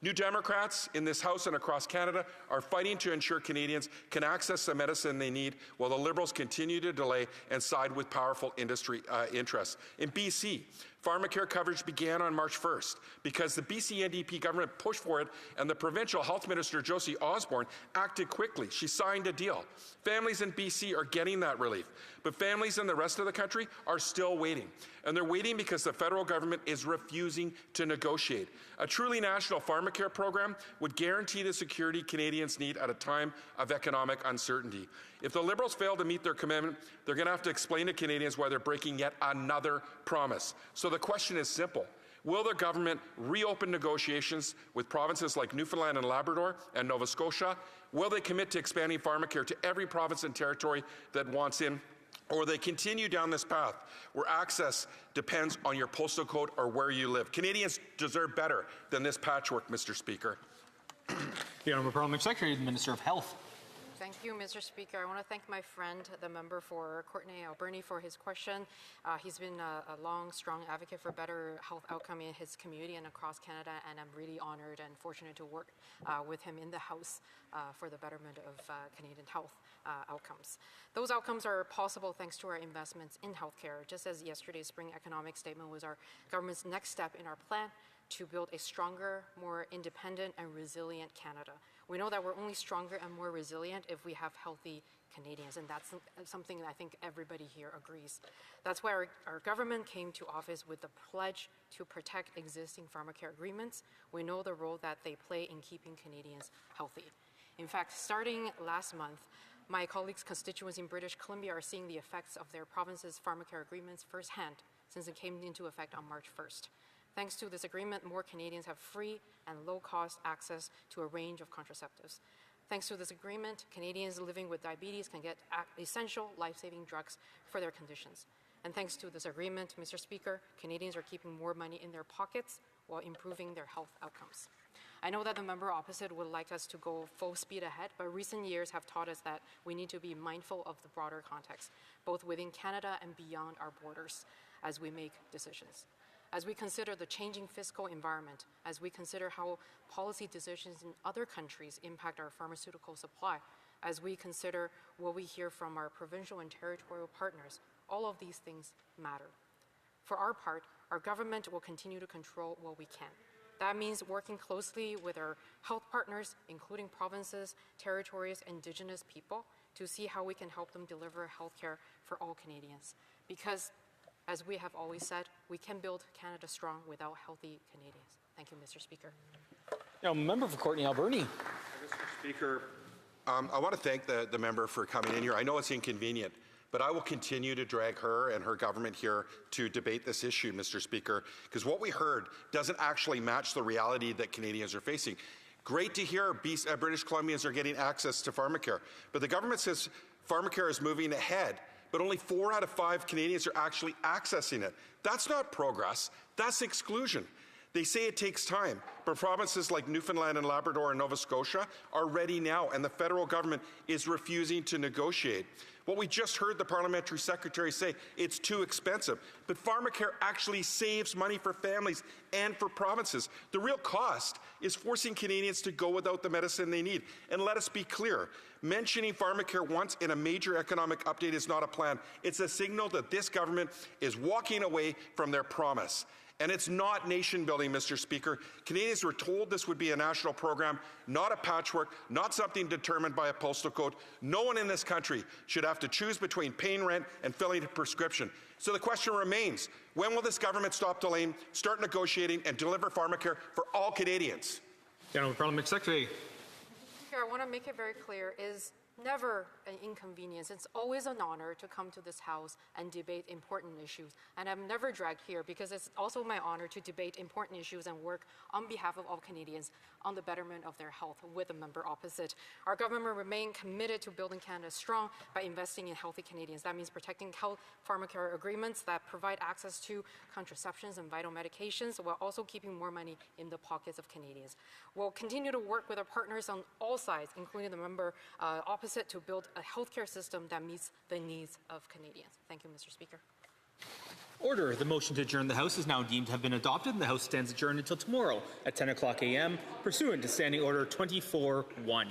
New Democrats in this House and across Canada are fighting to ensure Canadians can access the medicine they need, while the Liberals continue to delay and side with powerful industry interests. In BC, pharmacare coverage began on March 1st because the BC NDP government pushed for it, and the provincial health minister, Josie Osborne, acted quickly. She signed a deal. Families in BC are getting that relief, but families in the rest of the country are still waiting. And they're waiting because the federal government is refusing to negotiate. A truly national pharmacare program would guarantee the security Canadians need at a time of economic uncertainty. If the Liberals fail to meet their commitment, they're going to have to explain to Canadians why they're breaking yet another promise. So the question is simple. Will the government reopen negotiations with provinces like Newfoundland and Labrador and Nova Scotia? Will they commit to expanding pharmacare to every province and territory that wants in? Or they continue down this path where access depends on your postal code or where you live? Canadians deserve better than this patchwork, Mr. Speaker. The Honourable Parliamentary Secretary and Minister of Health. Thank you, Mr. Speaker. I want to thank my friend, the member for Courtenay Alberni, for his question. He's been a long, strong advocate for better health outcome in his community and across Canada, and I'm really honored and fortunate to work with him in the House for the betterment of Canadian health outcomes. Those outcomes are possible thanks to our investments in healthcare, just as yesterday's spring economic statement was our government's next step in our plan to build a stronger, more independent and resilient Canada. We know that we're only stronger and more resilient if we have healthy Canadians, and that's something that I think everybody here agrees. That's why our government came to office with the pledge to protect existing pharmacare agreements. We know the role that they play in keeping Canadians healthy. In fact, starting last month, my colleagues' constituents in British Columbia are seeing the effects of their province's pharmacare agreements firsthand since it came into effect on March 1st. Thanks to this agreement, more Canadians have free and low-cost access to a range of contraceptives. Thanks to this agreement, Canadians living with diabetes can get essential life-saving drugs for their conditions. And thanks to this agreement, Mr. Speaker, Canadians are keeping more money in their pockets while improving their health outcomes. I know that the member opposite would like us to go full speed ahead, but recent years have taught us that we need to be mindful of the broader context, both within Canada and beyond our borders, as we make decisions. As we consider the changing fiscal environment, as we consider how policy decisions in other countries impact our pharmaceutical supply, as we consider what we hear from our provincial and territorial partners, all of these things matter. For our part, our government will continue to control what we can. That means working closely with our health partners, including provinces, territories, Indigenous people, to see how we can help them deliver healthcare for all Canadians. Because, as we have always said, we can build Canada strong without healthy Canadians. Thank you, Mr. Speaker. Now, member for Courtenay Alberni. Mr. Speaker, I want to thank the member for coming in here. I know it's inconvenient, but I will continue to drag her and her government here to debate this issue, Mr. Speaker, because what we heard doesn't actually match the reality that Canadians are facing. Great to hear British Columbians are getting access to pharmacare. But the government says pharmacare is moving ahead, but only 4 out of 5 Canadians are actually accessing it. That's not progress, that's exclusion. They say it takes time, but provinces like Newfoundland and Labrador and Nova Scotia are ready now, and the federal government is refusing to negotiate. What we just heard the parliamentary secretary say, it's too expensive. But pharmacare actually saves money for families and for provinces. The real cost is forcing Canadians to go without the medicine they need. And let us be clear, mentioning pharmacare once in a major economic update is not a plan. It's a signal that this government is walking away from their promise. And it's not nation building, Mr. Speaker. Canadians were told this would be a national program, not a patchwork, not something determined by a postal code. No one in this country should have to choose between paying rent and filling a prescription. So the question remains, when will this government stop delaying, start negotiating, and deliver pharmacare for all Canadians? Gentleman Parliament Secretary. Speaker, I want to make it very clear, is never an inconvenience. It's always an honor to come to this House and debate important issues. And I'm never dragged here because it's also my honor to debate important issues and work on behalf of all Canadians on the betterment of their health with a member opposite. Our government remains committed to building Canada strong by investing in healthy Canadians. That means protecting health pharmacare agreements that provide access to contraceptions and vital medications while also keeping more money in the pockets of Canadians. We'll continue to work with our partners on all sides, including the member opposite, to build a healthcare system that meets the needs of Canadians. Thank you, Mr. Speaker. Order. The motion to adjourn the House is now deemed to have been adopted, and the House stands adjourned until tomorrow at 10 o'clock a.m. pursuant to Standing Order 24-1.